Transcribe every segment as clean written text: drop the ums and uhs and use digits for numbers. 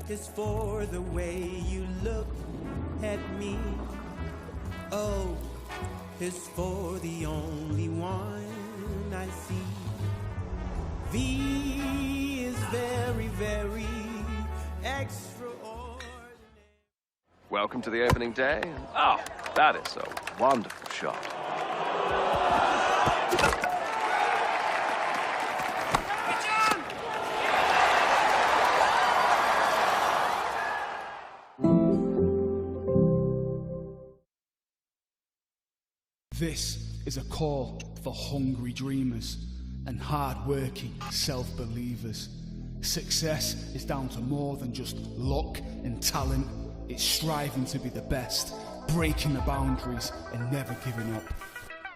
is for the way you look at me. O is for the only one I see. V is very, very extraordinary. Welcome to the opening day. Oh, that is a wonderful shot. This is a call for hungry dreamers and hard-working self-believers. Success is down to more than just luck and talent. It's striving to be the best, breaking the boundaries and never giving up.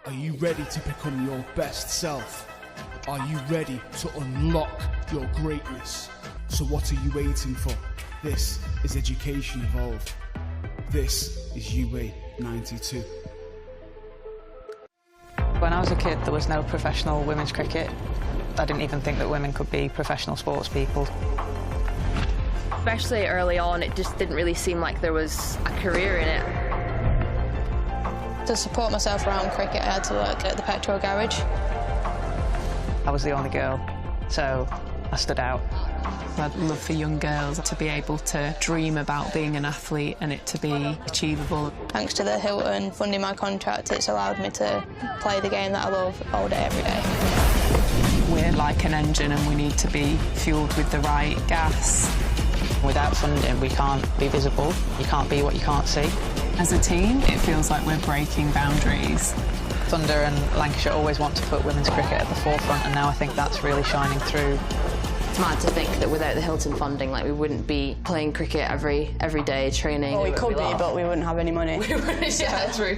Are you ready to become your best self? Are you ready to unlock your greatness? So what are you waiting for? This is Education Evolved. This is UA 92. When I was a kid, there was no professional women's cricket. I didn't even think that women could be professional sports people. Especially early on, it just didn't really seem like there was a career in it. To support myself around cricket, I had to work at the petrol garage. I was the only girl, so I stood out. I'd love for young girls to be able to dream about being an athlete and it to be achievable. Thanks to the Hilton funding my contract, it's allowed me to play the game that I love all day, every day. We're like an engine and we need to be fuelled with the right gas. Without funding, we can't be visible. You can't be what you can't see. As a team, it feels like we're breaking boundaries. Thunder and Lancashire always want to put women's cricket at the forefront, and now I think that's really shining through. It's mad to think that without the Hilton funding, like, we wouldn't be playing cricket every day, training. Well, we could be, but we wouldn't have any money. Yeah, true.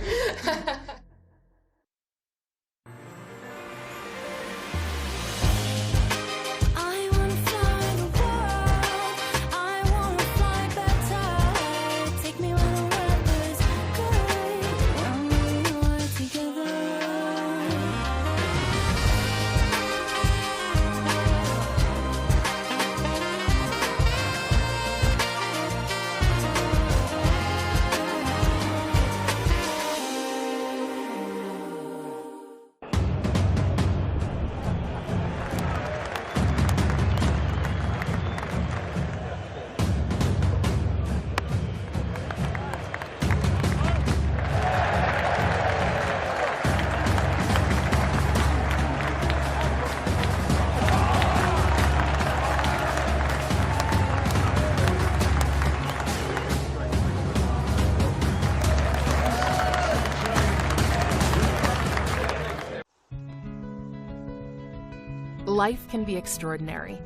Life can be extraordinary,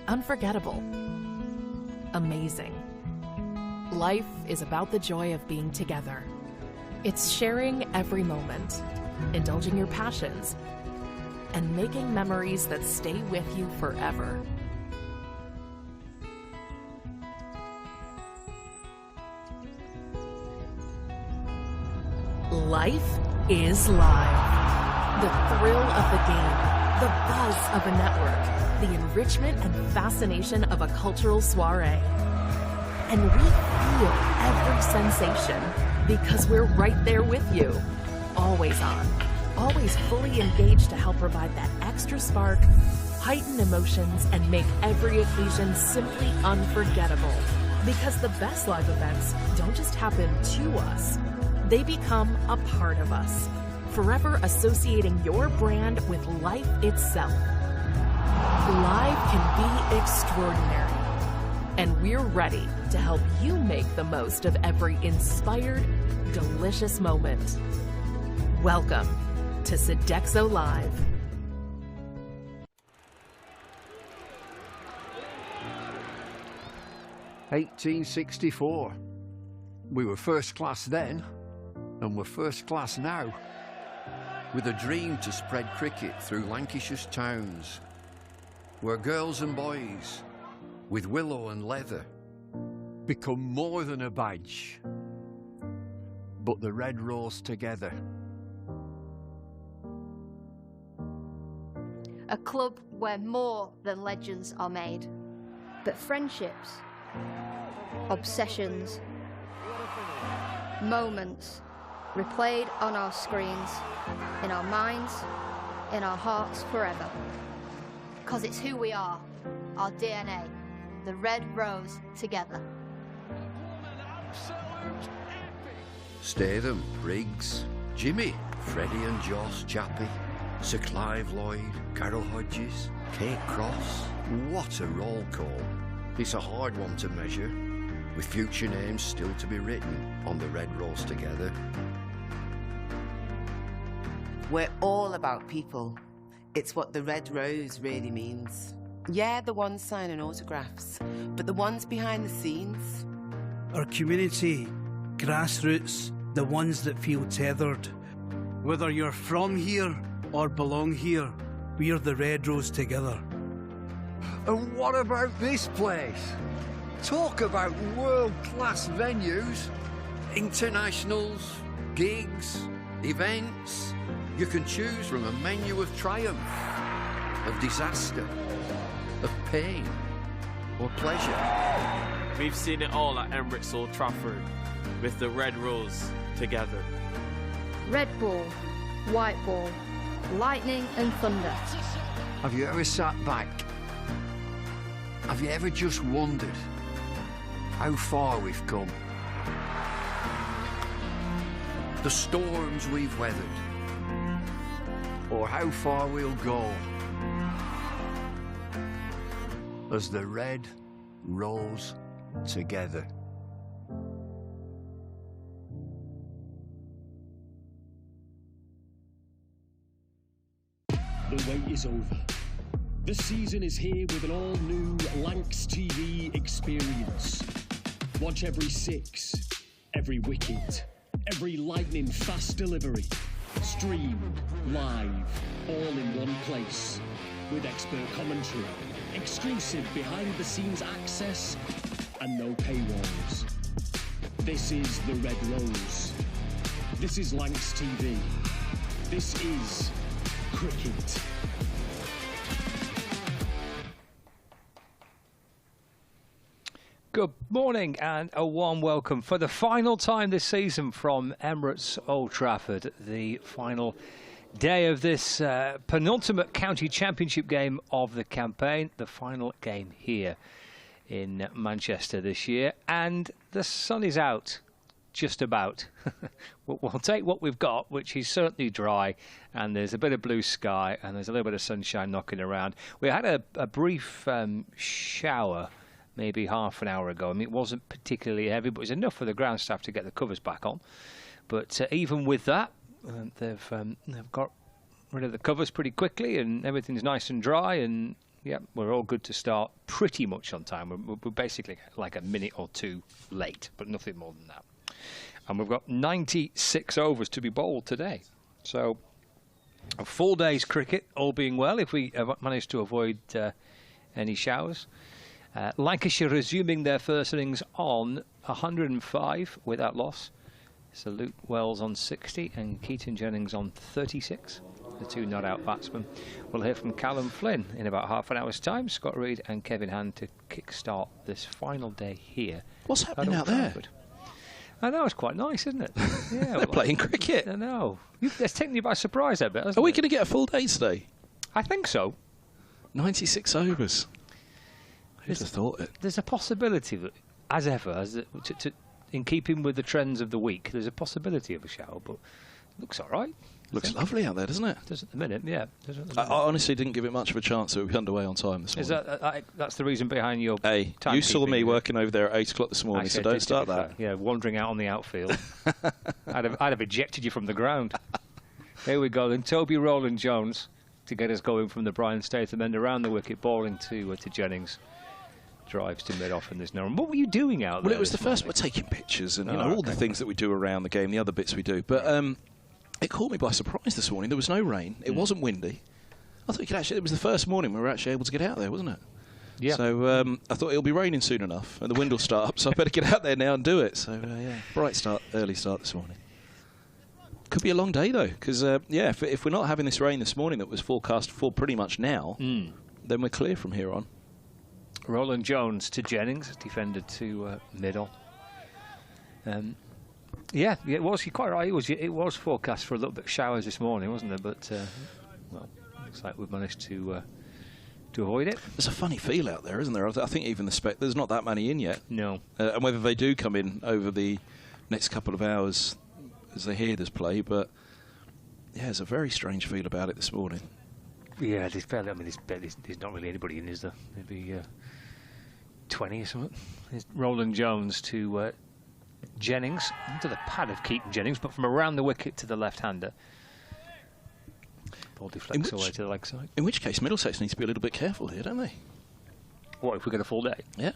unforgettable, amazing. Life is about the joy of being together. It's sharing every moment, indulging your passions, and making memories that stay with you forever. Life is live. The thrill of the game. The buzz of a network, the enrichment and fascination of a cultural soiree. And we feel every sensation because we're right there with you, always on, always fully engaged to help provide that extra spark, heighten emotions, and make every occasion simply unforgettable. Because the best live events don't just happen to us, they become a part of us, forever associating your brand with life itself. Live can be extraordinary, and we're ready to help you make the most of every inspired, delicious moment. Welcome to Sodexo Live. (1864). We were first class then, and we're first class now. With a dream to spread cricket through Lancashire's towns, where girls and boys, with willow and leather, become more than a badge, but the red rose together. A club where more than legends are made, but friendships obsessions, moments replayed on our screens, in our minds, in our hearts forever. Because it's who we are, our DNA, the Red Rose together. Statham, Briggs, Jimmy, Freddie and Joss, Chappie, Sir Clive Lloyd, Carol Hodges, Kate Cross. What a roll call. It's a hard one to measure, with future names still to be written on the Red Rose together. We're all about people. It's what the Red Rose really means. Yeah, the ones signing autographs, but the ones behind the scenes. Our community, grassroots, the ones that feel tethered. Whether you're from here or belong here, we're the Red Rose together. And what about this place? Talk about world-class venues, internationals, gigs, events. You can choose from a menu of triumph, of disaster, of pain, or pleasure. We've seen it all at Emirates Old Trafford, with the Red Rose together. Red ball, white ball, lightning and thunder. Have you ever sat back? Have you ever just wondered how far we've come? The storms we've weathered, or how far we'll go as the Red Rose together. The wait is over. The season is here with an all-new Lancs TV experience. Watch every six, every wicket, every lightning-fast delivery. Streamed, live, all in one place. With expert commentary, exclusive behind-the-scenes access, and no paywalls. This is the Red Rose. This is Lancs TV. This is cricket. Good morning and a warm welcome for the final time this season from Emirates Old Trafford. The final day of this penultimate county championship game of the campaign. The final game here in Manchester this year. And the sun is out, just about. We'll take what we've got, which is certainly dry. And there's a bit of blue sky and there's a little bit of sunshine knocking around. We had a brief shower maybe half an hour ago. I mean, it wasn't particularly heavy, but it was enough for the ground staff to get the covers back on. But even with that, they've got rid of the covers pretty quickly, and everything's nice and dry. And yeah, we're all good to start pretty much on time. We're basically like a minute or two late, but nothing more than that. And we've got 96 overs to be bowled today. So a full day's cricket, all being well, if we manage to avoid any showers. Lancashire resuming their first innings on 105 without loss. Salute Wells on 60 and Keaton Jennings on 36. The two not-out batsmen. We'll hear from Callum Flynn in about half an hour's time. Scott Reed and Kevin Hand to kick-start this final day here. What's happening out there? I know, it's quite nice, isn't it? Yeah, they're playing cricket. I know. That's taken you by surprise a bit, hasn't it? Are we going to get a full day today? I think so. 96 overs. Who'd have thought it? There's a possibility that, as ever, in keeping with the trends of the week, there's a possibility of a shower, but it looks all right. Looks lovely out there, doesn't it? It does at the minute, yeah. I honestly didn't give it much of a chance to be underway on time this morning. Is that's the reason behind your Hey, you saw me working over there at 8 o'clock this morning, actually, so don't start that. Yeah, wandering out on the outfield. I'd have ejected you from the ground. Here we go, then Toby Rowland-Jones to get us going from the Brian Statham end around the wicket, bowling to Jennings. Drives to mid-off and there's no one. What were you doing out there? Well, it was the first. We're taking pictures and all the things that we do around the game, the other bits we do. But it caught me by surprise this morning. There was no rain. It wasn't windy. I thought you could actually. It was the first morning we were actually able to get out there, wasn't it? Yeah. So I thought it'll be raining soon enough, and the wind will start up. So I better get out there now and do it. So yeah, bright start, early start this morning. Could be a long day though, because if we're not having this rain this morning that was forecast for pretty much now, then we're clear from here on. Roland Jones to Jennings, defender to middle. Yeah, it was. You're quite right. It was forecast for a little bit of showers this morning, wasn't it? But well, looks like we've managed to avoid it. There's a funny feel out there, isn't there? I think even there's not that many in yet. No. And whether they do come in over the next couple of hours as they hear this play, but yeah, there's a very strange feel about it this morning. Yeah, there's barely. I mean, there's not really anybody in, is there? Maybe 20 or something. There's Roland Jones to Jennings, into the pad of Keaton Jennings, but from around the wicket to the left-hander. Ball deflects away to the leg side. In which case, Middlesex needs to be a little bit careful here, don't they? What, if we get a full day? Yeah.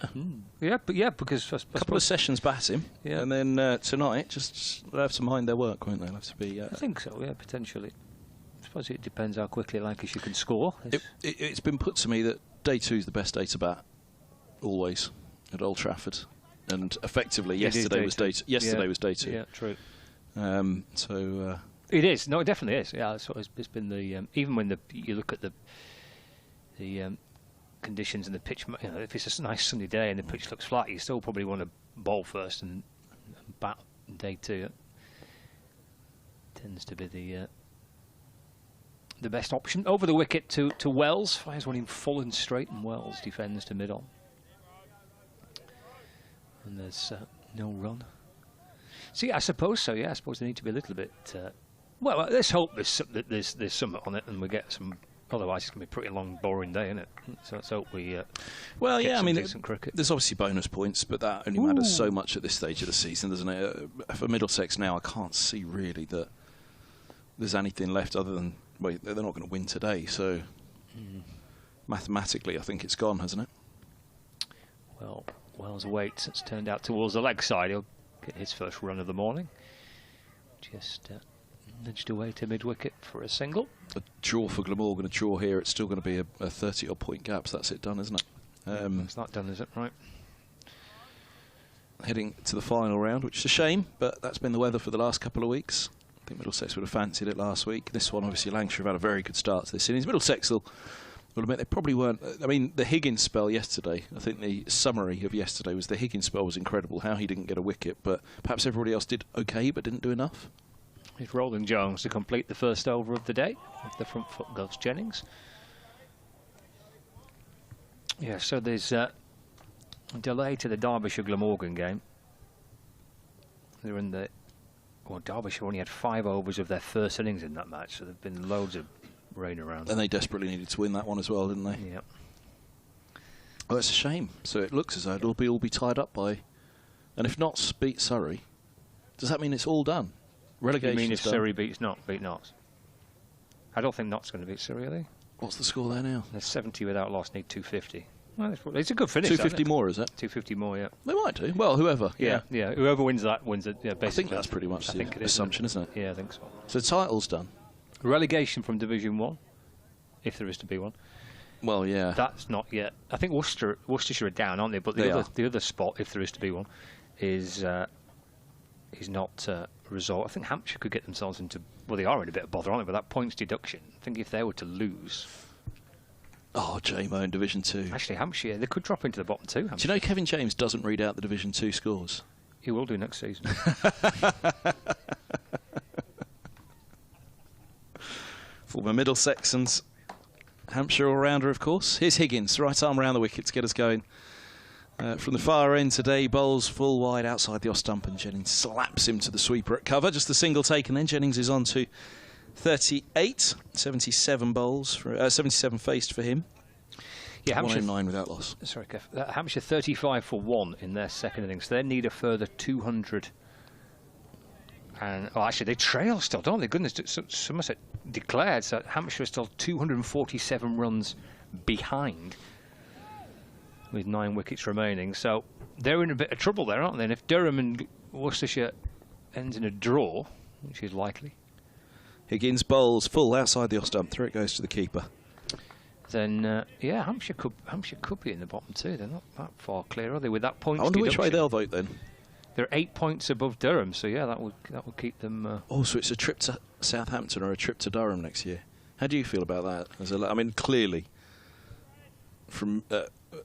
Yeah, because a couple of sessions batting, and then tonight, just they'll have to mind their work, won't they? They'll have to be. I think so. Yeah, potentially. I suppose it depends how quickly Lancashire can score. It's been put to me that day 2 is the best day to bat, always at Old Trafford, and effectively yesterday was day 2. Yesterday was day 2. Yeah, true. So. It is. No, it definitely is. Yeah, it's been the even when you look at the conditions and the pitch. You know, if it's a nice sunny day and the pitch looks flat, you still probably want to bowl first and bat day 2. It tends to be the best option. Over the wicket to Wells, fires one in full and straight, and Wells defends to middle. And there's no run. See, I suppose so. Yeah, I suppose they need to be a little bit. Well, let's hope there's something on it, and we get some. Otherwise, it's going to be a pretty long, boring day, isn't it? So let's hope we. Well, yeah, I mean, decent cricket. There's obviously bonus points, but that only matters so much at this stage of the season, doesn't it? For Middlesex now, I can't see really that there's anything left other than they're not going to win today. So mathematically, I think it's gone, hasn't it? Well, Wells waits. It's turned out towards the leg side. He'll get his first run of the morning. Just nudged away to mid-wicket for a single. A draw for Glamorgan, a draw here. It's still going to be a 30-odd point gap, so that's it done, isn't it? It's not done, is it? Right. Heading to the final round, which is a shame, but that's been the weather for the last couple of weeks. I think Middlesex would have fancied it last week. This one, obviously, Lancashire have had a very good start to this innings. Middlesex will admit they probably weren't. I mean, the Higgins spell yesterday, I think the summary of yesterday was the Higgins spell was incredible, how he didn't get a wicket, but perhaps everybody else did okay but didn't do enough. It's Roland Jones to complete the first over of the day. Off the front foot goes Jennings. Yeah, so there's a delay to the Derbyshire Glamorgan game. They're in the. Well, Derbyshire only had 5 overs of their first innings in that match, so there've been loads of rain around. And they desperately needed to win that one as well, didn't they? Yep. Oh, it's a shame. So it looks as though it'll all be tied up by. And if Notts beat Surrey, does that mean it's all done? Relegation. You mean if Surrey beat Notts? I don't think Notts going to beat Surrey, are they? What's the score there now? They're 70 without loss, need 250. Well, it's a good finish. 250 more, is it? 250 more, yeah. They might do. Well, whoever. Yeah. Whoever wins that wins it. Yeah, basically. I think that's pretty much the assumption, isn't it? Yeah, I think so. So the title's done. Relegation from Division 1, if there is to be one. Well, yeah. That's not yet. I think Worcestershire are down, aren't they? But the other spot, if there is to be one, is not resolved. I think Hampshire could get themselves into. Well, they are in a bit of bother, aren't they? With that points deduction. I think if they were to lose. Oh, JMO in Division 2. Actually, Hampshire, they could drop into the bottom 2. Hampshire. Do you know Kevin James doesn't read out the Division 2 scores? He will do next season. Former Middlesexans, Hampshire all-rounder, of course. Here's Higgins, right arm around the wicket to get us going. From the far end today, bowls full wide outside the off stump, and Jennings slaps him to the sweeper at cover. Just a single take, and then Jennings is on to 38, 77 bowls, 77 faced for him. Yeah, Hampshire 109 without loss. Sorry, Kev. Hampshire 35 for 1 in their second innings. They need a further 200. And actually, they trail still, don't they? Goodness, Somerset declared, so Hampshire is still 247 runs behind, with 9 wickets remaining. So they're in a bit of trouble there, aren't they? And if Durham and Worcestershire ends in a draw, which is likely. Higgins bowls full outside the off stump. Through it goes to the keeper. Then, yeah, Hampshire could be in the bottom 2. They're not that far clear, are they? With that point, I wonder which way they'll vote then. They're 8 points above Durham, so yeah, that would keep them. Oh, so it's a trip to Southampton or a trip to Durham next year. How do you feel about that? I mean, clearly, from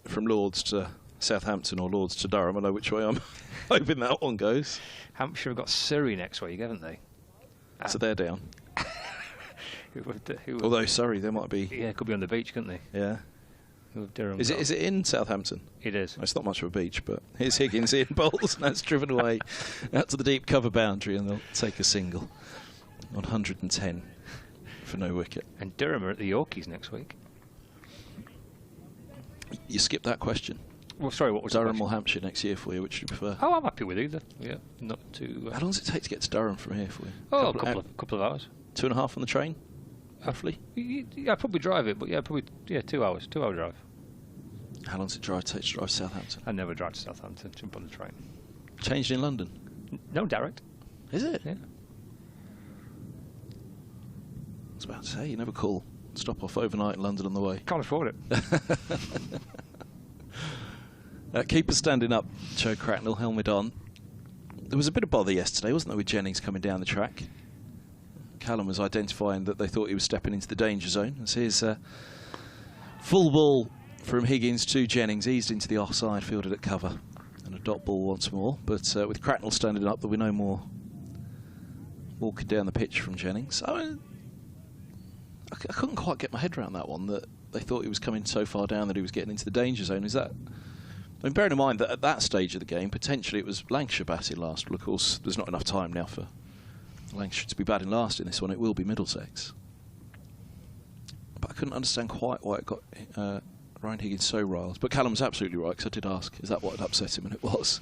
from Lords to Southampton or Lords to Durham. I know which way I'm hoping that one goes. Hampshire have got Surrey next week, haven't they? So they're down. Although Surrey, they might be. Yeah, could be on the beach, couldn't they? Yeah. Durham Is it in Southampton? It is. It's not much of a beach, but here's Higgins in bowls, and that's driven away out to the deep cover boundary, and they'll take a single on 110 for no wicket. And Durham are at the Yorkies next week. You skipped that question. Well, sorry, what was Durham or Hampshire next year for you? Which do you prefer? Oh, I'm happy with either. Yeah, not too. How long does it take to get to Durham from here for you? Oh, a couple of hours. 2.5 on the train, roughly. Yeah, I'd probably drive it, but probably 2 hours. 2 hour drive. How long does it take to drive to Southampton? I never drive to Southampton. Jump on the train. Changed in London? No, direct. Is it? Yeah. I was about to say, you never call. Stop off overnight in London on the way. Can't afford it. Keeper standing up, Joe Cracknell, helmet on. There was a bit of bother yesterday, wasn't there, with Jennings coming down the track? Callum was identifying that they thought he was stepping into the danger zone. And so here's full ball from Higgins to Jennings, eased into the offside, fielded at cover. And a dot ball once more. But with Cracknell standing up, there'll be no more walking down the pitch from Jennings. I couldn't quite get my head around that one, that they thought he was coming so far down that he was getting into the danger zone. Is that... I mean, bearing in mind that at that stage of the game, potentially it was Lancashire batting last. Well, of course, there's not enough time now for Lancashire to be batting last in this one. It will be Middlesex. But I couldn't understand quite why it got Ryan Higgins so riled. But Callum was absolutely right, because I did ask, is that what had upset him? And it was.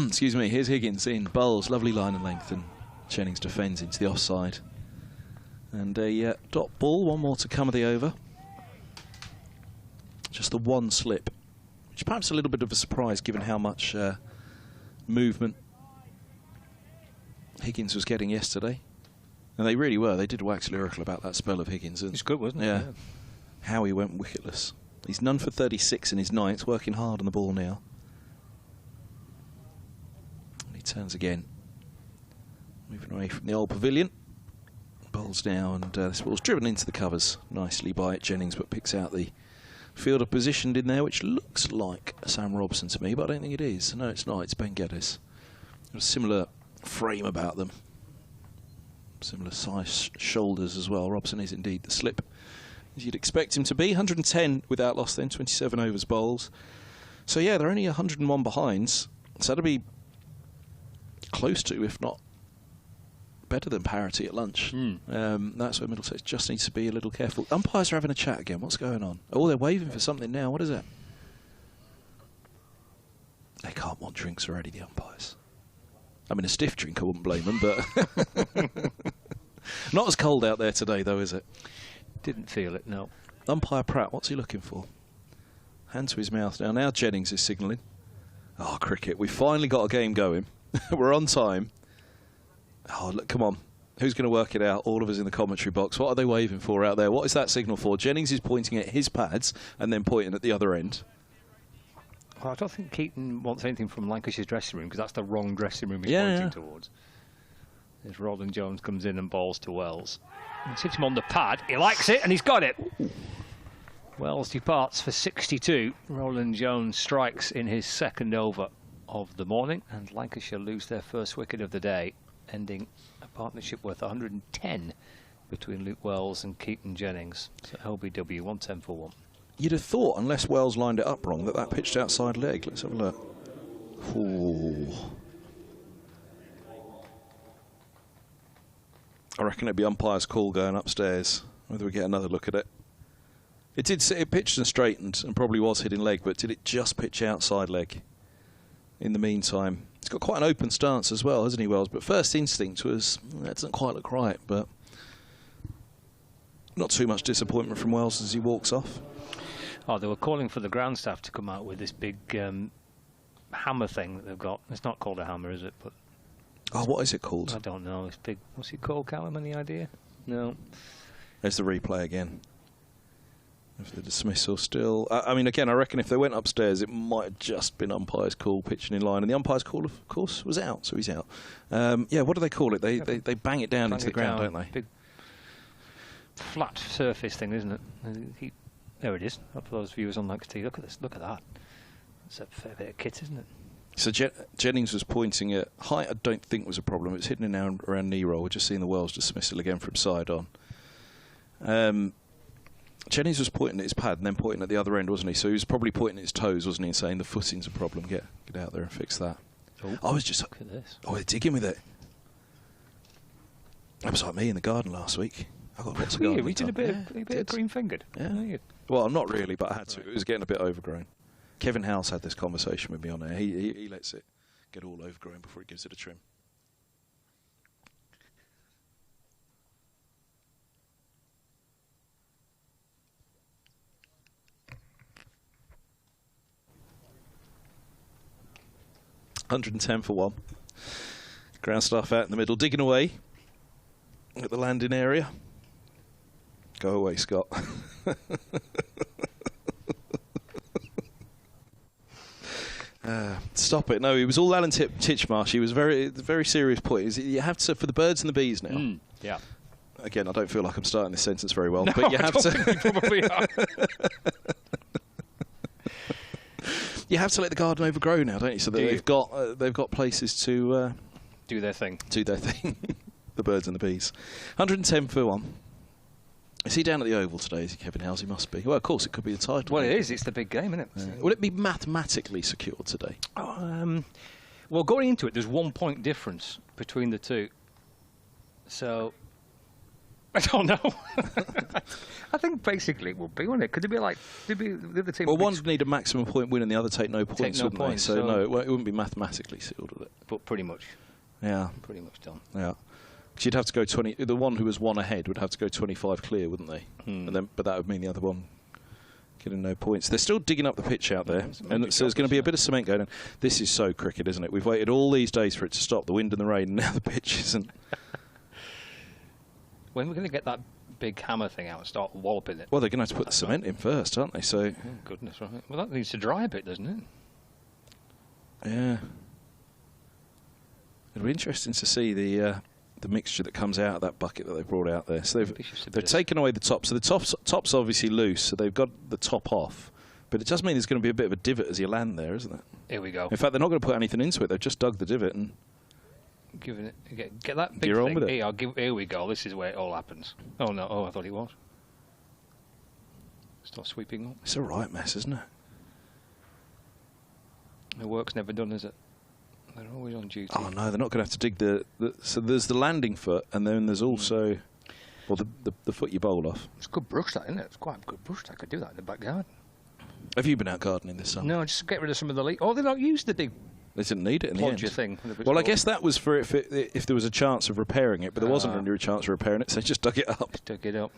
Excuse me, here's Higgins in, bowls, lovely line and length, and Jennings defends into the offside. And a dot ball, one more to come of the over. Just the one slip, which is perhaps a little bit of a surprise given how much movement Higgins was getting yesterday. And they really were. They did wax lyrical about that spell of Higgins. It's good, wasn't it? Yeah. How he went wicketless. He's none for 36 in his ninth, working hard on the ball now. And he turns again. Moving away from the old pavilion. Bowls now, and this ball's driven into the covers nicely by Jennings, but picks out the fielder positioned in there, which looks like Sam Robson to me, but I don't think it is. No, it's not. It's Ben Geddes. Got a similar frame about them. Similar size shoulders as well. Robson is indeed the slip, as you'd expect him to be. 110 without loss then, 27 overs bowls. So yeah, they're only 101 behinds. So that'll be close to, if not better than parity at lunch. That's where Middlesex just needs to be a little careful. Umpires are having a chat again. What's going on? Oh, they're waving for something now. What is it? They can't want drinks already, the umpires. I mean, a stiff drink, I wouldn't blame them, but... Not as cold out there today, though, is it? Didn't feel it, no. Umpire Pratt, what's he looking for? Hand to his mouth now. Now Jennings is signalling. Oh, cricket. We've finally got a game going. We're on time. Oh, look, come on. Who's going to work it out? All of us in the commentary box. What are they waving for out there? What is that signal for? Jennings is pointing at his pads and then pointing at the other end. Well, I don't think Keaton wants anything from Lancashire's dressing room, because that's the wrong dressing room he's pointing towards. As Roland Jones comes in and bowls to Wells. He's hit him on the pad. He likes it, and he's got it. Wells departs for 62. Roland Jones strikes in his second over of the morning, and Lancashire lose their first wicket of the day, ending a partnership worth 110 between Luke Wells and Keaton Jennings. So LBW 110 for 1. You'd have thought, unless Wells lined it up wrong, that pitched outside leg. Let's have a look. Ooh. I reckon it'd be umpire's call going upstairs, whether we get another look at it. It pitched and straightened and probably was hitting leg, but did it just pitch outside leg in the meantime? He's got quite an open stance as well, hasn't he, Wells? But first instinct was, that doesn't quite look right, but not too much disappointment from Wells as he walks off. Oh, they were calling for the ground staff to come out with this big hammer thing that they've got. It's not called a hammer, is it? But oh, what is it called? I don't know. It's big. What's it called, Callum? Any idea? No. There's the replay again. Of the dismissal still. I mean, again, I reckon if they went upstairs, it might have just been umpire's call, pitching in line. And the umpire's call, of course, was out, so he's out. Yeah, what do they call it? They bang it down into the ground, don't they? Big flat surface thing, isn't it? There it is. For those viewers on Lancashire, look at this. Look at that. It's a fair bit of kit, isn't it? So Jennings was pointing at height. I don't think was a problem. It was hitting now around knee roll. We're just seeing the Wells dismissal again from side on. Jennings was pointing at his pad and then pointing at the other end, wasn't he? So he was probably pointing at his toes, wasn't he, and saying the footing's a problem. Get out there and fix that. I was just look at this. Oh, they're digging with it. That was like me in the garden last week. I got lots of gardening. We did a bit of green fingered. Yeah. Well, not really, but I had to. It was getting a bit overgrown. Kevin House had this conversation with me on air. He lets it get all overgrown before he gives it a trim. $110 for one. Ground staff out in the middle, digging away at the landing area. Go away, Scott. Stop it. No, he was all Alan Titchmarsh. He was very serious point. You have to, for the birds and the bees now. Yeah. Again, I don't feel like I'm starting this sentence very well, No, but you have to. think you probably are. You have to let the garden overgrow now, don't you? So that they've got places to do their thing. The birds and the bees. 110 for one. Is he down at the Oval today? Is he, Kevin House? He must be. Well, of course, it could be the title. Well, it is. It's the big game, isn't it? Yeah. Will it be mathematically secured today? Well, going into it, there's 1 point difference between the two. So, I don't know. I think basically it would be, wouldn't it? Could it be like the other team? Well, one would need a maximum point win and the other take no points, wouldn't they? Points, so no, it wouldn't be mathematically sealed, would it? But pretty much. Yeah. Pretty much done. Yeah. Because you'd have to go 20. The one who was one ahead would have to go 25 clear, wouldn't they? But that would mean the other one getting no points. They're still digging up the pitch out there, and so there's going to be a bit of cement going in. This is so cricket, isn't it? We've waited all these days for it to stop, the wind and the rain, and now the pitch isn't. When we're going to get that big hammer thing out and start walloping it? Well, they're going to have to put the cement in first, aren't they? So. Oh, goodness, right. Well, that needs to dry a bit, doesn't it? Yeah. It'll be interesting to see the mixture that comes out of that bucket that they brought out there. So they've taken away the top. So the top's obviously loose, so they've got the top off. But it does mean there's going to be a bit of a divot as you land there, isn't it? Here we go. In fact, they're not going to put anything into it. They've just dug the divot and... Giving it, get that big You're thing. on with it. Here we go. This is where it all happens. Oh, no. Oh, I thought it was. Start sweeping up. It's a right mess, isn't it? The work's never done, is it? They're always on duty. Oh, no, they're not going to have to dig so there's the landing foot, and then there's also... Well, the foot you bowl off. It's a good brush, that, isn't it? It's quite a good brush. I could do that in the back garden. Have you been out gardening this summer? No, just get rid of some of the leaf. Oh, they don't use the big... They didn't need it in the end. Thing. Well, I guess that was for if there was a chance of repairing it, but there wasn't really a chance of repairing it, so they just dug it up. Just dug it up.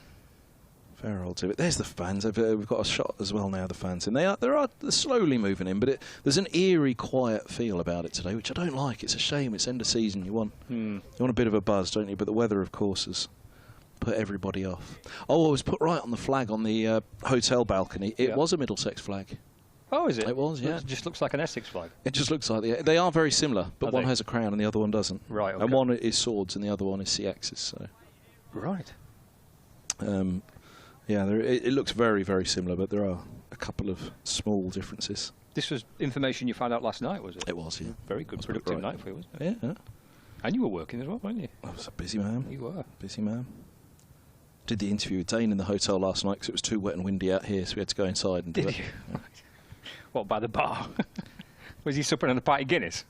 Fair old divot. There's the fans. We've got a shot as well now. The fans, and they're slowly moving in, but there's an eerie, quiet feel about it today, which I don't like. It's a shame. It's end of season. You want a bit of a buzz, don't you? But the weather, of course, has put everybody off. Oh, it was put right on the flag on the hotel balcony. It was a Middlesex flag. Oh, is it? It was, yeah. It just looks like an Essex flag. It just looks like they are very similar, but one has a crown and the other one doesn't. Right, okay. And one is swords and the other one is sea axes. So. Right. Yeah, it looks very, very similar, but there are a couple of small differences. This was information you found out last night, was it? It was, yeah. Very good, productive night for you, wasn't it? Yeah. And you were working as well, weren't you? I was a busy man. You were. Busy man. Did the interview with Dane in the hotel last night because it was too wet and windy out here, so we had to go inside and do it. Did you? Yeah. What, by the bar? Was he supping on a pint of Guinness?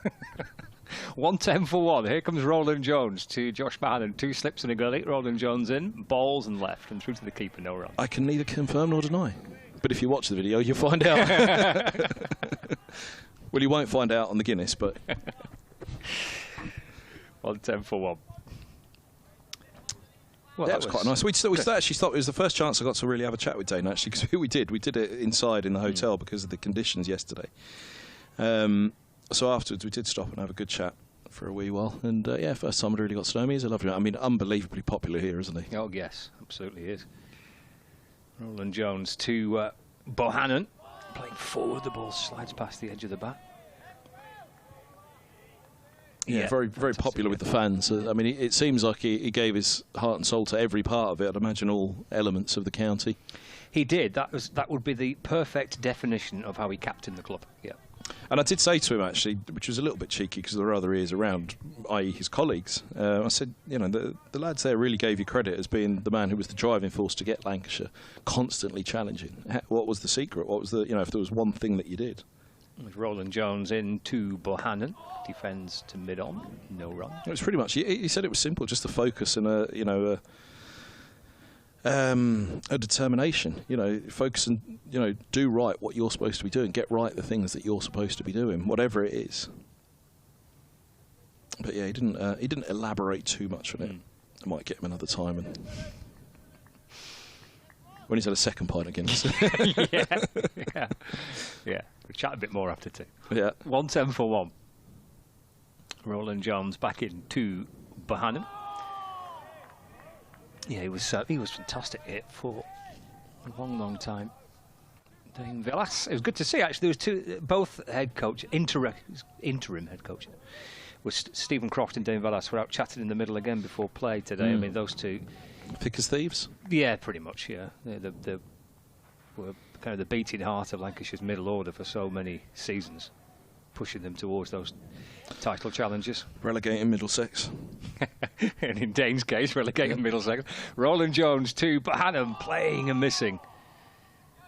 110 for one. Here comes Roland Jones to Josh Bohannan. 2 slips and a gully. Roland Jones in. Balls and left. And through to the keeper. No run. I can neither confirm nor deny. But if you watch the video, you'll find out. Well, you won't find out on the Guinness, but... 110 for one. Well, that was quite nice. We actually thought it was the first chance I got to really have a chat with Dane, actually, because we did it inside in the hotel because of the conditions yesterday. So afterwards we did stop and have a good chat for a wee while. And yeah, first time I'd really got to know him. He's a lovely man. I mean, unbelievably popular here, isn't he? Oh, yes, absolutely is. Roland Jones to Bohannan. Playing forward, the ball slides past the edge of the bat. Yeah, very popular with the fans. I mean, it seems like he gave his heart and soul to every part of it. I'd imagine all elements of the county. He did. That would be the perfect definition of how he captained the club. Yeah. And I did say to him, actually, which was a little bit cheeky because there are other ears around, i.e. his colleagues, I said, you know, the lads there really gave you credit as being the man who was the driving force to get Lancashire constantly challenging. What was the secret? What was the, you know, if there was one thing that you did? With Roland Jones in to Bohannan, defends to mid-on, no run. It was pretty much, he said it was simple, just a focus and a determination, you know, focus and, you know, do right what you're supposed to be doing, get right the things that you're supposed to be doing, whatever it is. But yeah, he didn't elaborate too much on it. I might get him another time, and when he's had a second pint again. Yeah. We'll chat a bit more after 2. Yeah. 1-10 for 1. Roland Jones back in to Bohannan. Yeah, he was fantastic here for a long time. Dane Villas. It was good to see, actually. There was both head coach, interim head coach, was Stephen Croft and Dane Villas were out chatting in the middle again before play today. I mean, those two. Thick as thieves? Yeah, pretty much, yeah. They were kind of the beating heart of Lancashire's middle order for so many seasons, pushing them towards those title challenges. Relegating Middlesex. And in Dane's case, relegating Middlesex. Roland Jones to Bohannan, playing and missing.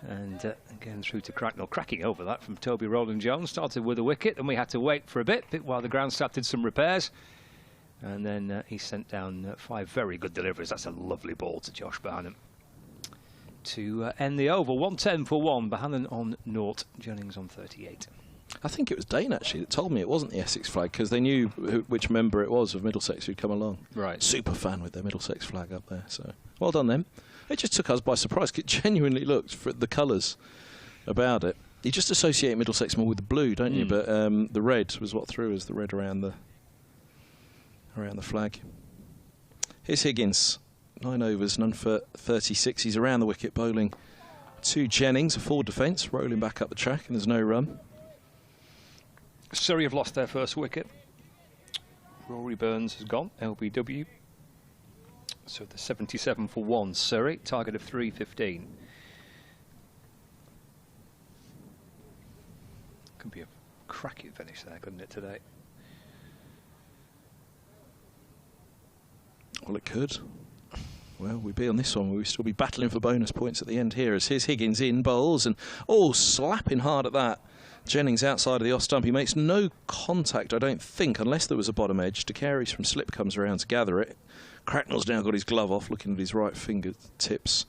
And again through to Cracknell, cracking over that from Toby Roland Jones. Started with a wicket, and we had to wait for a bit while the ground staff did some repairs. And then he sent down 5 very good deliveries. That's a lovely ball to Josh Bohannan to end the over. 1-10 for 1. Bohannan on 0, Jennings on 38. I think it was Dane, actually, that told me it wasn't the Essex flag, because they knew which member it was of Middlesex who'd come along. Right. Super fan with their Middlesex flag up there, so well done them. It just took us by surprise. It genuinely looked, for the colours about it. You just associate Middlesex more with the blue, don't you? But the red was what threw us, the red around the flag. Here's Higgins. 9 overs, none for 36. He's around the wicket, bowling to Jennings, a forward defence, rolling back up the track, and there's no run. Surrey have lost their first wicket. Rory Burns has gone, LBW. So the 77 for 1, Surrey, target of 315. Could be a cracking finish there, couldn't it, today? Well, it could. Well, we'd be on this one, we'd still be battling for bonus points at the end here, as here's Higgins in, bowls, and slapping hard at that. Jennings outside of the off stump. He makes no contact, I don't think, unless there was a bottom edge. De Carey's from slip comes around to gather it. Cracknell's now got his glove off, looking at his right fingertips.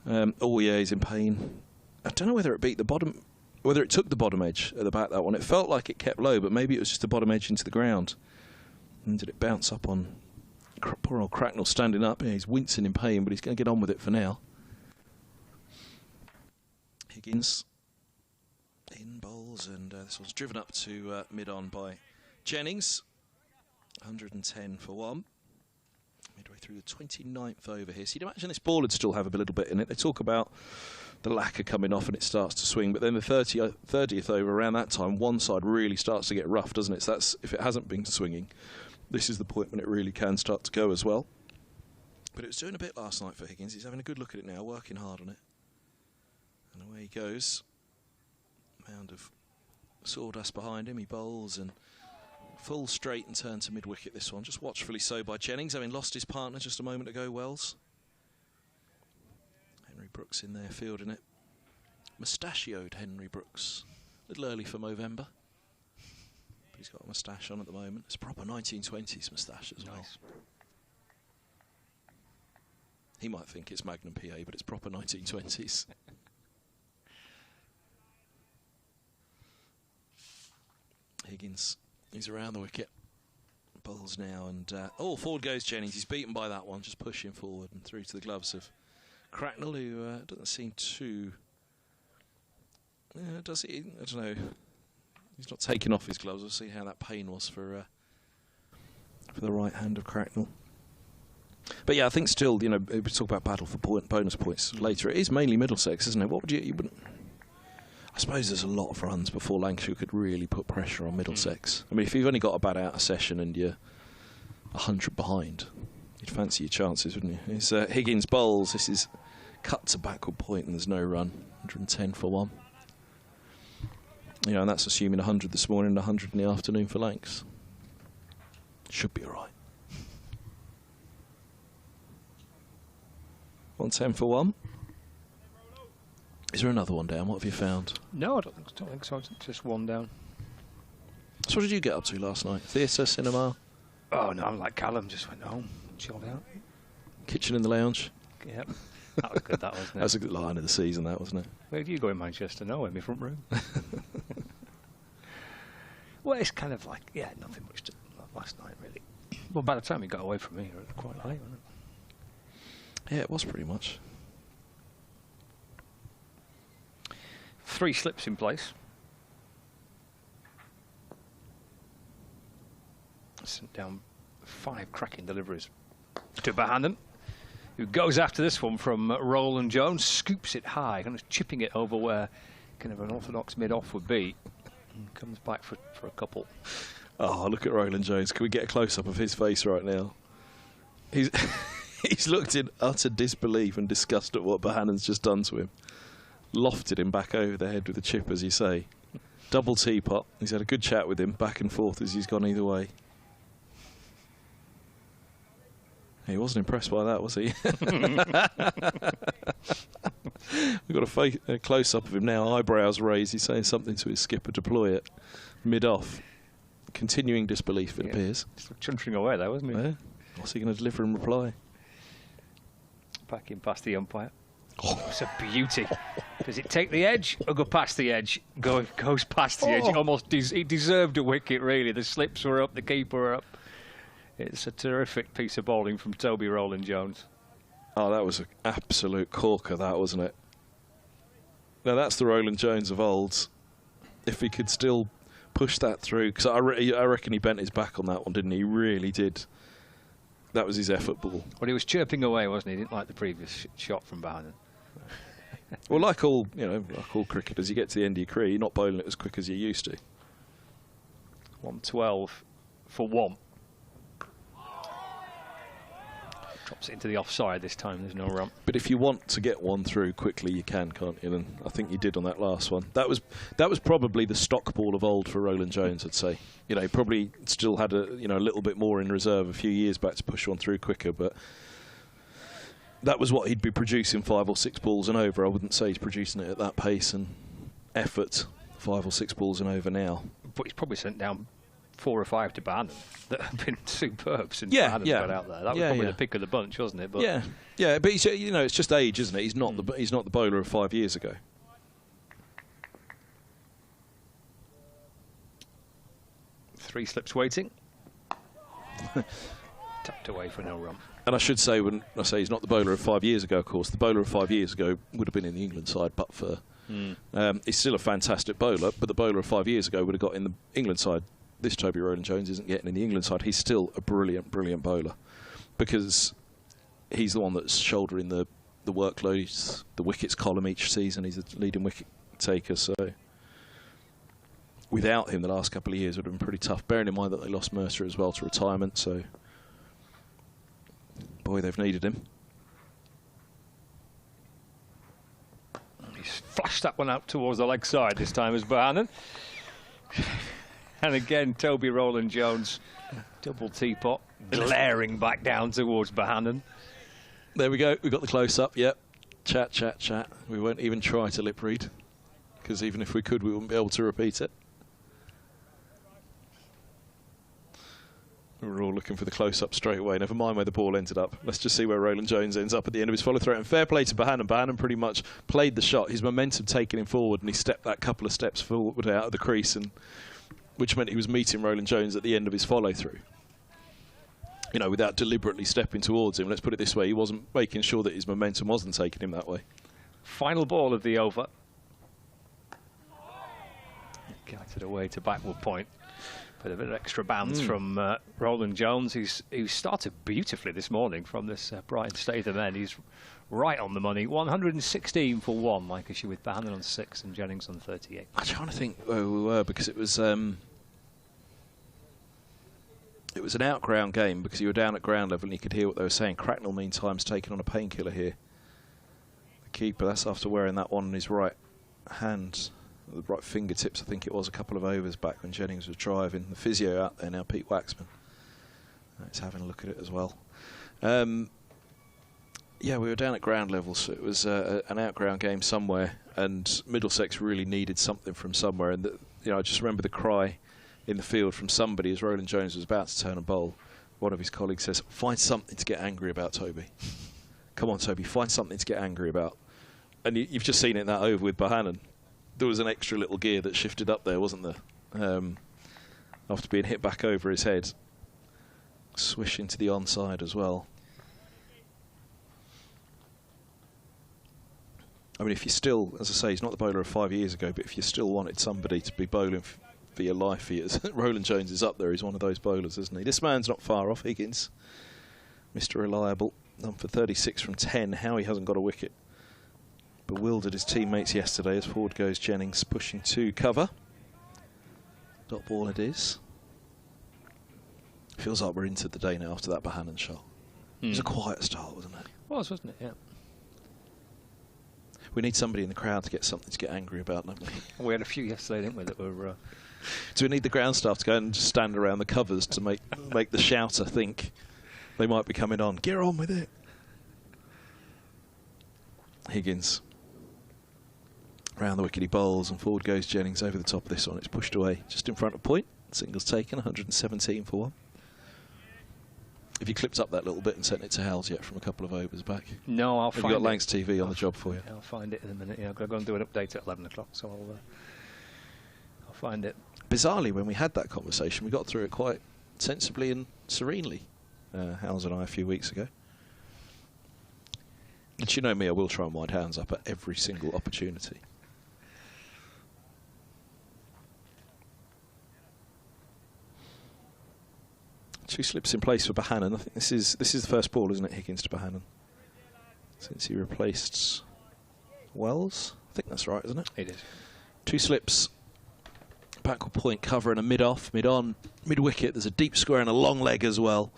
He's in pain. I don't know whether it beat the bottom, whether it took the bottom edge at the back, that one. It felt like it kept low, but maybe it was just the bottom edge into the ground. And did it bounce up on poor old Cracknell standing up? Yeah, he's wincing in pain, but he's going to get on with it for now. Higgins in bowls, and this one's driven up to mid-on by Jennings. 110 for 1. Midway through the 29th over here. So you'd imagine this ball would still have a little bit in it. They talk about the lacquer coming off and it starts to swing, but then the 30th over, around that time, one side really starts to get rough, doesn't it? So that's, if it hasn't been swinging, this is the point when it really can start to go as well. But it was doing a bit last night for Higgins. He's having a good look at it now, working hard on it. And away he goes. Mound of sawdust behind him. He bowls and full straight and turn to mid-wicket this one. Just watchfully so by Jennings, having lost his partner just a moment ago, Wells. Henry Brooks in there fielding it. Mustachioed Henry Brooks. A little early for Movember. But he's got a moustache on at the moment. It's a proper 1920s moustache as well. He might think it's Magnum PA, but it's proper 1920s. Higgins, he's around the wicket. Bowls now, and forward goes Jennings. He's beaten by that one, just pushing forward and through to the gloves of Cracknell, who doesn't seem too... does he? I don't know. He's not taking off his gloves. We'll see how that pain was for the right hand of Cracknell. But yeah, I think still, we talk about battle for bonus points later. It is mainly Middlesex, isn't it? What would you wouldn't... I suppose there's a lot of runs before Lancashire could really put pressure on Middlesex. I mean, if you've only got a bad out of session and you're 100 behind, you'd fancy your chances, wouldn't you? It's Higgins bowls. This is cut to backward point and there's no run. 110 for 1. You know, and that's assuming 100 this morning and 100 in the afternoon for Lancs. Should be all right. 110 for 1. Is there another one down? What have you found? No, I don't think so. It's just one down. So what did you get up to last night? Theatre, cinema? Oh, no, I'm like Callum. Just went home, chilled out. Kitchen in the lounge? Yep. That was good, that, wasn't it? That was a good line of the season, that, wasn't it? Where do you go in Manchester? Nowhere, in my front room. Well, it's kind of like, yeah, nothing much to last night, really. Well, by the time we got away from here, it was quite late, wasn't it? Yeah, it was pretty much. 3 slips in place. Sent down 5 cracking deliveries to Bohannan, who goes after this one from Roland Jones, scoops it high, kind of chipping it over where kind of an orthodox mid-off would be, and comes back for a couple. Oh, look at Roland Jones. Can we get a close-up of his face right now? He's looked in utter disbelief and disgust at what Bohannan's just done to him. Lofted him back over the head with a chip, as you say. Double teapot. He's had a good chat with him, back and forth as he's gone either way. He wasn't impressed by that, was he? We've got a close-up of him now, eyebrows raised. He's saying something to his skipper, deploy it, mid-off. Continuing disbelief, it appears. Just chuntering away there, wasn't he? Yeah. What's he going to deliver in reply? Back in past the umpire. Oh, it's a beauty. Does it take the edge or go past the edge? Goes past the edge. He deserved a wicket, really. The slips were up, the keeper were up. It's a terrific piece of bowling from Toby Rowland-Jones. Oh, that was an absolute corker, that, wasn't it? Now, that's the Rowland-Jones of old. If he could still push that through, because I reckon he bent his back on that one, didn't he? He really did. That was his effort ball. Well, he was chirping away, wasn't he? He didn't like the previous shot from Bartons. Well, like all cricketers, you get to the end of your career, you're not bowling it as quick as you used to. 112 for 1. Drops it into the offside this time. There's no run. But if you want to get one through quickly, you can, can't you? And I think you did on that last one. That was probably the stock ball of old for Roland Jones, I'd say. You know, he probably still had a little bit more in reserve a few years back to push one through quicker, but that was what he'd be producing 5 or 6 balls and over. I wouldn't say he's producing it at that pace and effort, 5 or 6 balls and over now. But he's probably sent down 4 or 5 to Bartons that have been superb since Bartons got out there. That was probably the pick of the bunch, wasn't it? But but he's, it's just age, isn't it? He's not the bowler of 5 years ago. Three slips waiting. Tucked away for no run. And I should say, when I say he's not the bowler of 5 years ago, of course, the bowler of 5 years ago would have been in the England side, but for he's still a fantastic bowler, but the bowler of 5 years ago would have got in the England side. This Toby Rowland-Jones isn't getting in the England side. He's still a brilliant, brilliant bowler because he's the one that's shouldering the workload, the wickets column each season. He's a leading wicket taker, so without him the last couple of years would have been pretty tough, bearing in mind that they lost Mercer as well to retirement, so boy, they've needed him. He's flashed that one out towards the leg side this time as Bohannan. And again, Toby Rowland-Jones, double teapot, glaring back down towards Bohannan. There we go. We've got the close-up. Yep. Chat, chat, chat. We won't even try to lip read, because even if we could, we wouldn't be able to repeat it. We were all looking for the close-up straight away. Never mind where the ball ended up. Let's just see where Rowland-Jones ends up at the end of his follow-through. And fair play to Bohannan. Bohannan pretty much played the shot. His momentum taking him forward, and he stepped that couple of steps forward out of the crease, and which meant he was meeting Rowland-Jones at the end of his follow-through. You know, without deliberately stepping towards him. Let's put it this way, he wasn't making sure that his momentum wasn't taking him that way. Final ball of the over. Guided away to backward point But a bit of extra bounce from Roland Jones, who started beautifully this morning from this Brighton Statham end. He's right on the money. 116 for 1, Lancashire, with Bohannan on 6 and Jennings on 38. I'm trying to think where we were, because it was an out-ground game, because you were down at ground level and you could hear what they were saying. Cracknell, meantime, is taking on a painkiller here. The keeper, that's after wearing that one on his right hand, the right fingertips, I think it was, a couple of overs back when Jennings was driving. The physio out there now, Pete Waxman. He's having a look at it as well. Yeah, we were down at ground level, so it was an out-ground game somewhere, and Middlesex really needed something from somewhere. And I just remember the cry in the field from somebody as Roland Jones was about to turn a bowl. One of his colleagues says, "Find something to get angry about, Toby. Come on, Toby, find something to get angry about." And you've just seen it in that over with Bohannan. There was an extra little gear that shifted up there, wasn't there? After being hit back over his head. Swish into the onside as well. I mean, if you still, as I say, he's not the bowler of 5 years ago, but if you still wanted somebody to be bowling for your life, Roland Jones is up there. He's one of those bowlers, isn't he? This man's not far off, Higgins. Mr. Reliable. Done for 36 from 10. How he hasn't got a wicket. Bewildered his teammates yesterday as forward goes Jennings, pushing to cover. Dot ball it is. Feels like we're into the day now after that Bohannan shot. It was a quiet start, wasn't it? Wasn't it? Yeah. We need somebody in the crowd to get something to get angry about, don't we? We had a few yesterday, didn't we, that were... Do we need the ground staff to go and just stand around the covers to make the shouter think they might be coming on? Get on with it. Higgins. Round the wicket he bowls, and forward goes Jennings over the top of this one. It's pushed away just in front of point. Singles taken, 117 for 1. Have you clipped up that little bit and sent it to Hals yet from a couple of overs back? No, I'll find it. Have you got Lancs TV on the job for you? I'll find it in a minute. Yeah, I've got to go and do an update at 11 o'clock, so I'll find it. Bizarrely, when we had that conversation, we got through it quite sensibly and serenely, Hals and I, a few weeks ago. And you know me, I will try and wind hands up at every single opportunity. Two slips in place for Bohannan. I think this is the first ball, isn't it, Higgins to Bohannan, since he replaced Wells? I think that's right, isn't it? It is. Two slips, backward point cover and a mid-off, mid-on, mid-wicket. There's a deep square and a long leg as well.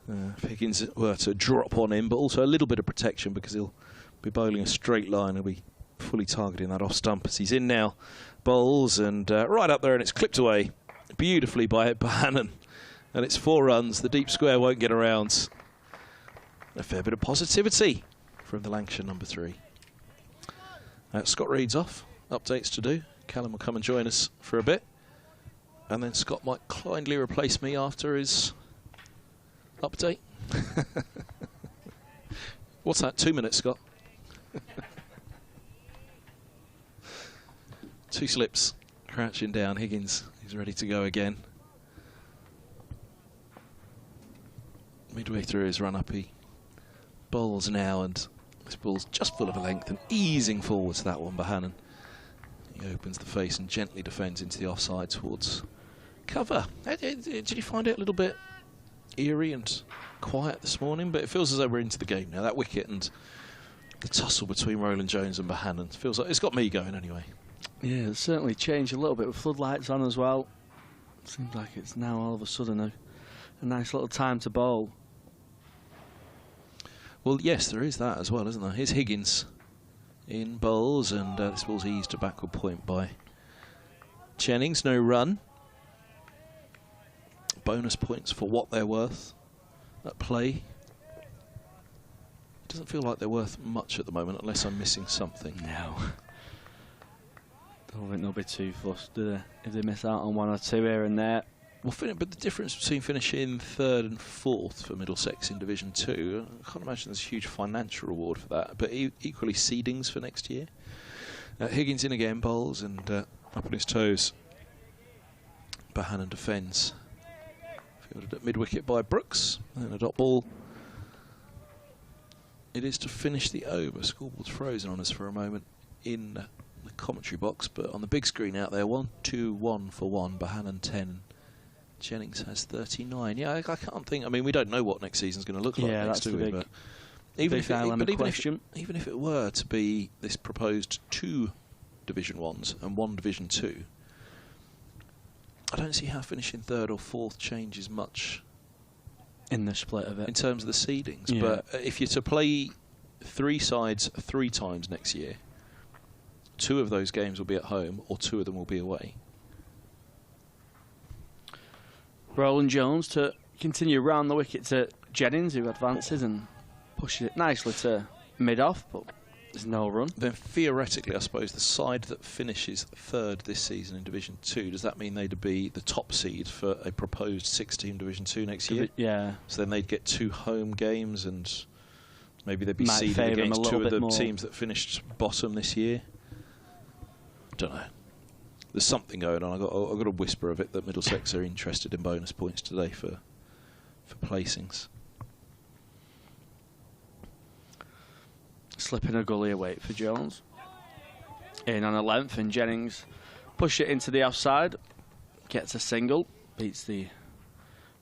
If Higgins were to drop on him, but also a little bit of protection because he'll be bowling a straight line. He'll be fully targeting that off stump as he's in now. Bowls and right up there, and it's clipped away beautifully by Bohannan. And it's 4 runs. The deep square won't get around. A fair bit of positivity from the Lancashire number 3. Scott Reed's off. Updates to do. Callum will come and join us for a bit. And then Scott might kindly replace me after his update. What's that? 2 minutes, Scott? 2 slips. Crouching down. Higgins is ready to go again. Midway through his run-up, he bowls now, and this ball's just full of a length and easing forwards that one, Bohannan. He opens the face and gently defends into the offside towards cover. Did you find it a little bit eerie and quiet this morning? But it feels as though we're into the game now. That wicket and the tussle between Roland Jones and Bohannan feels like it's got me going anyway. Yeah, it's certainly changed a little bit with floodlights on as well. Seems like it's now all of a sudden a nice little time to bowl. Well, yes, there is that as well, isn't there? Here's Higgins in bowls, and this ball's eased to backward point by Jennings. No run. Bonus points for what they're worth at play. Doesn't feel like they're worth much at the moment, unless I'm missing something. No. Don't think they'll be too fussed, do they? If they miss out on 1 or 2 here and there. Well, but the difference between finishing 3rd and 4th for Middlesex in Division 2, I can't imagine there's a huge financial reward for that, but equally seedings for next year. Higgins in again, bowls, and up on his toes. Bohannan defends. Fielded at mid-wicket by Brooks, and a dot ball. It is to finish the over. Scoreboard's frozen on us for a moment in the commentary box, but on the big screen out there, 1-2-1 for 1, Bohannan 10. Jennings has 39. Yeah, I can't think. I mean, we don't know what next season's going to look like next, do we? But even if it were to be this proposed 2 Division 1s and 1 Division 2, I don't see how finishing 3rd or 4th changes much in the split of it in terms of the seedings. Yeah. But if you're to play 3 sides 3 times next year, 2 of those games will be at home or 2 of them will be away. Roland Jones to continue round the wicket to Jennings, who advances and pushes it nicely to mid-off, but there's no run. Then theoretically, I suppose, the side that finishes 3rd this season in Division 2, does that mean they'd be the top seed for a proposed 6-team Division 2 next year? Yeah. So then they'd get 2 home games and maybe they'd be seeded against 2 of the teams that finished bottom this year. Don't know. There's something going on. I got a whisper of it that Middlesex are interested in bonus points today for placings. Slipping a gully away for Jones. In on a length, and Jennings push it into the offside. Gets a single. Beats the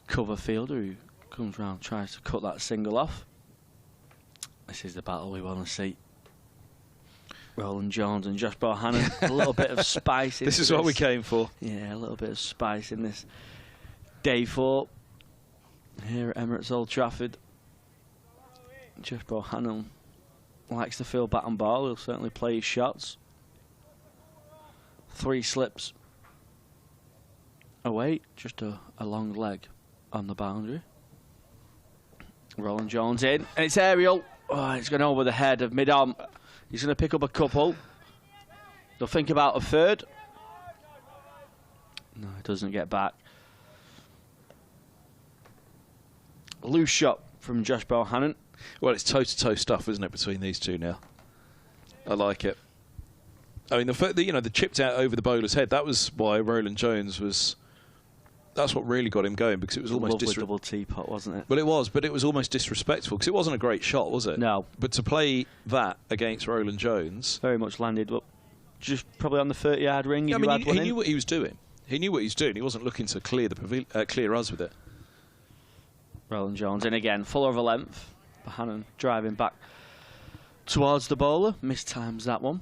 cover fielder who comes round, tries to cut that single off. This is the battle we want to see. Roland Jones and Josh Bohannan. A little bit of spice in this. This is what we came for. Yeah, a little bit of spice in this day 4 here at Emirates Old Trafford. Josh Bohannan likes to feel bat and ball. He'll certainly play his shots. 3 slips away. Just a long leg on the boundary. Roland Jones in. And it's aerial. Oh, it's gone over the head of mid-on. He's going to pick up a couple. They'll think about a 3rd. No, it doesn't get back. Loose shot from Josh Bohannan. Well, it's toe-to-toe stuff, isn't it, between these 2 now? I like it. I mean, the chipped out over the bowler's head, that was why Roland Jones was... That's what really got him going, because it was almost double teapot, wasn't it? Well, it was, but it was almost disrespectful, because it wasn't a great shot, was it? No. But to play that against Roland Jones... Very much landed, but just probably on the 30-yard ring. Yeah, I mean, he knew what he was doing. He knew what he was doing. He wasn't looking to clear clear us with it. Roland Jones in again, full over length. Bohannan driving back towards the bowler. Mistimes that one.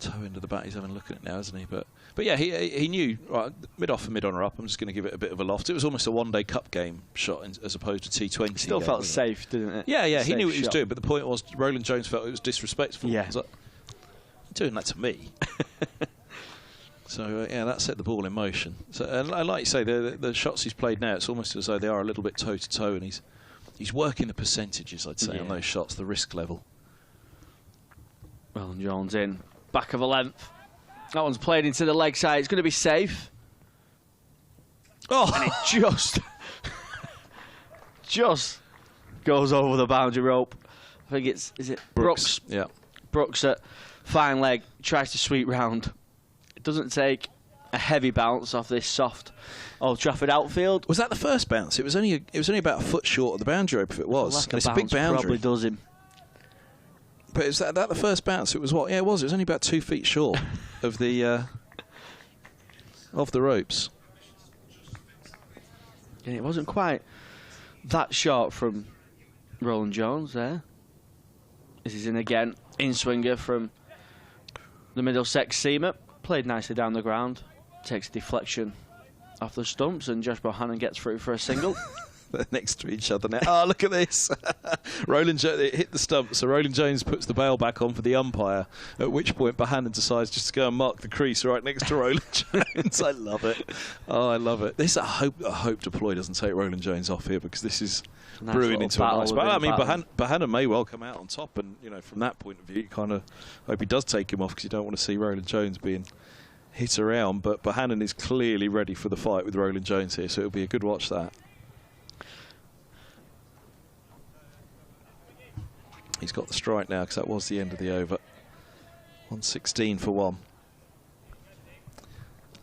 Toe into the bat, he's having a look at it now, isn't he? But yeah, he knew, right, mid-off and mid-on or up, I'm just going to give it a bit of a loft. It was almost a one-day cup game shot as opposed to T20. Still game, felt safe, didn't it? Yeah, Safe he knew what he was shot. doing, but the point was Roland Jones felt it was disrespectful. Yeah. He was like, you're doing that to me. So, yeah, that set the ball in motion. So, and like you say, the shots he's played now, it's almost as though they are a little bit toe-to-toe, and he's working the percentages, I'd say, on those shots, the risk level. Roland Jones in. Back of a length. That one's played into the leg side. It's going to be safe. Oh! And it just goes over the boundary rope. I think is it Brooks? Yeah. Brooks at fine leg, tries to sweep round. It doesn't take a heavy bounce off this soft Old Trafford outfield. Was that the first bounce? It was only about a foot short of the boundary rope if it was. Like it's a big boundary. Probably does him. But is that the first bounce? It was what? Yeah, it was. It was only about 2 feet short of the ropes. Yeah, it wasn't quite that short from Roland Jones there. This is in again. In swinger from the Middlesex seamer. Played nicely down the ground. Takes deflection off the stumps, and Josh Bohannan gets through for a single. They're next to each other now. Oh, look at this. It hit the stump, so Roland Jones puts the bail back on for the umpire, at which point Bohannan decides just to go and mark the crease right next to Roland Jones. I love it. Oh, I love it. I hope Deploy doesn't take Roland Jones off here, because this is brewing into a nice battle. I mean, Bohannan may well come out on top, and from that point of view, you kind of hope he does take him off, because you don't want to see Roland Jones being hit around. But Bohannan is clearly ready for the fight with Roland Jones here, so it'll be a good watch, that. He's got the strike now, because that was the end of the over. 116 for 1.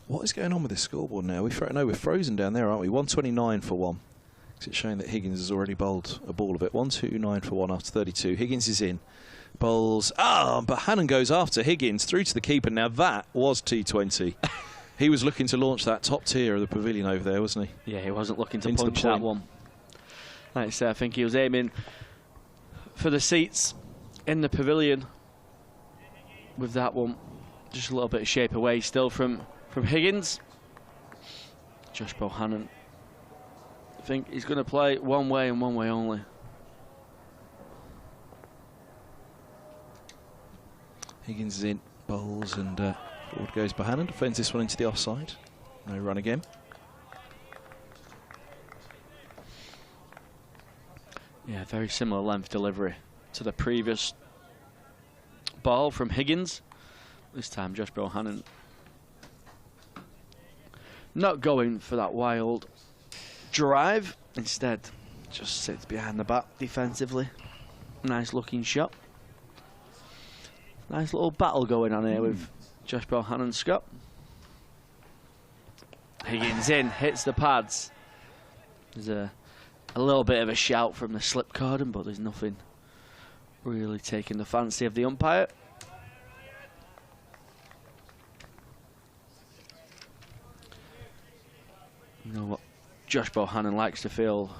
What is going on with this scoreboard now? We're frozen down there, aren't we? 129 for 1. Because it's showing that Higgins has already bowled a ball of it. 129 for 1 after 32. Higgins is in. Bowls. Bohannan goes after Higgins through to the keeper. Now that was T20. He was looking to launch that top tier of the pavilion over there, wasn't he? Yeah, he wasn't looking to punch that one. Like I say, I think he was aiming for the seats in the pavilion with that one. Just a little bit of shape away still from Higgins. Josh Bohannan. I think he's going to play one way and one way only. Higgins is in, bowls, and forward goes Bohannan. Defends this one into the offside. No run again. Yeah, very similar length delivery to the previous ball from Higgins. This time Josh Bohannan not going for that wild drive. Instead, just sits behind the bat defensively. Nice looking shot. Nice little battle going on here with Josh Bohannan and Scott. Higgins in, hits the pads. There's a little bit of a shout from the slip cordon, but there's nothing really taking the fancy of the umpire. You know what Josh Bohannan likes to feel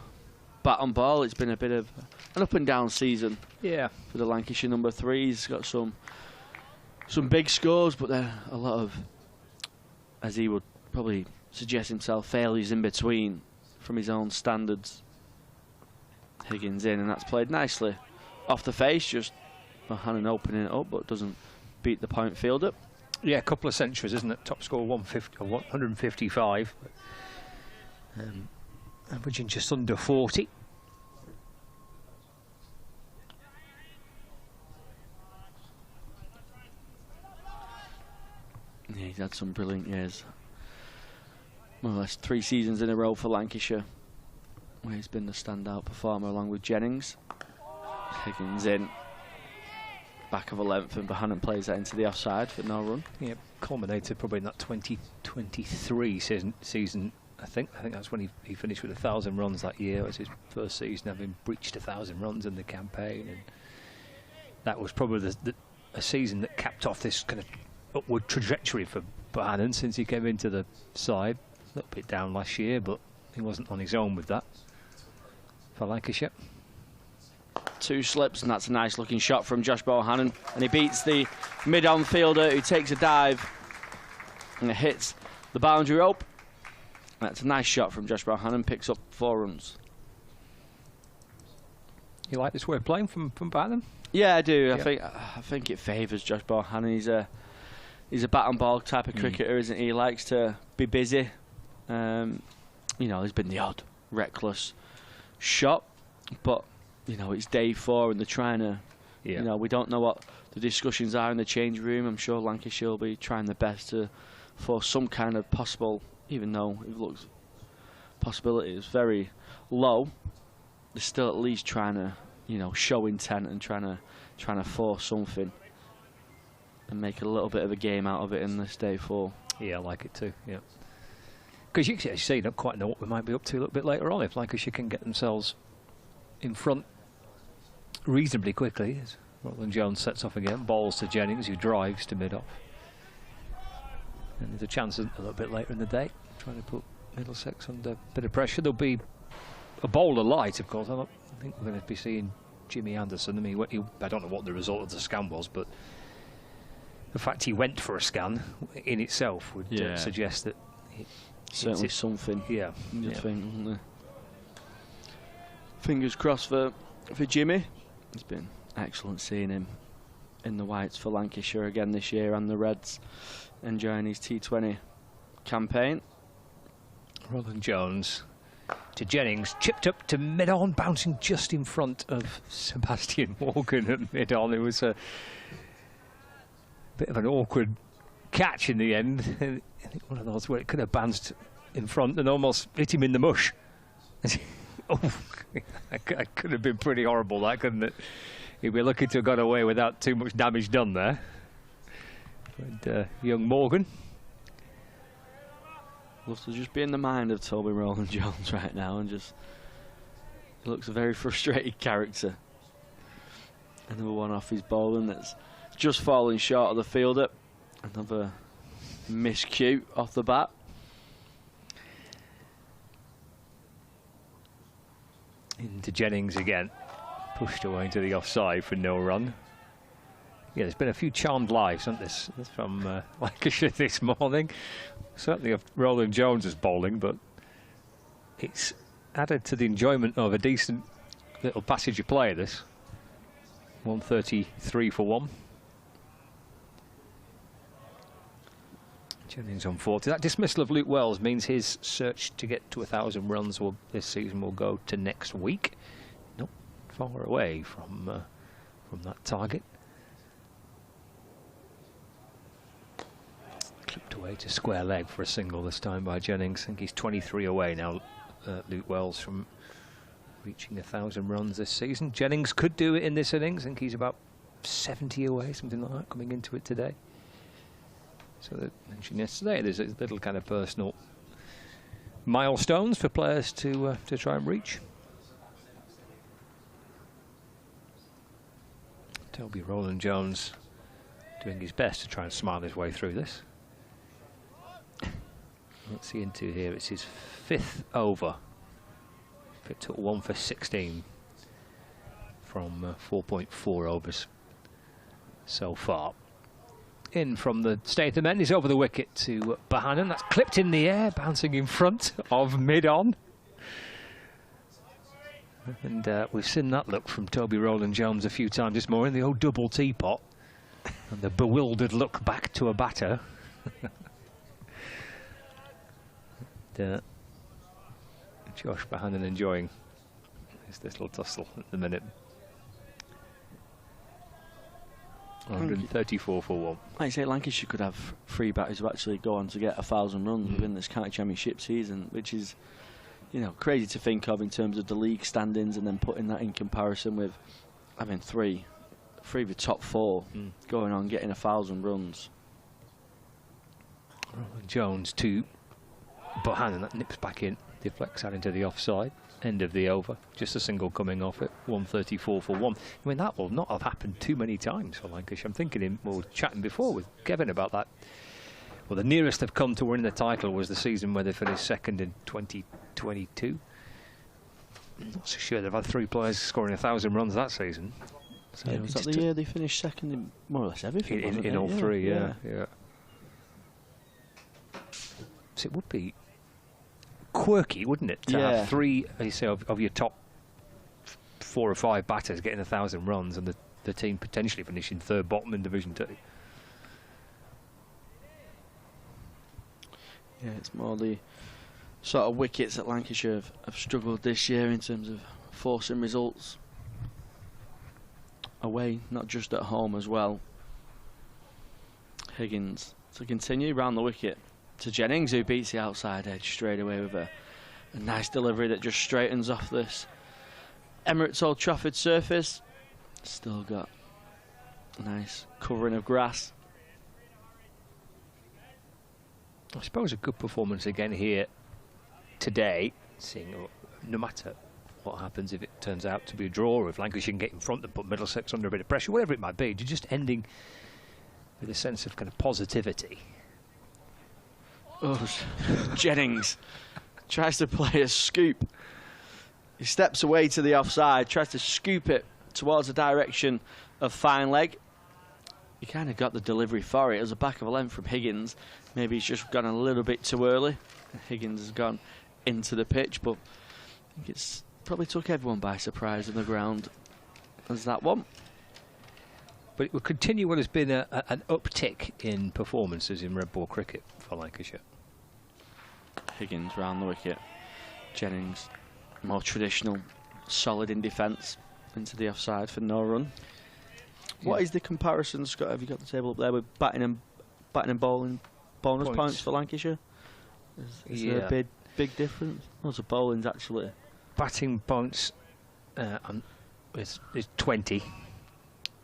bat on ball. It's been a bit of an up and down season for the Lancashire number 3. He's got some big scores, but there are a lot of, as he would probably suggest himself, failures in between from his own standards. Higgins in, and that's played nicely off the face. Just Bohannan opening it up, but doesn't beat the point fielder. Yeah, a couple of centuries, isn't it? Top score 155. Averaging just under 40. Yeah, he's had some brilliant years. More or less 3 seasons in a row for Lancashire, where he's been the standout performer along with Jennings. Higgins in, back of a length, and Bohannan plays that into the offside for no run. Yeah, culminated probably in that 2023 season. I think that's when he finished with 1,000 runs that year. It was his first season having breached 1,000 runs in the campaign, and that was probably a season that capped off this kind of upward trajectory for Bohannan since he came into the side. A little bit down last year, but he wasn't on his own with that for Lancashire. 2 slips, and that's a nice looking shot from Josh Bohannan, and he beats the mid-on fielder who takes a dive and it hits the boundary rope. That's a nice shot from Josh Bohannan, picks up 4 runs. You like this way of playing from Barton? Yeah, I do. I think it favours Josh Bohannan. He's a bat and ball type of cricketer, isn't he? He likes to be busy. You know, there's been the odd reckless shot, but you know, it's day 4 and they're trying to. You know, we don't know what the discussions are in the change room. I'm sure Lancashire will be trying their best for some kind of possible, even though it looks possibility is very low. They're still at least trying to, you know, show intent and trying to force something and make a little bit of a game out of it in this day 4. Yeah, I like it too. Yeah, because you say you don't quite know what we might be up to a little bit later on if Lancashire can get themselves in front reasonably quickly. As Rutland Jones sets off again, balls to Jennings, who drives to mid-off. And there's a chance a little bit later in the day, trying to put Middlesex under a bit of pressure. There'll be a bowler light, of course. I don't think we're going to be seeing Jimmy Anderson. I mean, I don't know what the result of the scan was, but the fact he went for a scan in itself would suggest that certainly something. Yeah, you'd think, wouldn't there? Fingers crossed for Jimmy. It's been excellent seeing him in the whites for Lancashire again this year, and the Reds enjoying his T20 campaign. Rothesay Jones to Jennings, chipped up to mid-on, bouncing just in front of Sebastian Morgan at mid-on. It was a bit of an awkward catch in the end. I think one of those where it could have bounced in front and almost hit him in the mush. Oh, that could have been pretty horrible, that, couldn't it? He'd be lucky to have got away without too much damage done there. But, young Morgan. Loves to just be in the mind of Toby Roland Jones right now, and just he looks a very frustrated character. Another one off his bowling that's just falling short of the fielder. Another miscue off the bat. Into Jennings again. Pushed away into the offside for no run. Yeah, there's been a few charmed lives, hasn't there, from Lancashire this morning. Certainly of Roland Jones' bowling, but it's added to the enjoyment of a decent little passage of play, this. 133 for 1. Jennings on 40. That dismissal of Luke Wells means his search to get to 1,000 runs this season will go to next week. Not far away from that target. Clipped away to square leg for a single this time by Jennings. I think he's 23 away now, Luke Wells, from reaching 1,000 runs this season. Jennings could do it in this innings. I think he's about 70 away, something like that, coming into it today. So that mentioned yesterday, there's a little kind of personal milestones for players to try and reach. Toby Roland Jones doing his best to try and smile his way through this. What's he into here? It's his 5th over. It took 1 for 16 from 4.4 overs so far. In from the state of men is over the wicket to Bohannan. That's clipped in the air, bouncing in front of mid-on. And we've seen that look from Toby Roland Jones a few times this morning, the old double teapot. And the bewildered look back to a batter. Josh Bohannan enjoying his little tussle at the minute. 134 for 1. Like I say, Lancashire could have 3 batters who actually go on to get 1,000 runs within this county championship season, which is, you know, crazy to think of in terms of the league standings, and then putting that in comparison with having three of the top 4 going on getting 1,000 runs. Roland Jones to Bohannan, that nips back in, deflects out into the offside. End of the over, just a single coming off it. 134 for 1. I mean, that will not have happened too many times for Lancashire. I'm thinking, we were chatting before with Kevin about that. Well, the nearest they've come to winning the title was the season where they finished second in 2022. I'm not so sure they've had 3 players scoring 1,000 runs that season. So Yeah, was that the year they finished second in more or less everything? In all 3, yeah. So it would be quirky, wouldn't it, to have 3, as you say, of your top 4 or 5 batters getting 1,000 runs, and the team potentially finishing 3rd bottom in Division 2. Yeah, it's more the sort of wickets that Lancashire have struggled this year in terms of forcing results away, not just at home as well. Higgins to continue round the wicket to Jennings, who beats the outside edge straight away with a nice delivery that just straightens off this Emirates Old Trafford surface. Still got a nice covering of grass. I suppose a good performance again here today, seeing no matter what happens, if it turns out to be a draw, or if Lancashire can get in front and put Middlesex under a bit of pressure, whatever it might be, you're just ending with a sense of kind of positivity. Oh, Jennings tries to play a scoop. He steps away to the offside, tries to scoop it towards the direction of fine leg. He kind of got the delivery for it. It was a back of a length from Higgins. Maybe he's just gone a little bit too early. Higgins has gone into the pitch, but I think it's probably took everyone by surprise on the ground as that one. But it will continue what has been an uptick in performances in red ball cricket for Lancashire. Higgins round the wicket. Jennings, more traditional, solid in defence, into the offside for no run. What is the comparison, Scott? Have you got the table up there with batting and bowling bonus points for Lancashire? Is there a big difference? Oh, so bowling's actually batting points is 20,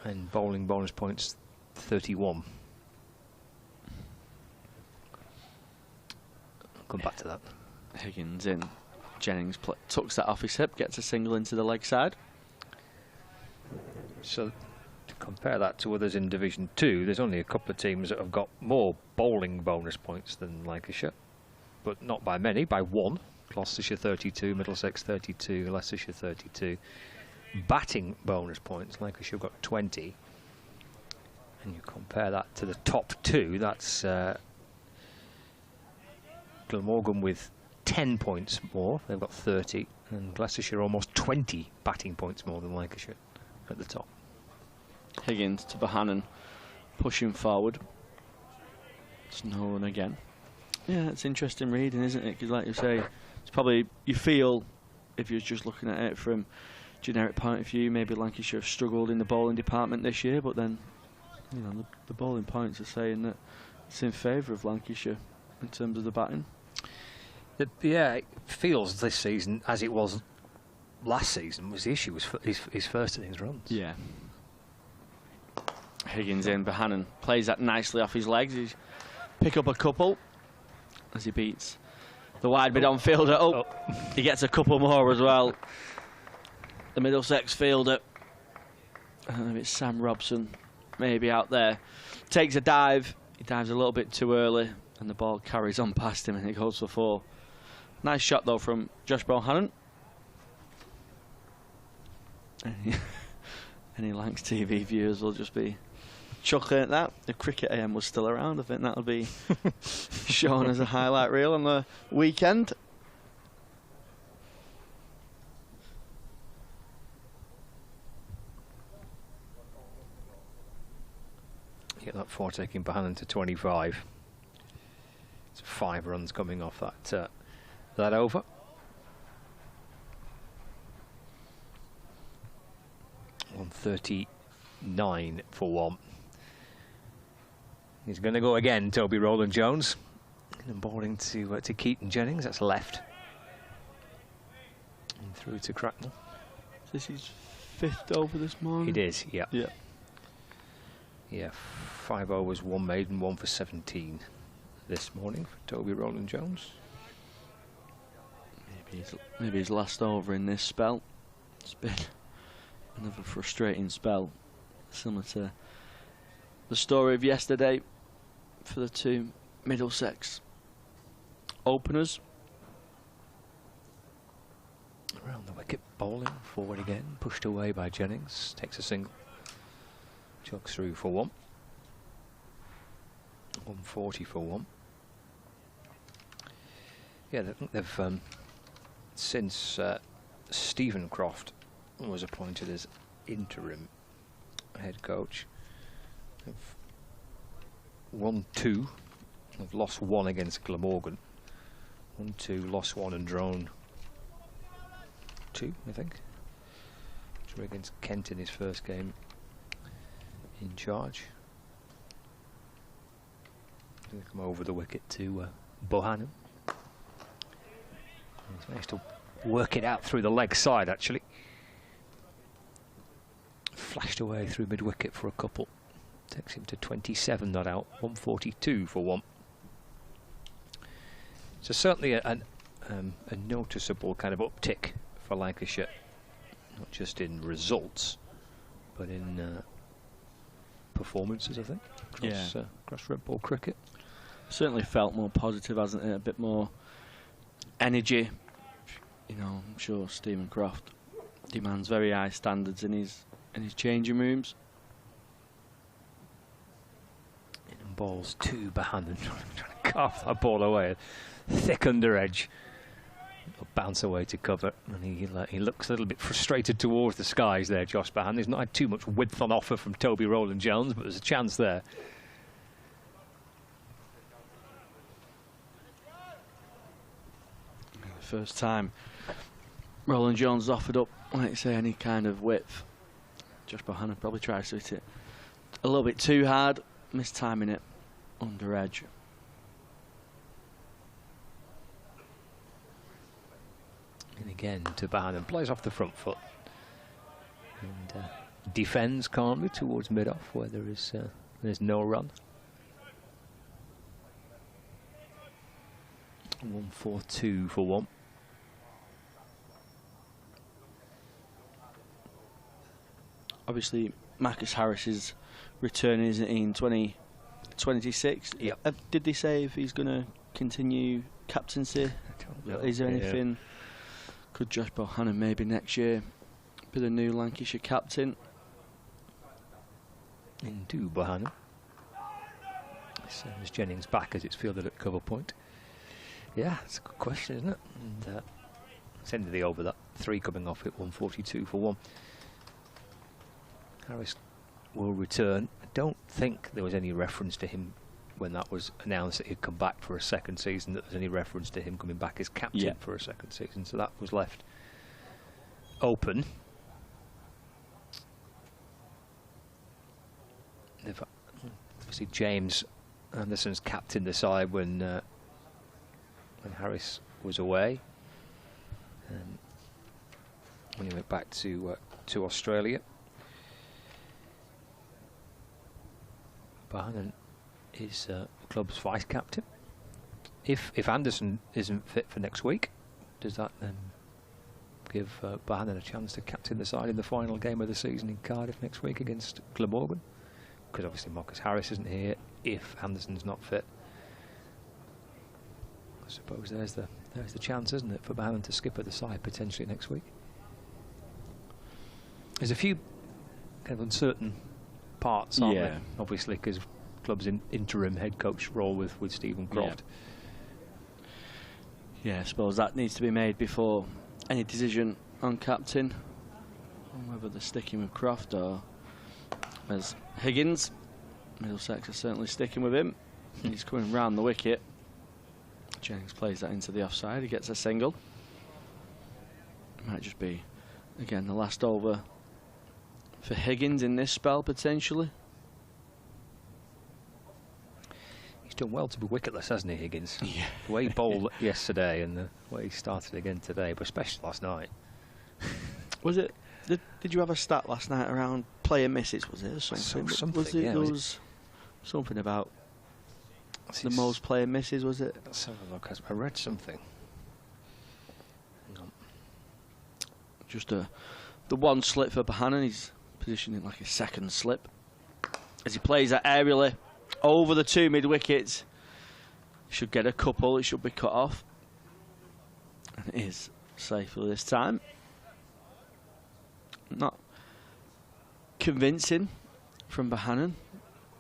and bowling bonus points 31. I'll come back to that. Higgins in. Jennings tucks that off his hip, gets a single into the leg side. So to compare that to others in Division 2, there's only a couple of teams that have got more bowling bonus points than Lancashire, but not by many, by one. Gloucestershire 32, Middlesex 32, Leicestershire 32. Batting bonus points, Lancashire have got 20. And you compare that to the top two, that's Glamorgan with 10 points more, they've got 30, and Gloucestershire almost 20 batting points more than Lancashire at the top. Higgins to Bohannan, pushing forward. It's no run again. Yeah, it's interesting reading, isn't it? Because like you say, it's probably, you feel, if you're just looking at it from generic point of view, maybe Lancashire have struggled in the bowling department this year, but then, you know, the bowling points are saying that it's in favour of Lancashire in terms of the batting. Yeah, it feels this season as it was last season. Was the issue was his first innings runs. Yeah. Higgins in, Bohannan plays that nicely off his legs. He's pick up a couple as he beats the wide mid-on fielder. Oh, he gets a couple more as well. The Middlesex fielder, I don't know if it's Sam Robson, maybe out there, takes a dive. He dives a little bit too early, and the ball carries on past him, and it goes for 4. Nice shot though from Josh Bohannan. Any Lancs TV viewers will just be chuckling at that. The Cricket AM was still around. I think that'll be shown as a highlight reel on the weekend. Get that 4 taking Bohannan to 25. It's 5 runs coming off that over. On 39 for 1. He's going to go again, Toby Rowland-Jones. And bowling to Keaton Jennings, that's left. And through to Cracknell. This is 5th over this morning? It is, yeah. Yeah. Yeah, 5 overs, 1 maiden, 1 for 17 this morning for Toby Rowland-Jones. Maybe his last over in this spell. It's been another frustrating spell, similar to the story of yesterday for the 2 Middlesex openers. Around the wicket, bowling forward again, pushed away by Jennings, takes a single, chucks through for 1. 140 for 1. Yeah, they've since Stephen Croft was appointed as interim head coach, they've won 2, they've lost 1 against Glamorgan, 1-2, lost 1 and drawn 2, I think. Drew against Kent in his first game in charge. They come over the wicket to Bohannan. He's managed to work it out through the leg side, actually. Flashed away through mid-wicket for a couple. Takes him to 27 not out, 142 for 1. So certainly a noticeable kind of uptick for Lancashire, not just in results, but in performances, I think, across red ball cricket. Certainly felt more positive, hasn't it? A bit more energy. You know, I'm sure Stephen Croft demands very high standards in his changing rooms. And balls to Bohannan, trying to carve that ball away. Thick under edge. It'll bounce away to cover, and he looks a little bit frustrated towards the skies there, Josh Bohannan. He's not had too much width on offer from Toby Rowland-Jones, but there's a chance there. First time Rowland-Jones offered up, like you say, any kind of width. Josh Bohannan probably tries to hit it a little bit too hard, mistiming it under edge. And again to Bohannan, plays off the front foot and defends calmly towards mid-off where there's no run. 142 for 1. Obviously, Marcus Harris is returning, isn't he, in 2026? Yep. Did they say if he's going to continue captaincy? Is there anything? Could Josh Bohannan maybe next year be the new Lancashire captain? Into Bohannan. As Jennings back as it's fielded at cover point. Yeah, it's a good question, isn't it? And it's end of the over, that 3 coming off at 142 for 1. Harris will return. I don't think there was any reference to him when that was announced that he'd come back for a second season, that there's any reference to him coming back as captain for a second season. So that was left open. Obviously James Anderson's captained the side when Harris was away, and when he went back to Australia. Bohannan is the club's vice captain. If Anderson isn't fit for next week, does that then give Bohannan a chance to captain the side in the final game of the season in Cardiff next week against Glamorgan? Because obviously Marcus Harris isn't here. If Anderson's not fit, I suppose there's the chance, isn't it, for Bohannan to skip at the side potentially next week. There's a few kind of uncertain parts, aren't there? Obviously, because club's interim head coach role with Stephen Croft. Yeah, I suppose that needs to be made before any decision on captain, whether they're sticking with Croft or as Higgins. Middlesex are certainly sticking with him. He's coming round the wicket. Jennings plays that into the offside. He gets a single. Might just be, again, the last over for Higgins in this spell, potentially. He's done well to be wicketless, hasn't he, Higgins? Yeah. The way he bowled yesterday and the way he started again today, but especially last night. Was it? Did you have a stat last night around player misses? Was it something? Was it? Yeah, there was something about the most player misses. Was it? Let's have a look. I read something. Just the one slip for Bohannan. He's positioning like a second slip as he plays that aerially over the 2 mid wickets. Should get a couple. It should be cut off, and it is safely this time. Not convincing from Bohannan.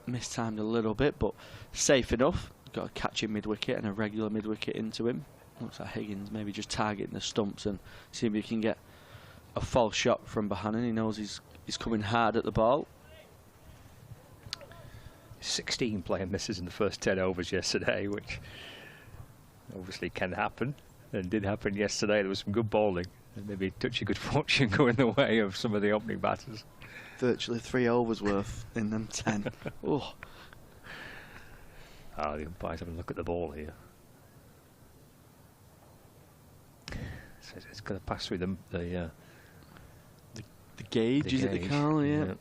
Mistimed a little bit, but safe enough. Got a catching mid-wicket and a regular mid-wicket into him. Looks like Higgins maybe just targeting the stumps and see if he can get a false shot from Bohannan. He knows he's coming hard at the ball. 16 player misses in the first 10 overs yesterday, which obviously can happen and did happen yesterday. There was some good bowling and maybe a touch of good fortune going the way of some of the opening batters. Virtually 3 overs worth in them 10. Oh, the umpire's having a look at the ball here. So it's going to pass through the gauge, is it the Carl? Yeah.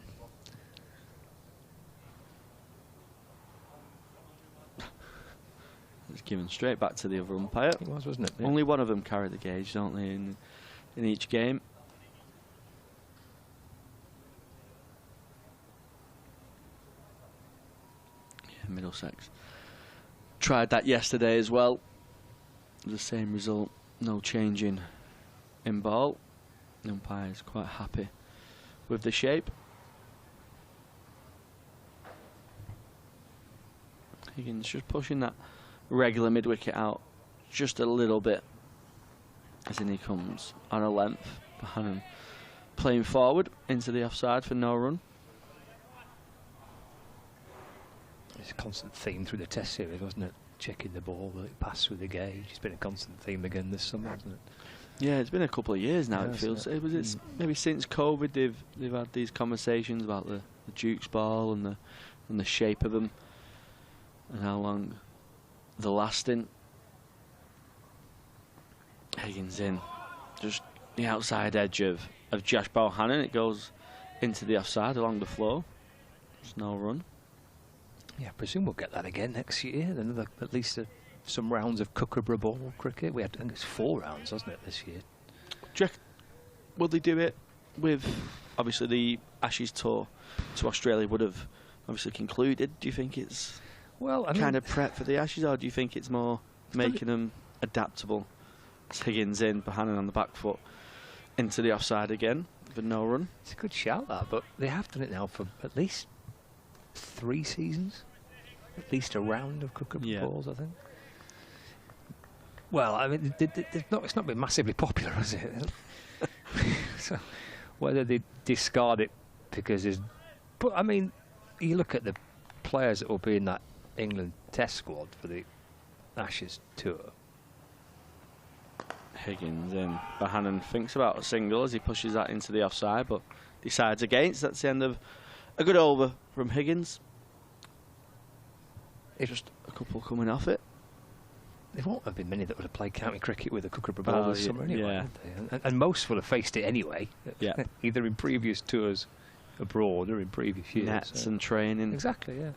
It's given straight back to the other umpire. It was, wasn't it? Yeah. Only one of them carry the gauge, don't they, in each game? Middlesex tried that yesterday as well. The same result, no change in ball. The umpire is quite happy with the shape. Higgins just pushing that regular mid-wicket out just a little bit as in he comes on a length. Bohannan playing forward into the offside for no run. It's a constant theme through the Test series, wasn't it? Checking the ball, that it passed through the gauge. It's been a constant theme again this summer, hasn't it? Yeah, it's been a couple of years now. It feels. It's maybe since COVID they've had these conversations about the Duke's ball and the shape of them and how long they're lasting. Higgins in, just the outside edge of Josh Bohannan. It goes into the offside along the floor. There's no run. Yeah, I presume we'll get that again next year. Another, at least some rounds of Kookaburra ball cricket. We had, I think it's 4 rounds, wasn't it, this year? Will they do it with, obviously, the Ashes tour to Australia would have obviously concluded. Do you think it's kind of prep for the Ashes, or do you think it's more making them adaptable? It's Higgins in, Bohannan on the back foot, into the offside again, but no run. It's a good shout, that, but they have done it now for at least 3 seasons. At least a round of Kookaburra balls, I think. Well, I mean, it's not been massively popular, has it? So whether they discard it because there's... But, I mean, you look at the players that will be in that England Test squad for the Ashes tour. Higgins in. Bohannan thinks about a single as he pushes that into the offside, but decides against. That's the end of a good over from Higgins. Just a couple coming off it. There won't have been many that would have played county cricket with a Kookaburra ball this summer anyway, would they? And most will have faced it anyway, either in previous tours abroad or in previous years. Nets and training. Exactly, yeah.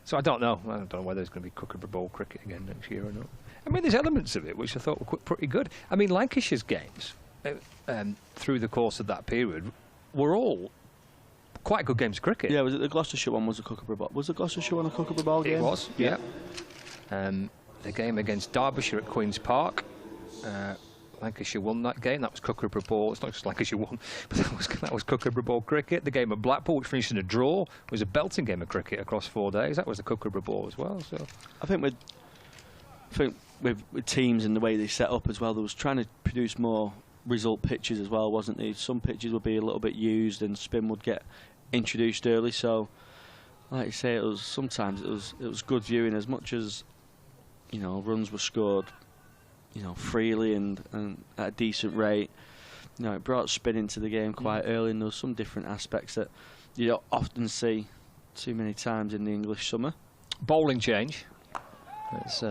So I don't know. I don't know whether there's going to be Kookaburra ball cricket again next year or not. I mean, there's elements of it which I thought were pretty good. I mean, Lancashire's games through the course of that period were all quite good games of cricket. Yeah, was it the Gloucestershire one was a Kookaburra ball? Was the Gloucestershire one a Kookaburra ball game? It was, yeah. The game against Derbyshire at Queen's Park, Lancashire won that game. That was Kookaburra ball. It's not just Lancashire won, but that was Kookaburra ball cricket. The game at Blackpool, which finished in a draw, was a belting game of cricket across 4 days. That was the Kookaburra ball as well. So I think with teams and the way they set up as well, there was trying to produce more result pitches as well, wasn't there? Some pitches would be a little bit used and spin would get introduced early. So, like you say, sometimes it was good viewing as much as, you know, runs were scored, you know, freely and at a decent rate. You know, it brought spin into the game quite early, and there was some different aspects that you don't often see too many times in the English summer. Bowling change. It's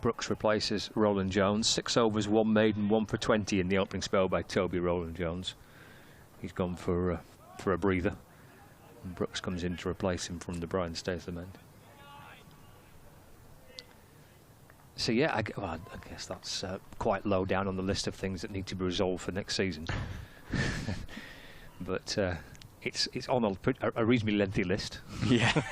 Brooks replaces Roland Jones. 6 overs, 1 maiden, 1 for 20 in the opening spell by Toby Roland Jones. He's gone for a breather, and Brooks comes in to replace him from the Brian Statham end. So yeah, I guess that's quite low down on the list of things that need to be resolved for next season. But it's on a reasonably lengthy list. Yeah.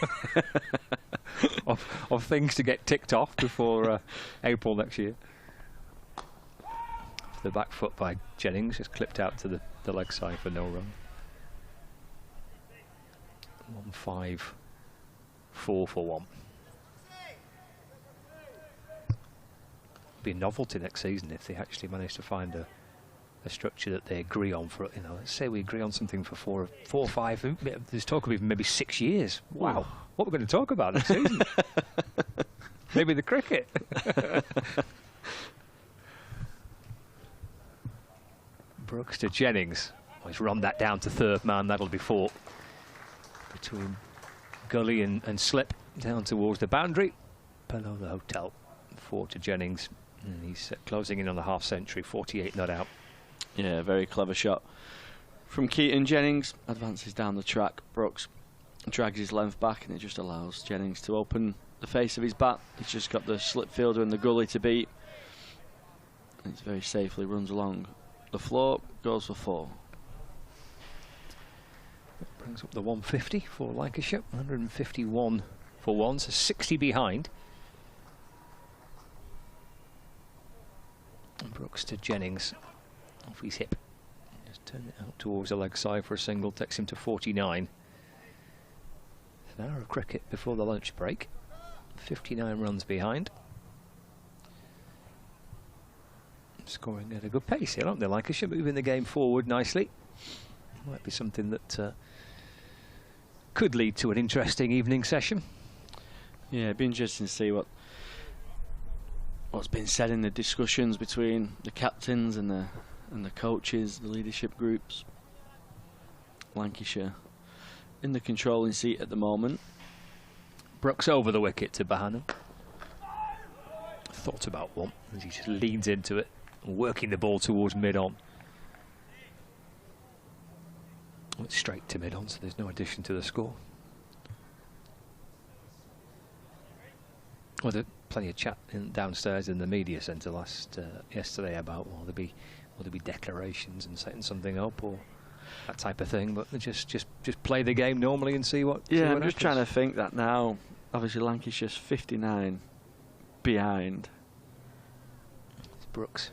of things to get ticked off before April next year. The back foot by Jennings is clipped out to the leg side for no run. 1-5, 4 for 1. Be a novelty next season if they actually manage to find a structure that they agree on for, you know, let's say we agree on something for 4 or 5, there's talk of even maybe 6 years. Wow, what we're going to talk about next season? Maybe the cricket. Brooks to Jennings. He's run that down to third man. That'll be 4 between gully and slip down towards the boundary below the hotel. 4 to Jennings, and he's closing in on the half century. 48 not out. Yeah, very clever shot from Keaton. Jennings advances down the track. Brooks drags his length back, and it just allows Jennings to open the face of his bat. He's just got the slip fielder and the gully to beat. And it's very safely runs along the floor, goes for 4. That brings up the 150 for Lancashire. 151 for 1, so 60 behind. And Brooks to Jennings, off his hip. Just turn it out towards the leg side for a single, takes him to 49. An hour of cricket before the lunch break. 59 runs behind. Scoring at a good pace here, aren't they? Lancashire moving the game forward nicely. Might be something that could lead to an interesting evening session. Yeah, it'd be interesting to see what's been said in the discussions between the captains and the coaches, the leadership groups. Lancashire in the controlling seat at the moment. Brooks over the wicket to Bohannan. Thought about one as he just leans into it, working the ball towards mid-on. It's straight to mid-on, so there's no addition to the score. Well, there's plenty of chat downstairs in the media centre yesterday about will there be declarations and setting something up, or that type of thing, but just play the game normally and see what. Yeah, see what I'm happens. just trying to think that now. Obviously, Lancashire's 59 behind. It's Brooks.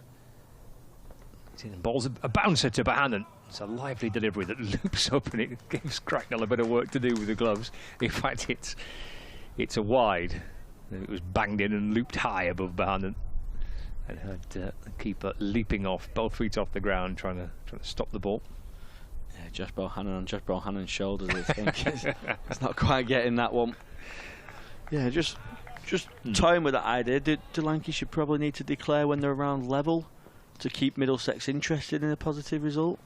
Ball's a bouncer to Bohannan. It's a lively delivery that loops up, and it gives Cracknell a bit of work to do with the gloves. In fact, it's a wide. It was banged in and looped high above Bohannan, and had the keeper leaping off, both feet off the ground, trying to stop the ball. Yeah, Josh Bohannan on Josh Bohannan's shoulders. I think it's not quite getting that one. Yeah, just toying with that idea. Do Lancashire probably need to declare when they're around level to keep Middlesex interested in a positive result?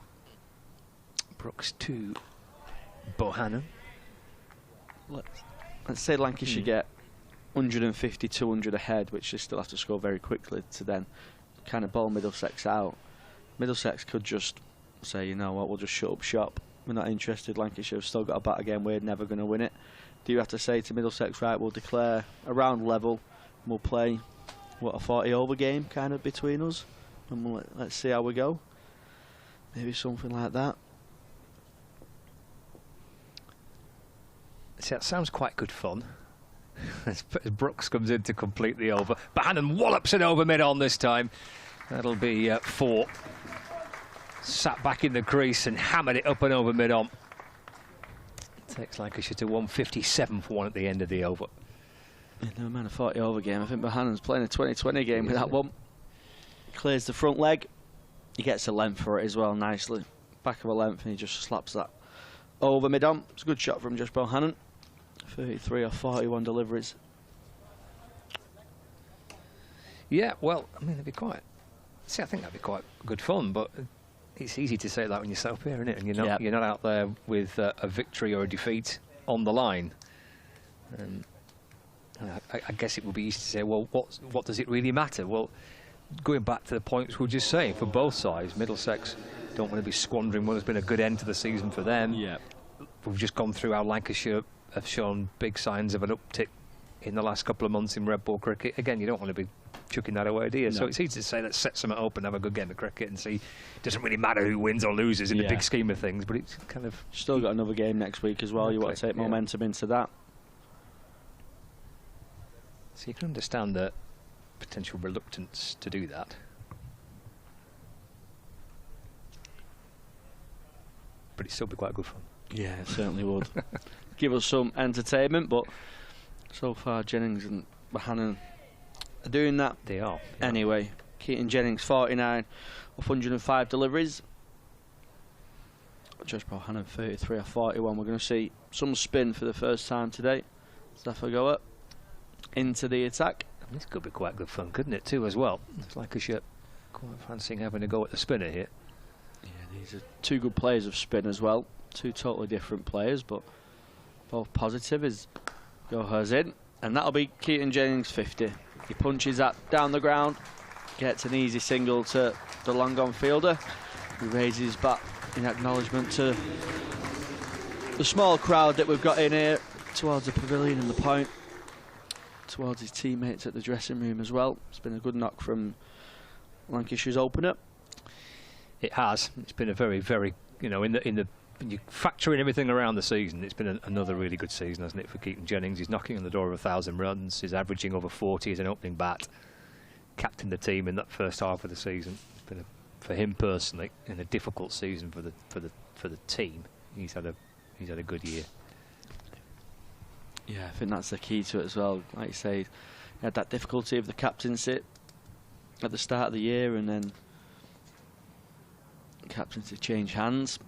Brooks to Bohannan. Let's say Lancashire get 150, 200 ahead, which they still have to score very quickly to then kind of ball Middlesex out. Middlesex could just say, you know what, we'll just shut up shop. We're not interested. Lancashire have still got a bat again. We're never going to win it. Do you have to say to Middlesex, right, we'll declare around level, and we'll play, what, a 40-over game kind of between us, and let's see how we go? Maybe something like that. See, that sounds quite good fun. As Brooks comes in to complete the over. Bohannan wallops it over mid-on this time. That'll be 4. Sat back in the crease and hammered it up and over mid-on. Takes Lancashire to 157 for 1 at the end of the over. Yeah, never mind a 40-over game. I think Bohannan's playing a 20-20 game with that one. Clears the front leg. He gets a length for it as well, nicely. Back of a length, and he just slaps that over mid-on. It's a good shot from Josh Bohannan. 33 or 41 deliveries. Yeah, well, I mean, it'd be quite. See, I think that'd be quite good fun, but it's easy to say that when you're sat up here, isn't it? And you're not out there with a victory or a defeat on the line. And I guess it would be easy to say, well, what does it really matter? Well, going back to the points we were just saying, for both sides, Middlesex don't want to be squandering what has been a good end to the season for them. Yeah. We've just gone through how Lancashire have shown big signs of an uptick in the last couple of months in red ball cricket. Again, you don't want to be chucking that away, do you? No. So it's easy to say, let's set something up and have a good game of cricket and see. It doesn't really matter who wins or loses in the big scheme of things, but it's kind of... Still got another game next week as well. You want to take momentum into that. So you can understand the potential reluctance to do that. But it'd still be quite good fun. Yeah, it certainly would. Give us some entertainment, but so far Jennings and Bohannan are doing that. They are. Anyway, Keaton Jennings, 49 of 105 deliveries. Josh Bohannan, 33 of 41. We're going to see some spin for the first time today. Staff go up into the attack. And this could be quite good fun, couldn't it, too, as well? It's like a shot. Quite fancying having a go at the spinner here. Yeah, these are two good players of spin as well. Two totally different players, but both positive. As goes in, and that'll be Keaton Jennings 50. He punches that down the ground, gets an easy single to the long on fielder. He raises his bat in acknowledgement to the small crowd that we've got in here towards the pavilion and the point, towards his teammates at the dressing room as well. It's been a good knock from Lancashire's opener. It has. It's been a very, very, you know, in the when you factor in everything around the season, it's been another really good season, hasn't it, for Keaton Jennings? He's knocking on the door of 1,000 runs. He's averaging over 40 as an opening bat. Captained the team in that first half of the season. It's been for him personally, in a difficult season for the team. He's had a good year. Yeah, I think that's the key to it as well. Like you say, he had that difficulty of the captaincy at the start of the year, and then captaincy changed hands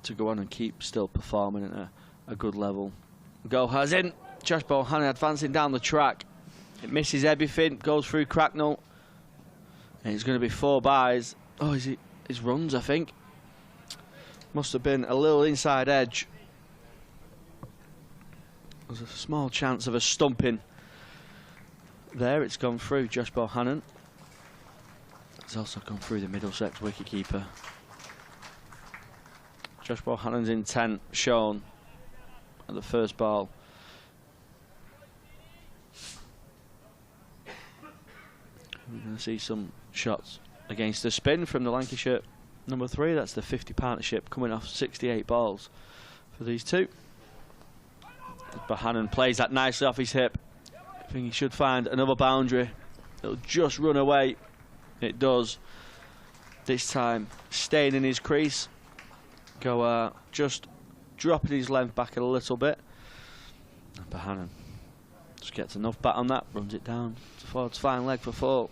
to go on and keep still performing at a good level. Goal has in. Josh Bohannan advancing down the track. It misses everything, goes through Cracknell, and it's going to be 4 byes. Oh, is it his runs, I think? Must have been a little inside edge. There's a small chance of a stumping there. It's gone through Josh Bohannan. It's also gone through the Middlesex wicketkeeper. Josh Bohannan's intent shown at the first ball. We're going to see some shots against the spin from the Lancashire number 3. That's the 50 partnership coming off 68 balls for these two. Bohannan plays that nicely off his hip. I think he should find another boundary. It'll just run away. It does. This time staying in his crease. Just dropping his length back a little bit. And Bohannan just gets enough bat on that, runs it down towards fine leg for 4.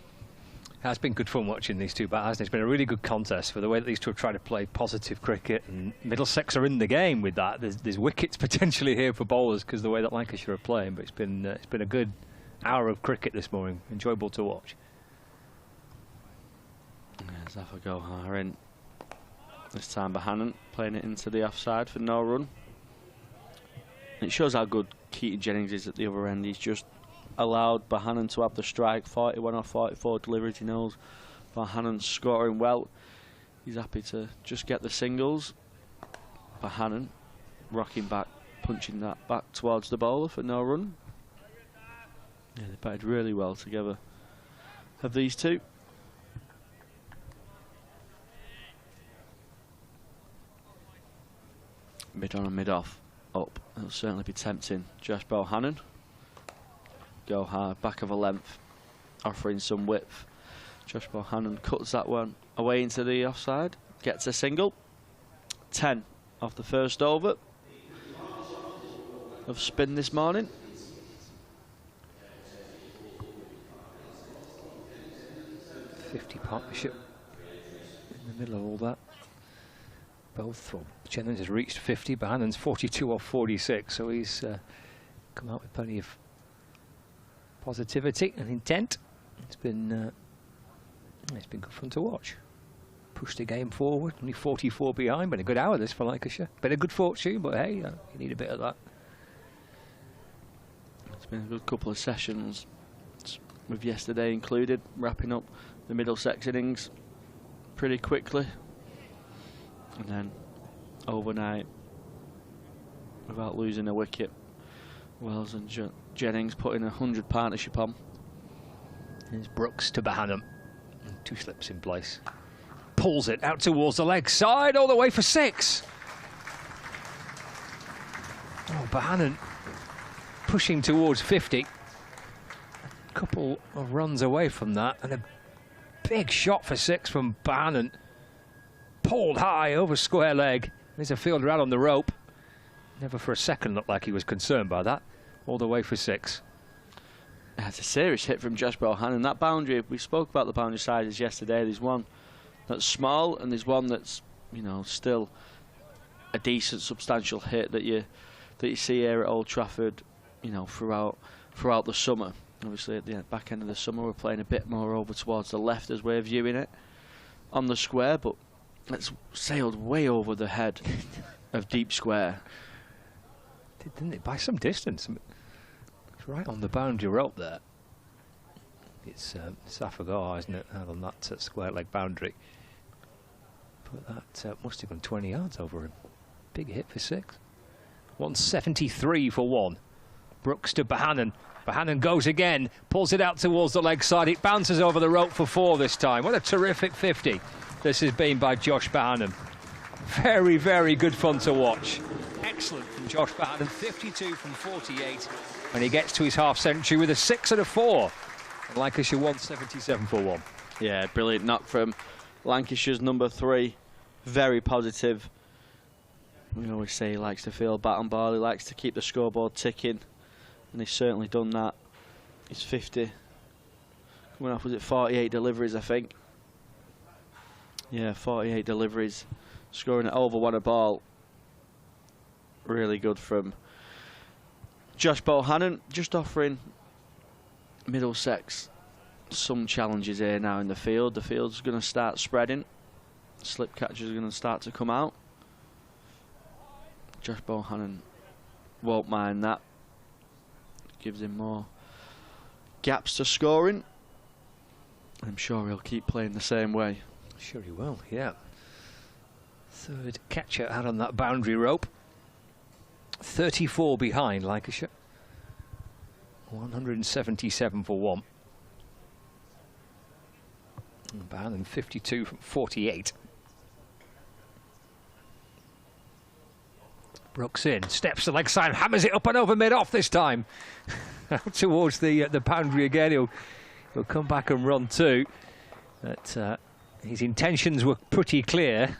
It has been good fun watching these two batters. It's been a really good contest for the way that these two have tried to play positive cricket, and Middlesex are in the game with that. There's wickets potentially here for bowlers because of the way that Lancashire are playing, but it's been a good hour of cricket this morning. Enjoyable to watch. There's half a go higher in. This time Bohannan playing it into the offside for no run. And it shows how good Keaton Jennings is at the other end. He's just allowed Bohannan to have the strike. 41 or 44 deliveries. He knows Bohannan's scoring well. He's happy to just get the singles. Bohannan rocking back, punching that back towards the bowler for no run. Yeah, they batted really well together. Have these two. Mid on and mid off. Up. It'll certainly be tempting. Josh Bohannan. Go hard. Back of a length. Offering some width. Josh Bohannan cuts that one away into the offside. Gets a single. 10 off the first over of spin this morning. Partnership in the middle of all that. Both, well, Jennings has reached 50, Bohannan's 42 or 46, so he's come out with plenty of positivity and intent. It's been good fun to watch. Pushed the game forward, only 44 behind, been a good hour this for Lancashire. Been a good fortune, but hey, you need a bit of that. It's been a good couple of sessions, with yesterday included, wrapping up the Middlesex innings pretty quickly, and then overnight, without losing a wicket, Wells and Jennings putting 100 partnership on. Here's Brooks to Bohannan, 2 slips in place, pulls it out towards the leg side, all the way for 6. Oh, Bohannan pushing towards 50. Couple of runs away from that, and a big shot for 6 from Bohannan. Pulled high over square leg. There's a fielder out on the rope. Never for a second looked like he was concerned by that. All the way for 6. That's a serious hit from Josh Bohannan. That boundary, we spoke about the boundary sizes yesterday. There's one that's small, and there's one that's, you know, still a decent, substantial hit that you see here at Old Trafford, you know, throughout the summer. Obviously, at the back end of the summer, we're playing a bit more over towards the left as we're viewing it on the square, but it's sailed way over the head of deep square. Didn't it? By some distance. It's right on the boundary rope there. It's Safagar, isn't it, out on that square leg boundary. But that must have gone 20 yards over him. Big hit for 6. 173 for 1. Brooks to Bohannan. Bohannan goes again, pulls it out towards the leg side. It bounces over the rope for 4 this time. What a terrific 50 this has been by Josh Bohannan. Very, very good fun to watch. Excellent from Josh Bohannan, 52 from 48. And he gets to his half century with a 6 and a 4. And Lancashire 177 for 1. Yeah, brilliant knock from Lancashire's number 3. Very positive. We always say he likes to feel bat on ball. He likes to keep the scoreboard ticking. And he's certainly done that. He's 50. Coming off, was it 48 deliveries, I think? Yeah, 48 deliveries. Scoring at over 1 a ball. Really good from Josh Bohannan. Just offering Middlesex some challenges here now in the field. The field's going to start spreading. Slip catchers are going to start to come out. Josh Bohannan won't mind that. Gives him more gaps to scoring. I'm sure he'll keep playing the same way. Sure he will, yeah. Third catcher out on that boundary rope. 34 behind Lancashire. 177 for 1. And Bohannan 52 from 48. Brooks in, steps to leg side, hammers it up and over mid-off this time. Out towards the boundary again. He'll come back and run too. But his intentions were pretty clear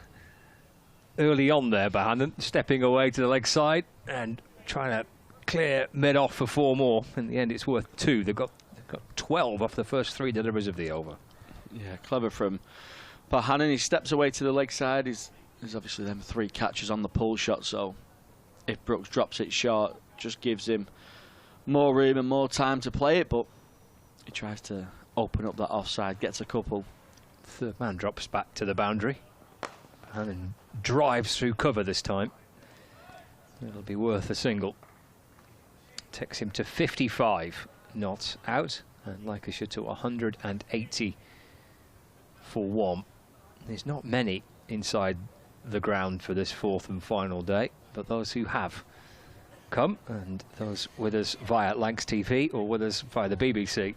early on there, Bohannan, stepping away to the leg side and trying to clear mid-off for 4 more. In the end, it's worth 2. They've got 12 off the first 3 deliveries of the over. Yeah, clever from Bohannan. He steps away to the leg side. There's obviously them 3 catches on the pull shot, so if Brooks drops it short, just gives him more room and more time to play it, but he tries to open up that offside, gets a couple. Third man drops back to the boundary and drives through cover this time. It'll be worth a single. Takes him to 55 not out, and Lancashire to 180 for 1. There's not many inside the ground for this 4th and final day, but those who have come, and those with us via Lancs TV or with us via the BBC,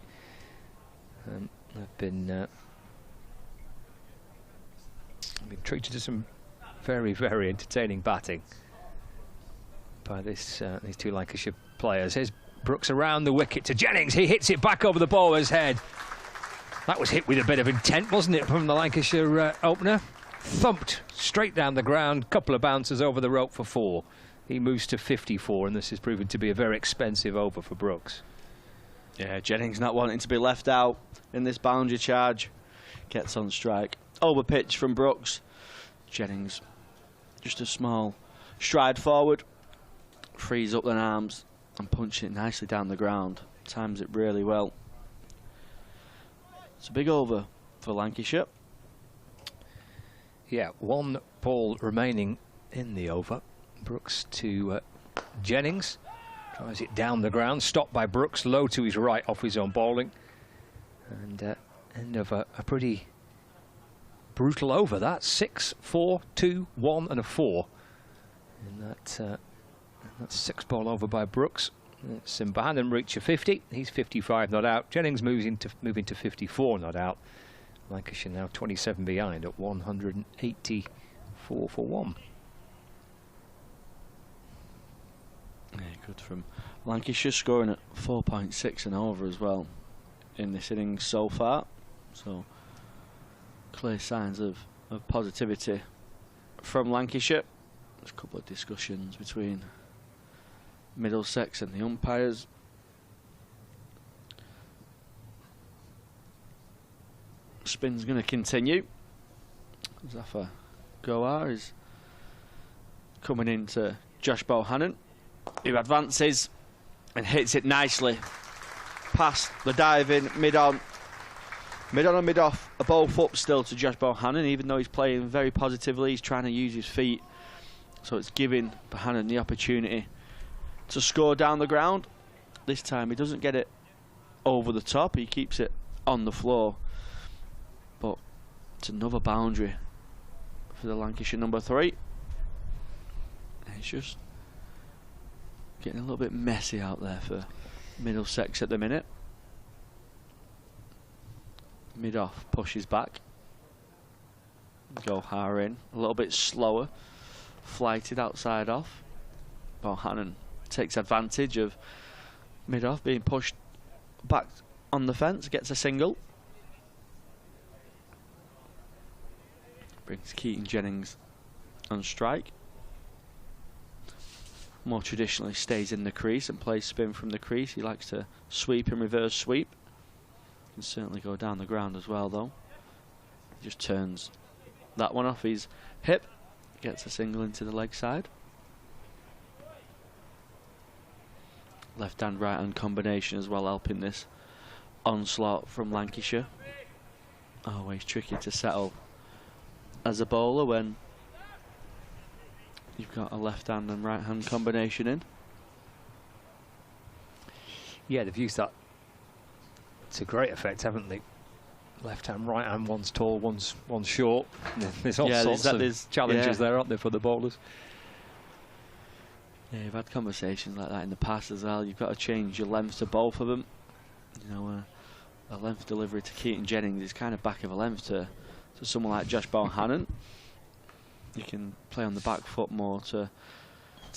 have been treated to some very, very entertaining batting by these 2 Lancashire players. Here's Brooks around the wicket to Jennings. He hits it back over the bowler's head. That was hit with a bit of intent, wasn't it, from the Lancashire opener? Thumped straight down the ground, couple of bounces over the rope for 4. He moves to 54, and this has proven to be a very expensive over for Brooks. Yeah, Jennings not wanting to be left out in this boundary charge. Gets on strike. Over pitch from Brooks. Jennings, just a small stride forward. Frees up the arms and punches it nicely down the ground. Times it really well. It's a big over for Lancashire. Yeah, 1 ball remaining in the over. Brooks to Jennings. Drives it down the ground. Stopped by Brooks. Low to his right off his own bowling. And end of a pretty brutal over. That 6, 4, 2, 1 and a 4. And that's 6 ball over by Brooks. It's Bohannan reach a 50. He's 55 not out. Jennings moving to 54 not out. Lancashire now 27 behind at 184 for 1. Yeah, good from Lancashire, scoring at 4.6 and over as well in this innings so far. So clear signs of positivity from Lancashire. There's a couple of discussions between Middlesex and the umpires. Spin's going to continue. Zafar Goar is coming into Josh Bohannan, who advances and hits it nicely past the diving mid-on and mid-off, are both up still to Josh Bohannan, even though he's playing very positively. He's trying to use his feet, so it's giving Bohannan the opportunity to score down the ground. This time he doesn't get it over the top, he keeps it on the floor. But it's another boundary for the Lancashire number 3. And it's just getting a little bit messy out there for Middlesex at the minute. Mid-off pushes back. Go higher in, a little bit slower. Flighted outside off. Bohannan takes advantage of mid-off being pushed back on the fence, gets a single. Brings Keaton Jennings on strike. More traditionally stays in the crease and plays spin from the crease. He likes to sweep and reverse sweep. Can certainly go down the ground as well though. He just turns that one off his hip. Gets a single into the leg side. Left hand, right hand combination as well, helping this onslaught from Lancashire. Always tricky to settle as a bowler when you've got a left hand and right hand combination in. Yeah, they've used that to great effect, haven't they? Left hand, right hand, one's tall, one's short. There's all sorts of challenges there, aren't there, for the bowlers? Yeah, you've had conversations like that in the past as well. You've got to change your length to both of them. You know, a length delivery to Keaton Jennings is kind of back of a length to someone like Josh Bohannan. You can play on the back foot more to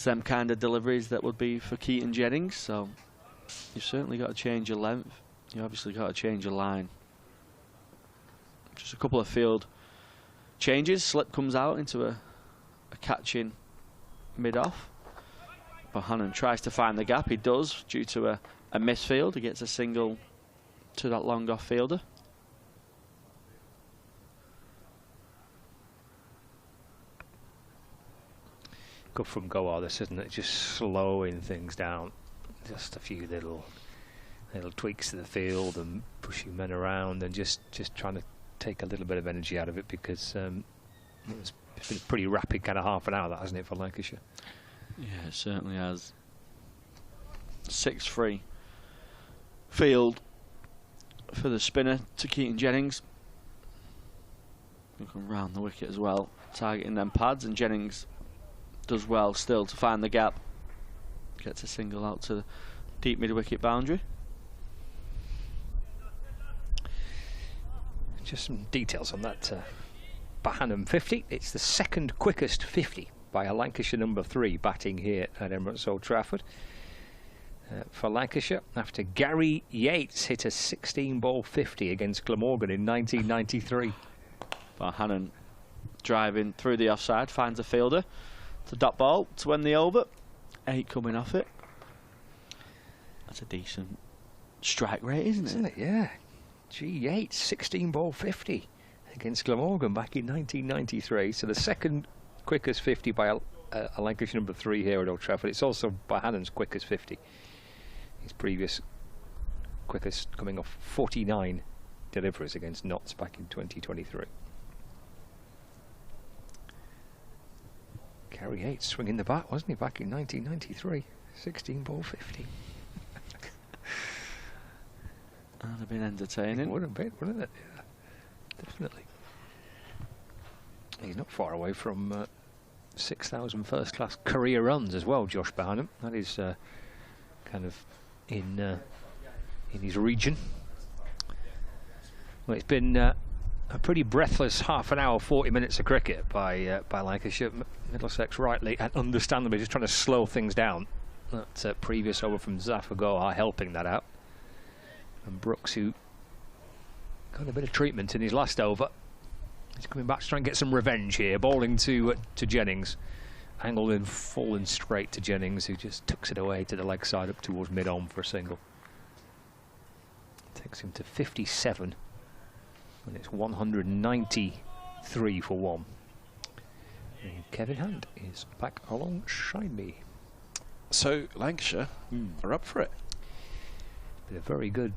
It's them kind of deliveries that would be for Keaton Jennings, so you've certainly got to change your length. You obviously got to change your line. Just a couple of field changes. Slip comes out into a catching mid-off. Bohannan tries to find the gap. He does, due to a misfield. He gets a single to that long off fielder. Good from Goa, this, isn't it? Just slowing things down. Just a few little tweaks to the field and pushing men around and just trying to take a little bit of energy out of it, because it's been a pretty rapid kind of half an hour, that, hasn't it, for Lancashire? Yeah, it certainly has. 6-3 field for the spinner to Keaton Jennings. Looking round the wicket as well, targeting them pads, and Jennings does well still to find the gap. Gets a single out to the deep mid-wicket boundary. Just some details on that Bohannan 50. It's the second quickest 50 by a Lancashire number 3 batting here at Emirates Old Trafford. For Lancashire, after Gary Yates hit a 16-ball 50 against Glamorgan in 1993. Bohannan driving through the offside, finds a fielder. It's a dot ball to end the over. 8 coming off it. That's a decent strike rate, isn't it? Yeah. Gee, Yates, 16-ball 50 against Glamorgan back in 1993. So the second quickest 50 by a Lancashire number 3 here at Old Trafford. It's also Bohannan's quickest 50. His previous quickest coming off 49 deliveries against Notts back in 2023. Gary Yates swinging the bat, wasn't he, back in 1993? 16-ball 50. That'd have been entertaining. It would have been, wouldn't it? Yeah, definitely. He's not far away from 6,000 first-class career runs as well, Josh Bohannan. That is kind of in his region. Well, it's been a pretty breathless half an hour, 40 minutes of cricket by Lancashire. Middlesex rightly and understandably just trying to slow things down. That previous over from Zafar Goa helping that out. And Brooks, who got a bit of treatment in his last over, he's coming back to try and get some revenge here. Bowling to Jennings, angled in full and straight to Jennings, who just tucks it away to the leg side up towards mid-on for a single. Takes him to 57, and it's 193 for 1. And Kevin Hand is back alongside me. So Lancashire are up for it. Been a very good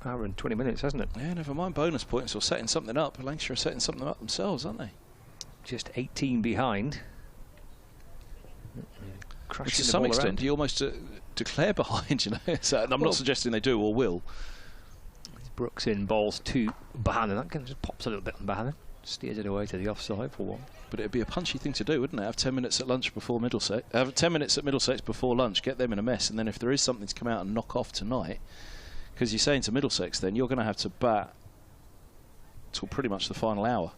hour and 20 minutes, hasn't it? Yeah, never mind bonus points or setting something up. Lancashire are setting something up themselves, aren't they? Just 18 behind. Which to some extent you almost declare behind, you know. So, and I'm not suggesting they do or will. Brooks in, balls to Bohannan. That kind of just pops a little bit on Bohannan. Steers it away to the offside for 1. But it'd be a punchy thing to do, wouldn't it? Have 10 minutes at lunch before Middlesex. Have 10 minutes at Middlesex before lunch, get them in a mess, and then if there is something to come out and knock off tonight, because you're saying to Middlesex then you're going to have to bat till pretty much the final hour.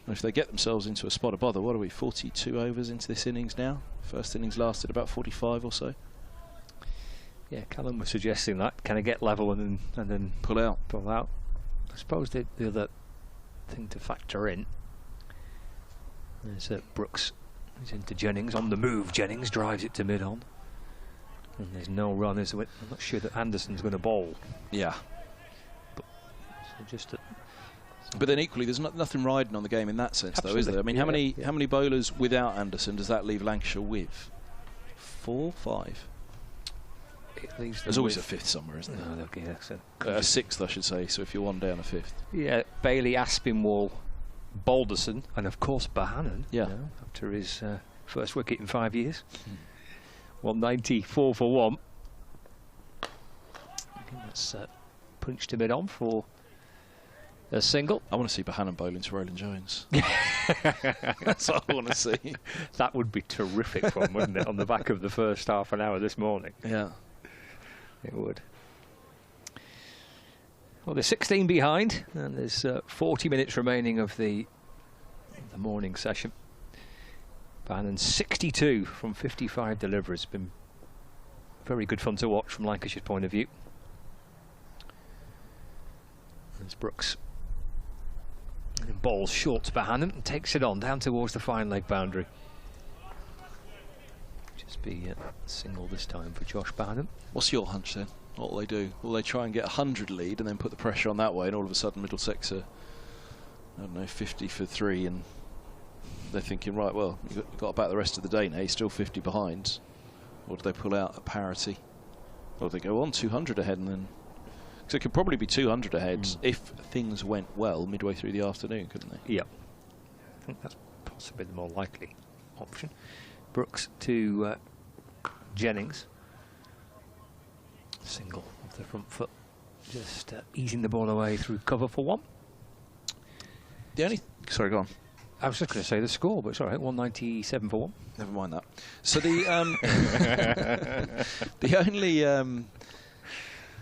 And if they get themselves into a spot of bother, what are we, 42 overs into this innings now? First innings lasted about 45 or so. Yeah, Callum was suggesting that. Can I get level and then pull out? Pull out. I suppose the other thing to factor in is that Brooks is into Jennings on the move. Jennings drives it to mid-on, and there's no run, is there? I'm not sure that Anderson's going to bowl. Yeah. But then equally, there's nothing riding on the game in that sense, Absolutely. though, is there? I mean, how many bowlers without Anderson does that leave Lancashire with? 4, 5? There's always a 5th somewhere, isn't there? No, okay, so a 6th, I should say. So if you're one down, a 5th. Yeah, Bailey, Aspinwall, Balderson, and of course Bohannan. Yeah. You know, after his first wicket in 5 years. 194 for 1. That's punched to mid-on for a single. I want to see Bohannan bowling to Roland Jones. That's what I want to see. That would be terrific fun, wouldn't it? On the back of the first half an hour this morning. Yeah. It would. Well, there's 16 behind, and there's 40 minutes remaining of the morning session. Bohannan 62 from 55 deliveries. Been very good fun to watch from Lancashire's point of view. There's Brooks. And ball short to Bohannan and takes it on down towards the fine leg boundary. Just be a single this time for Josh Bohannan. What's your hunch then? What will they do? Will they try and get 100 lead and then put the pressure on that way, and all of a sudden Middlesex are, I don't know, 50 for 3, and they're thinking, right, well, you've got about the rest of the day now, you're still 50 behind. Or do they pull out at parity? Or do they go on 200 ahead and then... Because it could probably be 200 ahead if things went well midway through the afternoon, couldn't they? Yep. I think that's possibly the more likely option. Brooks to Jennings. Single off the front foot. Just easing the ball away through cover for one. The only... Sorry, go on. I was just going to say the score, but it's all right, 197 for one. Never mind that. So the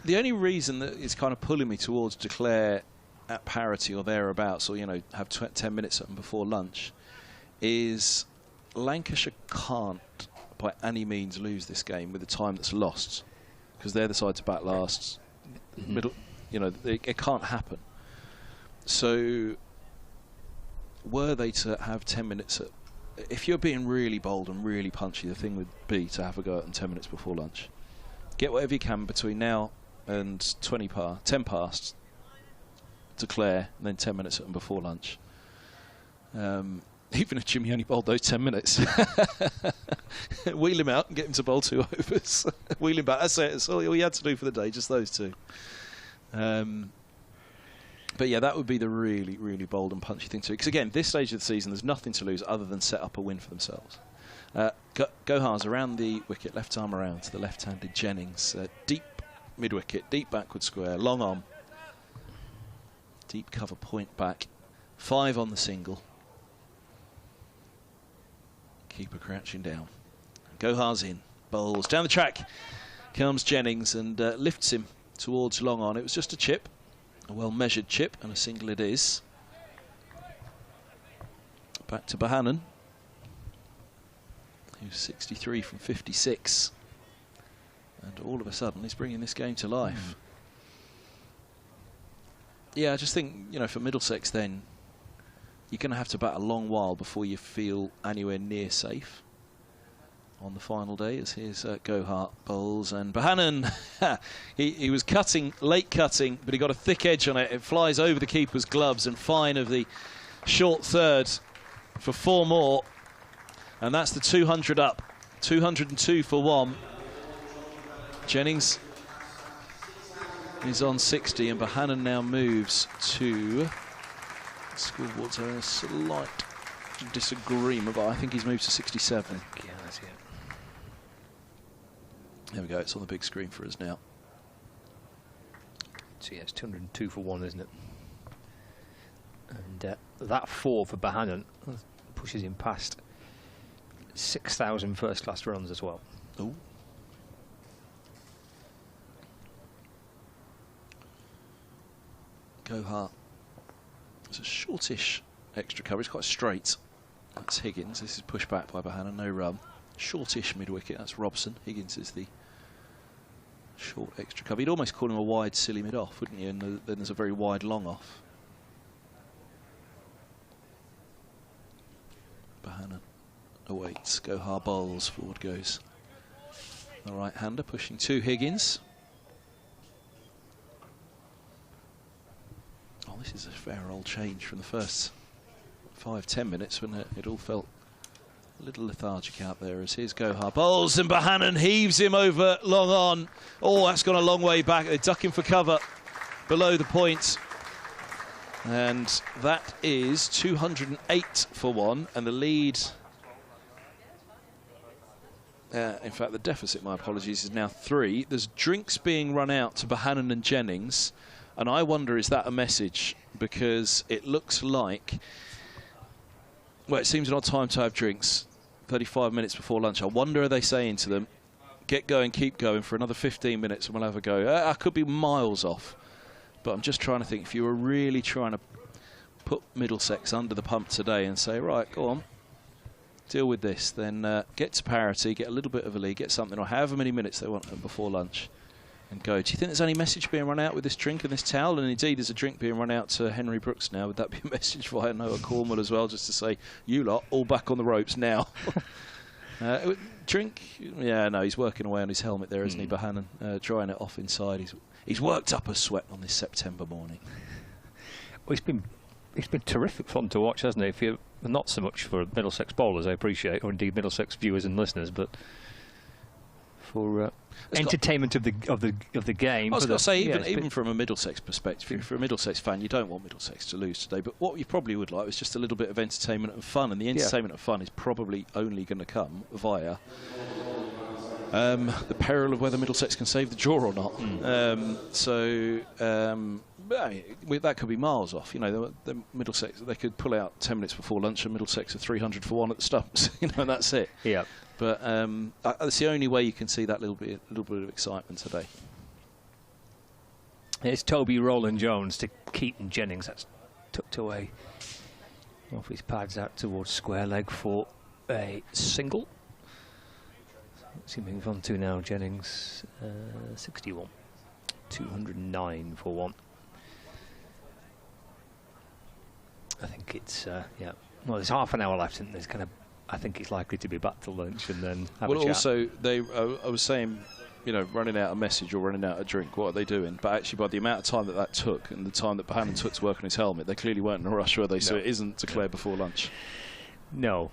the only reason that it's kind of pulling me towards declare at parity or thereabouts, or, you know, have 10 minutes before lunch, is Lancashire can't by any means lose this game with the time that's lost, because they're the side to bat last. Middle, you know, it can't happen. So were they to have 10 minutes at, if you're being really bold and really punchy, the thing would be to have a go at them 10 minutes before lunch. Get whatever you can between now and 10 past, declare, and then 10 minutes at them before lunch. Even if Jimmy only bowled those 10 minutes, wheel him out and get him to bowl 2 overs. Wheel him back. That's it. That's all he had to do for the day, just those 2. But yeah, that would be the really, really bold and punchy thing to do. Because again, this stage of the season, there's nothing to lose other than set up a win for themselves. Gohar's around the wicket, left arm around to the left-handed Jennings. Deep mid-wicket, deep backward square, long on. Deep cover point back. 5 on the single. Keeper crouching down. Gohar's in. Bowls down the track. Comes Jennings and lifts him towards long on. It was just a chip. A well-measured chip, and a single it is. Back to Bohannan, who's 63 from 56. And all of a sudden, he's bringing this game to life. Yeah, I just think, you know, for Middlesex then, you're going to have to bat a long while before you feel anywhere near safe on the final day, as here's Gohar bowls, and Bohannan, he was cutting, late cutting, but he got a thick edge on it. It flies over the keeper's gloves, and fine of the short third for 4 more, and that's the 200 up. 202 for 1. Jennings is on 60, and Bohannan now moves to scoreboard's a slight disagreement, but I think he's moved to 67. Yeah, that's it. There we go, it's on the big screen for us now. So yeah, it's 202 for 1, isn't it? And that 4 for Bohannan pushes him past 6,000 first-class runs as well. Ooh. Gohar. It's a shortish extra coverage, quite straight. That's Higgins. This is pushed back by Bohannan, no run. Shortish mid-wicket, that's Robson. Higgins is the short extra cover. You'd almost call him a wide silly mid-off, wouldn't you? And then there's a very wide long-off. Bohannan awaits. Gohar bowls. Forward goes the right-hander, pushing to Higgins. Oh, this is a fair old change from the first 5-10 minutes when it all felt a little lethargic out there. As here's Gohar bowls, and Bohannan heaves him over long on. Oh, that's gone a long way back. They're ducking for cover below the point. And that is 208 for 1, and the lead, in fact the deficit, my apologies, is now 3. There's drinks being run out to Bohannan and Jennings, and I wonder, is that a message? Because it looks like, well, it seems an odd time to have drinks, 35 minutes before lunch. I wonder, are they saying to them, get going, keep going for another 15 minutes and we'll have a go? I could be miles off, but I'm just trying to think, if you were really trying to put Middlesex under the pump today and say, right, go on, deal with this, then get to parity, get a little bit of a lead, get something, or however many minutes they want before lunch, and go. Do you think there's any message being run out with this drink and this towel? And indeed, there's a drink being run out to Henry Brooks now. Would that be a message via Noah Cornwall as well, just to say, you lot, all back on the ropes now? Drink? Yeah, no, he's working away on his helmet there, isn't he, Bohannan? Drying it off inside. He's worked up a sweat on this September morning. Well, it's been terrific fun to watch, hasn't it? If you're not so much for Middlesex bowlers, I appreciate, or indeed Middlesex viewers and listeners, but for entertainment of the game. I was going to say, even from a Middlesex perspective, if you're a Middlesex fan, you don't want Middlesex to lose today. But what you probably would like is just a little bit of entertainment and fun, and the entertainment and fun is probably only going to come via the peril of whether Middlesex can save the draw or not. I mean, that could be miles off. You know, the Middlesex, they could pull out 10 minutes before lunch, and Middlesex are 300 for 1 at the stumps. You know, and that's it. Yeah. But that's the only way you can see that little bit of excitement today. It's Toby Rowland-Jones to Keaton Jennings. That's tucked away off his pads out towards square leg for a single. What's he move on to now, Jennings? 61. 209 for 1. I think it's, yeah. Well, there's half an hour left, and there's I think it's likely to be back to lunch and then have a chat. Also, I was saying, you know, running out a message or running out a drink, what are they doing? But actually, by the amount of time that took and the time that Bohannan took to work on his helmet, they clearly weren't in a rush, were they? No. So it isn't declared before lunch. No.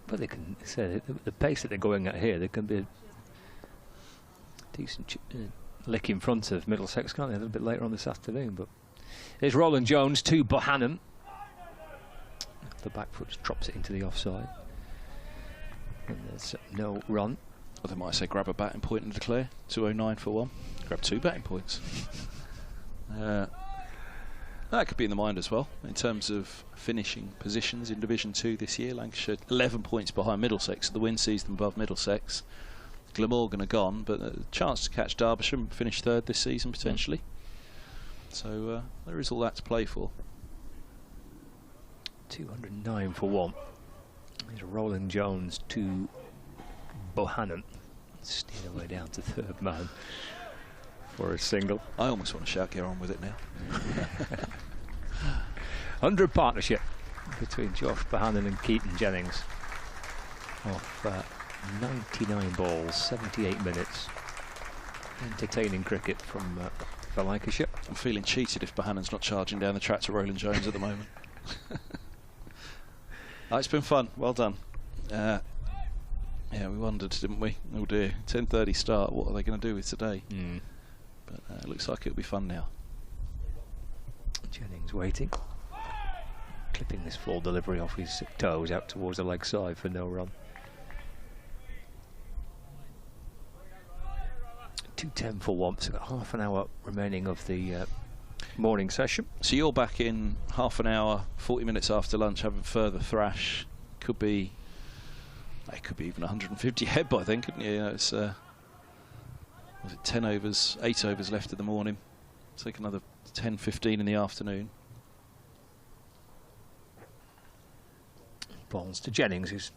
But they can say the pace that they're going at here, they can be a decent lick in front of Middlesex, can't they? A little bit later on this afternoon. But there's Rowland-Jones to Bohannan. The back foot just drops it into the offside. And there's no run. Well, they might say grab a batting point and declare. 209 for 1. Grab 2 batting points. That could be in the mind as well. In terms of finishing positions in Division 2 this year, Lancashire 11 points behind Middlesex. The win sees them above Middlesex. Glamorgan are gone, but a chance to catch Derbyshire and finish 3rd this season potentially. So there is all that to play for. 209 for 1. There's Rowland-Jones to Bohannan. Steer away down to 3rd man for a single. I almost want to shout, get on with it now. 100 partnership between Josh Bohannan and Keaton Jennings. Off 99 balls, 78 minutes. Entertaining cricket from for Lancashire. I'm feeling cheated if Bohannan's not charging down the track to Rowland-Jones at the moment. It's been fun. Well done. Yeah, we wondered, didn't we? Oh dear, 10:30 start. What are they going to do with today? But it looks like it'll be fun now. Jennings waiting, clipping this full delivery off his toes out towards the leg side for no run. 2:10 for 1. So got half an hour remaining of the morning session. So you're back in half an hour, 40 minutes after lunch, having further thrash. It could be even 150 head by then, couldn't you? It's was it 10 overs, 8 overs left in the morning. Take another 10, 15 in the afternoon. Balls to Jennings, who's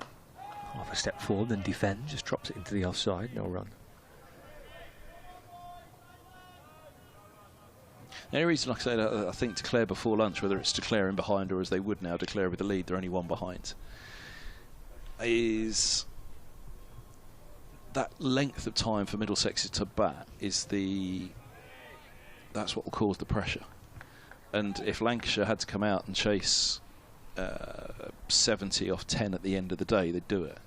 half a step forward and defends, just drops it into the offside, no run. The only reason, like I said, I think declare before lunch, whether it's declaring behind or as they would now declare with the lead, they're only 1 behind, is that length of time for Middlesex to bat that's what will cause the pressure. And if Lancashire had to come out and chase 70 off 10 at the end of the day, they'd do it.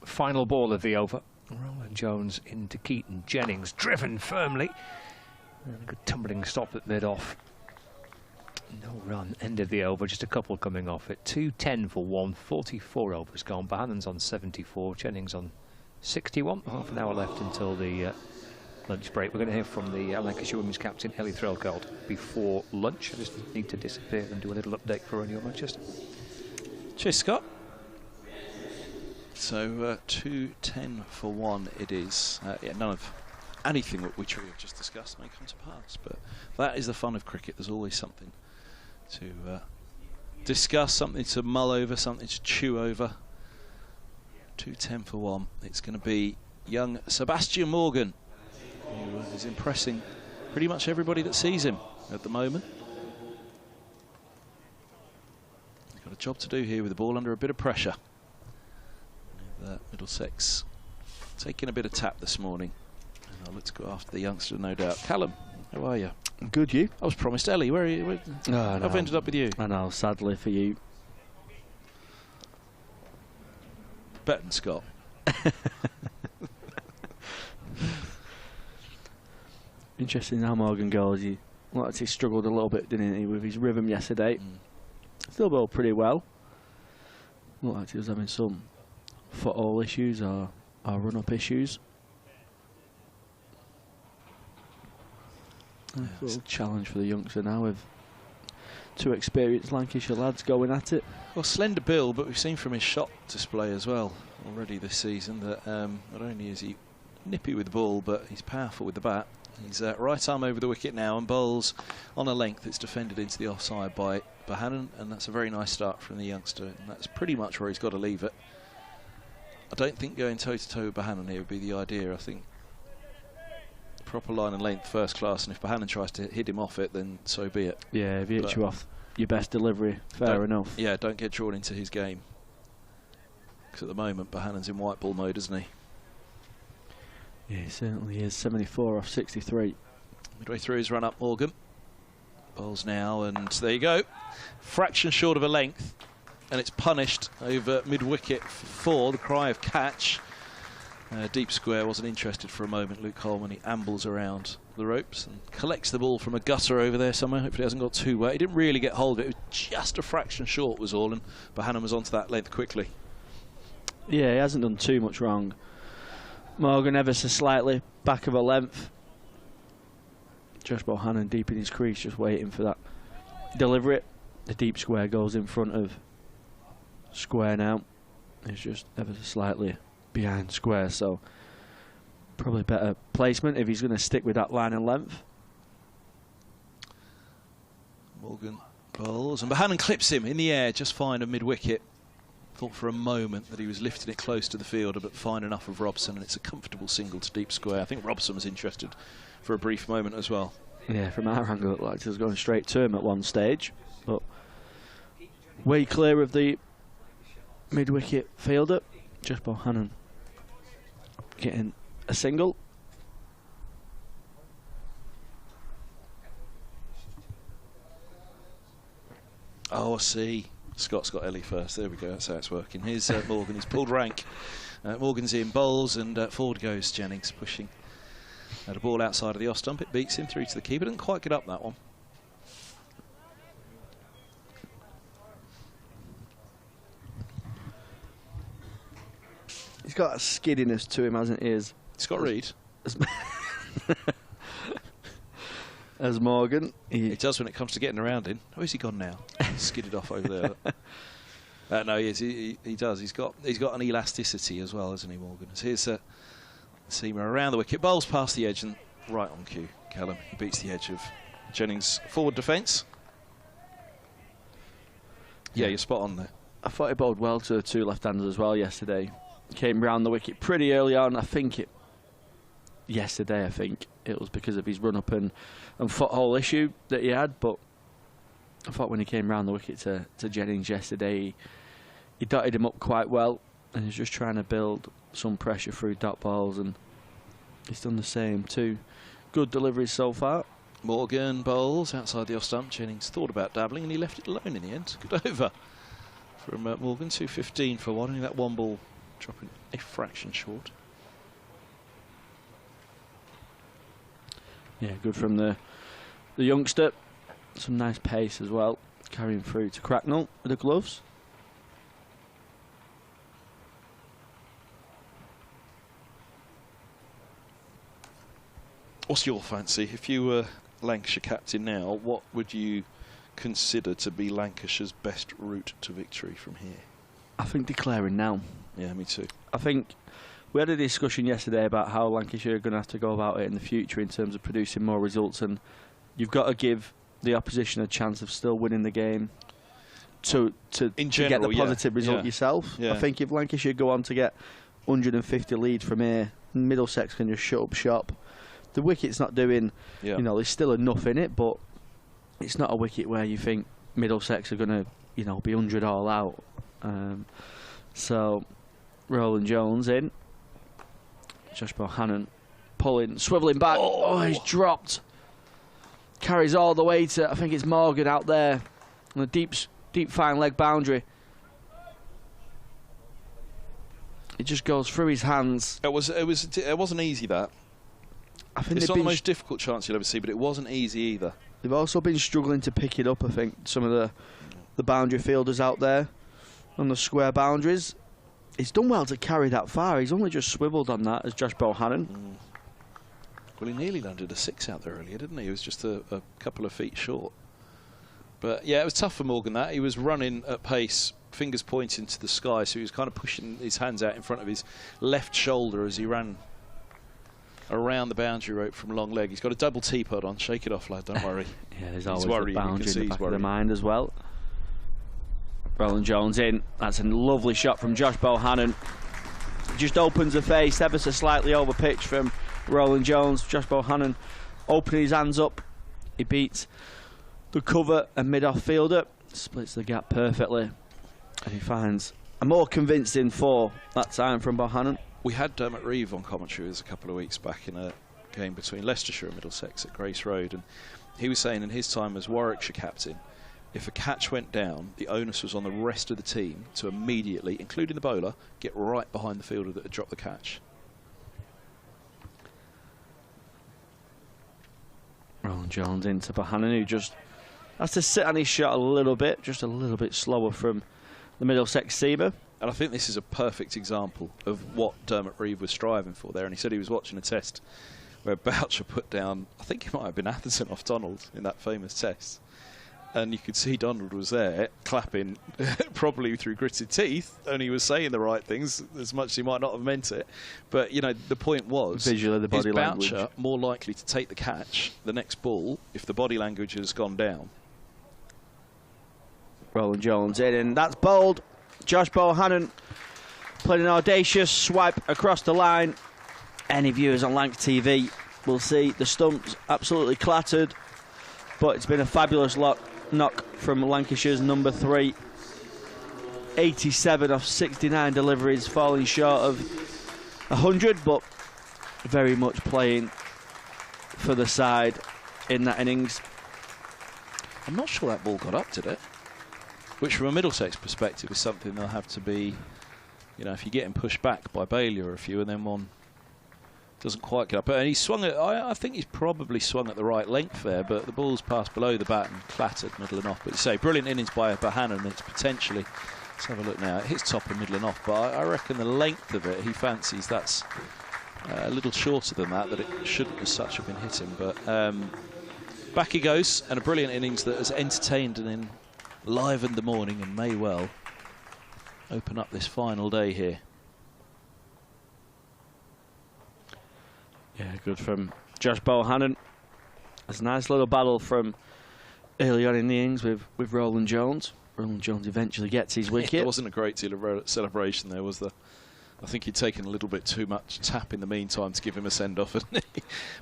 Final ball of the over. Rowland-Jones into Keaton Jennings, driven firmly. And a good tumbling stop at mid-off. No run, end of the over, just a couple coming off it. 2:10 for 1, 44 overs gone. Bohannan's on 74, Jennings on 61. Half an hour left until the lunch break. We're going to hear from the Lancashire women's captain, Ellie Threlkeld, before lunch. I just need to disappear and do a little update for Radio Manchester. Cheers, Scott. So 2:10 for 1 it is. Yeah, none of anything which we have just discussed may come to pass, but that is the fun of cricket. There's always something to discuss, something to mull over, something to chew over. 2:10 for 1. It's going to be young Sebastian Morgan, who is impressing pretty much everybody that sees him at the moment. He's got a job to do here with the ball under a bit of pressure. Middlesex taking a bit of tap this morning. And I'll look to go after the youngster, no doubt. Callum, how are you? Good, you? I was promised Ellie. Where are you? I've ended up with you. I know, sadly for you. Better than Scott. Interesting how Morgan goes. He struggled a little bit, didn't he, with his rhythm yesterday. Still bowled pretty well. Looked like he was having some foothold issues or run-up issues. It's a challenge for the youngster now with 2 experienced Lancashire lads going at it. Well, slender build, but we've seen from his shot display as well already this season that not only is he nippy with the ball, but he's powerful with the bat. He's right arm over the wicket now and bowls on a length that's defended into the offside by Bohannan, and that's a very nice start from the youngster, and that's pretty much where he's got to leave it. I don't think going toe-to-toe with Bohannan here would be the idea. I think proper line and length, first class, and if Bohannan tries to hit him off it, then so be it. Yeah, if he hits you off your best delivery, fair enough. Yeah, don't get drawn into his game. Because at the moment, Bohannan's in white ball mode, isn't he? Yeah, he certainly is. 74 off 63. Midway through his run-up, Morgan. Bowls now, and there you go. Fraction short of a length, and it's punished over mid-wicket for 4, the cry of catch. Deep square wasn't interested for a moment. Luke Coleman, he ambles around the ropes and collects the ball from a gutter over there somewhere. Hopefully it hasn't got too wet. He didn't really get hold of it. It was just a fraction short was all, and Bohannan was onto that length quickly. Yeah, he hasn't done too much wrong. Morgan ever so slightly back of a length. Josh Bohannan deep in his crease, just waiting for that. Deliver it. The deep square goes in front of square now. It's just ever so slightly behind square, so probably better placement if he's going to stick with that line and length. Morgan bowls, and Bohannan clips him in the air just fine of mid-wicket. Thought for a moment that he was lifting it close to the fielder, but fine enough of Robson, and it's a comfortable single to deep square. I think Robson was interested for a brief moment as well. Yeah, from our angle, it looked like he was going straight to him at one stage, but way clear of the mid-wicket fielder. Just Bohannan getting a single. Oh, I see. Scott's got Ellie first. There we go. That's how it's working. Here's Morgan. He's pulled rank. Morgan's in bowls, and forward goes Jennings, pushing the ball outside of the off stump. It beats him through to the keeper. Didn't quite get up that one. He's got a skiddiness to him, hasn't he? Scott Reed. As Morgan. He does when it comes to getting around him. Oh, is he gone now? He's skidded off over there. No, he is. He does. He's got an elasticity as well, hasn't he, Morgan? So here's a seamer around the wicket. Bowls past the edge and right on cue. Callum, he beats the edge of Jennings' forward defence. Yeah, you're spot on there. I thought he bowled well to the 2 left-handers as well yesterday. Came round the wicket pretty early on. I think it was because of his run-up and foothold issue that he had, but I thought when he came round the wicket to Jennings yesterday, he dotted him up quite well, and he's just trying to build some pressure through dot balls, and he's done the same too. Good deliveries so far. Morgan bowls outside the off stump. Jennings thought about dabbling, and he left it alone in the end. Good over from Morgan. 2:15 for 1, only that one ball dropping a fraction short. Yeah, good from the youngster. Some nice pace as well, carrying through to Cracknell with the gloves. What's your fancy? If you were Lancashire captain now, what would you consider to be Lancashire's best route to victory from here? I think declaring now. Yeah, me too. I think we had a discussion yesterday about how Lancashire are going to have to go about it in the future in terms of producing more results, and you've got to give the opposition a chance of still winning the game. to get the positive result yourself. Yeah. I think if Lancashire go on to get 150 leads from here, Middlesex can just shut up shop. The wicket's not doing, you know, there's still enough in it, but it's not a wicket where you think Middlesex are going to, you know, be 100 all out. So, Roland Jones in. Josh Bohannan pulling, swivelling back. Oh, he's dropped. Carries all the way to, I think it's Morgan out there on a deep fine leg boundary. It just goes through his hands. It wasn't easy, that. I think it's not the most difficult chance you'll ever see, but it wasn't easy either. They've also been struggling to pick it up, I think, some of the boundary fielders out there on the square boundaries. He's done well to carry that far. He's only just swiveled on that as Josh Bohannan. Well, he nearly landed a 6 out there earlier, didn't he? He was just a couple of feet short. But yeah, it was tough for Morgan, that. He was running at pace, fingers pointing to the sky, so he was kind of pushing his hands out in front of his left shoulder as he ran around the boundary rope from long leg. He's got a double teapot on. Shake it off, lad, don't worry. Yeah, there's always a boundary in the back of the mind as well. Roland Jones in. That's a lovely shot from Josh Bohannan. Just opens the face ever so slightly over pitch from Roland Jones. Josh Bohannan opening his hands up. He beats the cover and mid-off fielder. Splits the gap perfectly. And he finds a more convincing 4 that time from Bohannan. We had Dermot Reeve on commentary a couple of weeks back in a game between Leicestershire and Middlesex at Grace Road, and he was saying in his time as Warwickshire captain, if a catch went down, the onus was on the rest of the team to immediately, including the bowler, get right behind the fielder that had dropped the catch. Roland Jones into Bohannan, who just has to sit on his shot a little bit, just a little bit slower from the Middlesex seamer. And I think this is a perfect example of what Dermot Reeve was striving for there. And he said he was watching a test where Boucher put down, I think it might have been Atherton off Donald in that famous test. And you could see Donald was there clapping probably through gritted teeth, and he was saying the right things as much as he might not have meant it. But, you know, the point was, visually, the body language. Boucher more likely to take the catch the next ball if the body language has gone down? Roland Jones in, and that's bowled. Josh Bohannan playing an audacious swipe across the line. Any viewers on Lanc TV will see the stumps absolutely clattered, but it's been a fabulous knock from Lancashire's number 3. 87 off 69 deliveries, falling short of 100, but very much playing for the side in that innings. I'm not sure that ball got up, did it? Which, from a Middlesex perspective, is something they'll have to be, you know, if you're getting pushed back by Bailey or a few, and then one doesn't quite get up. And he swung it, I think he's probably swung at the right length there, but the ball's passed below the bat and clattered middle and off. But you say, brilliant innings by Bohannan. It's potentially, let's have a look now, it hits top and middle and off, but I reckon the length of it, he fancies that's a little shorter than that it shouldn't as such have been hitting. But back he goes, and a brilliant innings that has entertained and enlivened the morning and may well open up this final day here. Yeah, good from Josh Bohannan. It's a nice little battle from early on in the innings with Roland Jones. Roland Jones eventually gets his wicket. There wasn't a great deal of celebration there, was there? I think he'd taken a little bit too much tap in the meantime to give him a send-off.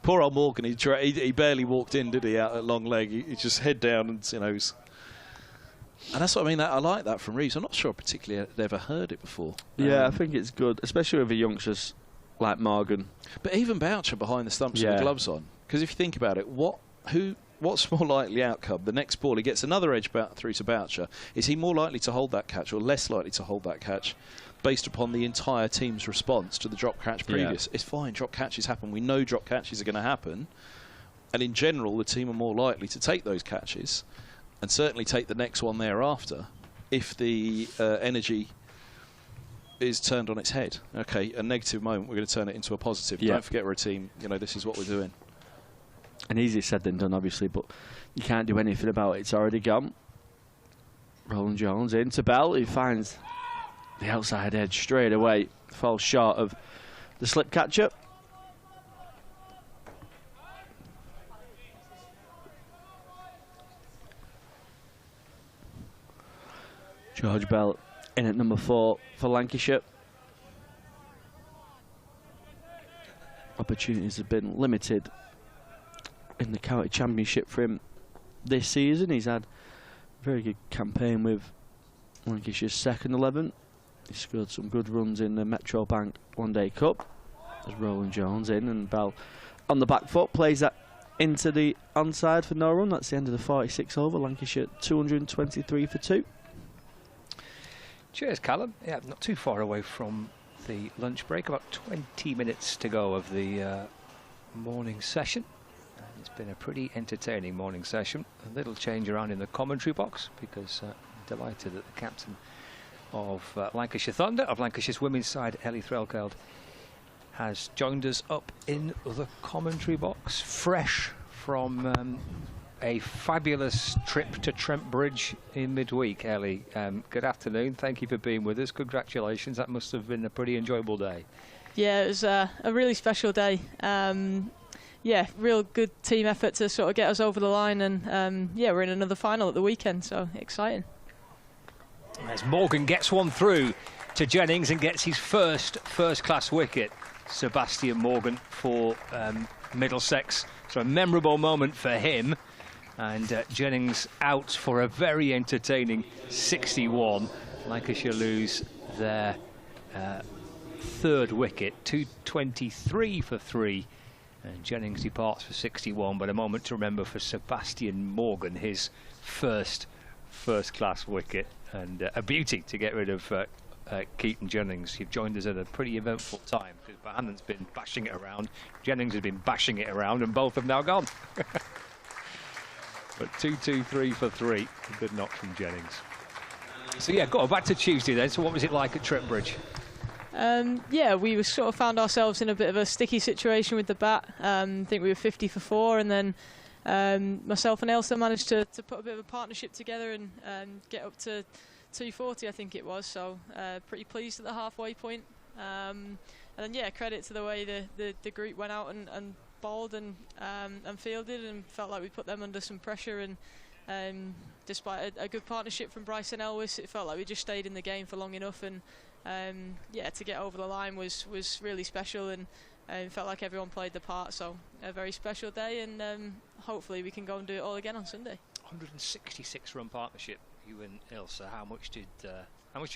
Poor old Morgan, he barely walked in, did he, out at long leg. He just head down and, you know, and that's what I mean. I like that from Reeves. I'm not sure I particularly had ever heard it before. Yeah, I think it's good, especially with the youngsters like Morgan. But even Boucher behind the stumps with the gloves on. Because if you think about it, what's more likely outcome? The next ball, he gets another edge through to Boucher. Is he more likely to hold that catch or less likely to hold that catch based upon the entire team's response to the drop catch previous? It's fine, drop catches happen. We know drop catches are going to happen. And in general, the team are more likely to take those catches and certainly take the next one thereafter if the energy is turned on its head. Okay, a negative moment, we're going to turn it into a positive. Don't forget, we're a team. You know, this is what we're doing. And easier said than done, obviously, but you can't do anything about it. It's already gone. Roland Jones into Bell, who finds the outside edge straight away. Falls short of the slip catcher. George Bell in at number 4 for Lancashire. Opportunities have been limited in the county championship for him this season. He's had a very good campaign with Lancashire's second 11. He scored some good runs in the Metro Bank One Day Cup. There's Roland Jones in, and Bell on the back foot plays that into the onside for no run. That's the end of the 46 over. Lancashire 223 for 2. Cheers, Callum. Yeah, not too far away from the lunch break. About 20 minutes to go of the morning session. And it's been a pretty entertaining morning session. A little change around in the commentary box because I'm delighted that the captain of Lancashire Thunder, of Lancashire's women's side, Ellie Threlkeld, has joined us up in the commentary box, fresh from a fabulous trip to Trent Bridge in midweek. Ellie, good afternoon. Thank you for being with us. Congratulations. That must have been a pretty enjoyable day. Yeah, it was a really special day. Yeah, real good team effort to sort of get us over the line, and yeah, we're in another final at the weekend, so exciting. As Morgan gets one through to Jennings and gets his first-class wicket. Sebastian Morgan for Middlesex. So a memorable moment for him. And Jennings out for a very entertaining 61. Lancashire lose their third wicket, 223 for 3. And Jennings departs for 61. But a moment to remember for Sebastian Morgan, his first-class wicket. And a beauty to get rid of Keaton Jennings. You've joined us at a pretty eventful time because Bohannan's been bashing it around, Jennings has been bashing it around, and both have now gone. But 2-2-3 for 3. A good knock from Jennings. So yeah, go on, back to Tuesday then. So what was it like at Trent Bridge? Yeah, we sort of found ourselves in a bit of a sticky situation with the bat. I think we were 50 for 4, and then myself and Ailsa managed to put a bit of a partnership together and get up to 240, I think it was. So pretty pleased at the halfway point. And then yeah, credit to the way the group went out and bowled and fielded, and felt like we put them under some pressure. And despite a good partnership from Bryce and Elwes, it felt like we just stayed in the game for long enough. And yeah, to get over the line was really special, and felt like everyone played the part. So a very special day, and hopefully we can go and do it all again on Sunday. 166 run partnership, you and Ailsa. How much do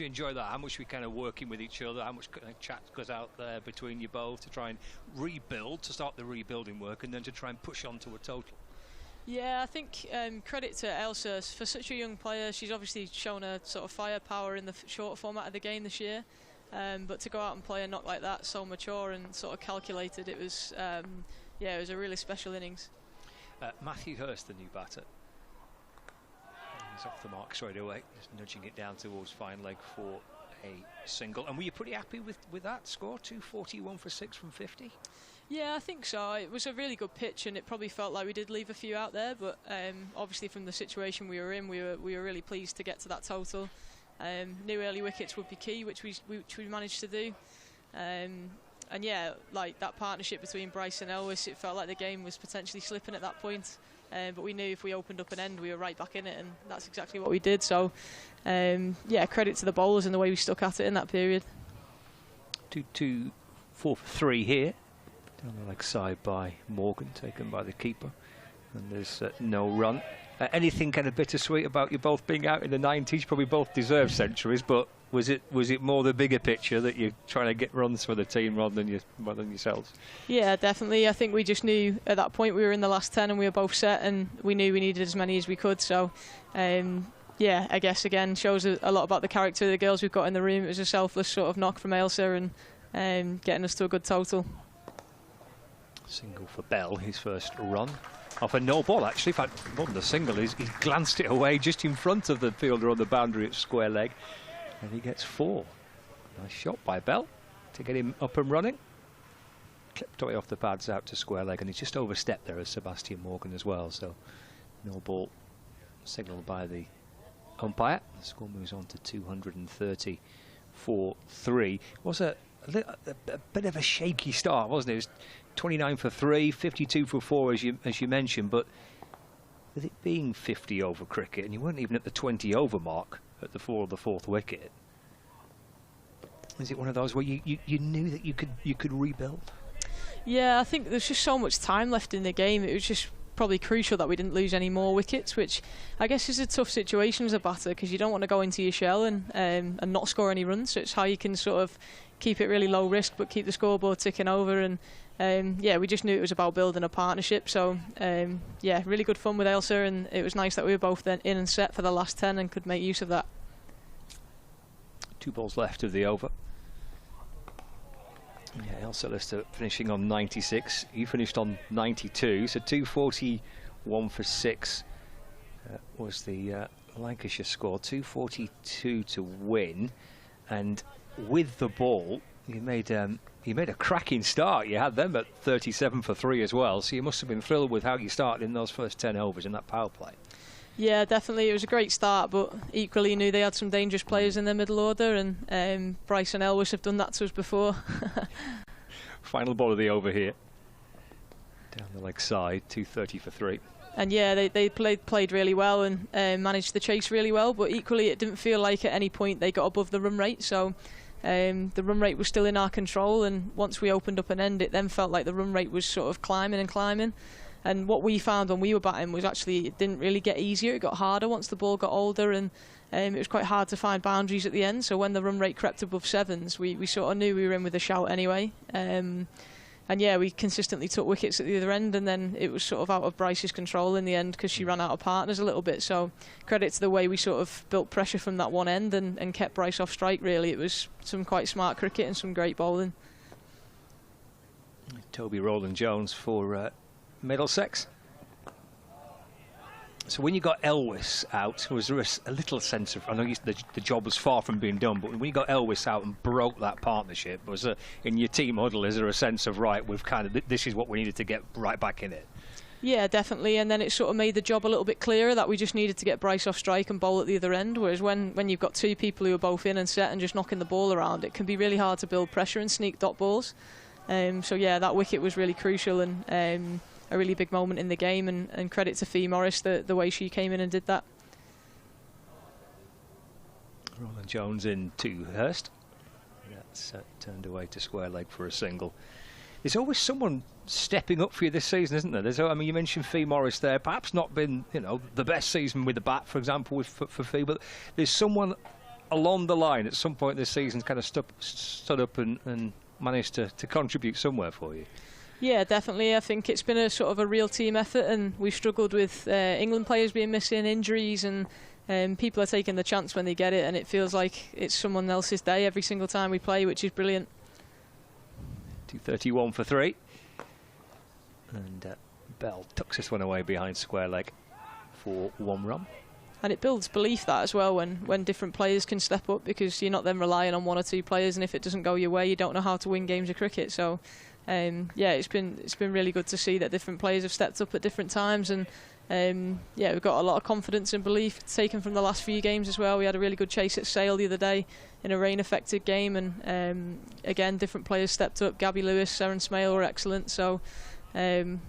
you enjoy that? How much were we kind of working with each other? How much chat goes out there between you both to try and rebuild, to start the rebuilding work, and then to try and push on to a total? Yeah, I think credit to Ailsa for such a young player. She's obviously shown a sort of firepower in the short format of the game this year, but to go out and play a knock like that, so mature and sort of calculated, it was yeah, it was a really special innings. Matthew Hurst, the new batter. He's off the mark straight away, just nudging it down towards fine leg for a single. And were you pretty happy with that score, 241 for 6 from 50? Yeah, I think so. It was a really good pitch, and it probably felt like we did leave a few out there, but obviously from the situation we were in, we were really pleased to get to that total. Knew early wickets would be key, which we managed to do. And yeah, like that partnership between Bryce and Elwes, it felt like the game was potentially slipping at that point. But we knew if we opened up an end, we were right back in it, and that's exactly what we did. So, yeah, credit to the bowlers and the way we stuck at it in that period. 2-2-4 for 3 here. Down the leg side by Morgan, taken by the keeper. And there's no run. Anything kind of bittersweet about you both being out in the 90s? Probably both deserved centuries, but was it more the bigger picture that you're trying to get runs for the team rather than yourselves? Yeah, definitely. I think we just knew at that point we were in the last 10 and we were both set, and we knew we needed as many as we could. So, yeah, I guess again shows a lot about the character of the girls we've got in the room. It was a selfless sort of knock from Ailsa and getting us to a good total. Single for Bell, his first run. Off a no ball, actually. In fact, more than the single, he glanced it away just in front of the fielder on the boundary at square leg. And he gets 4. Nice shot by Bell to get him up and running. Clipped away off the pads out to square leg, and he's just overstepped there as Sebastian Morgan as well. So, no ball signalled by the umpire. The score moves on to 230 for 3. It was a bit of a shaky start, wasn't it? It was 29 for 3, 52 for 4, as you mentioned, but with it being 50 over cricket, and you weren't even at the 20 over mark, at the fourth wicket. Is it one of those where you knew that you could rebuild? Yeah, I think there's just so much time left in the game. It was just probably crucial that we didn't lose any more wickets, which I guess is a tough situation as a batter, because you don't want to go into your shell and not score any runs. So it's how you can sort of keep it really low risk but keep the scoreboard ticking over. And yeah, we just knew it was about building a partnership. So yeah, really good fun with Ailsa, and it was nice that we were both then in and set for the last 10 and could make use of that. 2 balls left of the over. Yeah, Ailsa Lister finishing on 96. You finished on 92, so 241 for 6 was the Lancashire score. 242 to win, and with the ball, you made a cracking start. You had them at 37 for 3 as well, so you must have been thrilled with how you started in those first 10 overs in that power play. Yeah, definitely. It was a great start, but equally knew they had some dangerous players in their middle order, and Bryce and Elwes have done that to us before. Final ball of the over here. Down the leg side, 230 for 3. And yeah, they played really well and managed the chase really well, but equally it didn't feel like at any point they got above the run rate. So the run rate was still in our control, and once we opened up an end, it then felt like the run rate was sort of climbing and climbing. And what we found when we were batting was actually it didn't really get easier. It got harder once the ball got older, and it was quite hard to find boundaries at the end. So when the run rate crept above 7s, we sort of knew we were in with a shout anyway. And yeah, we consistently took wickets at the other end, and then it was sort of out of Bryce's control in the end because she ran out of partners a little bit. So credit to the way we sort of built pressure from that one end and kept Bryce off strike, really. It was some quite smart cricket and some great bowling. Toby Rowland-Jones for Middlesex. So when you got Elwes out, was there a little sense of, I know the job was far from being done, but when you got Elwes out and broke that partnership, was there, in your team huddle, is there a sense of, right, we've kind of, this is what we needed to get right back in it? Yeah, definitely, and then it sort of made the job a little bit clearer that we just needed to get Bryce off strike and bowl at the other end, whereas when you've got 2 people who are both in and set and just knocking the ball around, it can be really hard to build pressure and sneak dot balls. So yeah, that wicket was really crucial and a really big moment in the game, and credit to Fee Morris the way she came in and did that. Rowland-Jones in to Hurst. That's turned away to square leg for a single. There's always someone stepping up for you this season, isn't there? I mean, you mentioned Fee Morris there. Perhaps not been, the best season with the bat, for example, for Fee, but there's someone along the line at some point this season kind of stood up and managed to contribute somewhere for you. Yeah, definitely. I think it's been a sort of a real team effort, and we've struggled with England players being missing, injuries, and people are taking the chance when they get it, and it feels like it's someone else's day every single time we play, which is brilliant. 231 for 3. And Bell tucks this one away behind square leg for 1 run. And it builds belief that as well when different players can step up, because you're not then relying on 1 or 2 players, and if it doesn't go your way, you don't know how to win games of cricket. So yeah, it's been really good to see that different players have stepped up at different times, and yeah, we've got a lot of confidence and belief taken from the last few games as well. We had a really good chase at Sale the other day in a rain-affected game, and again, different players stepped up. Gabby Lewis, Seren Smale were excellent, so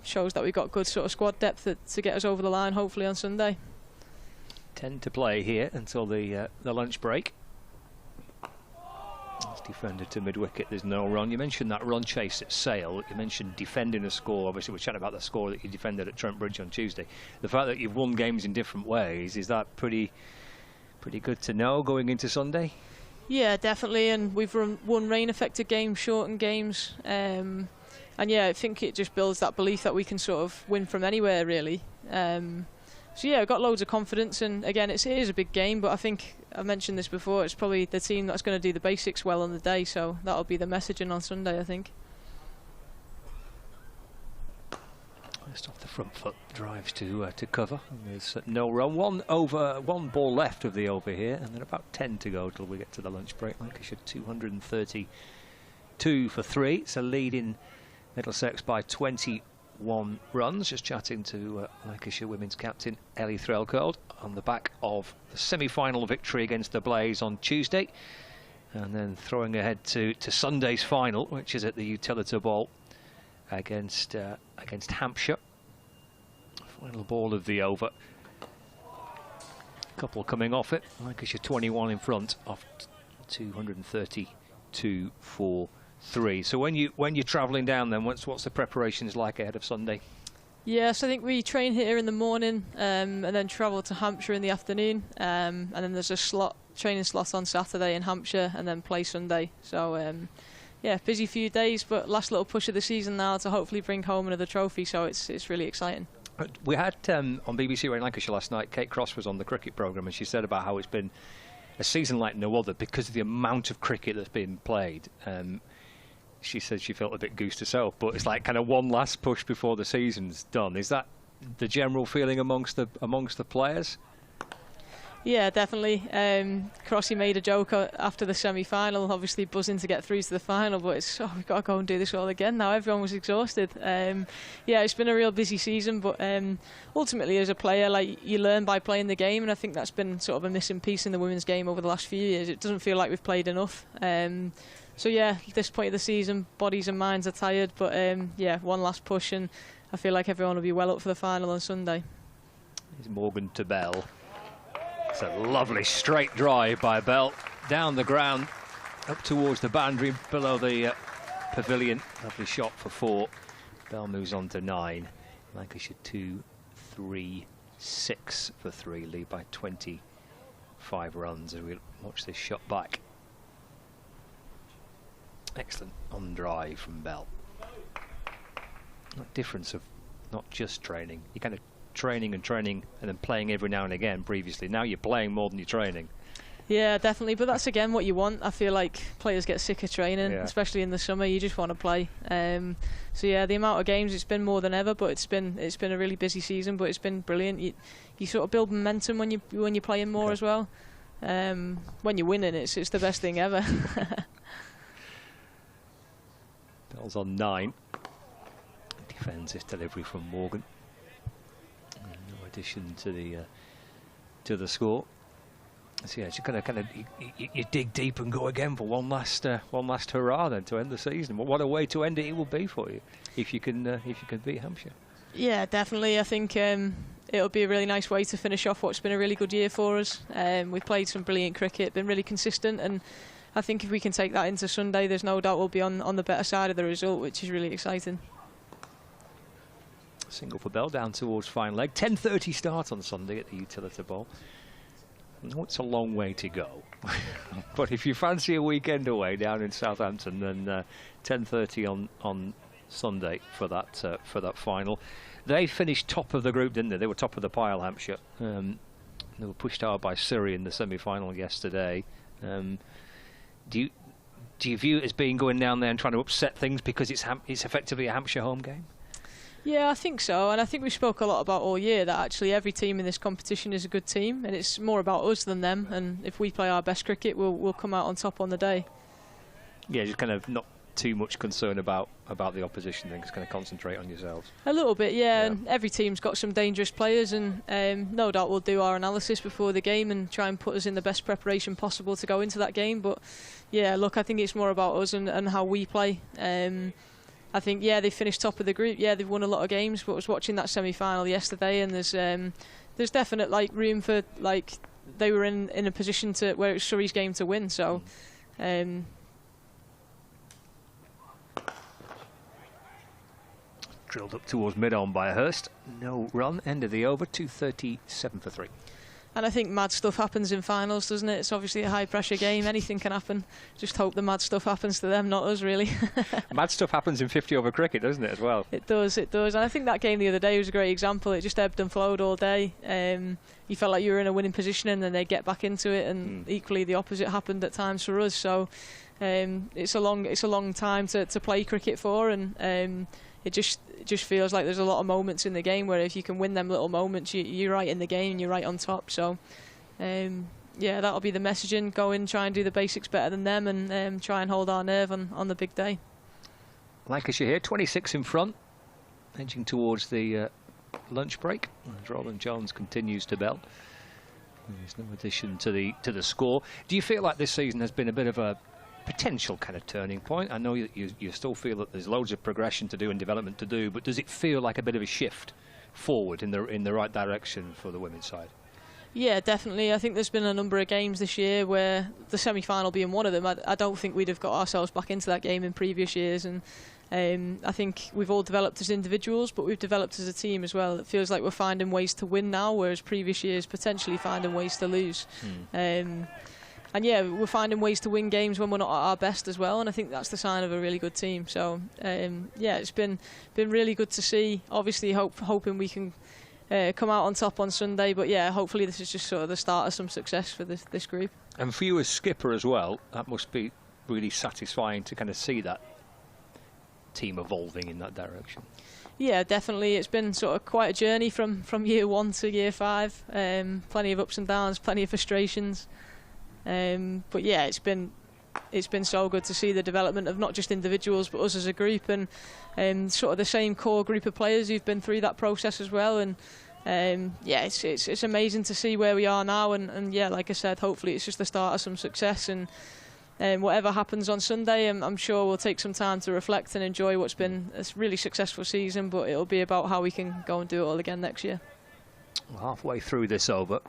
shows that we've got good sort of squad depth to get us over the line, hopefully on Sunday. 10 to play here until the lunch break. It's defended to mid-wicket, there's no run. You mentioned that run chase at Sale. You mentioned defending a score. Obviously, we're chatting about the score that you defended at Trent Bridge on Tuesday. The fact that you've won games in different ways, is that pretty good to know going into Sunday? Yeah, definitely, and we've won rain-affected games, shortened games, and yeah, I think it just builds that belief that we can sort of win from anywhere, really. So yeah, I've got loads of confidence, and again, it is a big game, but I think I've mentioned this before, it's probably the team that's going to do the basics well on the day, so that'll be the messaging on Sunday, I think. Just off the front foot, drives to cover. There's no run. 1 ball left of the over here, and then about 10 to go till we get to the lunch break. Lancashire 232 for 3. It's a lead in Middlesex by 21 runs. Just chatting to Lancashire women's captain Ellie Threlkeld on the back of the semi-final victory against the Blaze on Tuesday, and then throwing ahead to Sunday's final, which is at the Utilita Bowl against Hampshire. Final ball of the over. Couple coming off it. Lancashire 21 in front of 232 for 3. So when you're travelling down, then what's the preparations like ahead of Sunday? Yes, I think we train here in the morning and then travel to Hampshire in the afternoon, and then there's a training slot on Saturday in Hampshire, and then play Sunday. So yeah, busy few days, but last little push of the season now to hopefully bring home another trophy. So it's really exciting. We had on BBC Radio Lancashire last night, Kate Cross was on the cricket programme, and she said about how it's been a season like no other because of the amount of cricket that's been played. She said she felt a bit goosed herself, but it's like kind of one last push before the season's done. Is that the general feeling amongst the players? Yeah, definitely. Crossy made a joke after the semi-final, obviously buzzing to get through to the final, but we've got to go and do this all again now. Everyone was exhausted. Yeah, it's been a real busy season, but ultimately as a player, like, you learn by playing the game, and I think that's been sort of a missing piece in the women's game over the last few years. It doesn't feel like we've played enough. So yeah, at this point of the season, bodies and minds are tired, but yeah, one last push, and I feel like everyone will be well up for the final on Sunday. It's Morgan to Bell. It's a lovely straight drive by Bell, down the ground, up towards the boundary, below the pavilion. Lovely shot for 4. Bell moves on to 9. Lancashire 2, 3, 6 for 3, lead by 25 runs as we watch this shot back. Excellent on drive from Bell. That difference of not just training. You kind of training and then playing every now and again previously. Now you're playing more than you're training. Yeah, definitely. But that's again what you want. I feel like players get sick of training, especially in the summer. You just want to play. So yeah, the amount of games, it's been more than ever. But it's been a really busy season. But it's been brilliant. You sort of build momentum when you're playing more as well. When you're winning, it's the best thing ever. Bell's on 9. Defends this delivery from Morgan. No addition to the score. So yeah, you dig deep and go again for one last hurrah then to end the season. But what a way to end it will be for you if you can beat Hampshire. Yeah, definitely. I think it'll be a really nice way to finish off what's been a really good year for us. We've played some brilliant cricket, been really consistent, and I think if we can take that into Sunday, there's no doubt we'll be on the better side of the result, which is really exciting. Single for Bell down towards fine leg. 10:30 start on Sunday at the Utility Bowl. I know it's a long way to go, but if you fancy a weekend away down in Southampton, then 10:30 on Sunday for that final. They finished top of the group, didn't they? They were top of the pile, Hampshire. They were pushed out by Surrey in the semi-final yesterday. Do you view it as being going down there and trying to upset things because it's effectively a Hampshire home game? Yeah, I think so, and I think we spoke a lot about all year that actually every team in this competition is a good team, and it's more about us than them. And if we play our best cricket, we'll come out on top on the day. Yeah, just kind of not too much concern about the opposition, then just kind of concentrate on yourselves. A little bit, yeah. And every team's got some dangerous players, and no doubt we'll do our analysis before the game and try and put us in the best preparation possible to go into that game. But yeah, look, I think it's more about us and how we play. I think, yeah, they finished top of the group. Yeah, they've won a lot of games, but I was watching that semi-final yesterday, and there's definite room for they were in a position to where it was Surrey's game to win. So. Drilled up towards mid-on by Hurst. No run. End of the over. 237 for 3. And I think mad stuff happens in finals, doesn't it? It's obviously a high-pressure game. Anything can happen. Just hope the mad stuff happens to them, not us, really. Mad stuff happens in 50-over cricket, doesn't it, as well? It does, it does. And I think that game the other day was a great example. It just ebbed and flowed all day. You felt like you were in a winning position, and then they get back into it. And equally, the opposite happened at times for us. So it's a long time to play cricket for, and it just feels like there's a lot of moments in the game where if you can win them little moments, you're right in the game and you're right on top. So yeah, that'll be the messaging. Go in, try and do the basics better than them, and try and hold our nerve on the big day. Lancashire here, 26 in front, edging towards the lunch break as Roland Jones continues to bell. There's no addition to the score. Do you feel like this season has been a bit of a potential kind of turning point? I know you still feel that there's loads of progression to do and development to do, but does it feel like a bit of a shift forward in the right direction for the women's side? Yeah, definitely. I think there's been a number of games this year where the semi-final being one of them, I don't think we'd have got ourselves back into that game in previous years, and I think we've all developed as individuals, but we've developed as a team as well. It feels like we're finding ways to win now, whereas previous years potentially finding ways to lose. And yeah, we're finding ways to win games when we're not at our best as well, and I think that's the sign of a really good team. So yeah, it's been really good to see. Obviously hoping we can come out on top on Sunday, but yeah, hopefully this is just sort of the start of some success for this group. And for you as skipper as well, that must be really satisfying to kind of see that team evolving in that direction. Yeah, definitely. It's been sort of quite a journey from year 1 to year 5. Plenty of ups and downs, plenty of frustrations. But yeah, it's been so good to see the development of not just individuals but us as a group, and sort of the same core group of players who've been through that process as well. And yeah, it's amazing to see where we are now. And yeah, like I said, hopefully it's just the start of some success. And whatever happens on Sunday, I'm sure we'll take some time to reflect and enjoy what's been a really successful season. But it'll be about how we can go and do it all again next year. Well, halfway through this over,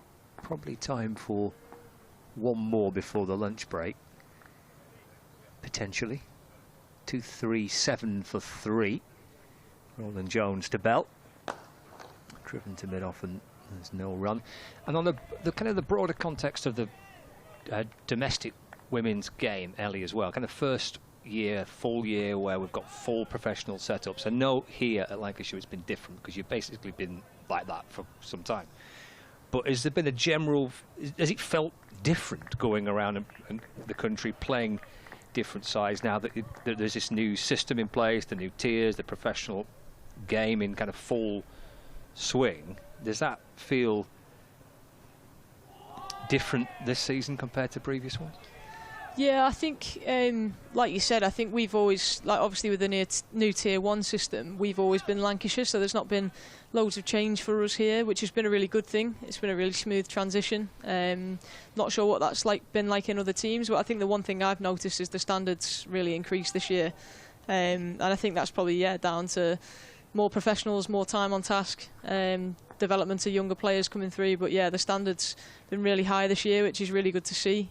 probably time for one more before the lunch break. Potentially 2-3-7 for 3. Roland Jones to Bell, driven to mid-off, and there's no run. And on the kind of the broader context of the domestic women's game, Ellie, as well, kind of first year, full year where we've got full professional setups. I know here at Lancashire it's been different because you've basically been like that for some time. But has there been a general, has it felt different going around in the country playing different sides now that there's this new system in place, the new tiers, the professional game in kind of full swing? Does that feel different this season compared to previous ones? Yeah, I think, like you said, I think we've always, like obviously with the new Tier 1 system, we've always been Lancashire, so there's not been loads of change for us here, which has been a really good thing. It's been a really smooth transition. Not sure what that's been like in other teams, but I think the one thing I've noticed is the standards really increased this year. And I think that's probably, yeah, down to more professionals, more time on task, development of younger players coming through. But yeah, the standards been really high this year, which is really good to see.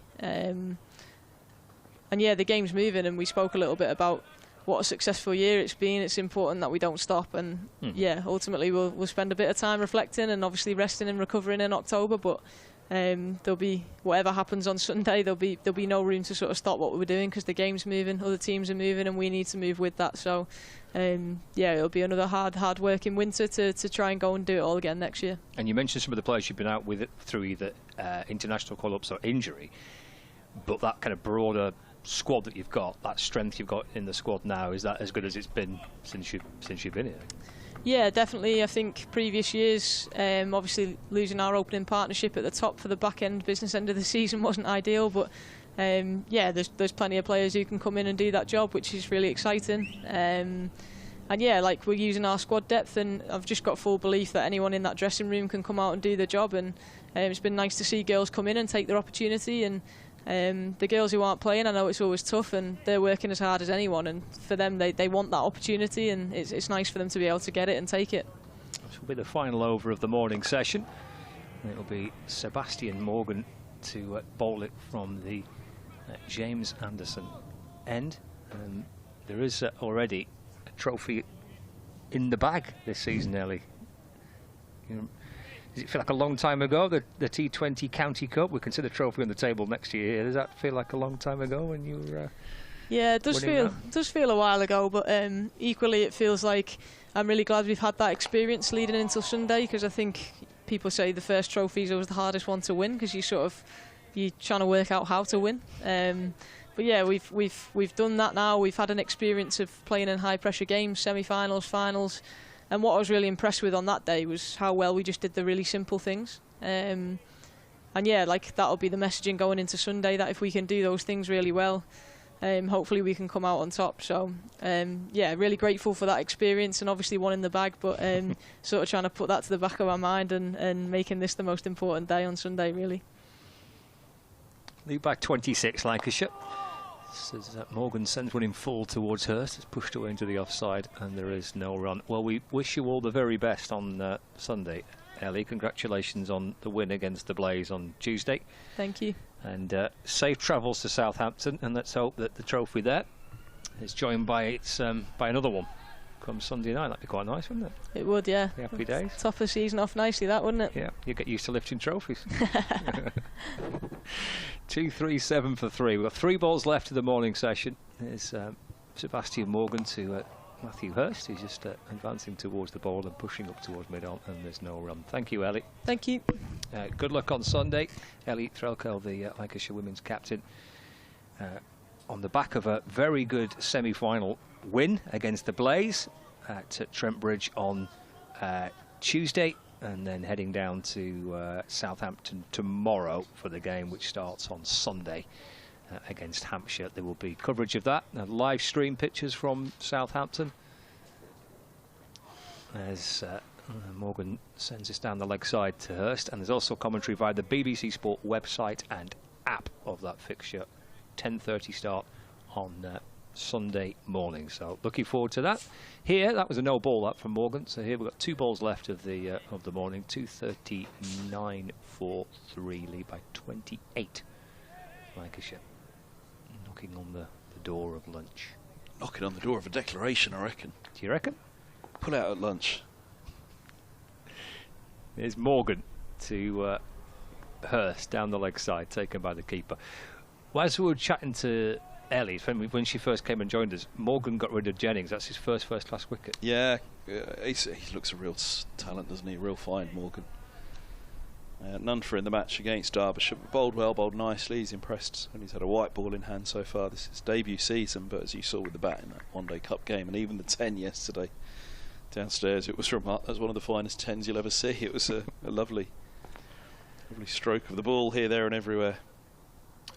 And yeah, the game's moving, and we spoke a little bit about what a successful year it's been. It's important that we don't stop, and yeah, ultimately we'll spend a bit of time reflecting and obviously resting and recovering in October. But there'll be, whatever happens on Sunday, there'll be no room to sort of stop what we're doing because the game's moving, other teams are moving, and we need to move with that. So yeah, it'll be another hard working winter to try and go and do it all again next year. And you mentioned some of the players you've been out with through either international call-ups or injury, but that kind of broader squad that you've got, that strength you've got in the squad now, is that as good as it's been since you've been here? Yeah, definitely. I think previous years, obviously losing our opening partnership at the top for the back end, business end of the season wasn't ideal, but yeah, there's plenty of players who can come in and do that job, which is really exciting. And yeah, like we're using our squad depth, and I've just got full belief that anyone in that dressing room can come out and do the job. And it's been nice to see girls come in and take their opportunity. And the girls who aren't playing, I know it's always tough, and they're working as hard as anyone, and for them they want that opportunity, and it's nice for them to be able to get it and take it. This will be the final over of the morning session. It'll be Sebastian Morgan to bowl it from the James Anderson end. There is already a trophy in the bag this season, Ellie. Does it feel like a long time ago, the T20 County Cup? We can see the trophy on the table next year. Does that feel like a long time ago when you were yeah, it does feel a while ago, but equally it feels like I'm really glad we've had that experience leading into Sunday, because I think people say the first trophy is always the hardest one to win because you're trying to work out how to win. But yeah, we've done that now. We've had an experience of playing in high pressure games, semi-finals, finals. And what I was really impressed with on that day was how well we just did the really simple things. And yeah, like that'll be the messaging going into Sunday, that if we can do those things really well, hopefully we can come out on top. So yeah, really grateful for that experience, and obviously one in the bag, but sort of trying to put that to the back of my mind and making this the most important day on Sunday, really. Lead by 26, Lancashire. As Morgan sends one in full towards Hurst. It's pushed away into the offside, and there is no run. Well, we wish you all the very best on Sunday, Ellie. Congratulations on the win against the Blaze on Tuesday. Thank you. And safe travels to Southampton, and let's hope that the trophy there is joined by another one come Sunday night. That'd be quite nice, wouldn't it? It would, yeah. Happy days. Top of the season off nicely, that, wouldn't it? Yeah, you get used to lifting trophies. 2-3-7 for 3. We've got 3 balls left of the morning session. There's Sebastian Morgan to Matthew Hurst, who's just advancing towards the ball and pushing up towards mid-on, and there's no run. Thank you, Ellie. Thank you. Good luck on Sunday. Ellie Threlkeld, the Lancashire women's captain, on the back of a very good semi-final win against the Blaze at Trent Bridge on Tuesday, and then heading down to Southampton tomorrow for the game, which starts on Sunday against Hampshire. There will be coverage of that, live stream pictures from Southampton as Morgan sends us down the leg side to Hurst, and there's also commentary via the BBC Sport website and app of that fixture. 10:30 start on Sunday morning, so looking forward to that. Here, that was a no ball up from Morgan, so here we've got 2 balls left of the morning. 2:39 for 3, lead by 28. Lancashire knocking on the door of lunch. Knocking on the door of a declaration, I reckon. Do you reckon? Pull out at lunch. There's Morgan to Hurst down the leg side, taken by the keeper. Well, as we were chatting to Ellie, when she first came and joined us, Morgan got rid of Jennings. That's his first-class wicket. Yeah, he looks a real talent, doesn't he? Real fine, Morgan. None for in the match against Derbyshire. Bowled well, bowled nicely. He's impressed, and he's had a white ball in hand so far. This is his debut season, but as you saw with the bat in that one-day cup game, and even the 10 yesterday downstairs, it was one of the finest 10s you'll ever see. It was a lovely stroke of the ball here, there, and everywhere.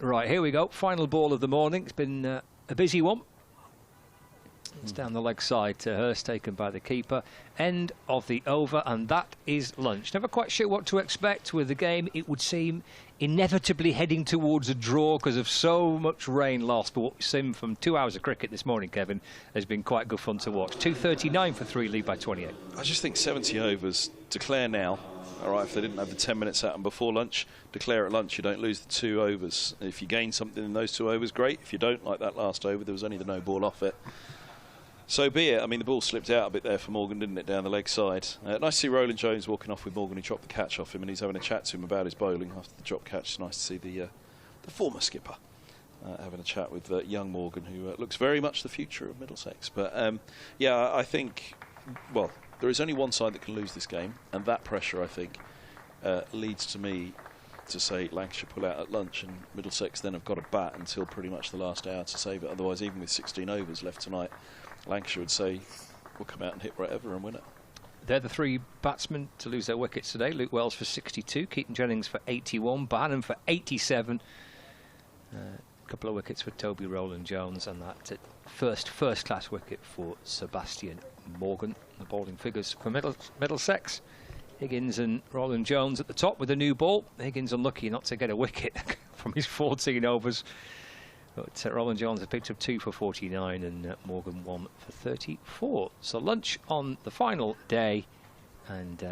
Right, here we go. Final ball of the morning. It's been a busy one. It's down the leg side to Hurst, taken by the keeper. End of the over, and that is lunch. Never quite sure what to expect with the game. It would seem inevitably heading towards a draw because of so much rain lost. But what we've seen from 2 hours of cricket this morning, Kevin, has been quite good fun to watch. 2:39 for 3, lead by 28. I just think 70 overs, declare now. All right, if they didn't have the 10 minutes at them before lunch, declare at lunch. You don't lose the 2 overs. If you gain something in those 2 overs, great. If you don't, like that last over, there was only the no ball off it. So be it. I mean, the ball slipped out a bit there for Morgan, didn't it, down the leg side. Nice to see Roland Jones walking off with Morgan. He dropped the catch off him, and he's having a chat to him about his bowling after the drop catch. It's nice to see the former skipper having a chat with young Morgan, who looks very much the future of Middlesex. But, yeah, I think, well, there is only one side that can lose this game, and that pressure, I think, leads to me to say Lancashire pull out at lunch, and Middlesex then have got to bat until pretty much the last hour to save it. Otherwise, even with 16 overs left tonight, Lancashire would say we'll come out and hit whatever and win it. They're the 3 batsmen to lose their wickets today. Luke Wells for 62, Keaton Jennings for 81, Bohannan for 87. A couple of wickets for Toby Roland Jones, and that first-class wicket for Sebastian Morgan. The bowling figures for Middlesex. Higgins and Roland Jones at the top with a new ball. Higgins unlucky not to get a wicket from his 14 overs. But Roland Jones has picked up 2 for 49 and Morgan 1 for 34. So lunch on the final day, and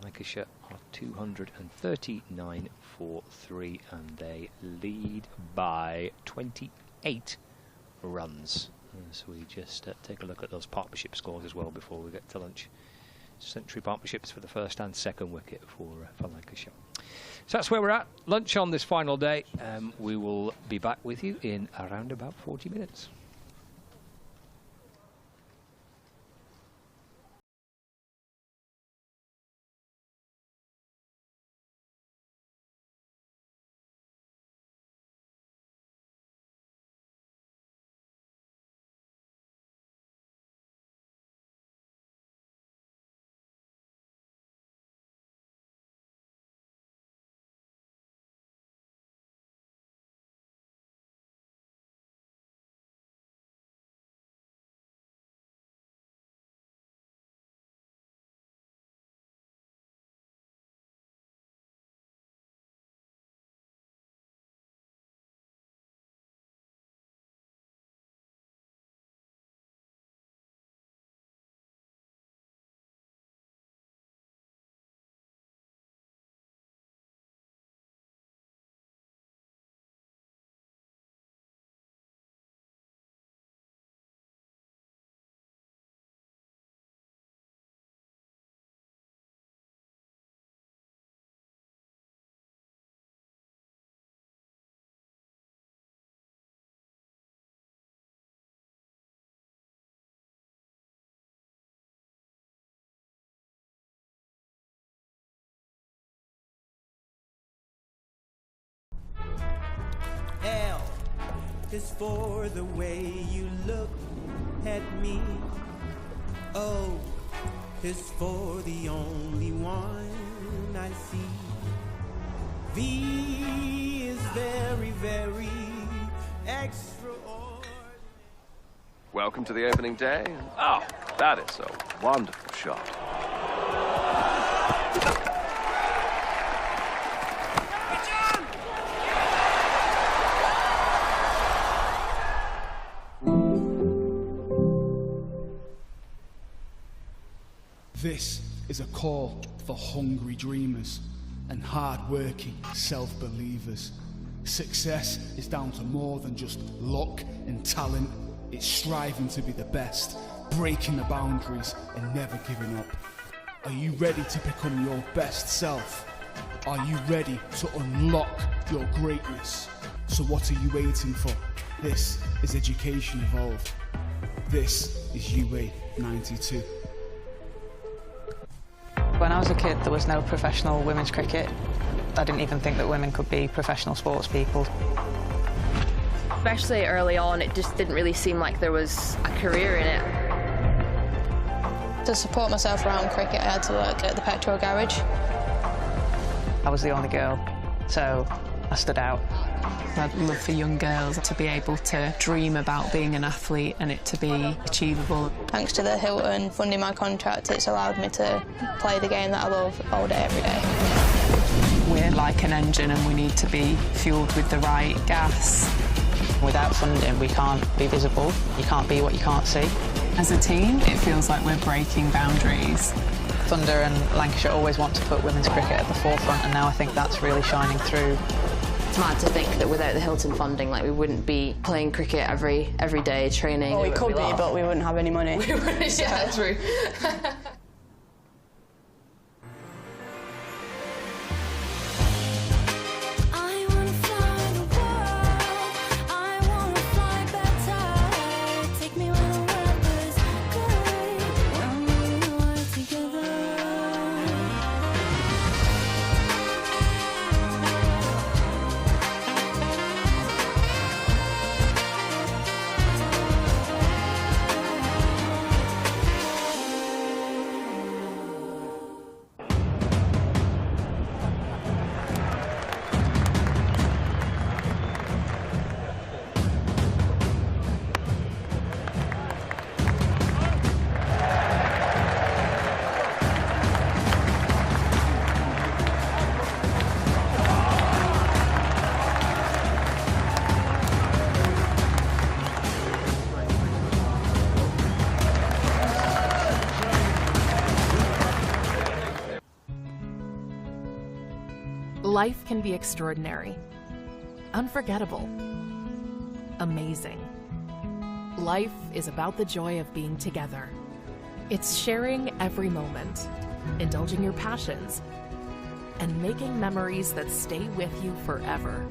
Lancashire are 239 for 3, and they lead by 28 runs. So we just take a look at those partnership scores as well before we get to lunch. Century partnerships for the first and second wicket for Lancashire. So that's where we're at. Lunch on this final day. We will be back with you in around about 40 minutes. is for the way you look at me. O is for the only one I see. V is very, very extraordinary. Welcome to the opening day. Oh, that is a wonderful shot. This is a call for hungry dreamers and hard-working self-believers. Success is down to more than just luck and talent. It's striving to be the best, breaking the boundaries and never giving up. Are you ready to become your best self? Are you ready to unlock your greatness? So what are you waiting for? This is Education Evolved. This is UA 92. When I was a kid, there was no professional women's cricket. I didn't even think that women could be professional sports people. Especially early on, it just didn't really seem like there was a career in it. To support myself around cricket, I had to work at the petrol garage. I was the only girl, so I stood out. I'd love for young girls to be able to dream about being an athlete and it to be achievable. Thanks to the Hilton funding my contract, it's allowed me to play the game that I love all day, every day. We're like an engine and we need to be fueled with the right gas. Without funding, we can't be visible. You can't be what you can't see. As a team, it feels like we're breaking boundaries. Thunder and Lancashire always want to put women's cricket at the forefront, and now I think that's really shining through. It's mad to think that without the Hilton funding, like, we wouldn't be playing cricket every day, training. Well, we could be, but we wouldn't have any money. We wouldn't, yeah, true. Life can be extraordinary, unforgettable, amazing. Life is about the joy of being together. It's sharing every moment, indulging your passions, and making memories that stay with you forever.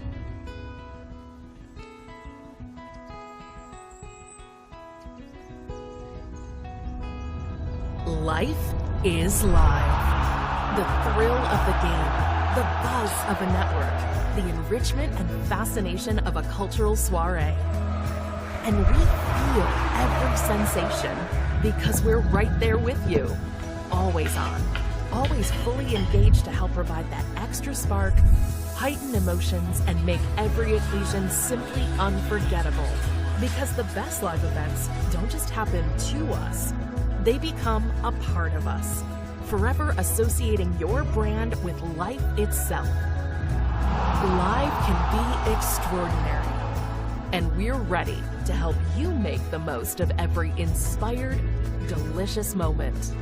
Life is live. The thrill of the game. The buzz of a network, the enrichment and fascination of a cultural soiree. And we feel every sensation because we're right there with you. Always on, always fully engaged to help provide that extra spark, heighten emotions, and make every occasion simply unforgettable. Because the best live events don't just happen to us, they become a part of us. Forever associating your brand with life itself. Live can be extraordinary, and we're ready to help you make the most of every inspired, delicious moment.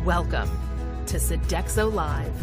Welcome to Sodexo Live.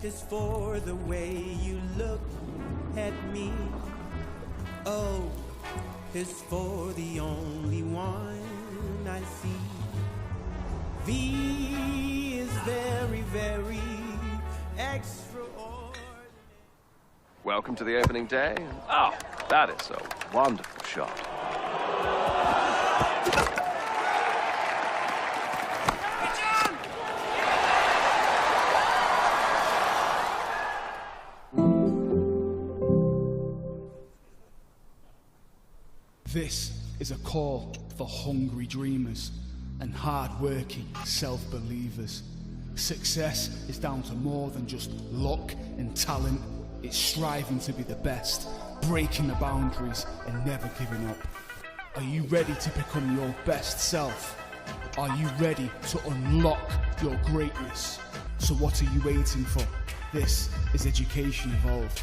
is for the way you look at me. O is for the only one I see. V is very, very extraordinary. Welcome to the opening day. Oh, that is a wonderful shot. This is a call for hungry dreamers and hard-working self-believers. Success is down to more than just luck and talent. It's striving to be the best, breaking the boundaries and never giving up. Are you ready to become your best self? Are you ready to unlock your greatness? So what are you waiting for? This is Education Evolved.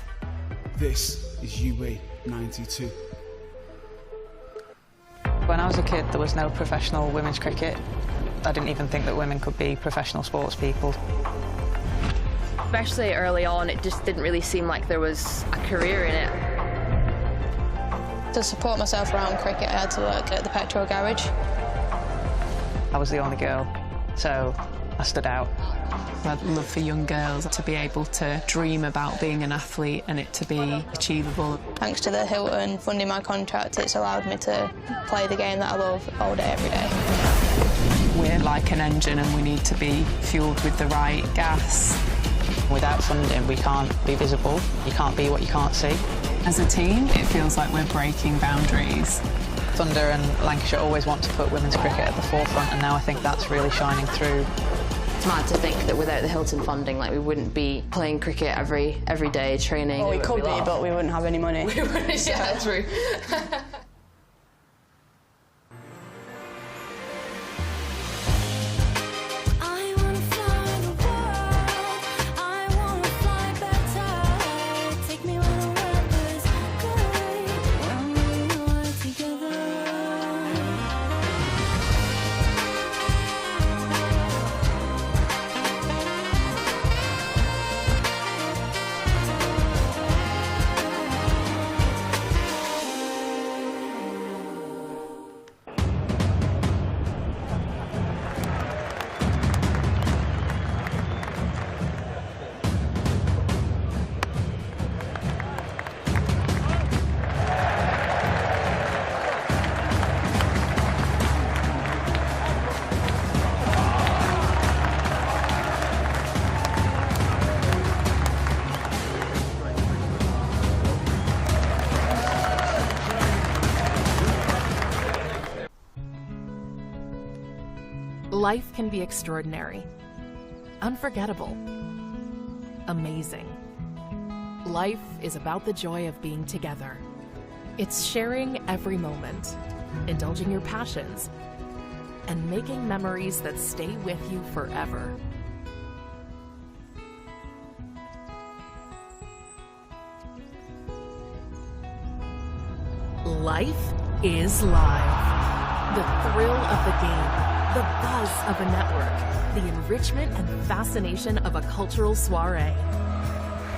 This is UA 92. When I was a kid, there was no professional women's cricket. I didn't even think that women could be professional sports people. Especially early on, it just didn't really seem like there was a career in it. To support myself around cricket, I had to work at the petrol garage. I was the only girl, so I stood out. I'd love for young girls to be able to dream about being an athlete and it to be achievable. Thanks to the Hilton funding my contract, it's allowed me to play the game that I love all day, every day. We're like an engine and we need to be fueled with the right gas. Without funding, we can't be visible. You can't be what you can't see. As a team, it feels like we're breaking boundaries. Thunder and Lancashire always want to put women's cricket at the forefront, and now I think that's really shining through. It's mad to think that without the Hilton funding, like, we wouldn't be playing cricket every day, training. Well, we could be, but we wouldn't have any money. We wouldn't, yeah, true. Life can be extraordinary, unforgettable, amazing. Life is about the joy of being together. It's sharing every moment, indulging your passions, and making memories that stay with you forever. Life is live. The thrill of the game. The buzz of a network, the enrichment and fascination of a cultural soiree.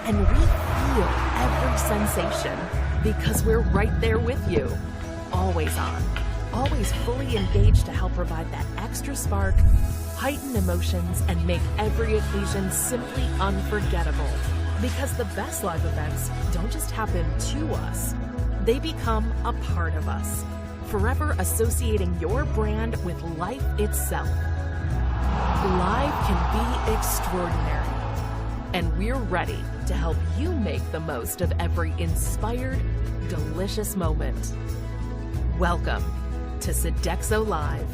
And we feel every sensation because we're right there with you. Always on, always fully engaged to help provide that extra spark, heighten emotions, and make every occasion simply unforgettable. Because the best live events don't just happen to us, they become a part of us. Forever associating your brand with life itself. Live can be extraordinary, and we're ready to help you make the most of every inspired, delicious moment. Welcome to Sodexo Live.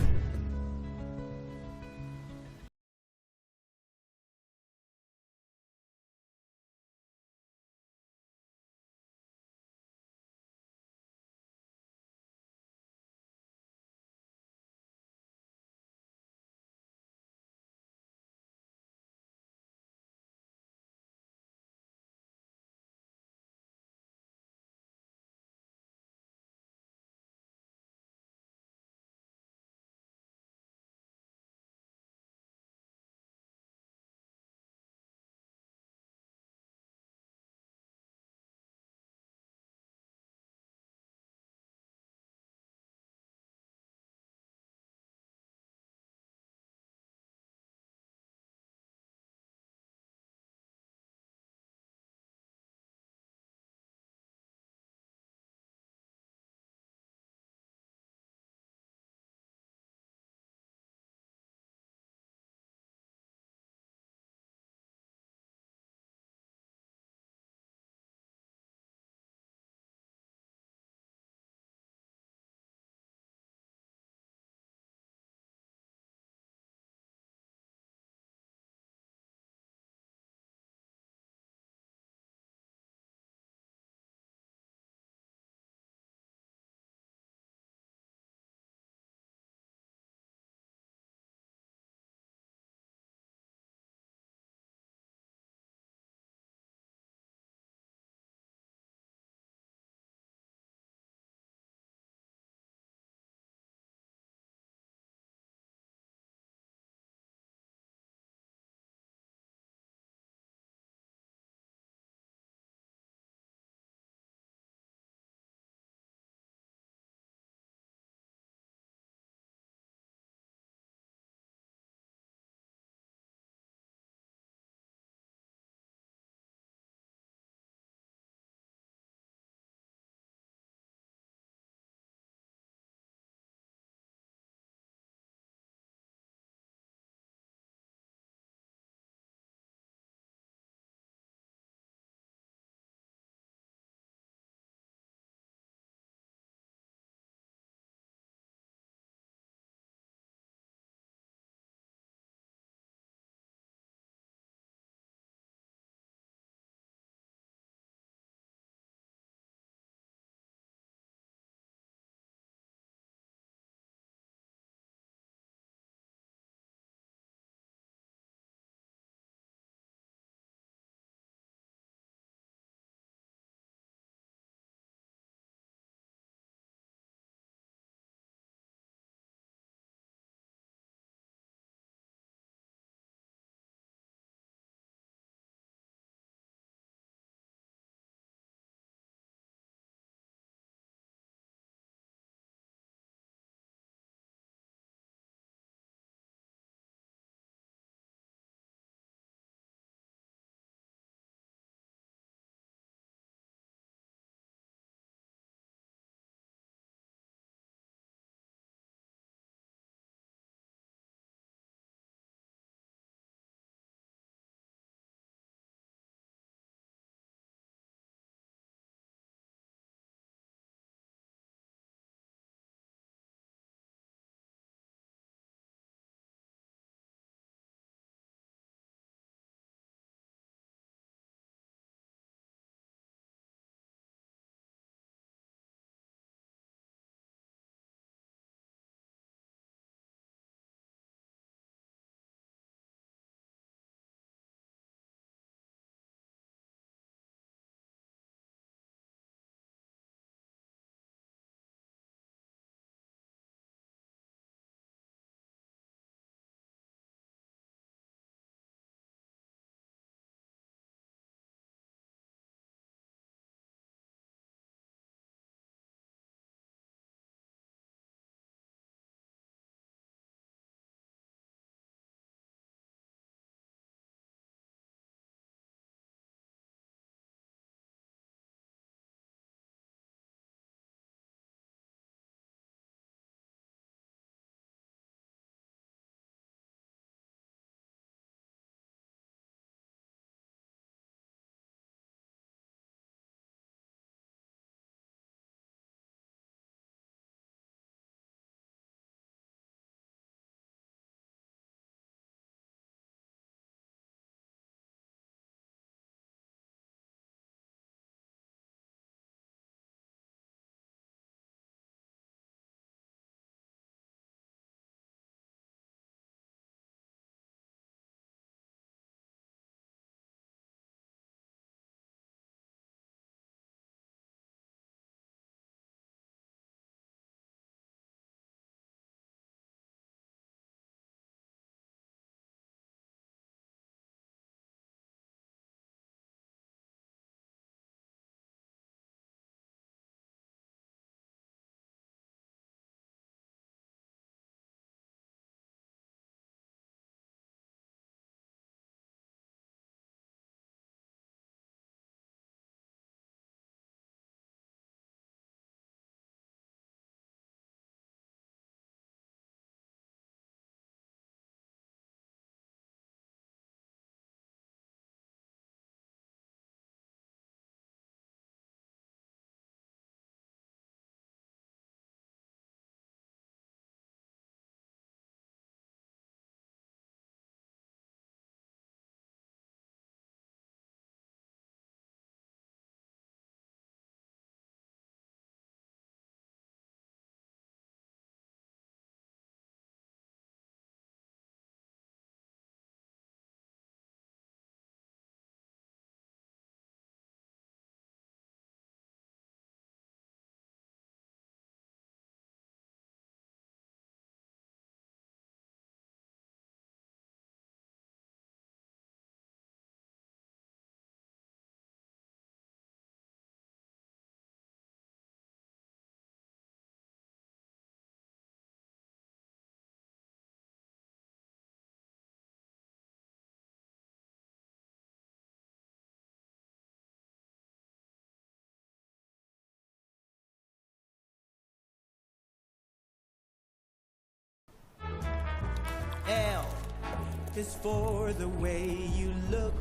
is for the way you look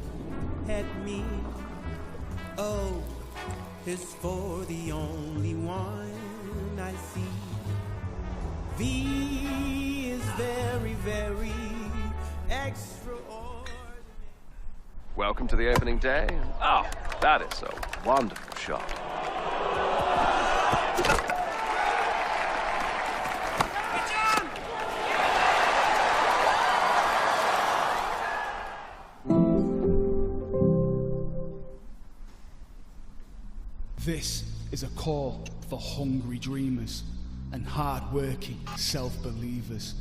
at me. O is for the only one I see. V is very, very extraordinary. Welcome to the opening day. Oh, that is a wonderful shot. This is a call for hungry dreamers and hard-working self-believers.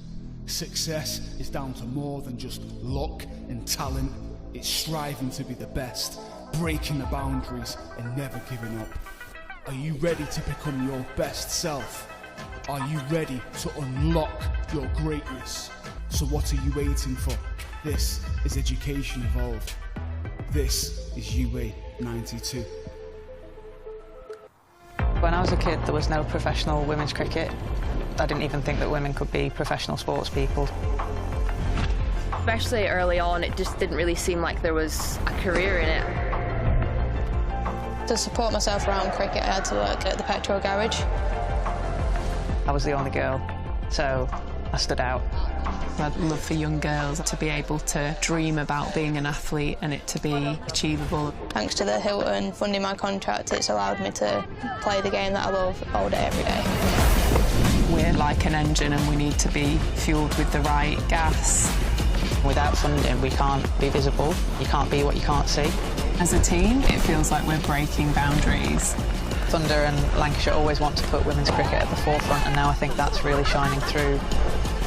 Success is down to more than just luck and talent. It's striving to be the best, breaking the boundaries and never giving up. Are you ready to become your best self? Are you ready to unlock your greatness? So what are you waiting for? This is Education Evolved. This is UA 92. When I was a kid, there was no professional women's cricket. I didn't even think that women could be professional sports people. Especially early on, it just didn't really seem like there was a career in it. To support myself around cricket, I had to work at the petrol garage. I was the only girl, so I stood out. I'd love for young girls to be able to dream about being an athlete and it to be achievable. Thanks to the Hilton funding my contract, it's allowed me to play the game that I love all day, every day. We're like an engine and we need to be fueled with the right gas. Without funding, we can't be visible. You can't be what you can't see. As a team, it feels like we're breaking boundaries. Thunder and Lancashire always want to put women's cricket at the forefront, and now I think that's really shining through.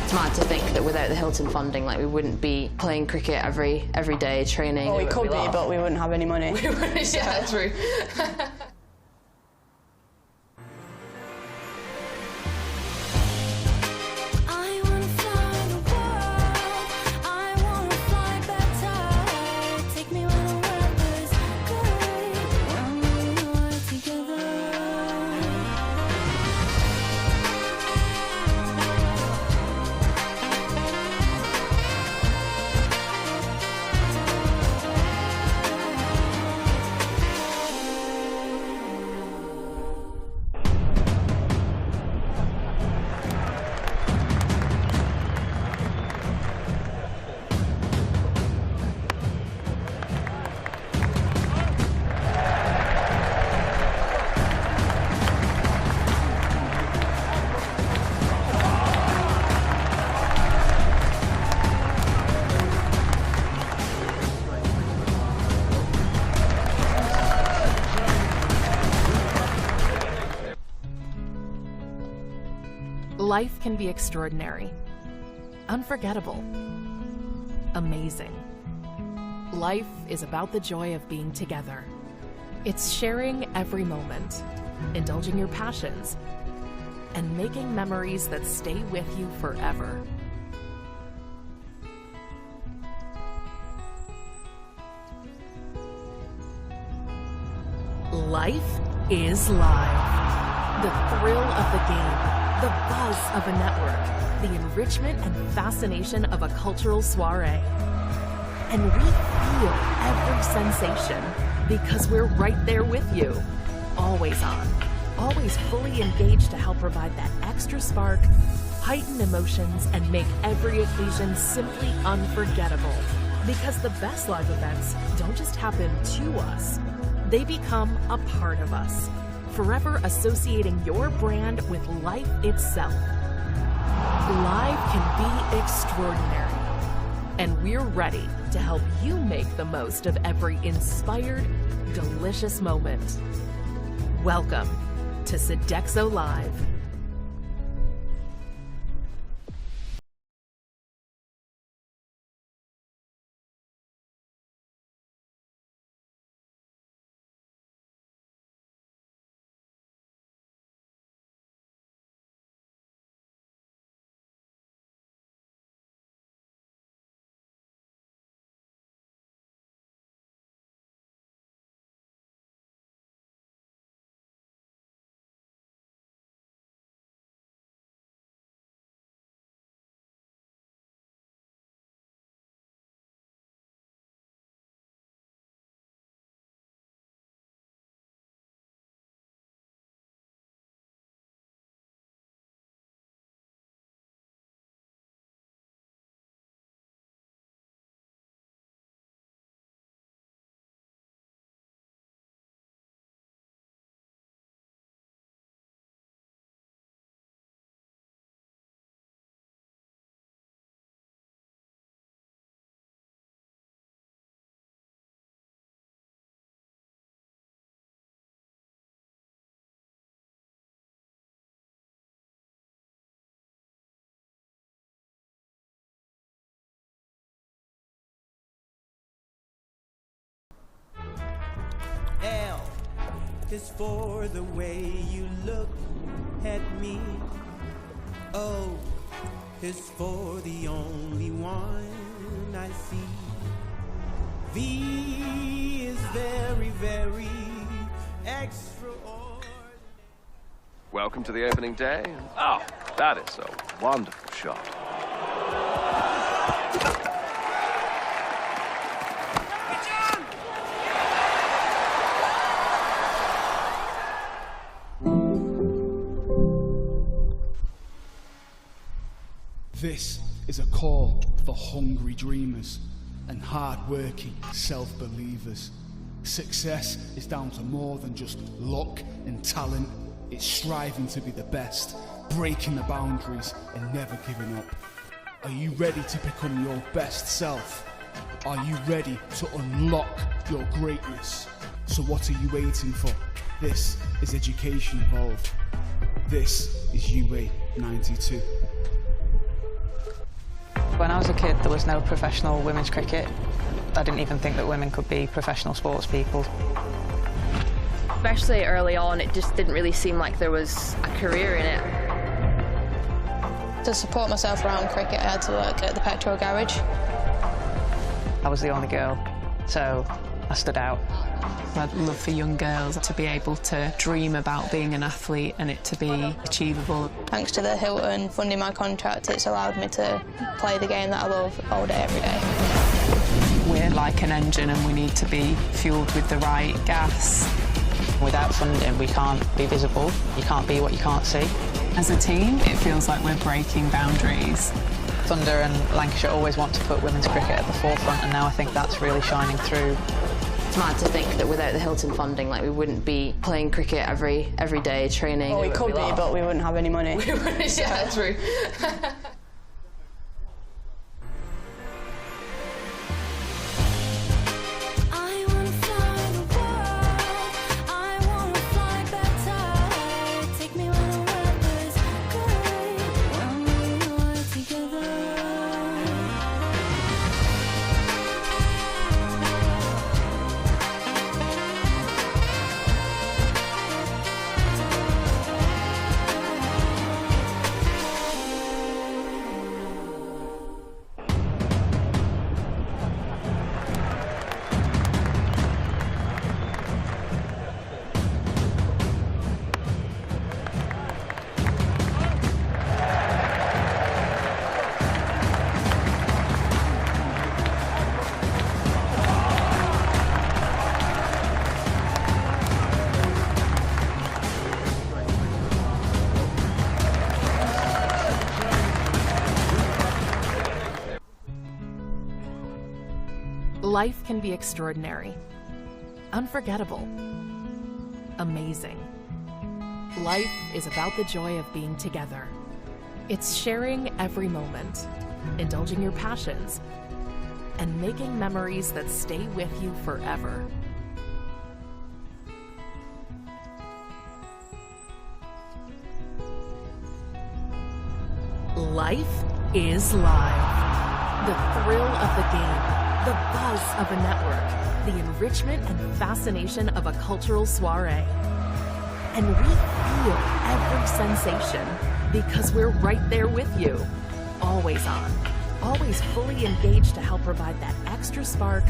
It's mad to think that without the Hilton funding, like, we wouldn't be playing cricket every day, training. Well, we could be, but we wouldn't have any money. We wouldn't, yeah, true. Life can be extraordinary, unforgettable, amazing. Life is about the joy of being together. It's sharing every moment, indulging your passions, and making memories that stay with you forever. Life is live. The thrill of the game. The buzz of a network, the enrichment and fascination of a cultural soiree. And we feel every sensation because we're right there with you. Always on, always fully engaged to help provide that extra spark, heighten emotions, and make every occasion simply unforgettable. Because the best live events don't just happen to us, they become a part of us. Forever associating your brand with life itself. Live can be extraordinary, and we're ready to help you make the most of every inspired, delicious moment. Welcome to Sodexo Live. is for the way you look at me. O is for the only one I see. V is very, very extraordinary. Welcome to the opening day. Oh, that is a wonderful shot. This is a call for hungry dreamers and hard-working self-believers. Success is down to more than just luck and talent. It's striving to be the best, breaking the boundaries and never giving up. Are you ready to become your best self? Are you ready to unlock your greatness? So what are you waiting for? This is Education Evolved. This is UA 92. When I was a kid, there was no professional women's cricket. I didn't even think that women could be professional sports people. Especially early on, it just didn't really seem like there was a career in it. To support myself around cricket, I had to work at the petrol garage. I was the only girl, so I stood out. I'd love for young girls to be able to dream about being an athlete and it to be achievable. Thanks to the Hilton funding my contract, it's allowed me to play the game that I love all day, every day. We're like an engine and we need to be fueled with the right gas. Without funding, we can't be visible. You can't be what you can't see. As a team, it feels like we're breaking boundaries. Thunder and Lancashire always want to put women's cricket at the forefront, and now I think that's really shining through. It's mad to think that without the Hilton funding, like, we wouldn't be playing cricket every day, training. Well, we could be, but we wouldn't have any money. We wouldn't, yeah, true. Life can be extraordinary, unforgettable, amazing. Life is about the joy of being together. It's sharing every moment, indulging your passions, and making memories that stay with you forever. Life is live. The thrill of the game. The buzz of a network, the enrichment and fascination of a cultural soiree. And we feel every sensation because we're right there with you, always on, always fully engaged to help provide that extra spark,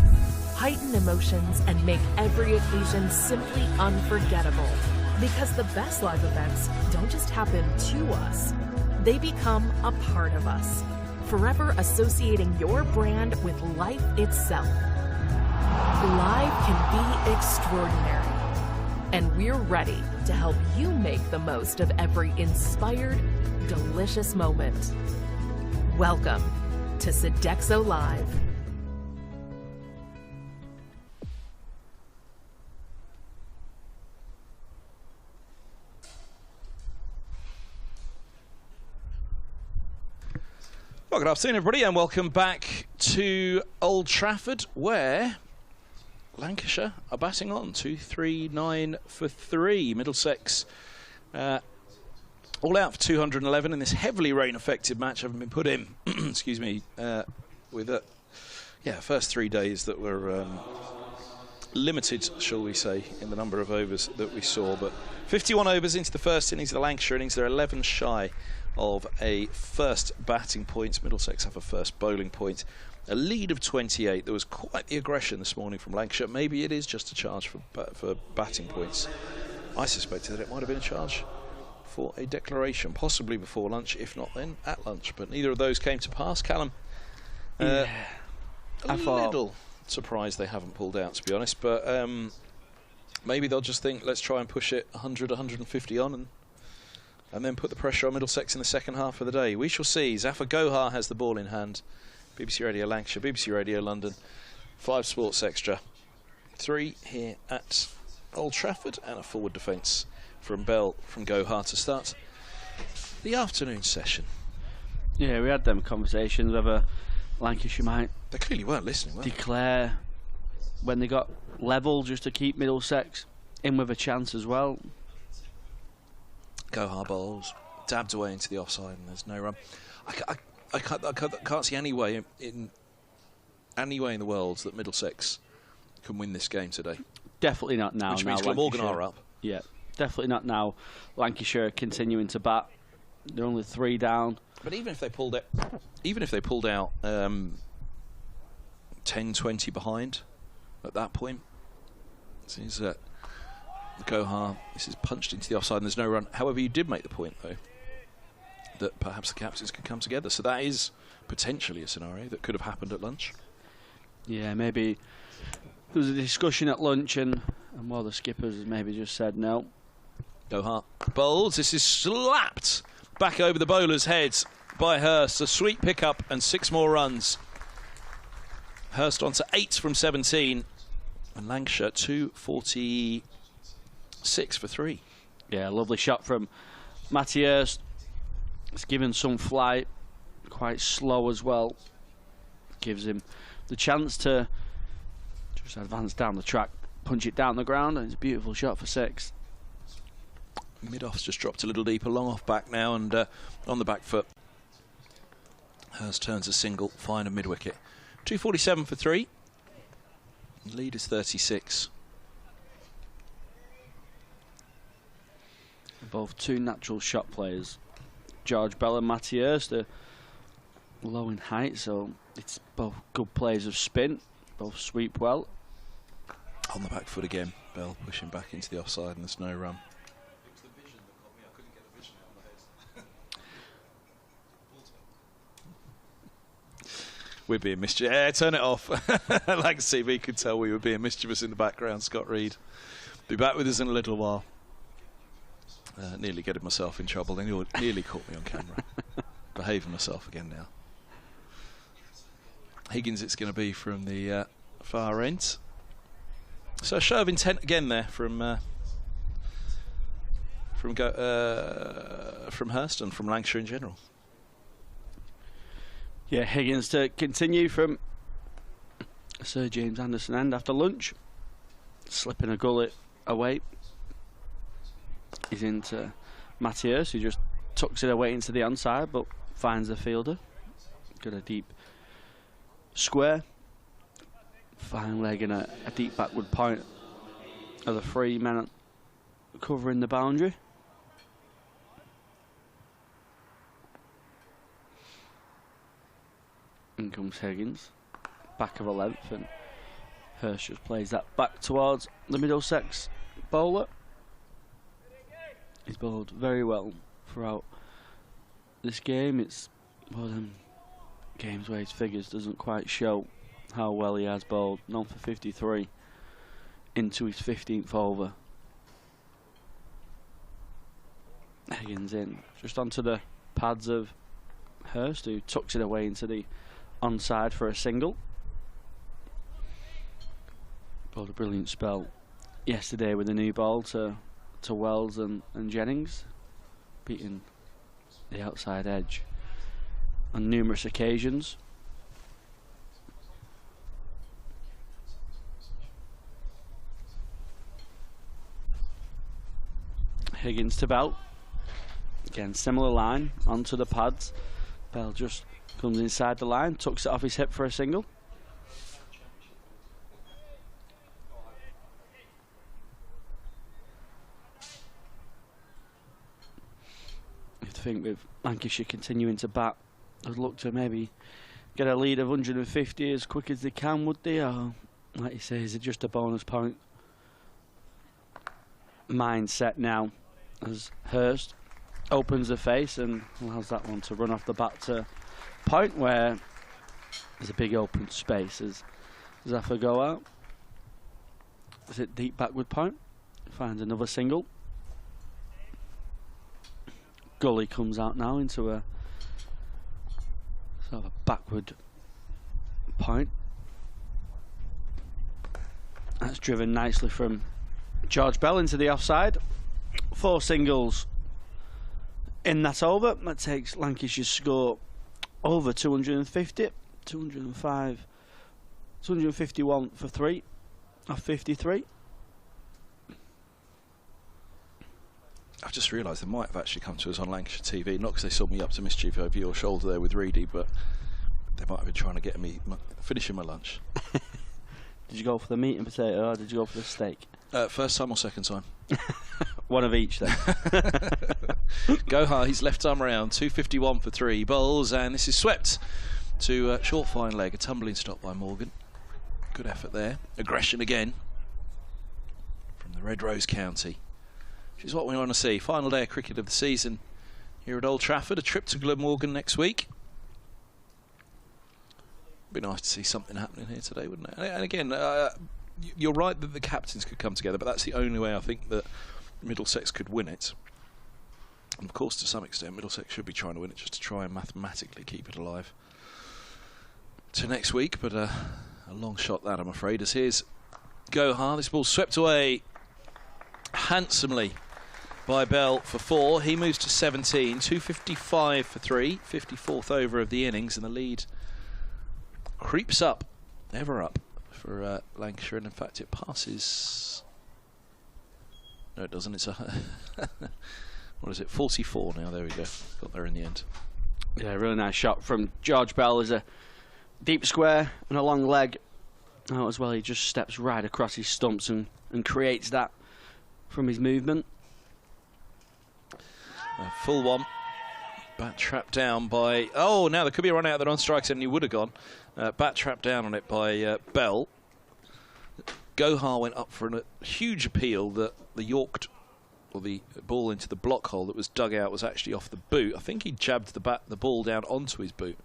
heighten emotions, and make every occasion simply unforgettable. Because the best live events don't just happen to us, they become a part of us, forever associating your brand with life itself. Live can be extraordinary, and we're ready to help you make the most of every inspired, delicious moment. Welcome to Sodexo Live. Well, good afternoon, everybody, and welcome back to Old Trafford, where Lancashire are batting on 239 for 3. Middlesex all out for 211 in this heavily rain-affected match, having been put in, excuse me, with first 3 days that were limited, shall we say, in the number of overs that we saw. But 51 overs into the first innings of the Lancashire innings. They're 11 shy of a first batting point. Middlesex have a first bowling point. A lead of 28. There was quite the aggression this morning from Lancashire. Maybe it is just a charge for batting points. I suspected that it might have been a charge for a declaration, possibly before lunch, if not then at lunch. But neither of those came to pass. Callum, a little surprised they haven't pulled out, to be honest. But maybe they'll just think, let's try and push it 100, 150 on and then put the pressure on Middlesex in the second half of the day. We shall see. Zafar Gohar has the ball in hand. BBC Radio Lancashire, BBC Radio London, 5 Sports Extra. 3 here at Old Trafford, and a forward defence from Bell from Gohar to start the afternoon session. Yeah, we had them conversations whether Lancashire might... They clearly weren't listening, were they? Declare when they got level just to keep Middlesex in with a chance as well. Gohar bowls, dabbed away into the offside, and there's no run. I can't see any way in the world that Middlesex can win this game today. Definitely not now. Which means Glamorgan are up. Yeah, definitely not now. Lancashire continuing to bat. They're only 3 down. But even if they pulled out 10-20 behind at that point, seems that Gohar, this is punched into the offside and there's no run. However, you did make the point though that perhaps the captains could come together, so that is potentially a scenario that could have happened at lunch. Yeah, maybe there was a discussion at lunch and one of the skippers maybe just said no. Gohar bowls. This is slapped back over the bowler's heads by Hurst. A sweet pickup and 6 more runs. Hurst on to 8 from 17, and Lancashire 246 for 3. Yeah, lovely shot from Matty Hurst. It's given some flight, quite slow as well. Gives him the chance to just advance down the track, punch it down the ground, and it's a beautiful shot for 6. Mid-off's just dropped a little deeper, long off back now, and on the back foot. Hurst turns a single, fine and mid-wicket. 247 for 3. Lead is 36. Both 2 natural shot players. George Bell and Matty Hurst are low in height, so it's both good players of spin. Both sweep well. On the back foot again. Bell pushing back into the offside, and there's no run. We're being mischievous. Yeah, turn it off. Like CV could tell we were being mischievous in the background. Scott Reed. Be back with us in a little while. Nearly getting myself in trouble. They nearly caught me on camera. Behaving myself again now. Higgins it's going to be from the far end. So a show of intent again there from Hurst and from Lancashire in general. Yeah, Higgins to continue from Sir James Anderson end after lunch. Slipping a gullet away. He's into Matty Hurst, who just tucks it away into the onside, but finds the fielder. Got a deep square. Fine leg and a deep backward point of the 3 men covering the boundary. In comes Higgins, back of a length, and Hurst just plays that back towards the Middlesex bowler. He's bowled very well throughout this game. It's one of them games where his figures doesn't quite show how well he has bowled. 9 for 53 into his 15th over. Higgins in, just onto the pads of Hurst, who tucks it away into the onside for a single. Bowled a brilliant spell yesterday with a new ball to Wells and Jennings, beating the outside edge on numerous occasions. Higgins to Bell. Again, similar line onto the pads. Bell just comes inside the line, tucks it off his hip for a single. to think with Lancashire continuing to bat, I'd look to maybe get a lead of 150 as quick as they can, would they? Or, like you say, is it just a bonus point? Mindset now as Hurst opens the face and allows that one to run off the bat to point, where there's a big open space as Zafar go out. Is it deep backward point? Finds another single. Gully comes out now into a sort of a backward point. That's driven nicely from George Bell into the offside. 4 singles in that over. That takes Lancashire's score over 250. 205. 251 for 3 off 53. I've just realised they might have actually come to us on Lancashire TV, not because they saw me up to mischief over your shoulder there with Reedy, but they might have been trying to get me finishing my lunch. Did you go for the meat and potato, or did you go for the steak? First time or second time? One of each then. Gohar, he's left arm around, 251 for 3 bowls, and this is swept to short fine leg, a tumbling stop by Morgan. Good effort there. Aggression again from the Red Rose County, which is what we want to see. Final day of cricket of the season here at Old Trafford. A trip to Glamorgan next week. Be nice to see something happening here today, wouldn't it? And again, you're right that the captains could come together, but that's the only way I think that Middlesex could win it. And of course, to some extent, Middlesex should be trying to win it just to try and mathematically keep it alive to next week. But a long shot that, I'm afraid, as here's Gohar. This ball swept away handsomely by Bell for 4. He moves to 17, 255 for 3, 54th over of the innings, and the lead creeps up, ever up for Lancashire, and in fact it passes. No, it doesn't. It's a what is it? 44 now. There we go. Got there in the end. Yeah, really nice shot from George Bell. As a deep square and a long leg. Oh, as well, he just steps right across his stumps and creates that from his movement. Full one. Bat trapped down by... Oh, now there could be a run out that on strikes and he would have gone. Bat trapped down on it by Bell. Gohar went up for a huge appeal that the Yorked, or the ball into the block hole that was dug out, was actually off the boot. I think he jabbed the ball down onto his boot.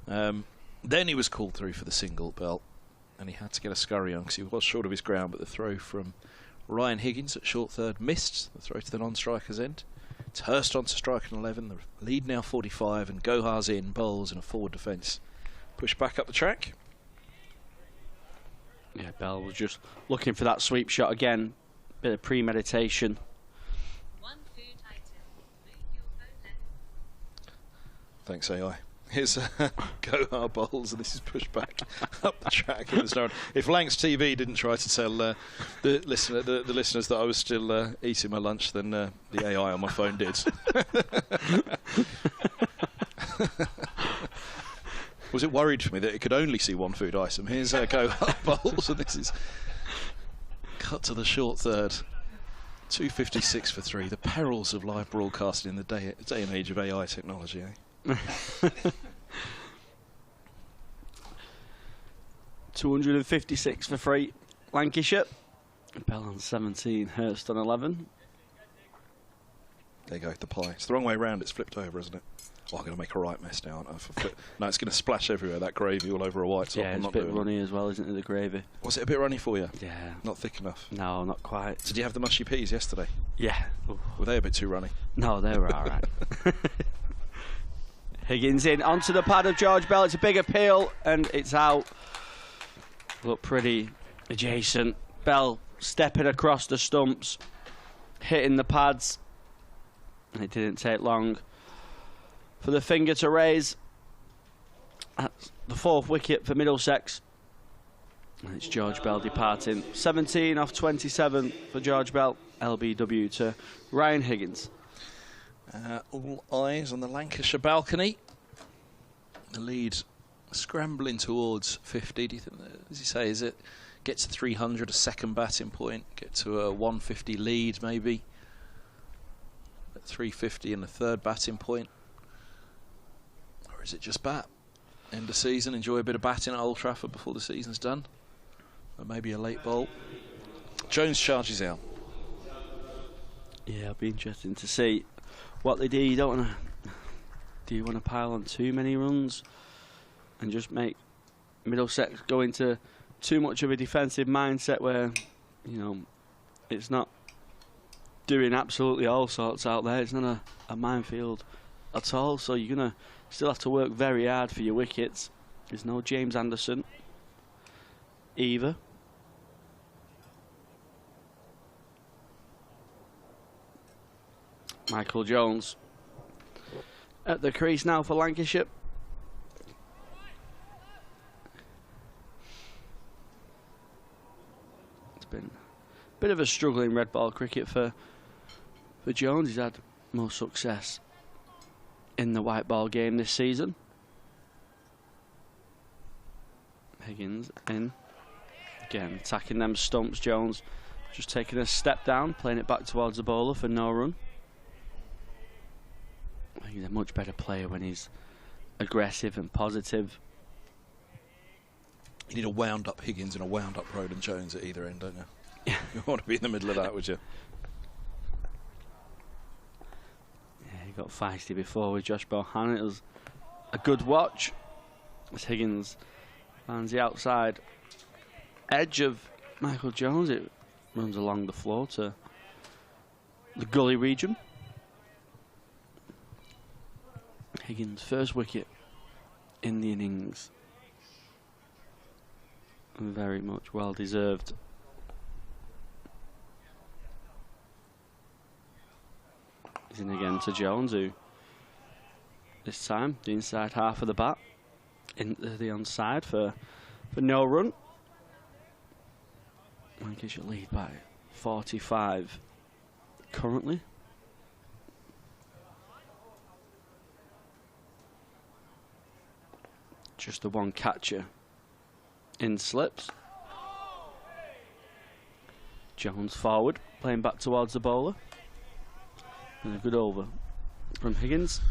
Then he was called through for the single, Bell, and he had to get a scurry on because he was short of his ground, but the throw from Ryan Higgins at short third missed the throw to the non-striker's end. It's Hurst on to strike an 11. The lead now 45, and Gohar's in, bowls in a forward defence. Push back up the track. Yeah, Bell was just looking for that sweep shot again. Bit of premeditation. Thanks, AI. Here's Gohar bowls, and this is pushed back up the track. If Lancs TV didn't try to tell the listeners that I was still eating my lunch, then the AI on my phone did. Was it worried for me that it could only see one food item? Here's Gohar bowls, and this is cut to the short third. 256 for 3. The perils of live broadcasting in the day and age of AI technology, eh? 256 for 3, Lancashire. Bell on 17, Hurst on 11. There you go, the pie. It's the wrong way round, it's flipped over, isn't it? Oh, I'm going to make a right mess now, aren't I? No, it's going to splash everywhere, that gravy all over a white top. Yeah, it's a bit runny as well, isn't it, the gravy? Was it a bit runny for you? Yeah. Not thick enough? No, not quite. Did you have the mushy peas yesterday? Yeah. Were they a bit too runny? No, they were alright. Higgins in onto the pad of George Bell. It's a big appeal and it's out. Look pretty adjacent. Bell stepping across the stumps, hitting the pads. And it didn't take long for the finger to raise. That's the 4th wicket for Middlesex. And it's George Bell departing. 17 off 27 for George Bell. LBW to Ryan Higgins. All eyes on the Lancashire balcony. The lead scrambling towards 50. Do you think, as you say, is it get to 300, a second batting point, get to a 150 lead maybe? at 350 in the third batting point? Or is it just bat? End of season, enjoy a bit of batting at Old Trafford before the season's done? Or maybe a late bowl? Jones charges out. Yeah, it'll be interesting to see what they do. You don't want to. Do you want to pile on too many runs and just make Middlesex go into too much of a defensive mindset where, you know, it's not doing absolutely all sorts out there. It's not a minefield at all. So you're going to still have to work very hard for your wickets. There's no James Anderson either. Michael Jones at the crease now for Lancashire. It's been a bit of a struggling red ball cricket for Jones. He's had more success in the white ball game this season. Higgins in. Again, attacking them stumps. Jones just taking a step down, playing it back towards the bowler for no run. He's a much better player when he's aggressive and positive. You need a wound-up Higgins and a wound-up Roland Jones at either end, don't you? Yeah. You want to be in the middle of that, would you? Yeah, he got feisty before with Josh Bohannan. It was a good watch as Higgins finds the outside edge of Michael Jones. It runs along the floor to the gully region. Higgins' first wicket in the innings. Very much well deserved. He's in again to Jones, who this time the inside half of the bat into the onside for no run. Lancashire lead by 45 currently. Just the one catcher in slips. Jones forward, playing back towards the bowler. And a good over from Higgins.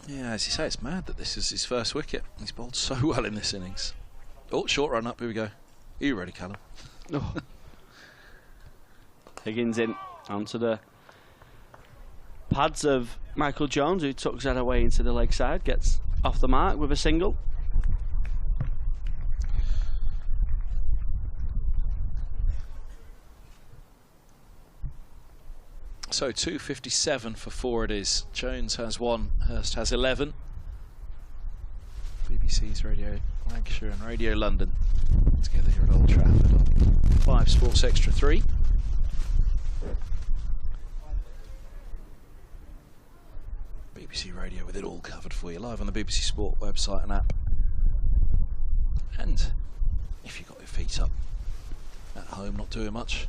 Yeah, as you say, it's mad that this is his first wicket. He's bowled so well in this innings. Oh, short run up, here we go. Are you ready, Callum? Oh. Higgins in onto the pads of Michael Jones, who tucks that away into the leg side, gets off the mark with a single. So 257 for 4 it is. Jones has 1, Hurst has 11. BBC's Radio Lancashire and Radio London together here at Old Trafford on 5 Sports Extra 3. BBC Radio with it all covered for you, live on the BBC Sport website and app. And if you've got your feet up at home not doing much,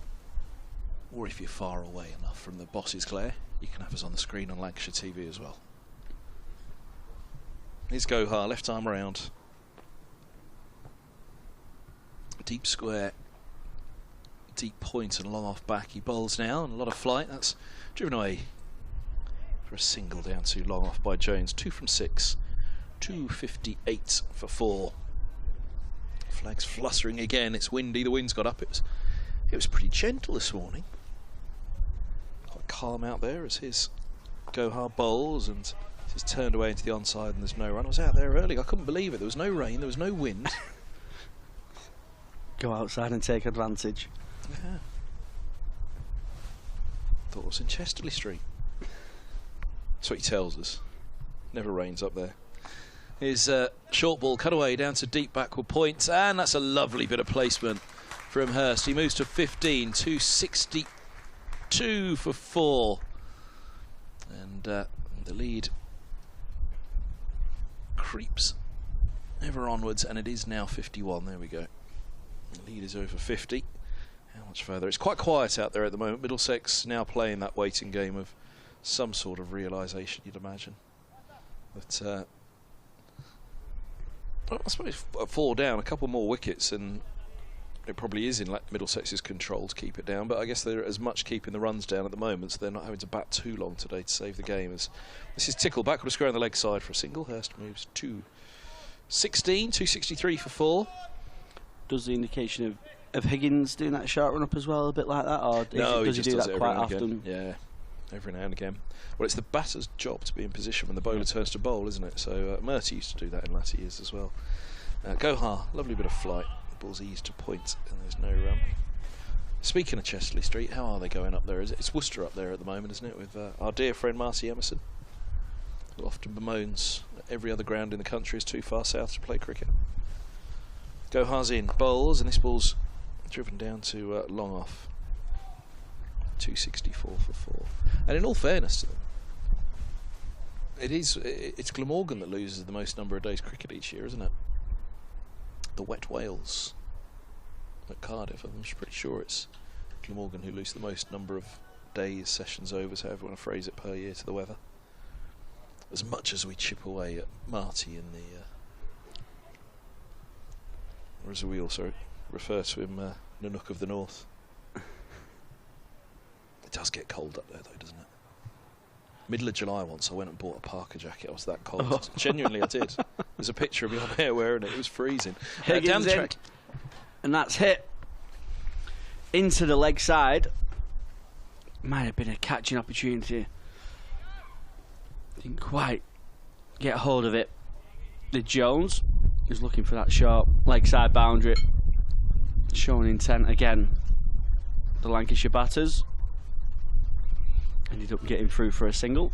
or if you're far away enough from the boss's glare, you can have us on the screen on Lancashire TV as well. Here's Gohar, left arm round. Deep square, deep point and long off back. He bowls now, and a lot of flight. That's driven away for a single down too long off by Jones. 2 from 6. 258 for 4. Flag's flustering again. It's windy. The wind's got up. It was pretty gentle this morning. Quite calm out there as his Gohar bowls, and he's turned away into the onside and there's no run. I was out there early. I couldn't believe it. There was no rain. There was no wind. Go outside and take advantage. Yeah. Thought it was in Chesterley Street. That's what he tells us. Never rains up there. His short ball cut away down to deep backward points, and that's a lovely bit of placement from Hurst. He moves to 15, 262 for 4. And the lead creeps ever onwards, and it is now 51. There we go. The lead is over 50. How much further? It's quite quiet out there at the moment. Middlesex now playing that waiting game of some sort of realisation, you'd imagine. But I suppose 4 down, a couple more wickets, and it probably is in Middlesex's control to keep it down, but I guess they're as much keeping the runs down at the moment, so they're not having to bat too long today to save the game. As this is Tickle back with a square on the leg side for a single. Hurst moves 216, 263 for 4. Does the indication of Higgins doing that short run up as well, a bit like that, or does he do that quite often? Yeah, every now and again. Well, it's the batter's job to be in position when the bowler turns to bowl, isn't it? So Murty used to do that in latter years as well. Gohar, lovely bit of flight. The ball's eased to point, and there's no run. Speaking of Chesterley Street, how are they going up there? It's Worcester up there at the moment, isn't it? With our dear friend Marcy Emerson, who often bemoans that every other ground in the country is too far south to play cricket. Gohar's in, bowls, and this ball's driven down to long off. 264 for 4. And in all fairness to them, it's Glamorgan that loses the most number of days cricket each year, isn't it? The Wet Whales at Cardiff. I'm pretty sure it's Glamorgan who lose the most number of days, sessions, overs, however you want to phrase it, per year to the weather. As much as we chip away at Marty in the or as we also refer to him, Nanook of the North. It does get cold up there though, doesn't it? Middle of July once I went and bought a Parker jacket. I was that cold. Oh. Genuinely I did. There's a picture of me on there wearing it. It was freezing. Down the track. And that's hit into the leg side. Might have been a catching opportunity. Didn't quite get hold of it. The Jones is looking for that sharp leg side boundary. Showing intent again. The Lancashire batters ended up getting through for a single.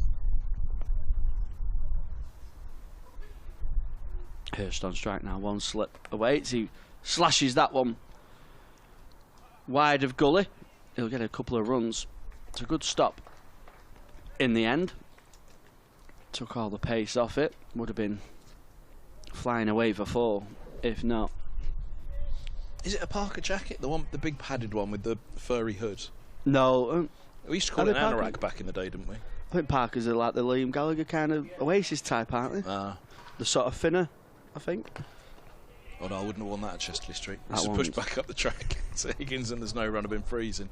Hurst on strike now, one slip away. He slashes that one wide of gully. He'll get a couple of runs. It's a good stop in the end. Took all the pace off it. Would have been flying away for 4 if not. Is it a Parker jacket? The big padded one with the furry hood? No. We used to call it an anorak back in the day, didn't we? I think Parkers are like the Liam Gallagher kind of Oasis type, aren't they? The sort of thinner, I think. Oh no, I wouldn't have worn that at Chesterley Street. Just pushed back up the track. So Higgins and there's no run have been freezing.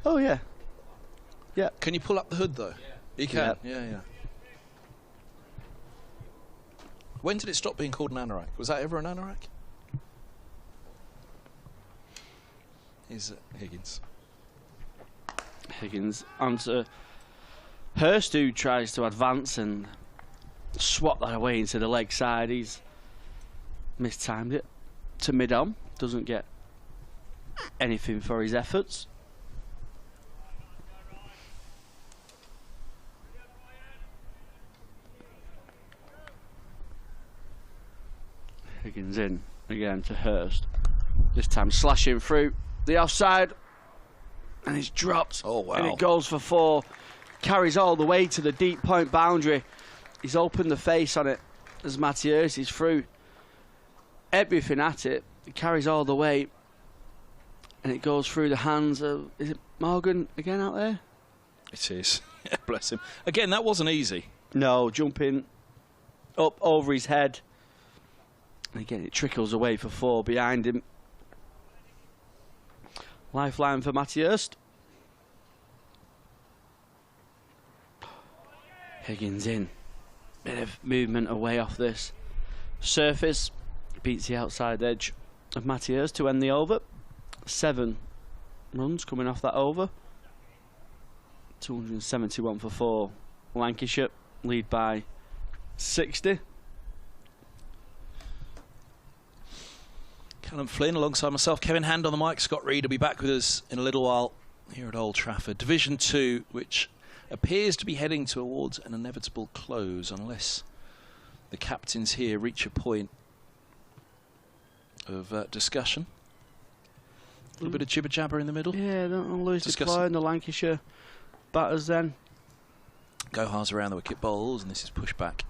Oh yeah. Yeah. Can you pull up the hood though? You can. Yeah. When did it stop being called an anorak? Was that ever an anorak? Is Higgins. Higgins onto Hurst, who tries to advance and swap that away into the leg side. He's mistimed it to mid-on. Doesn't get anything for his efforts. Higgins in again to Hurst. This time slashing through the offside. And it's dropped. Oh, wow. And it goes for 4. Carries all the way to the deep point boundary. He's opened the face on it as Matty Hurst is through. Everything at it. It carries all the way. And it goes through the hands of... Is it Morgan again out there? It is. Yeah, bless him. Again, that wasn't easy. No, jumping up over his head. And again, it trickles away for 4 behind him. Lifeline for Matty Hurst. Higgins in. Bit of movement away off this surface. Beats the outside edge of Matty Hurst to end the over. 7 runs coming off that over. 271 for 4. Lancashire lead by 60. Callum Flynn alongside myself, Kevin Hand on the mic. Scott Reed will be back with us in a little while here at Old Trafford. Division 2, which appears to be heading towards an inevitable close unless the captains here reach a point of discussion. A little bit of jibber jabber in the middle. Yeah, don't lose the play in the Lancashire batters then. Gohar's around the wicket bowls, and this is pushed back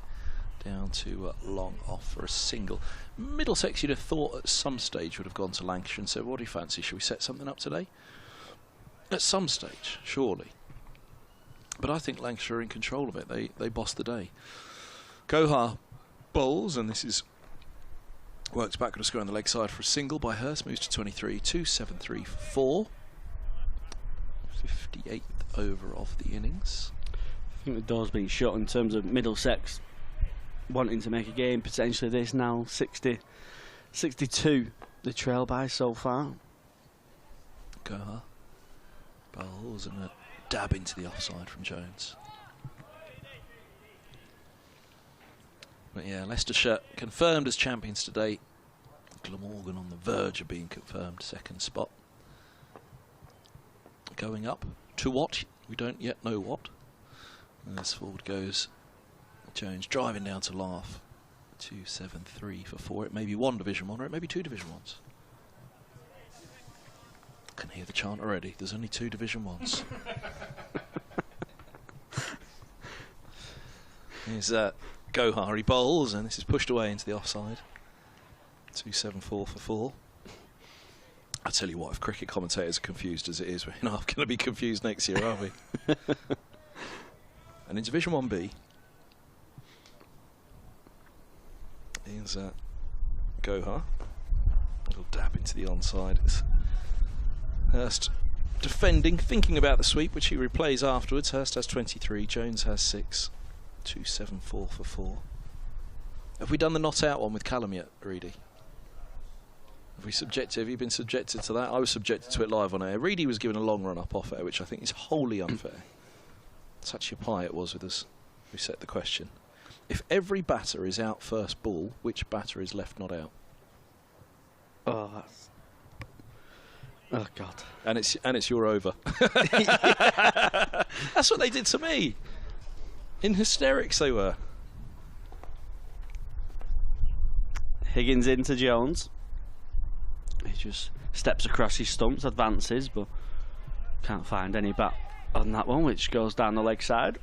down to long off for a single. Middlesex, you'd have thought at some stage would have gone to Lancashire and said, what do you fancy? Should we set something up today? At some stage, surely. But I think Lancashire are in control of it. They bossed the day. Gohar bowls, and this is Works back to score on the leg side for a single by Hurst. Moves to 23. 2-7-3 for 4. 58th over of the innings. I think the door's been shut in terms of Middlesex wanting to make a game. Potentially this now 60-62 the trail by so far. Goha bowls and a dab into the offside from Jones. But yeah, Leicestershire confirmed as champions today. Glamorgan on the verge of being confirmed second spot. Going up to what? We don't yet know what. And as forward goes Jones, driving down to Laugh. 2-7-3 for 4. It may be 1 Division 1 or it may be 2 Division 1s. I can hear the chant already. There's only 2 Division 1s. Here's Gohar, he bowls, and this is pushed away into the offside. 2-7-4 for 4. I tell you what, if cricket commentators are confused as it is, we're not going to be confused next year, are we? And in Division 1B, here's Gohar. A little dab into the onside. It's Hurst defending, thinking about the sweep, which he replays afterwards. Hurst has 23, Jones has 6. 2-7-4 for 4. Have we done the not out one with Callum yet, Reedy? Have you been subjected to that? I was subjected to it live on air. Reedy was given a long run up off air, which I think is wholly unfair. Such a pie it was with us. We set the question. If every batter is out first ball, which batter is left not out? Oh, God. And it's your over. That's what they did to me. In hysterics they were. Higgins into Jones. He just steps across his stumps, advances, but can't find any bat on that one, which goes down the leg side.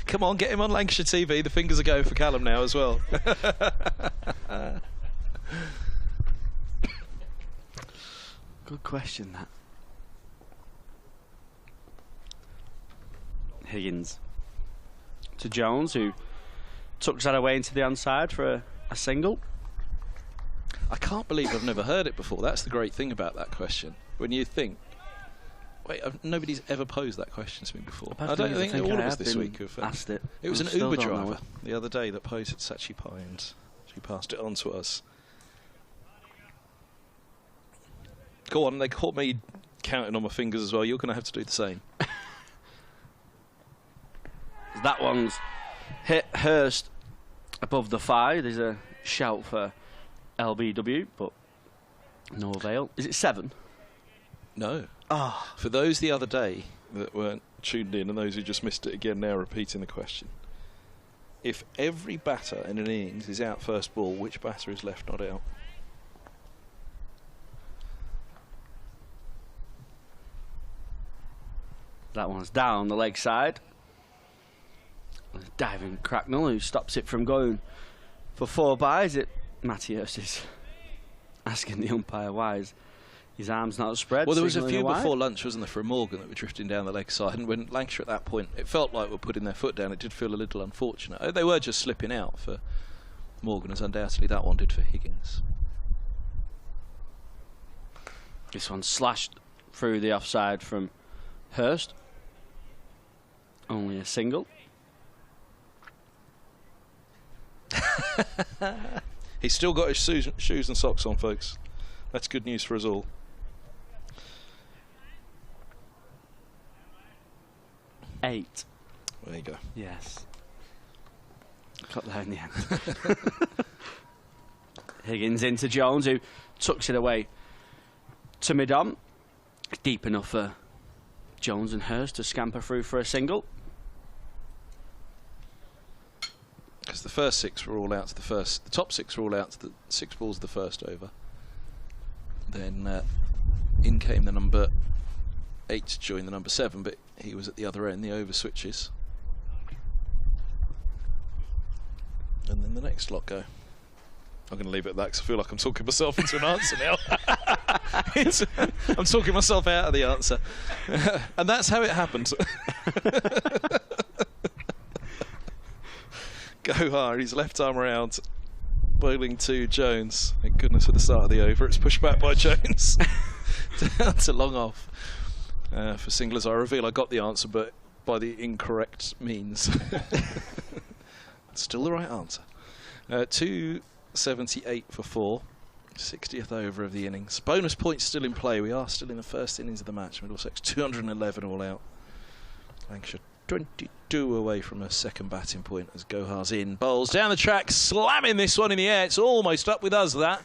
Come on, get him on Lancashire TV. The fingers are going for Callum now as well. Good question, that. Higgins to Jones, who tucks that away into the onside for a single. I can't believe I've never heard it before. That's the great thing about that question. When you think, wait, nobody's ever posed that question to me before. I don't think all of us this week have asked it. It was an Uber driver the other day that posed it to Sachi Pie, and she passed it on to us. Go on, they caught me counting on my fingers as well. You're going to have to do the same. That one's hit Hurst above the 5. There's a shout for LBW, but no avail. Is it 7? No. For those the other day that weren't tuned in and those who just missed it again now repeating the question. If every batter in an innings is out first ball, which batter is left not out? That one's down the leg side. Diving Cracknell, who stops it from going for 4 byes. Matty Hurst is asking the umpire why his arm's not spread. Well, there was a few before lunch, wasn't there, for Morgan that were drifting down the leg side, and when Lancashire at that point, it felt like were putting their foot down. It did feel a little unfortunate. They were just slipping out for Morgan, as undoubtedly that one did for Higgins. This one slashed through the offside from Hurst. Only a single. He's still got his shoes and socks on, folks. That's good news for us all. Eight. There you go. Yes. Got there in the end. Higgins into Jones, who tucks it away to mid-on. Deep enough for Jones and Hurst to scamper through for a single. Because the first 6 were all out to the top 6 were all out to the 6 balls of the first over. Then in came the number 8 to join the number 7, but he was at the other end, the over switches. And then the next lot go. I'm going to leave it at that because I feel like I'm talking myself into an answer now. I'm talking myself out of the answer. And that's how it happened. Gohar, his left arm around, bowling to Jones. Thank goodness for the start of the over. It's pushed back by Jones down to long off. For singlers, I reveal I got the answer, but by the incorrect means. Still the right answer. 278 for 4. 60th over of the innings. Bonus points still in play. We are still in the first innings of the match. Middlesex 211 all out. Lancashire 22 away from a second batting point as Gohar's in. Bowls down the track, slamming this one in the air. It's almost up with us, that.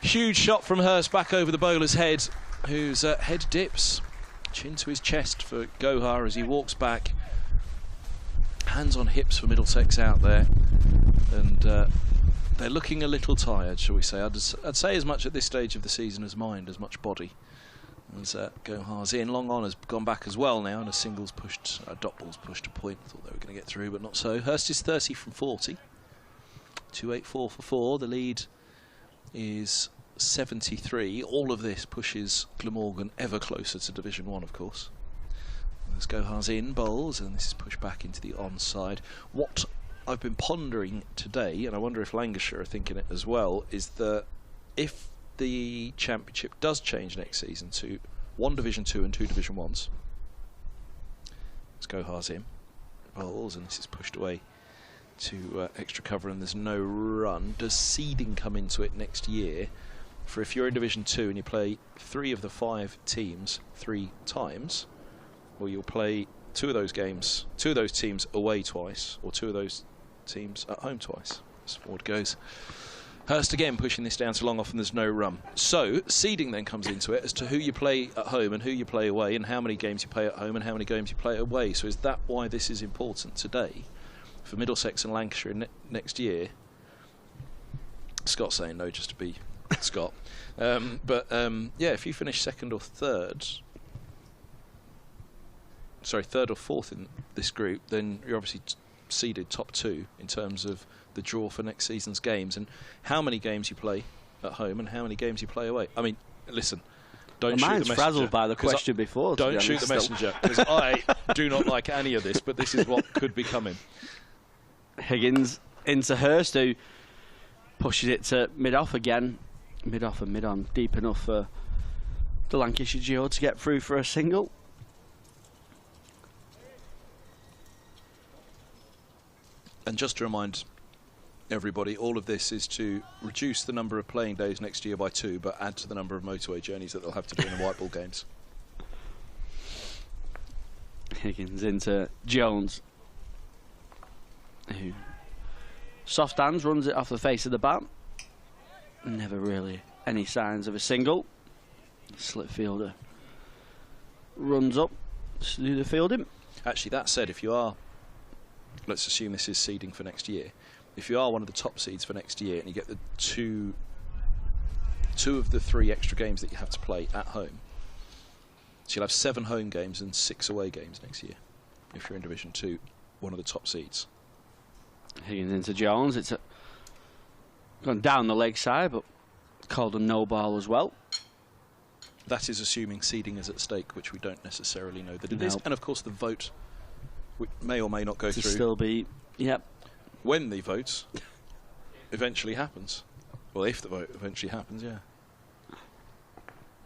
Huge shot from Hurst back over the bowler's head, whose head dips. Chin to his chest for Gohar as he walks back. Hands on hips for Middlesex out there. And they're looking a little tired, shall we say. I'd say as much at this stage of the season as mind, as much body. As Gohar's in. Long on has gone back as well now, and a single's pushed, dot ball's pushed a point. Thought they were going to get through, but not so. Hurst is 30 from 40. 284 for 4. The lead is 73. All of this pushes Glamorgan ever closer to Division 1, of course. As Gohar's in, bowls, and this is pushed back into the onside. What I've been pondering today, and I wonder if Lancashire are thinking it as well, is that if the championship does change next season to 1 Division 2 and 2 Division 1s, as Gohar's in, bowls, and this is pushed away to extra cover, and there's no run. Does seeding come into it next year? For if you're in Division 2 and you play 3 of the 5 teams 3 times, or you'll play 2 of those games, 2 of those teams away twice, or 2 of those teams at home twice. As forward goes. Hurst again pushing this down to long off, and there's no run. So seeding then comes into it as to who you play at home and who you play away, and how many games you play at home and how many games you play away. So is that why this is important today for Middlesex and Lancashire next year? Scott's saying no just to be Scott. Yeah, if you finish second or third, third or fourth in this group, then you're obviously seeded top 2 in terms of the draw for next season's games, and how many games you play at home and how many games you play away. I mean, listen, don't shoot the messenger. Mine's frazzled by the question before. Don't shoot the messenger, because I do not like any of this, but this is what could be coming. Higgins into Hurst, who pushes it to mid-off again. Mid-off and mid-on, deep enough for the Lancashire duo to get through for a single. And just to remind everybody, all of this is to reduce the number of playing days next year by 2, but add to the number of motorway journeys that they'll have to do in the white ball games. Higgins into Jones, who soft hands, runs it off the face of the bat. Never really any signs of a single. Slip fielder runs up to do the fielding. Actually, that said, if you are, let's assume this is seeding for next year, if you are one of the top seeds for next year and you get the two of the 3 extra games that you have to play at home, so you'll have 7 home games and 6 away games next year if you're in Division 2, one of the top seeds. Higgins into Jones. It's gone down the leg side, but called a no ball as well. That is assuming seeding is at stake, which we don't necessarily know that it is. And of course the vote may or may not go through. Still be, yep. When the vote eventually happens. Well, if the vote eventually happens, yeah.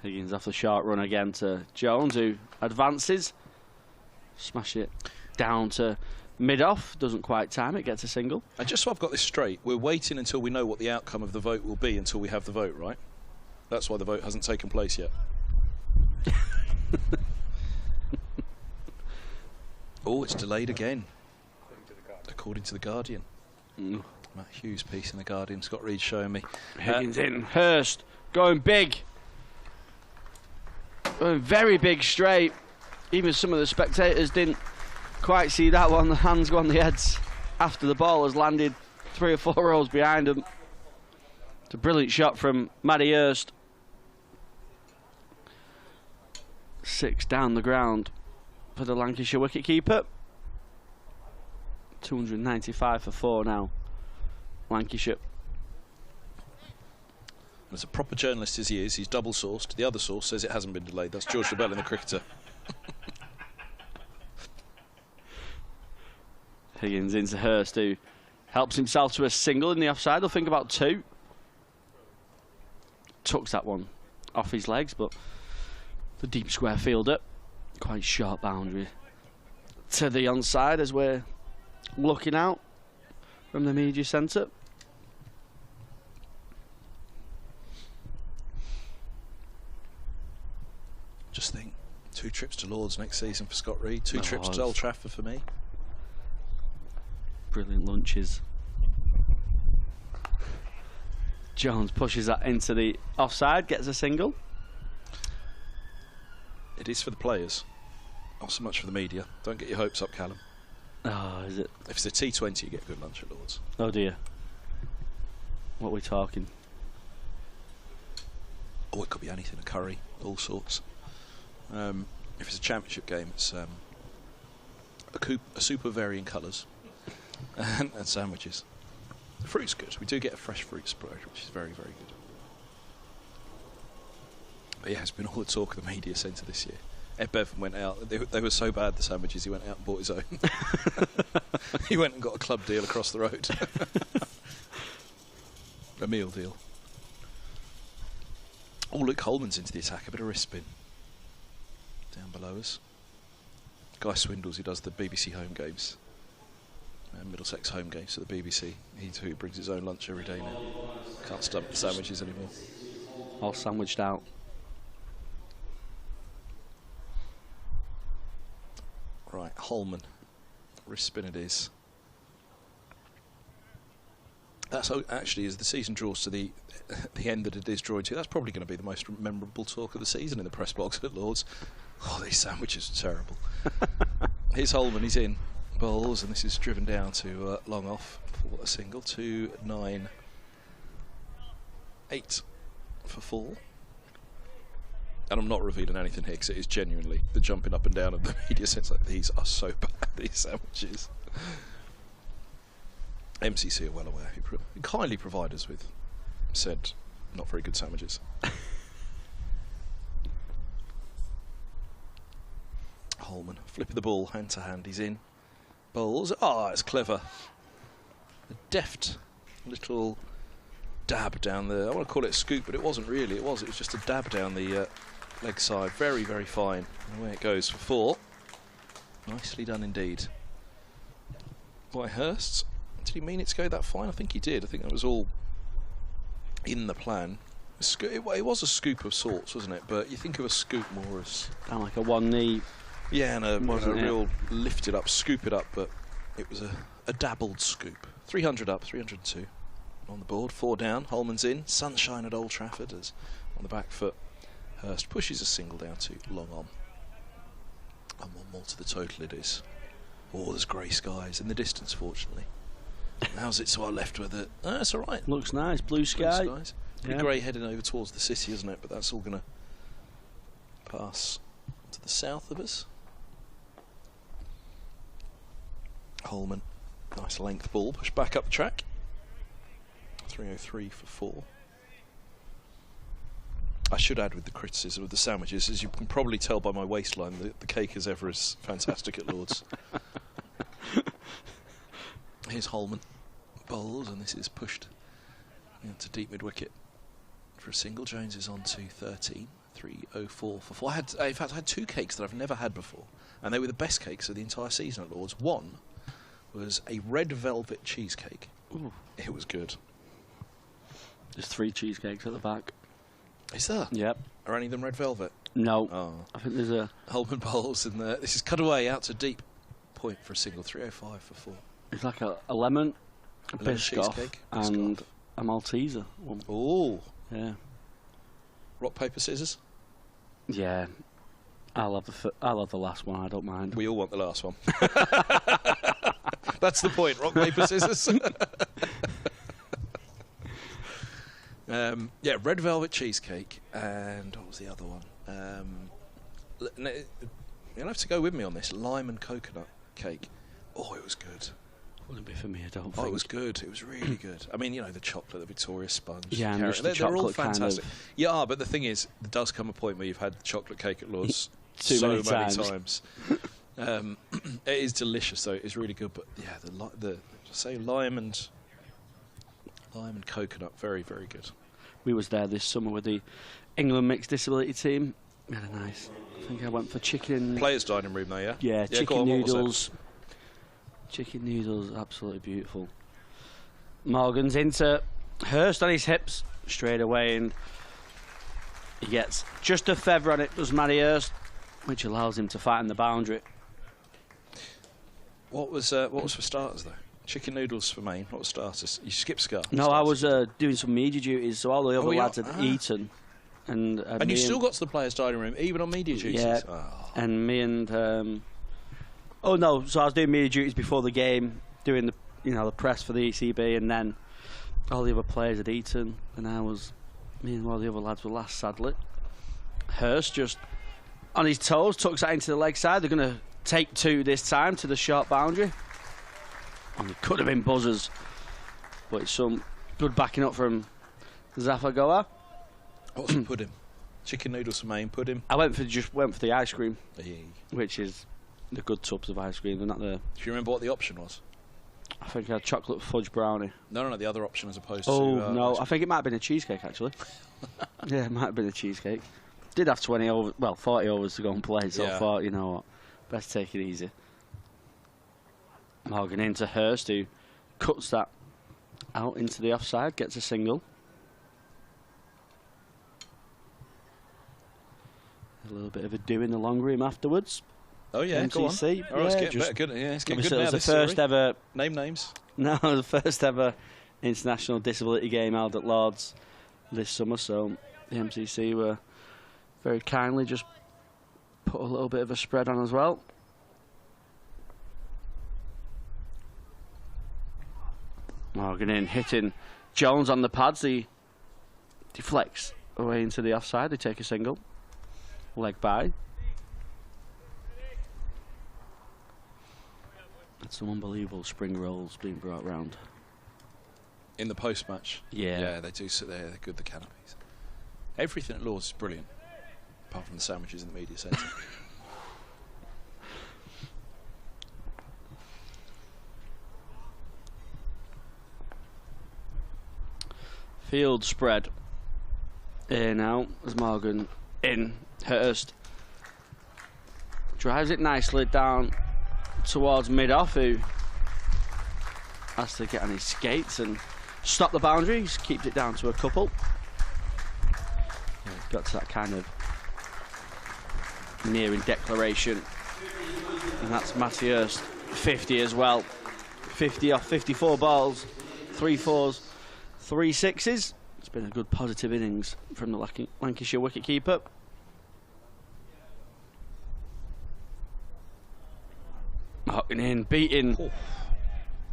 Higgins off the short run again to Jones, who advances. Smash it down to mid-off, doesn't quite time it, gets a single. And just so I've got this straight, we're waiting until we know what the outcome of the vote will be until we have the vote, right? That's why the vote hasn't taken place yet. Oh, it's delayed again, according to The Guardian. Matt Hughes' piece in The Guardian, Scott Reed showing me. Higgins in, Hurst going big. Going very big straight. Even some of the spectators didn't quite see that one. The hands go on the heads after the ball has landed 3 or 4 rows behind them. It's a brilliant shot from Matty Hurst. 6 down the ground for the Lancashire wicketkeeper. 295 for 4 now, Lancashire. As a proper journalist as he is, he's double sourced. The other source says it hasn't been delayed. That's George Lebel in The Cricketer. Higgins into Hurst, who Helps himself to a single in the offside. He'll think about 2. Tucks that one off his legs, but the deep square fielder, quite short boundary to the onside as we're looking out from the media centre. Just think, 2 trips to Lords next season for Scott Reed, 2 trips to Old Trafford for me. Brilliant lunches. Jones pushes that into the offside, gets a single. It is for the players, not so much for the media. Don't get your hopes up, Callum. Oh, is it? If it's a T20, you get good lunch at Lords. Oh dear. What are we talking? Oh, it could be anything, a curry, all sorts. If it's a championship game, it's a soup of varying colours and sandwiches. The fruit's good. We do get a fresh fruit spread, which is very, very good. But yeah, it's been all the talk of the media centre this year. Ed Bevan went out. They were so bad, the sandwiches, he went out and bought his own. He went and got a club deal across the road. A meal deal. Oh, Luke Holman's into the attack. A bit of wrist spin. Down below us. Guy Swindles, who does the BBC home games. Middlesex home games for the BBC. He too brings his own lunch every day now. Can't stump the sandwiches anymore. All sandwiched out. Right, Holman. Wrist spin it is. That's actually, as the season draws to the end that it is drawing to, that's probably going to be the most memorable talk of the season in the press box at Lords. Oh, these sandwiches are terrible. Here's Holman, he's in. Bowls, and this is driven down to long off for a single. 2-9-8 for 4. And I'm not revealing anything here because it is genuinely the jumping up and down of the media sense. Like, these are so bad, these sandwiches. MCC are well aware. He kindly provide us with said not very good sandwiches. Holman flipping the ball hand to hand. He's in. Bowls. Ah, it's clever. A deft little dab down the. I want to call it a scoop, but it wasn't really. It was just a dab down the leg side. Very, very fine. And away it goes for 4. Nicely done indeed. By Hurst. Did he mean it to go that fine? I think he did. I think that was all in the plan. It was a scoop of sorts, wasn't it? But you think of a scoop more as kind of like a one knee. Yeah, and a real lift it up, scoop it up, but it was a dabbled scoop. 300 up, 302 on the board, 4 down. Holman's in. Sunshine at Old Trafford as on the back foot. Hurst pushes a single down to long on. And 1 more to the total it is. Oh, there's grey skies in the distance, fortunately. How's it to our left with it? Oh, that's all right. Looks nice, blue sky. Blue skies. Pretty grey heading over towards the city, isn't it? But that's all going to pass to the south of us. Holman, nice length ball, push back up the track. 303 for 4. I should add with the criticism of the sandwiches, as you can probably tell by my waistline, the cake is ever as fantastic at Lords. Here's Holman, bowls, and this is pushed into deep mid wicket for a single. Jones is on to 13, 304 for 4. In fact, I had 2 cakes that I've never had before, and they were the best cakes of the entire season at Lords. One was a red velvet cheesecake. Ooh. It was good. There's 3 cheesecakes at the back. Is there? Yep. Are any of them red velvet? No. Oh. I think there's a Holman bowls, and this is cut away out to deep. Point for a single. 305 for 4. It's like a lemon, a biscoff, cheesecake, and a Malteser one. Oh. Yeah. Rock, paper, scissors? Yeah. I'll have the last one, I don't mind. We all want the last one. That's the point. Rock, paper, scissors. Yeah, red velvet cheesecake, and what was the other one? You'll have to go with me on this. Lime and coconut cake. Oh, it was good. Wouldn't be for me, I don't think. Oh, it was good. It was really good. I mean, you know, the chocolate, the Victoria sponge. Yeah, the and they're all fantastic. Kind of. Yeah, but the thing is, there does come a point where you've had chocolate cake at Lords so many times. It is delicious, though. It's really good. But yeah, lime and coconut, very, very good. We was there this summer with the England mixed disability team. We had a nice. I think I went for chicken. Players' dining room, though, yeah. Yeah, chicken noodles. Chicken noodles, absolutely beautiful. Morgan's into Hurst on his hips straight away, and he gets just a feather on it, does Matty Hurst, which allows him to fight in the boundary. What was for starters, though? Chicken noodles for main. What was starters? You skipped Scar. No, I was doing some media duties, so all the other lads had eaten. And you still got to the players' dining room, even on media duties? Yeah, and me and... oh, no, so I was doing media duties before the game, doing the press for the ECB, and then all the other players had eaten, and me and one of the other lads were last, sadly. Hurst just on his toes, tucks that into the leg side. They're going to take 2 this time to the short boundary. And it could have been buzzers, but it's some good backing up from Zafagoa. What's the pudding? Chicken noodles for main, pudding. I went for the ice cream, which is the good tubs of ice cream. They're not the. Do you remember what the option was? I think I had chocolate fudge brownie. No, the other option as opposed to. Oh no, I think it might have been a cheesecake actually. Yeah, it might have been a cheesecake. Did have 40 overs to go and play, so I thought, you know what, best take it easy. Morgan into Hurst, who cuts that out into the offside, gets a single. A little bit of a do in the long room afterwards. Oh yeah, MCC. go on. Oh, it's getting better. Good. Yeah, it's getting good now. It was the first ever. Name names. No, the first ever international disability game held at Lords this summer. So the MCC were very kindly just put a little bit of a spread on as well. Morgan in, hitting Jones on the pads. He deflects away into the offside. They take a single. Leg by. That's some unbelievable spring rolls being brought round. In the post-match? Yeah. Yeah, they do sit there. They're good, the canopies. Everything at Lords is brilliant, apart from the sandwiches in the media centre. Field spread. Here now, as Morgan in. Hurst drives it nicely down towards mid-off, who has to get on his skates and stop the boundaries, keeps it down to a couple. Yeah, got to that kind of nearing declaration, and that's Matty Hurst, 50 as well. 50 off 54 balls, 3 4s, 3 6s. It's been a good positive innings from the Lancashire wicket-keeper. Hocking in, beating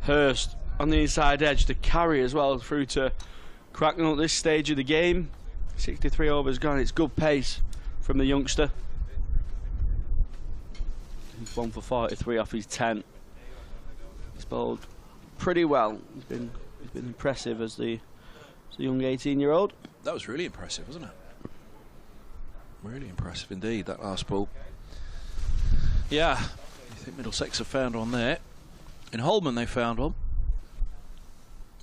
Hurst on the inside edge to carry as well through to Cracknell at this stage of the game. 63 overs gone. It's good pace from the youngster. He's 1 for 43 off his 10. He's bowled pretty well. He's been impressive as the young 18-year-old. That was really impressive, wasn't it? Really impressive indeed, that last ball. Yeah. I think Middlesex have found one there. In Holman they found one.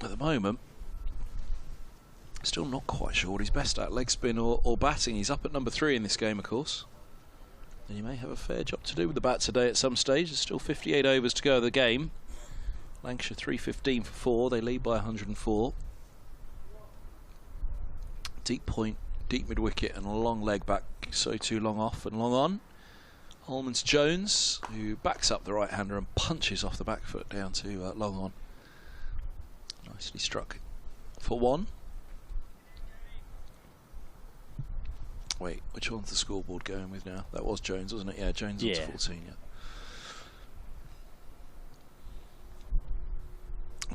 At the moment, still not quite sure what he's best at, leg spin or batting. He's up at number 3 in this game, of course. And he may have a fair job to do with the bat today at some stage. There's still 58 overs to go of the game. Lancashire 315 for 4. They lead by 104. Deep point, deep mid-wicket and a long leg back, so too long off and long on. Holman's Jones, who backs up the right-hander and punches off the back foot down to long on. Nicely struck for 1. Wait, which one's the scoreboard going with now? That was Jones, wasn't it? Yeah, Jones on to 14, yeah.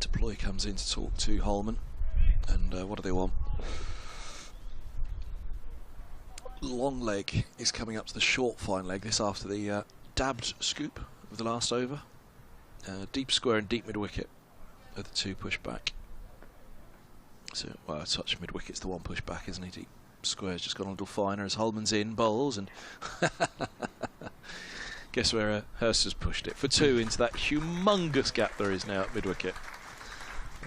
Deploy comes in to talk to Holman. And what do they want? Long leg is coming up to the short fine leg. This after the dabbed scoop of the last over. Deep square and deep mid wicket are the 2 push back. So, well, a touch mid wicket's the 1 push back, isn't he? Deep square's just gone a little finer as Holman's in bowls and Guess where Hurst has pushed it for 2 into that humongous gap there is now at mid-wicket.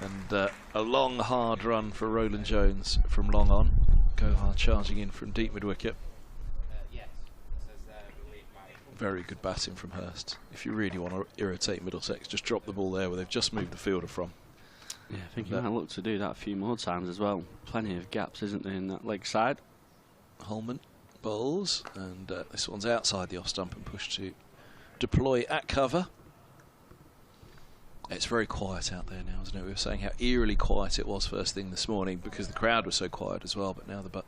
And a long, hard run for Roland Jones from long on. Gohar charging in from deep mid-wicket. Very good batting from Hurst. If you really want to irritate Middlesex, just drop the ball there where they've just moved the fielder from. Yeah, I think he might look to do that a few more times as well. Plenty of gaps, isn't there, in that leg side? Holman bowls, and this one's outside the off stump and pushed to deploy at cover. It's very quiet out there now, isn't it? We were saying how eerily quiet it was first thing this morning because the crowd was so quiet as well, but now the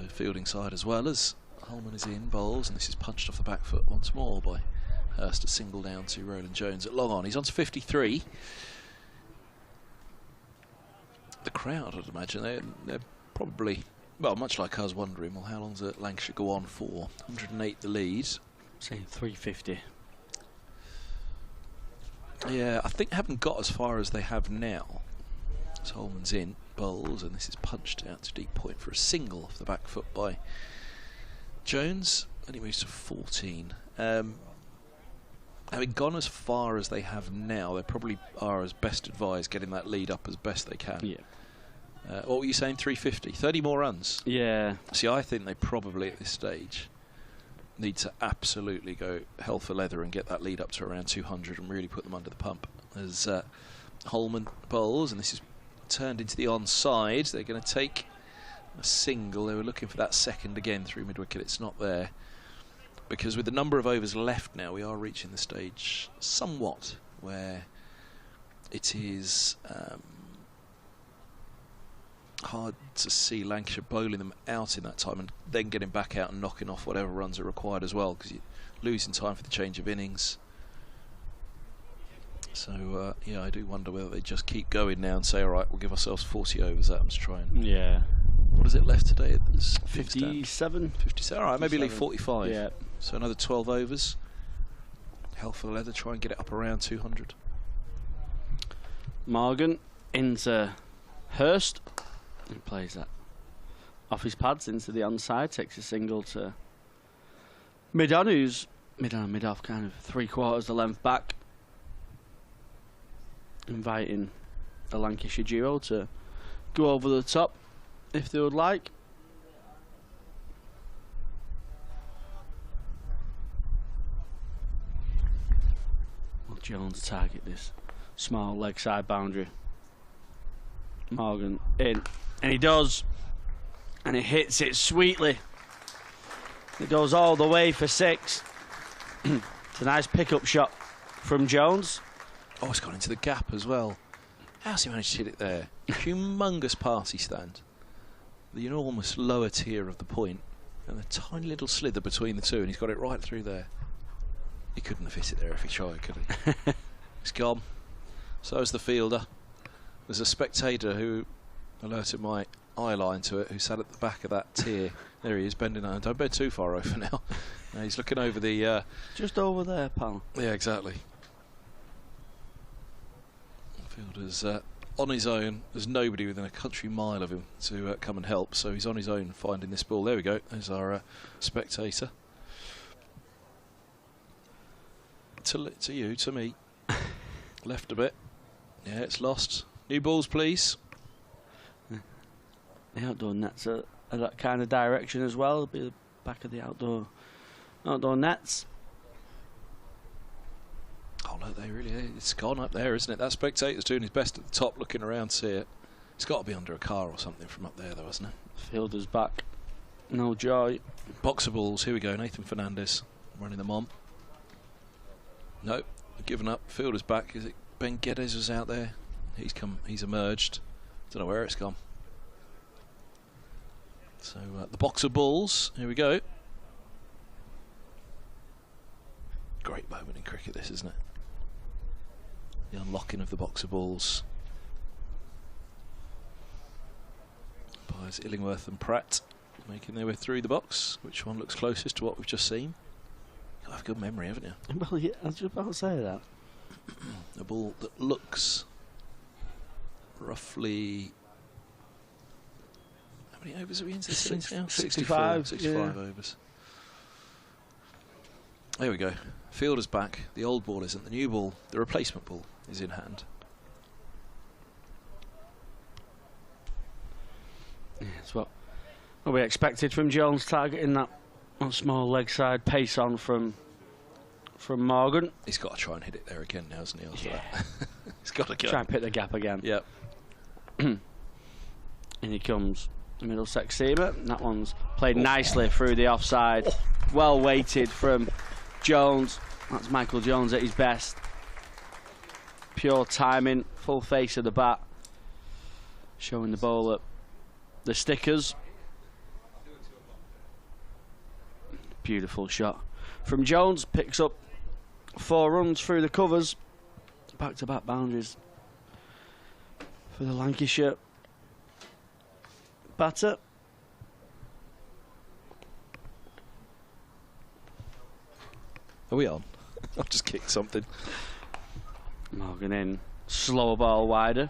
fielding side as well as Holman is in, bowls, and this is punched off the back foot once more by Hurst, a single down to Roland Jones at long on. He's on to 53. The crowd, I'd imagine, they're probably, well, much like us, wondering, well, how long does Lancashire go on for? 108 the lead. Say 350. Yeah, I think haven't got as far as they have now. So Holman's in, bowls, and this is punched out to deep point for a single off the back foot by Jones, and he moves to 14. Having gone as far as they have now, they probably are as best advised getting that lead up as best they can. Yeah. What were you saying, 350? 30 more runs? Yeah. See, I think they probably at this stage need to absolutely go hell for leather and get that lead up to around 200 and really put them under the pump. As Holman bowls, and this is turned into the onside. They're going to take a single. They were looking for that second again through mid-wicket. It's not there. Because with the number of overs left now, we are reaching the stage somewhat where it is hard to see Lancashire bowling them out in that time and then getting back out and knocking off whatever runs are required as well, because you're losing time for the change of innings. So, yeah, I do wonder whether they just keep going now and say, all right, we'll give ourselves 40 overs, Adams, try and... Yeah. What is it left today? There's 57. 57. All right, maybe leave 45. Yeah. So another 12 overs. Hell for the leather, try and get it up around 200. Morgan into Hurst. He plays that off his pads into the onside, takes a single to mid-on, who's mid-on, mid-off, kind of 3/4 the length back. Inviting the Lancashire duo to go over the top if they would like. Will Jones target this small leg side boundary? Morgan in, and he does, and he hits it sweetly. It goes all the way for 6. It's a nice pick-up shot from Jones. Oh, it's gone into the gap as well. How's he managed to hit it there? Humongous party stand. The enormous lower tier of the point, and the tiny little slither between the two, and he's got it right through there. He couldn't have hit it there if he tried, could he? It's gone. So is the fielder. There's a spectator who alerted my eye line to it, who sat at the back of that tier. There he is, bending down. Don't bend too far over now. He's looking over the... Just over there, pal. Yeah, exactly. Fielder's on his own. There's nobody within a country mile of him to come and help, so he's on his own finding this ball. There we go. There's our spectator. To you, to me. Left a bit. Yeah, it's lost. New balls, please. The outdoor nets are that kind of direction as well. It'll be the back of the outdoor nets. Oh, look, it's gone up there, isn't it? That spectator's doing his best at the top, looking around to see it. It's got to be under a car or something from up there, though, hasn't it? Fielder's back. No joy. Boxer balls, here we go. Nathan Fernandez running them on. No, given up. Fielder's back. Is it Ben Geddes was out there? He's emerged. Don't know where it's gone. So the boxer balls, here we go. Great moment in cricket, this, isn't it? The unlocking of the boxer balls by Illingworth and Pratt, making their way through the box. Which one looks closest to what we've just seen? You have good memory, haven't you? Well, yeah, I was just about to say that. A ball that looks roughly... How many overs are we into this innings now? 65 overs. There we go. Fielder's back. The old ball isn't. The new ball, the replacement ball, is in hand. Yeah, it's what we expected from Jones, targeting that small leg side pace on from Morgan. He's got to try and hit it there again now, hasn't he? After that, he's got to go. Try and pick the gap again. Yep. And he comes, the Middlesex seamer. That one's played nicely through the offside. Well weighted from Jones. That's Michael Jones at his best. Pure timing, full face of the bat. Showing the ball up the stickers. Beautiful shot from Jones. Picks up 4 runs through the covers. Back-to-back boundaries for the Lancashire batter. Are we on? I've just kicked something. Morgan in. Slower ball wider.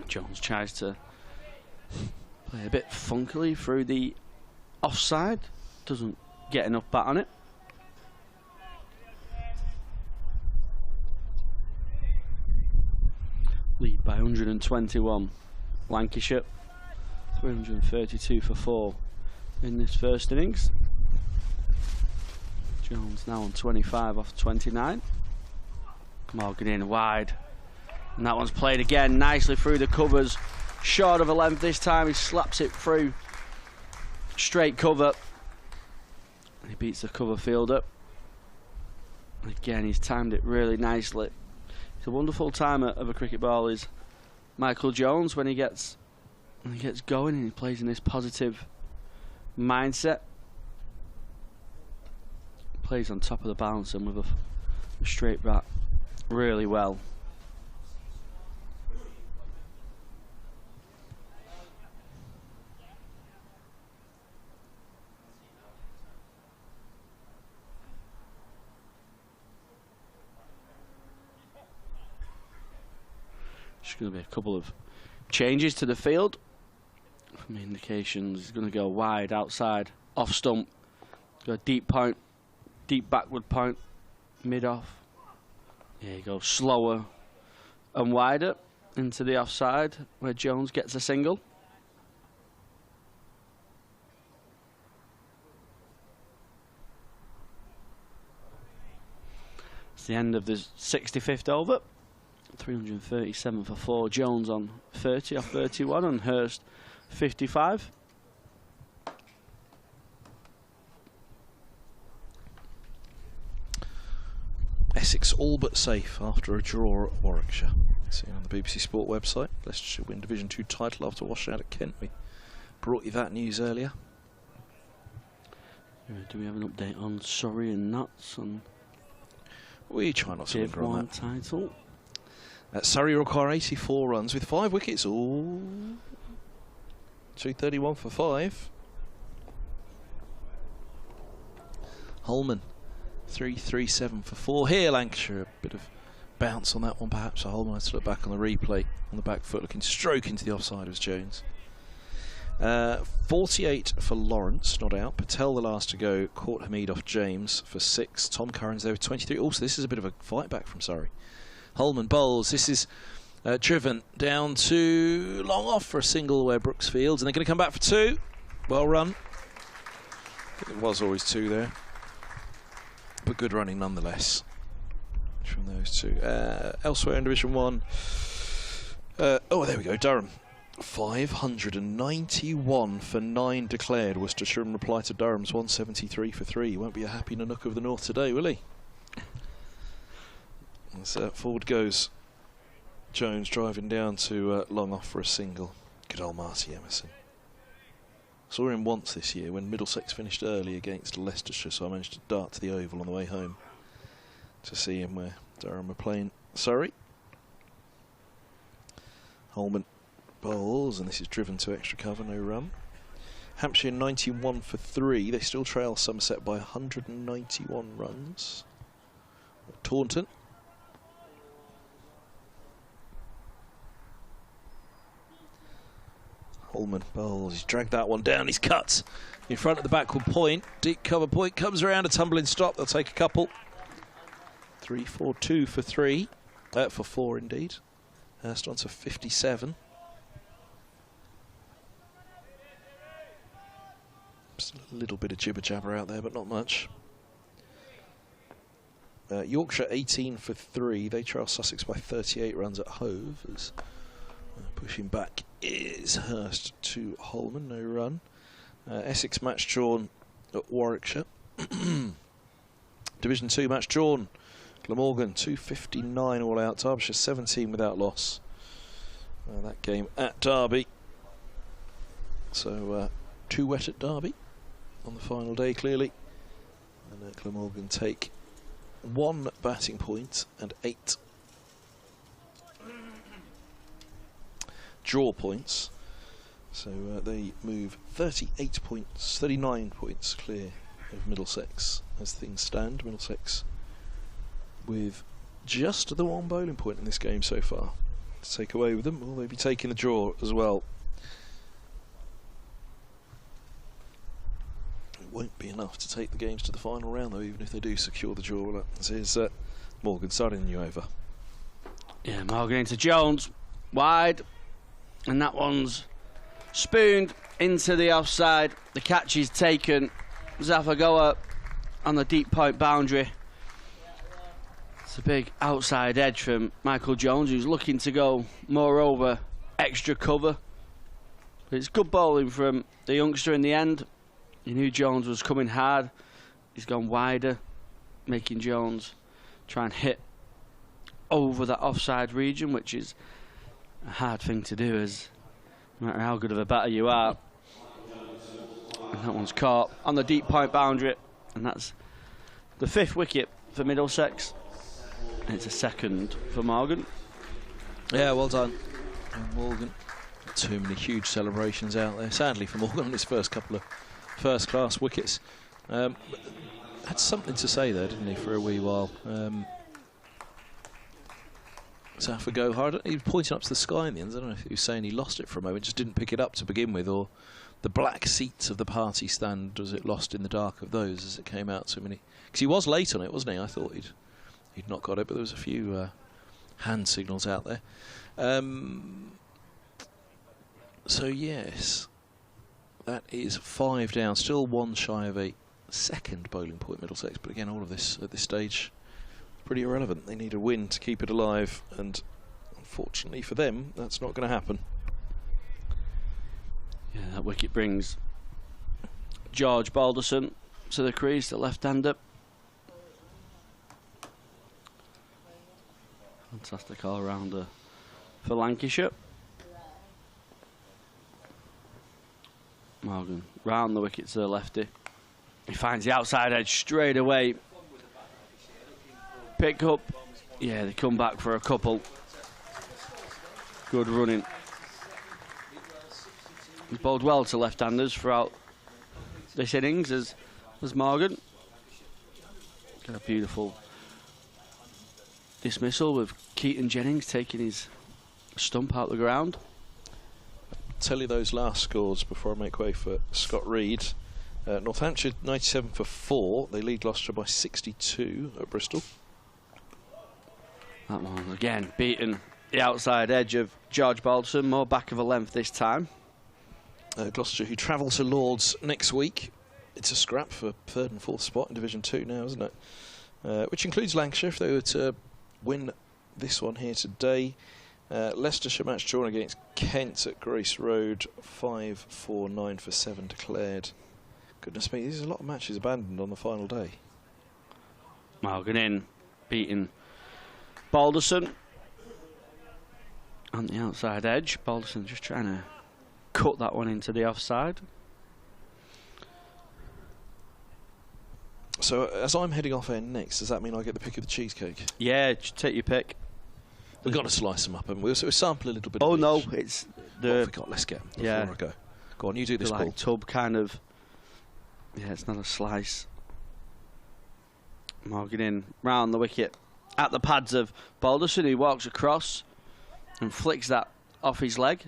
Jones tries to play a bit funkily through the offside. Doesn't get enough bat on it. Lead by 121. Lancashire 332 for 4 in this first innings. Jones now on 25 off 29. Morgan in wide. And that one's played again nicely through the covers. Short of a length this time. He slaps it through. Straight cover. He beats the cover fielder. Again, he's timed it really nicely. He's a wonderful timer of a cricket ball, is Michael Jones, when he gets going and he plays in this positive mindset. Plays on top of the balance and with a straight bat really well. There's going to be a couple of changes to the field. From the indications, he's going to go wide outside, off stump, go deep point, deep backward point, mid off. Yeah, he goes slower and wider into the offside where Jones gets a single. It's the end of the 65th over. 337 for 4. Jones on 30 off 31 and Hurst 55. Essex all but safe after a draw at Warwickshire. Seen on the BBC Sport website. Leicestershire win Division 2 title after washing out at Kent. We brought you that news earlier. Do we have an update on Surrey and Notts? And we try not to linger on that. Title. Surrey require 84 runs with 5 wickets. Ooh. 231 for 5. Holman 337 for 4. Here Lancashire, a bit of bounce on that one perhaps. So Holman has to look back on the replay on the back foot, looking stroke into the offside was Jones. 48 for Lawrence, not out. Patel the last to go, caught Hamid off James for 6. Tom Curran's there with 23. Also, this is a bit of a fight back from Surrey. Holman bowls. This is driven down to long off for a single where Brooks fields, and they're going to come back for 2. Well run. It was always 2 there, but good running nonetheless from those 2. Elsewhere in Division 1, oh, there we go. Durham 591 for 9 declared. Worcestershire in reply to Durham's 173 for 3. He won't be a happy Nanook of the North today, will he? As forward goes Jones, driving down to long off for a single. Good old Marty Emerson. Saw him once this year when Middlesex finished early against Leicestershire, so I managed to dart to the Oval on the way home to see him where Durham were playing Surrey. Holman bowls, and this is driven to extra cover, no run. Hampshire 91 for 3. They still trail Somerset by 191 runs. Taunton. Holman bowls. He's dragged that one down. He's cut in front of the backward point. Deep cover point comes around a tumbling stop. They'll take a couple. 3-4-2 for 3. For 4 indeed. Hurst on to 57. Just a little bit of jibber jabber out there, but not much. Yorkshire 18 for 3. They trail Sussex by 38 runs at Hove. As pushing back is Hurst to Holman, no run. Essex match drawn at Warwickshire. Division 2 match drawn. Glamorgan 259 all out. Derbyshire 17 without loss. That game at Derby. So 2 wet at Derby on the final day clearly. And Glamorgan take 1 batting point and 8 draw points. So they move 38 points, 39 points clear of Middlesex as things stand. Middlesex with just the 1 bowling point in this game so far to take away with them. Will they be taking the draw as well? It won't be enough to take the games to the final round though, even if they do secure the draw. This is Morgan starting the new over. Yeah, Morgan into Jones, wide, and that one's spooned into the offside. The catch is taken. Zafagoa on the deep point boundary. It's a big outside edge from Michael Jones, who's looking to go moreover extra cover. But it's good bowling from the youngster in the end. He knew Jones was coming hard. He's gone wider, making Jones try and hit over that offside region, which is a hard thing to do, as no matter how good of a batter you are. And that one's caught on the deep point boundary, and that's the 5th wicket for Middlesex. And it's a 2nd for Morgan. Yeah, well done, Morgan. Too many huge celebrations out there, sadly, for Morgan on his first couple of first-class wickets. Had something to say there, didn't he, for a wee while. Zaffa go hard. He was pointing up to the sky in the end. I don't know if he was saying he lost it for a moment, just didn't pick it up to begin with, or the black seats of the party stand, was it lost in the dark of those as it came out so many? Because he was late on it, wasn't he? I thought he'd not got it, but there was a few hand signals out there. So yes, that is 5 down, still 1 shy of a 2nd bowling point Middlesex, but again all of this at this stage pretty irrelevant. They need a win to keep it alive, and unfortunately for them that's not going to happen. Yeah, that wicket brings George Balderson to the crease, the left-hander. Fantastic all-rounder for Lancashire. Morgan round the wicket to the lefty. He finds the outside edge straight away. Pick up. Yeah, they come back for a couple. Good running. He's bowled well to left-handers throughout this innings as Morgan. Got a beautiful dismissal with Keaton Jennings taking his stump out the ground. Tell you those last scores before I make way for Scott Reed. Northamptonshire 97 for 4. They lead Gloucester by 62 at Bristol. That one again beaten the outside edge of George Balderson, more back of a length this time. Gloucester, who travel to Lords next week. It's a scrap for 3rd and 4th spot in Division 2 now, isn't it? Which includes Lancashire if they were to win this one here today. Leicestershire match drawn against Kent at Grace Road. 5-4-9 for 7 declared. Goodness me, there's a lot of matches abandoned on the final day. Morgan in, beating Balderson on the outside edge. Balderson just trying to cut that one into the offside. So as I'm heading off air next, does that mean I get the pick of the cheesecake? Yeah, just take your pick. We've got to slice them up, and we'll sample a little bit. Oh of no, each. it's What the. have we got? Let's get them before I go. Go on, you do this, like Paul. tub kind of. Yeah, it's not a slice. Morgan in round the wicket at the pads of Balderson, who walks across and flicks that off his leg.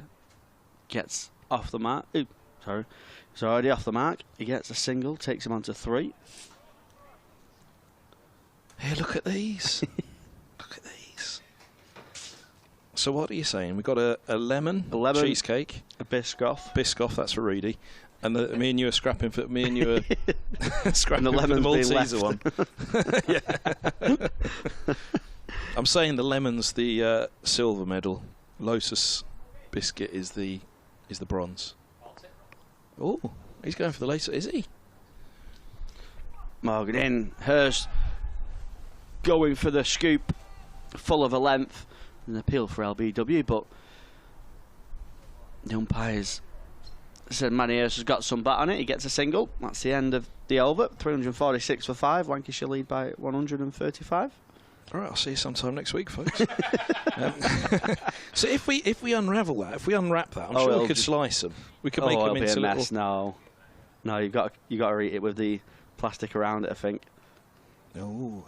Gets off the mark. Ooh, sorry. He's already off the mark. He gets a single, takes him on to 3. Hey, look at these. Look at these. So what are you saying? We've got a lemon cheesecake. A Biscoff. Biscoff, that's for Reedy. And me and you are scrapping for scrapping the for the Malteser one. Yeah. I'm saying the lemon's the silver medal. Lotus biscuit is the bronze. Oh, he's going for the Lotus, is he? Morgan in. Hurst going for the scoop, full of a length. An appeal for LBW, but the umpires said Manny Hurst has got some bat on it. He gets a single. That's the end of the over. 346 for 5. Lancashire lead by 135. All right, I'll see you sometime next week, folks. So if we unravel that, if we unwrap that, I'm sure we could slice them. We could make them into a mess. No, you got to eat it with the plastic around it, I think. Oh,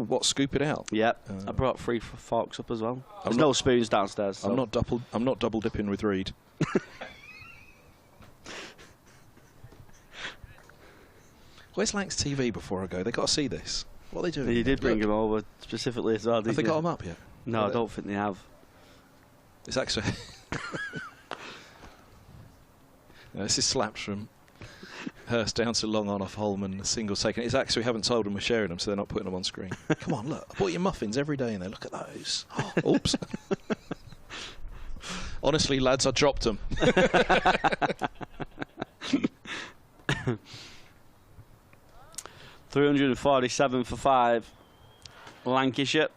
what? Scoop it out? Yep. I brought 3 forks up as well. There's no spoons downstairs. So. I'm not double dipping with Reed. Where's Lancs TV before I go? They got to see this. What are they doing? You did bring him over specifically as well. Have they got him up yet? No, I don't think they have. It's actually. No, this is slaps from Hurst down to long on off Holman, a single taken. It's actually, we haven't told them we're sharing them, so they're not putting them on screen. Come on, look. I bought you muffins every day in there. Look at those. Oh, oops. Honestly, lads, I dropped them. 347 for 5. Lancashire.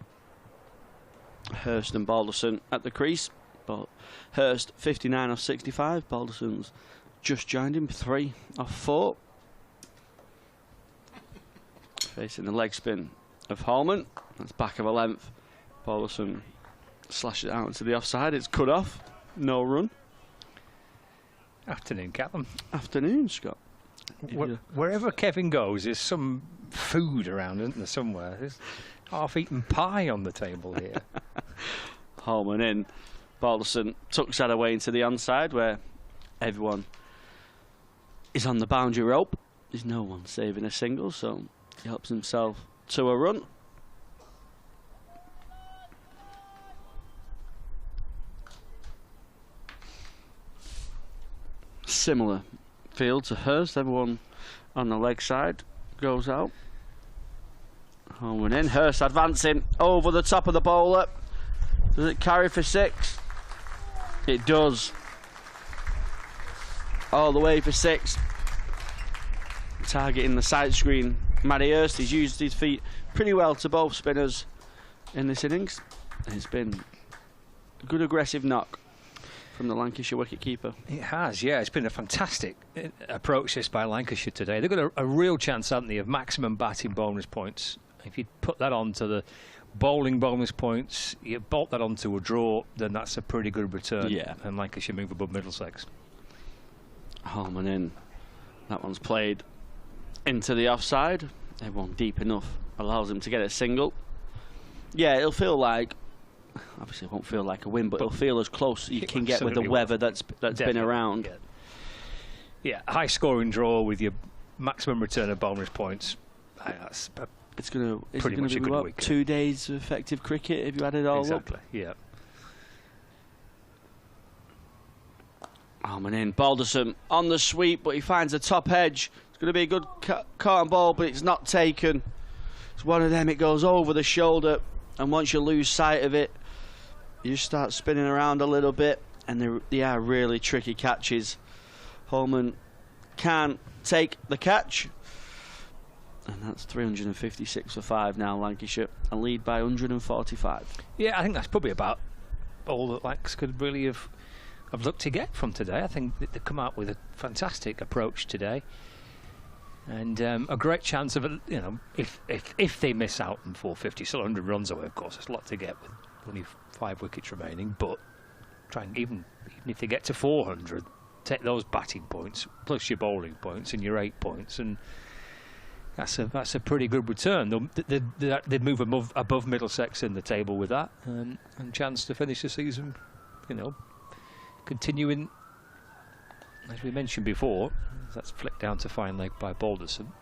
Hurst and Balderson at the crease. But Hurst 59 off 65. Balderson's just joined him 3 off 4. Facing the leg spin of Holman. That's back of a length. Balderson slashes it out into the offside. It's cut off. No run. Afternoon, Captain. Afternoon, Scott. Wherever Kevin goes, there's some food around, isn't there, somewhere? There's half-eaten pie on the table here. Holman in. Balderson tucks that away into the onside where everyone is on the boundary rope. There's no one saving a single, so he helps himself to a run. Similar field to Hurst. Everyone on the leg side goes out. Holman in. Hurst advancing over the top of the bowler. Does it carry for 6? It does. All the way for 6. Targeting the side screen. Matty Hurst, he's used his feet pretty well to both spinners in this innings. It's been a good aggressive knock from the Lancashire wicket-keeper. It has, yeah. It's been a fantastic approach this by Lancashire today. They've got a real chance, haven't they, of maximum batting bonus points. If you put that onto the bowling bonus points, you bolt that onto a draw, then that's a pretty good return. Yeah. And Lancashire move above Middlesex. Holman in. That one's played into the offside. Everyone deep enough allows him to get a single. Yeah, it'll feel like, obviously it won't feel like a win, but it'll feel as close as you can get with the weather that's been around. Yeah, high scoring draw with your maximum return of bonus points. That's it's going to pretty much be a good what, week. 2 days of effective cricket if you add it all up. Exactly, yeah. Holman in. Balderson on the sweep, but he finds a top edge. It's going to be a good caught ball, but it's not taken. It's one of them, it goes over the shoulder, and once you lose sight of it, you just start spinning around a little bit, and they are really tricky catches. Holman can take the catch, and that's 356 for 5 now, Lancashire, and lead by 145. Yeah, I think that's probably about all that Lancs could really have looked to get from today. I think they've come out with a fantastic approach today, and a great chance of, you know, if they miss out on 450, still 100 runs away, of course, there's a lot to get with only 5 wickets remaining, but try and even if they get to 400, take those batting points plus your bowling points and your 8 points, and that's a pretty good return. They'd move above Middlesex in the table with that, and chance to finish the season, you know, continuing as we mentioned before, that's flicked down to fine leg by Balderson.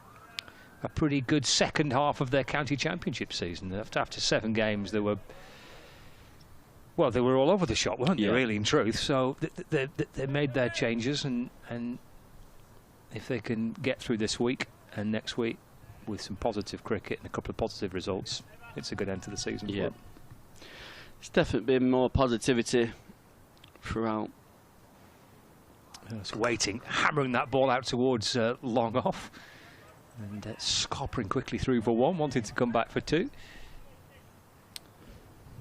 A pretty good second half of their county championship season. After 7 games, they were all over the shop, weren't they, really, in truth? So they made their changes, and if they can get through this week and next week with some positive cricket and a couple of positive results, it's a good end to the season. Yeah, it's definitely been more positivity throughout. Just waiting, hammering that ball out towards long off, and scoppering quickly through for 1, wanting to come back for 2.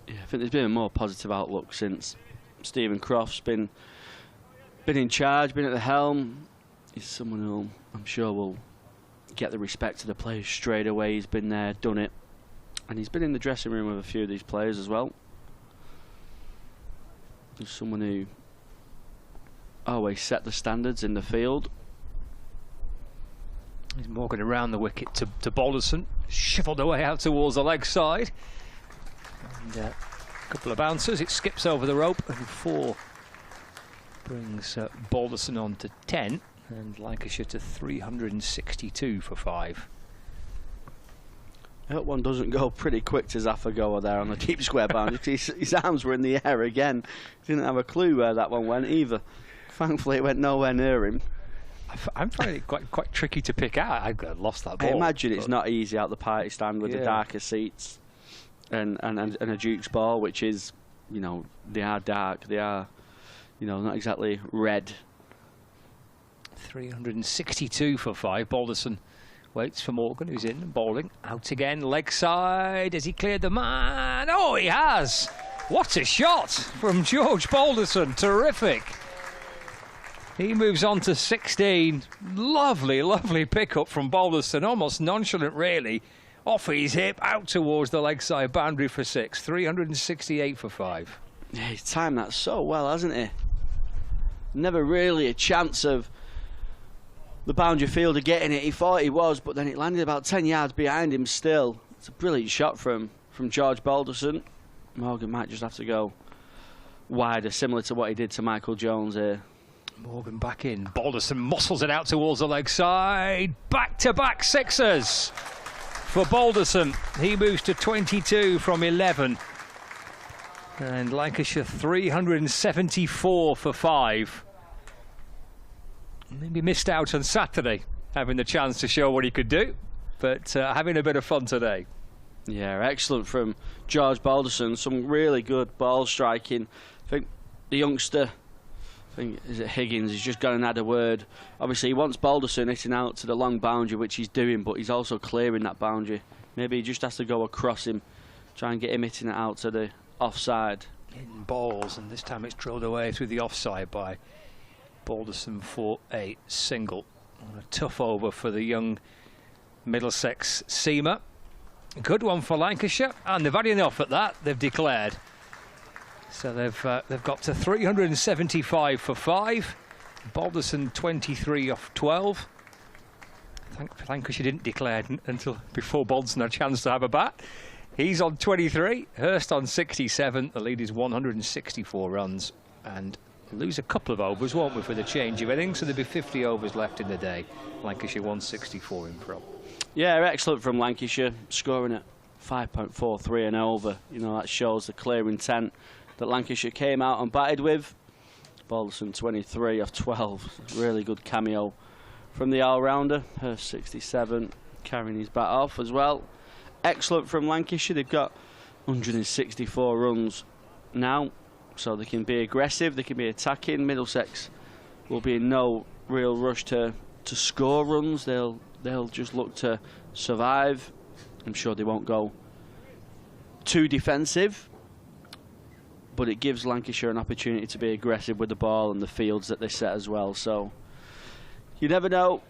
Yeah, I think there's been a more positive outlook since Stephen Croft's been in charge, been at the helm. He's someone who I'm sure will get the respect of the players straight away. He's been there, done it, and he's been in the dressing room with a few of these players as well. He's someone who always set the standards in the field. He's Morgan around the wicket to Balderson, shuffled away out towards the leg side. And a couple of bouncers, it skips over the rope, and 4 brings Balderson on to 10, and Lancashire to 362 for 5. I hope one doesn't go pretty quick to Zafagoa there on the deep square boundary. His arms were in the air again. Didn't have a clue where that one went either. Thankfully, it went nowhere near him. I'm finding it quite tricky to pick out. I lost that ball. I imagine it's not easy out the party stand with the darker seats and a Duke's ball, which is, you know, they are dark. They are, you know, not exactly red. 362 for 5. Balderson waits for Morgan, who's in and bowling. Out again, leg side. Has he cleared the man? Oh, he has! What a shot from George Balderson. Terrific. He moves on to 16. Lovely, lovely pickup from Balderson. Almost nonchalant, really. Off his hip, out towards the leg side boundary for 6. 368 for 5. Yeah, he's timed that so well, hasn't he? Never really a chance of the boundary fielder getting it. He thought he was, but then it landed about 10 yards behind him still. It's a brilliant shot from George Balderson. Morgan might just have to go wider, similar to what he did to Michael Jones here. Morgan back in. Balderson muscles it out towards the leg side. Back-to-back sixers for Balderson. He moves to 22 from 11. And Lancashire 374 for 5. Maybe missed out on Saturday, having the chance to show what he could do, but having a bit of fun today. Yeah, excellent from George Balderson. Some really good ball striking. I think the youngster, is it Higgins, he's just gone and had a word. Obviously, he wants Balderson hitting out to the long boundary, which he's doing, but he's also clearing that boundary. Maybe he just has to go across him, try and get him hitting it out to the offside. In balls, and this time it's drilled away through the offside by Balderson for a single. And a tough over for the young Middlesex seamer. Good one for Lancashire, and they've had enough at that. They've declared. So they've got to 375 for 5. Balderson 23 off 12. Lancashire didn't declare until before Balderson had a chance to have a bat. He's on 23. Hurst on 67. The lead is 164 runs, and lose a couple of overs, won't we, for the change of innings? So there'll be 50 overs left in the day. Lancashire 164 in front. Yeah, excellent from Lancashire, scoring at 5.43 and over. You know, that shows the clear intent that Lancashire came out and batted with. Balderson 23 off 12. Really good cameo from the all-rounder. Hurst 67, carrying his bat off as well. Excellent from Lancashire. They've got 164 runs now, so they can be aggressive, they can be attacking. Middlesex will be in no real rush to score runs. They'll just look to survive. I'm sure they won't go too defensive, but it gives Lancashire an opportunity to be aggressive with the ball and the fields that they set as well. So you never know.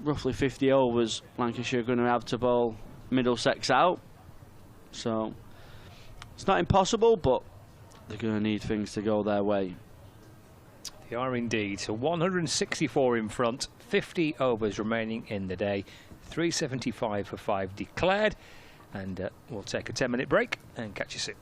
Roughly 50 overs Lancashire are going to have to bowl Middlesex out. So it's not impossible, but they're going to need things to go their way. They are indeed. So 164 in front, 50 overs remaining in the day. 375 for 5 declared. And we'll take a 10-minute break and catch you soon.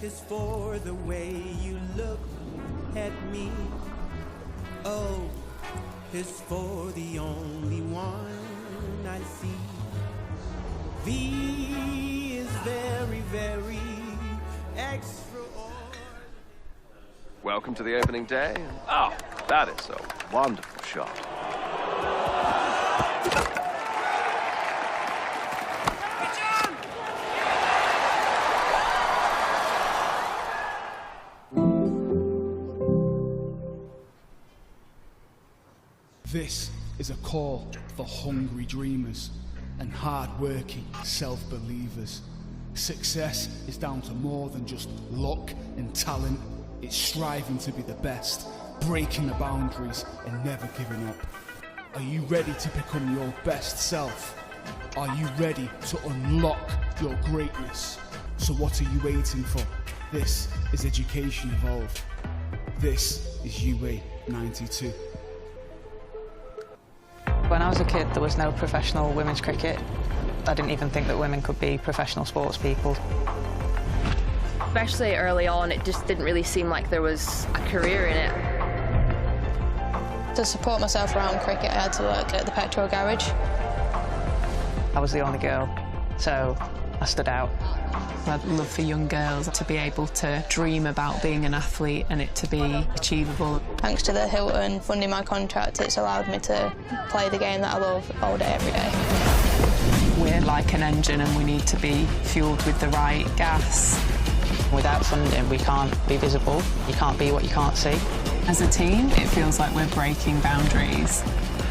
is for the way you look at me. O is for the only one I see. V is very, very extraordinary. Welcome to the opening day. Oh, that is a wonderful shot. This is a call for hungry dreamers and hard-working self-believers. Success is down to more than just luck and talent. It's striving to be the best, breaking the boundaries and never giving up. Are you ready to become your best self? Are you ready to unlock your greatness? So what are you waiting for? This is Education Evolved. This is UA 92. When I was a kid, there was no professional women's cricket. I didn't even think that women could be professional sports people. Especially early on, it just didn't really seem like there was a career in it. To support myself around cricket, I had to work at the petrol garage. I was the only girl, so I stood out. I'd love for young girls to be able to dream about being an athlete and it to be achievable. Thanks to the Hilton funding my contract, it's allowed me to play the game that I love all day, every day. We're like an engine and we need to be fueled with the right gas. Without funding, we can't be visible. You can't be what you can't see. As a team, it feels like we're breaking boundaries.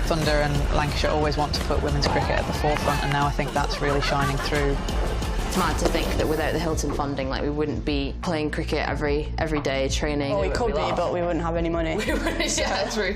Thunder and Lancashire always want to put women's cricket at the forefront, and now I think that's really shining through. It's mad to think that without the Hilton funding, like, we wouldn't be playing cricket every day, training. Well, we could be, but we wouldn't have any money. We wouldn't, yeah, true.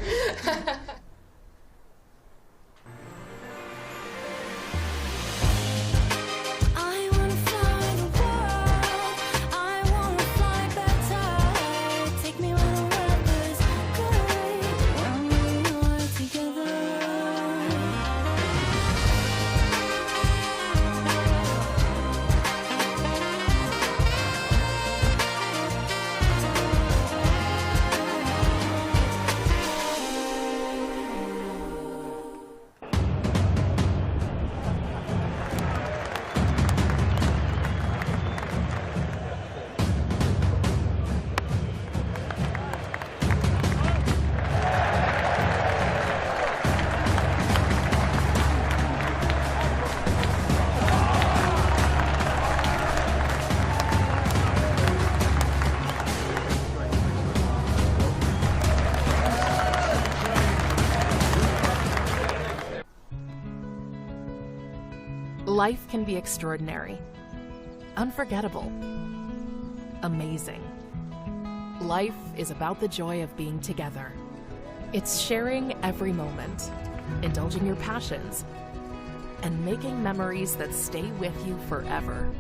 Life can be extraordinary, unforgettable, amazing. Life is about the joy of being together. It's sharing every moment, indulging your passions, and making memories that stay with you forever.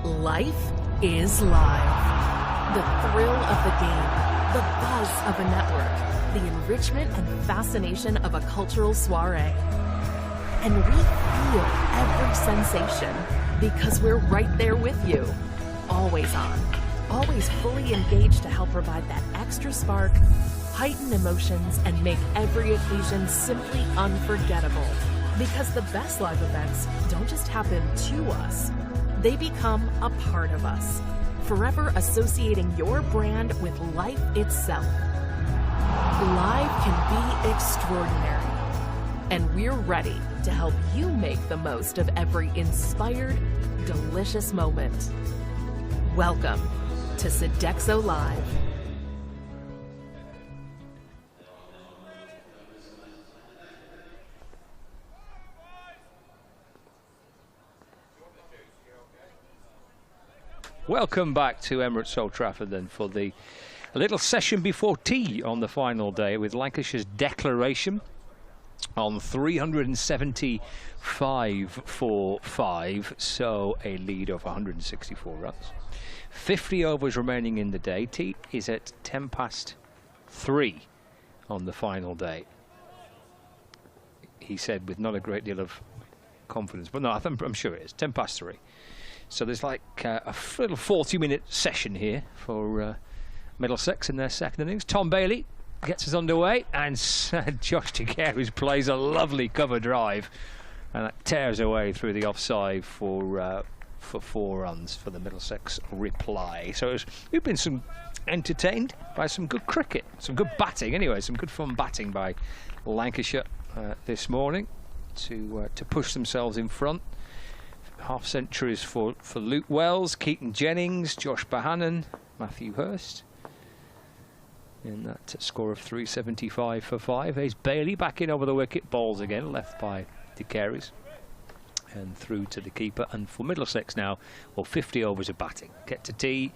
Life is live. The thrill of the game, the buzz of a network, the enrichment and fascination of a cultural soiree. And we feel every sensation because we're right there with you, always on, always fully engaged to help provide that extra spark, heighten emotions, and make every occasion simply unforgettable. Because the best live events don't just happen to us, they become a part of us, forever associating your brand with life itself. Live can be extraordinary, and we're ready to help you make the most of every inspired, delicious moment. Welcome to Sodexo Live. Welcome back to Emirates Old Trafford then for the little session before tea on the final day with Lancashire's declaration on 375 for 5, so a lead of 164 runs. 50 overs remaining in the day. Tea is at 3:10 on the final day. he said, with not a great deal of confidence. But no, I'm sure it is. 10 past 3. So there's like a little 40-minute session here for Middlesex in their second innings. Tom Bailey gets us underway, and Josh DeGarry plays a lovely cover drive, and that tears away through the offside for 4 runs for the Middlesex reply. So we've been entertained by some good cricket, some good batting anyway, some good fun batting by Lancashire this morning to push themselves in front. Half centuries for Luke Wells, Keaton Jennings, Josh Bohannan, Matthew Hurst. In that score of 375 for 5. Here's Bailey back in over the wicket, balls again, left by DeGarry. And through to the keeper. And for Middlesex now, 50 overs of batting. Get to tea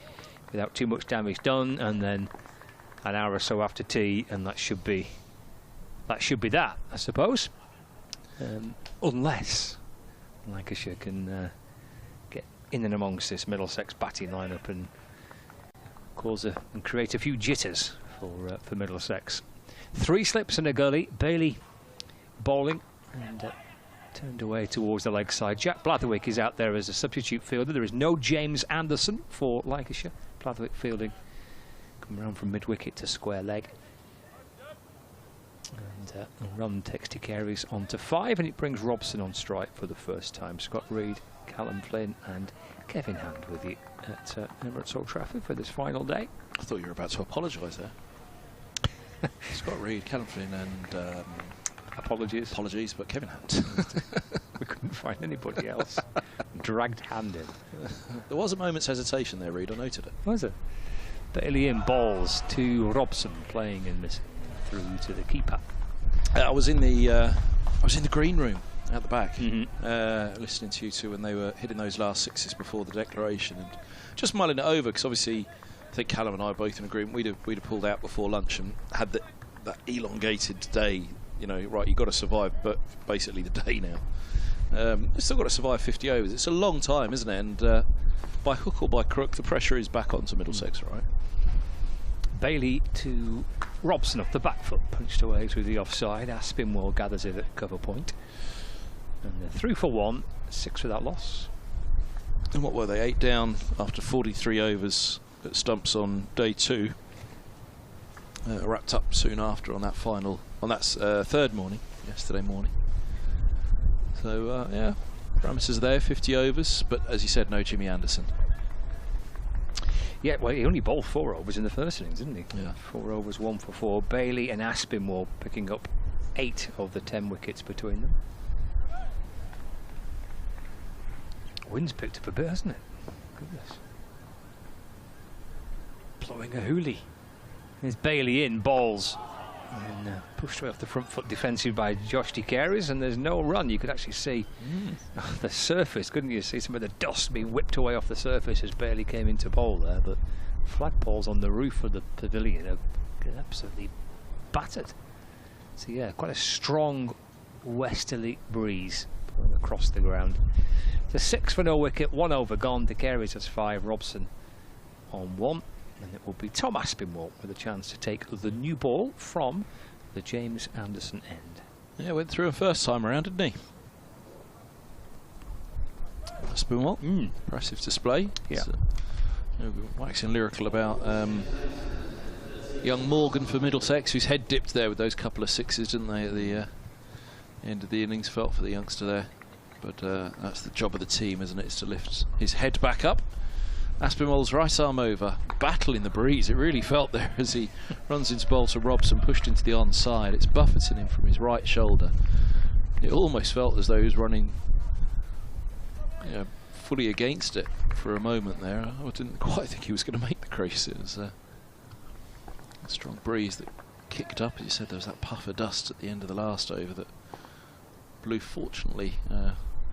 without too much damage done, and then an hour or so after tea, and that should be that, I suppose. Unless Lancashire can get in and amongst this Middlesex batting lineup and create a few jitters for Middlesex. 3 slips and a gully. Bailey bowling and turned away towards the leg side. Jack Blatherwick is out there as a substitute fielder. There is no James Anderson for Lancashire. Blatherwick fielding, coming around from mid-wicket to square leg. And a run takes DeGarry onto 5, and it brings Robson on strike for the first time. Scott Reed, Callum Flynn and Kevin Hand with you at Emirates Old Trafford for this final day. I thought you were about to apologise there. Scott Reed, Callum Flynn and... Apologies, but Kevin Hand. We couldn't find anybody else. Dragged Hand in. There was a moment's hesitation there, Reed. I noted it. Was it? Bailey in, balls to Robson, playing and missing through to the keeper. I was in the green room at the back, listening to you two when they were hitting those last 6s before the declaration, and just mulling it over, because obviously I think Callum and I are both in agreement. We'd have pulled out before lunch and had that elongated day. You know, right, you've got to survive, but basically the day now. You've still got to survive 50 overs. It's a long time, isn't it? And by hook or by crook, the pressure is back onto Middlesex, right? Bailey to Robson off the back foot, punched away through the offside. Aspinwall gathers it at cover point. And they're 3 for 1, 6 without loss. And what were they, 8 down after 43 overs at stumps on day 2. Wrapped up soon after on that third morning, yesterday morning. So yeah, parameters there, 50 overs, but as you said, no Jimmy Anderson. Yeah, well, he only bowled 4 overs in the first innings, didn't he? Yeah. 4 overs, 1 for 4. Bailey and Aspinwall picking up 8 of the 10 wickets between them. Wind's picked up a bit, hasn't it? Goodness. Blowing a hoolie. There's Bailey in, balls. And pushed away off the front foot defensive by Josh DeGarry, and there's no run. You could actually see the surface, couldn't you? See some of the dust being whipped away off the surface as Bailey came into bowl there, but flagpoles on the roof of the pavilion are absolutely battered. So yeah, quite a strong westerly breeze blowing across the ground. The 6 for no wicket, 1 over gone. DeGarry has 5, Robson on 1. And it will be Tom Aspinwall with a chance to take the new ball from the James Anderson end. Yeah, went through him first time around, didn't he? Aspinwall, impressive display. Yeah. Waxing lyrical about young Morgan for Middlesex, whose head dipped there with those couple of 6s, didn't they, at the end of the innings. Felt for the youngster there. But that's the job of the team, isn't it? It's to lift his head back up. Aspinwall's right arm over, battling the breeze. It really felt there as he runs into bowl to Robson, pushed into the onside. It's buffeting him from his right shoulder. It almost felt as though he was running, fully against it for a moment there. I didn't quite think he was going to make the crease. It was a strong breeze that kicked up. As you said, there was that puff of dust at the end of the last over that blew, fortunately,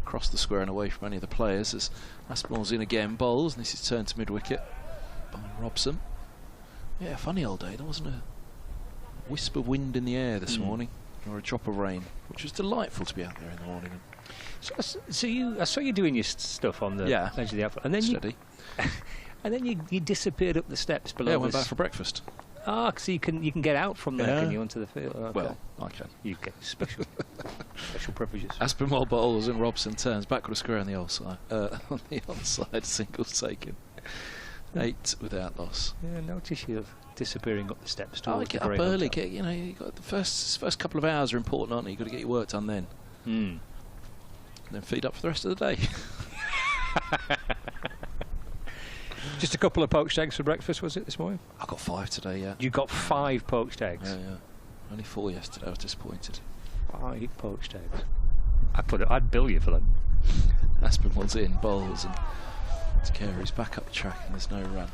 across the square and away from any of the players, as Aspinwall's in again, bowls, and this is turned to mid-wicket by Robson. Yeah, funny old day. There wasn't a wisp of wind in the air this morning, or a drop of rain, which was delightful to be out there in the morning. So I saw you doing your stuff on the edge of the outfield, and then you disappeared up the steps below. Yeah, I went back for breakfast. Ah, so you can get out from there, can you, onto the field? Okay. Well, I can. You get special. Special privileges. Aspinwall bowls and Robson turns backward a square on the onside. On the onside, singles taken. 8 without loss. Yeah, notice you're disappearing up the steps towards get the up Grey early. Hotel. You got the first couple of hours are important, aren't they? You've got to get your work done then. And then feed up for the rest of the day. Just a couple of poached eggs for breakfast, was it, this morning? I got 5 today, yeah. You got 5 poached eggs? Yeah. Only 4 yesterday. I was disappointed. 5 poached eggs. I'd bill you for them. Aspinwall's in, bowls, and Carey's back up the track, and there's no run.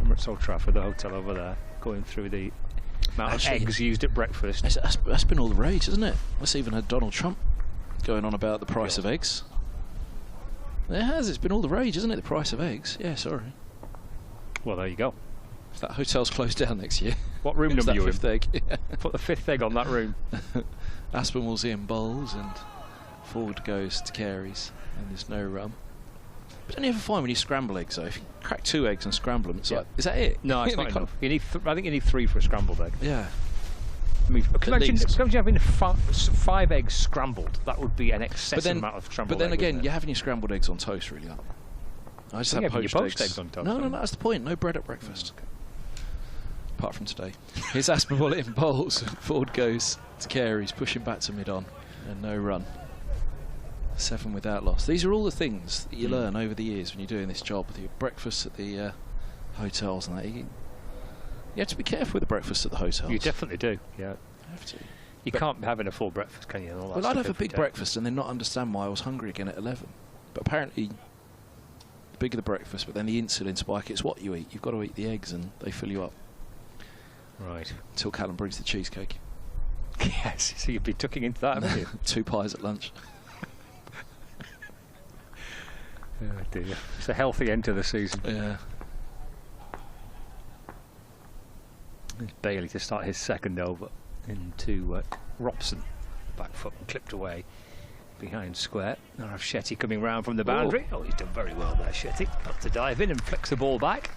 Emirates Old Trafford, the hotel over there, going through the amount of eggs used at breakfast. That's been all the rage, isn't it? That's even had Donald Trump going on about the price of eggs. It has. It's been all the rage, isn't it? The price of eggs. Yeah, sorry. Well, there you go. If that hotel's closed down next year. What room number are you in? 5th egg. Put the 5th egg on that room. Aspinwall's in, bowls, and forward goes to Carey's, and there's no run. But don't you ever find when you scramble eggs, though, if you crack 2 eggs and scramble them, it's like, is that it? No, it's not enough. You need I think you need 3 for a scrambled egg. Yeah. I mean, imagine having 5 eggs scrambled. That would be an excessive amount of scrambled eggs. But then again, you're having your scrambled eggs on toast, really, aren't you? I just have poached eggs on toast. No, that's the point. No bread at breakfast. Okay. Apart from today. Here's Aspinwall in bowls. Forward goes to Carey's, pushing back to mid-on, and no run. 7 without loss. These are all the things that you learn over the years when you're doing this job with your breakfasts at the hotels and that. You have to be careful with the breakfast at the hotels. You definitely do. Yeah, you have to. You can't be having a full breakfast, can you? Well, I'd have a big breakfast and then not understand why I was hungry again at 11. But apparently, the bigger the breakfast, but then the insulin spike. It's what you eat. You've got to eat the eggs, and they fill you up. Right. Until Callum brings the cheesecake. Yes. So you'd be tucking into that, haven't you? 2 pies at lunch. Oh dear. It's a healthy end to the season. Yeah. There's Bailey to start his second over into Robson. Back foot clipped away behind square. Now have Shetty coming round from the boundary. Oh, he's done very well there, Shetty. Up to dive in and flicks the ball back.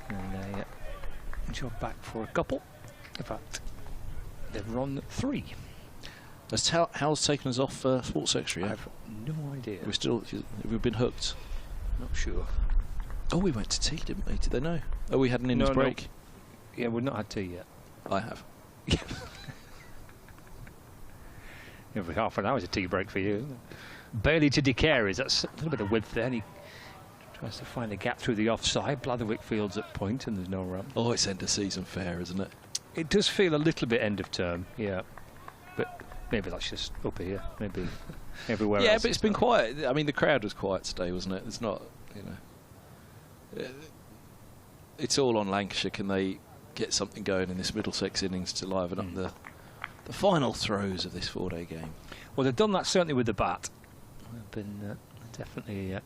And job back for a couple. In fact, they've run 3. Has Hal's taken us off Sports Secretary yet? I have no idea. We've been hooked. Not sure. Oh, we went to tea, didn't we? Did they know? Oh, we had an innings break. No. Yeah, we've not had tea yet. I have. Every half an hour is a tea break for you. Bailey to De Carey's. That's a little bit of width there. And he tries to find a gap through the offside. Blatherwick-Field's at point, and there's no run. Oh, it's end of season fair, isn't it? It does feel a little bit end of term, yeah. But maybe that's just up here. Maybe everywhere else. Yeah, but it's been quiet. I mean, the crowd was quiet today, wasn't it? It's not, it's all on Lancashire. Can they get something going in this Middlesex innings to liven up the final throes of this 4-day game? Well, they've done that certainly with the bat. They've been definitely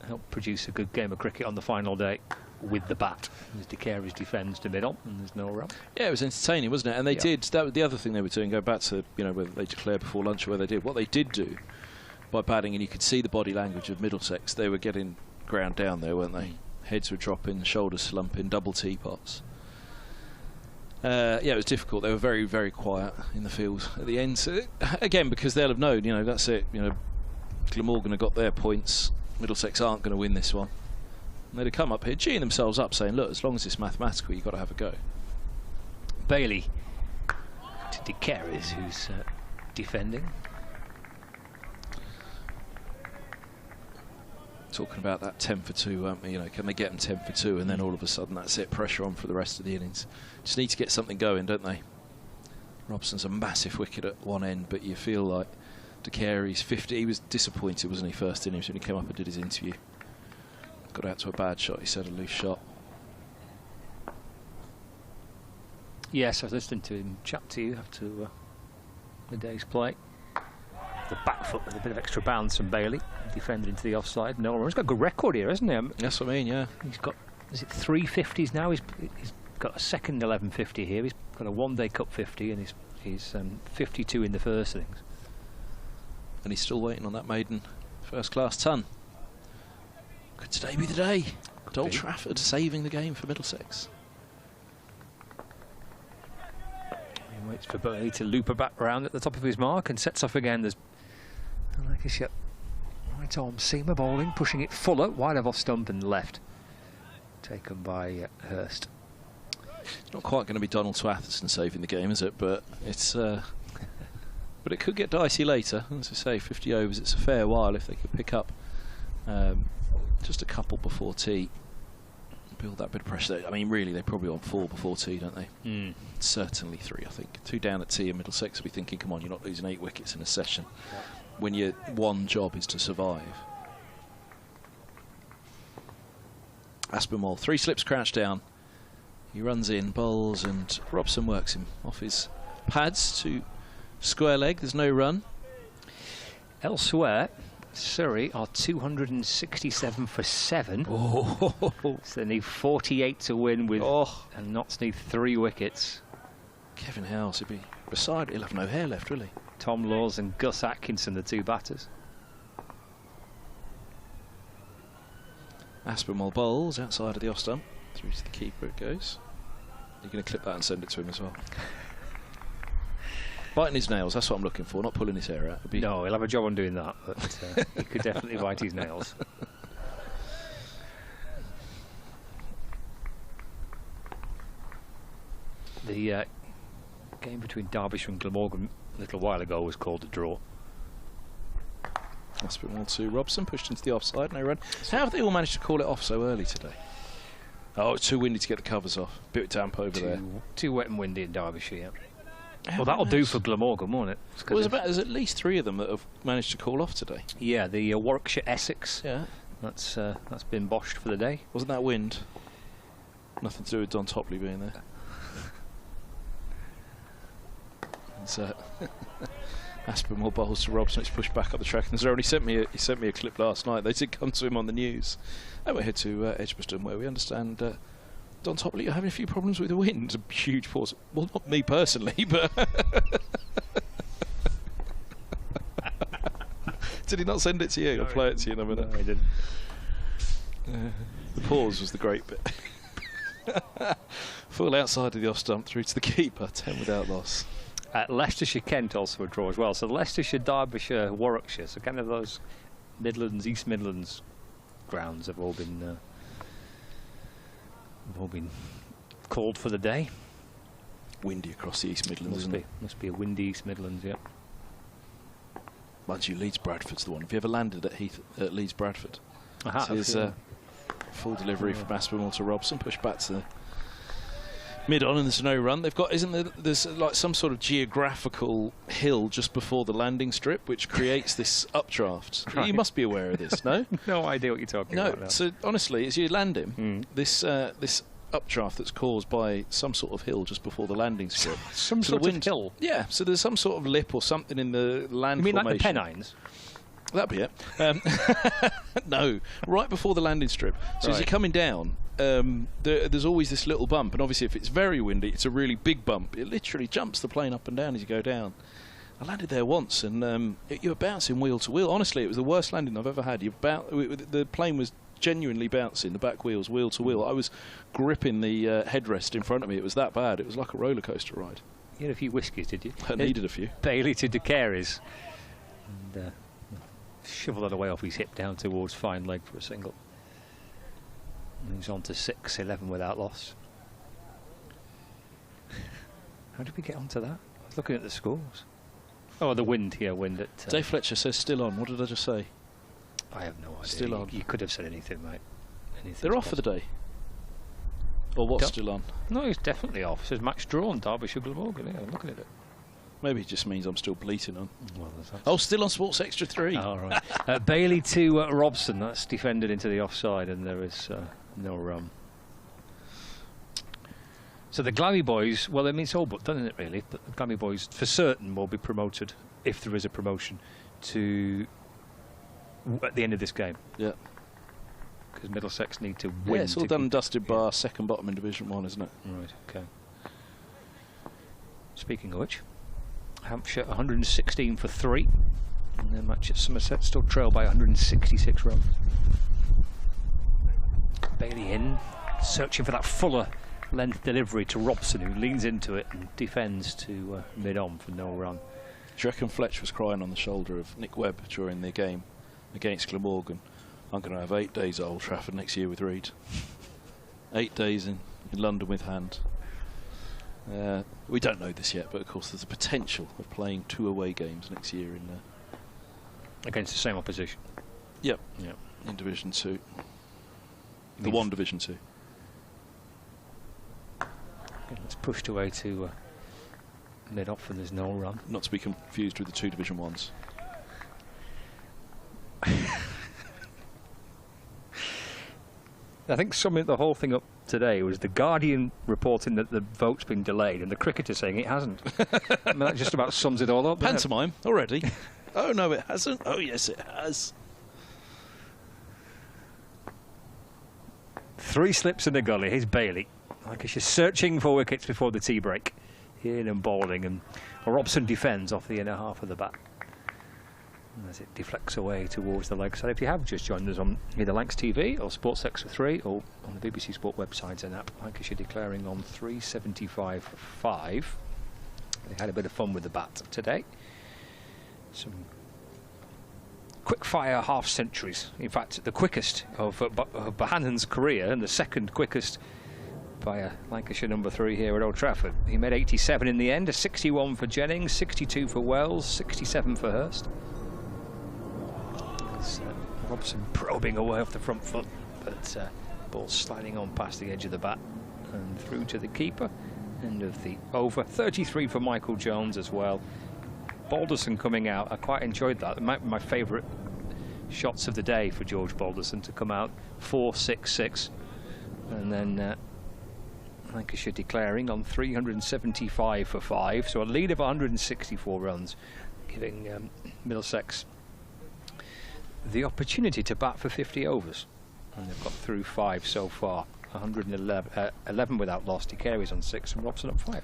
helped produce a good game of cricket on the final day with the bat. As De Carey's defends to mid-on, and there's no run. Yeah, it was entertaining, wasn't it? And they did. That was the other thing they were doing. Go back to whether they declared before lunch or where they did. What they did do by batting, and you could see the body language of Middlesex. They were getting ground down there, weren't they? Heads were dropping, shoulders slumping, double teapots. Yeah, it was difficult. They were very, very quiet in the field at the end. So, again, because they'll have known, that's it. Glamorgan have got their points. Middlesex aren't going to win this one. And they'd have come up here, geeing themselves up, saying, look, as long as it's mathematical, you've got to have a go. Bailey to De Carey's, who's defending. Talking about that 10 for 2, weren't we? Can they get them 10 for 2 and then all of a sudden that's it, pressure on for the rest of the innings. Just need to get something going, don't they? Robson's a massive wicket at one end, but you feel like De Carey's 50. He was disappointed, wasn't he, first innings when he came up and did his interview. Got out to a bad shot, he said, a loose shot. Yes, I was listening to him chat to you after the day's play. The back foot with a bit of extra bounce from Bailey, defended into the offside. No, he's got a good record here, hasn't he? That's what I mean, yeah. He's got, is it 3 50s now? He's got a second 1150 here. He's got a one-day cup 50 and he's 52 in the first innings. And he's still waiting on that maiden first-class ton. Could today be the day? Old Trafford saving the game for Middlesex. Waits for Bailey to loop her back round at the top of his mark and sets off again. There's Lancashire right arm seamer bowling, pushing it fuller, wide of off stump and left. Taken by Hurst. It's not quite going to be Donald to Atherton saving the game, is it? But it's but it could get dicey later. As I say, 50 overs, it's a fair while if they could pick up just a couple before tea. Build that bit of pressure. I mean, really, they probably want 4 before tea, don't they? Certainly 3, I think. 2 down at tea, and Middlesex will be thinking, come on, you're not losing 8 wickets in a session when your one job is to survive. Aspinwall, 3 slips, crouch down. He runs in, bowls, and Robson works him off his pads to square leg. There's no run. Elsewhere, Surrey are 267 for 7. Oh. So they need 48 to win with, and Notts need 3 wickets. Kevin Howes, he'll be beside. He'll have no hair left, will he? Tom Laws and Gus Atkinson, the 2 batters. Aspinwall bowls outside of the off stump. Through to the keeper it goes. You're going to clip that and send it to him as well. Biting his nails, that's what I'm looking for, not pulling his hair out. No, he'll have a job on doing that, but he could definitely bite his nails. The game between Derbyshire and Glamorgan a little while ago was called a draw. That's a bit more to Robson, pushed into the offside, no run. How have they all managed to call it off so early today? Oh, it's too windy to get the covers off. Bit damp over there. Too wet and windy in Derbyshire, yeah. Well, that'll do for Glamorgan, won't it? Well, there's at least 3 of them that have managed to call off today. Yeah, the Warwickshire Essex. Yeah. That's been boshed for the day. Wasn't that wind? Nothing to do with Don Topley being there. Aspinwall bowls to Robson. It's pushed back up the track. And he sent me a clip last night. They did come to him on the news. And we're here to Edgbaston, where we understand Don Topley, you're having a few problems with the wind. A huge pause. Well, not me personally, but did he not send it to you? No, I'll play it to you in a minute. No, I didn't. The pause was the great bit. Full outside of the off stump through to the keeper. 10 without loss. Leicestershire Kent also a draw as well. So Leicestershire, Derbyshire, Warwickshire. So kind of those Midlands, East Midlands grounds have all been called for the day. Windy across the East Midlands, must be a windy East Midlands, yeah. Mind you, Leeds Bradford's the one. Have you ever landed at Leeds Bradford? It's his full delivery from Aspinwall to Robson, pushed back to the mid-on, and there's no run. They've got, there's like some sort of geographical hill just before the landing strip, which creates this updraft. Right. You must be aware of this, no? No idea what you're talking about. No, so honestly, as you land him, this updraft that's caused by some sort of hill just before the landing strip. Some sort of hill? Yeah, so there's some sort of lip or something in the land formation. You mean like the Pennines? That'd be it. No, right before the landing strip. So as you're coming down, there's always this little bump, and obviously if it's very windy, it's a really big bump. It literally jumps the plane up and down as you go down. I landed there once, and you were bouncing wheel to wheel. Honestly, it was the worst landing I've ever had. The plane was genuinely bouncing, the back wheels, wheel to wheel. I was gripping the headrest in front of me. It was that bad. It was like a roller coaster ride. You had a few whiskies, did you? I needed a few. Bailey to De Carey's. And shovel that away off his hip down towards fine leg for a single. And he's on to 6-11 without loss. How did we get onto that? I was looking at the scores. Oh, the wind here, wind at... Dave Fletcher says still on. What did I just say? I have no idea. Still on. You could have said anything, mate. They're off for the day. Or what's still on? No, he's definitely off. It says match drawn, Derbyshire Glamorgan. Yeah, I'm looking at it. Maybe it just means I'm still bleating on. Well, still on Sports Extra 3. All right. Bailey to Robson. That's defended into the offside, and there is no run. So the Glammy boys, well, I mean, it's all but done, isn't it, really? But the Glammy boys, for certain, will be promoted, if there is a promotion, to at the end of this game. Yeah. Because Middlesex need to win. Yeah, it's all done and dusted bar second bottom in Division 1, isn't it? Right, okay. Speaking of which, Hampshire 116 for 3. And their match at Somerset still trail by 166 runs. Bailey in, searching for that fuller length delivery to Robson, who leans into it and defends to mid-on for no run. Do you reckon Fletch was crying on the shoulder of Nick Webb during the game against Glamorgan? I'm going to have 8 days at Old Trafford next year with Reed. 8 days in London with Hand. We don't know this yet, but of course there's a potential of playing 2 away games next year in against the same opposition. Yep. In Division 2. The one Division 2. Okay, let's push away to mid-off, and there's no run. Not to be confused with the 2 Division 1s. I think summing the whole thing up today was the Guardian reporting that the vote's been delayed and the cricketer saying it hasn't. I mean, that just about sums it all up. Pantomime already. Oh no, it hasn't. Oh yes, it has. 3 slips in the gully. Here's Bailey. Lancashire searching for wickets before the tea break. In and bowling, and Robson defends off the inner half of the bat as it deflects away towards the leg side. If you have just joined us on either Lancs TV or Sodexo 3 or on the BBC Sport website and app, Lancashire declaring on 375 for 5. They had a bit of fun with the bat today. Some quick fire half centuries. In fact, the quickest of Bohannan's career and the second quickest by a Lancashire number 3 here at Old Trafford. He made 87 in the end, a 61 for Jennings, 62 for Wells, 67 for Hurst. Robson probing away off the front foot, but ball sliding on past the edge of the bat and through to the keeper. End of the over. 33 for Michael Jones as well. Balderson coming out. I quite enjoyed that. It might be my favourite shots of the day for George Balderson to come out 4-6-6, and then Lancashire declaring on 375 for 5, so a lead of 164 runs, giving Middlesex the opportunity to bat for 50 overs, and they've got through 5 so far. 111 without loss. He carries on 6 and Robson up 5. Well,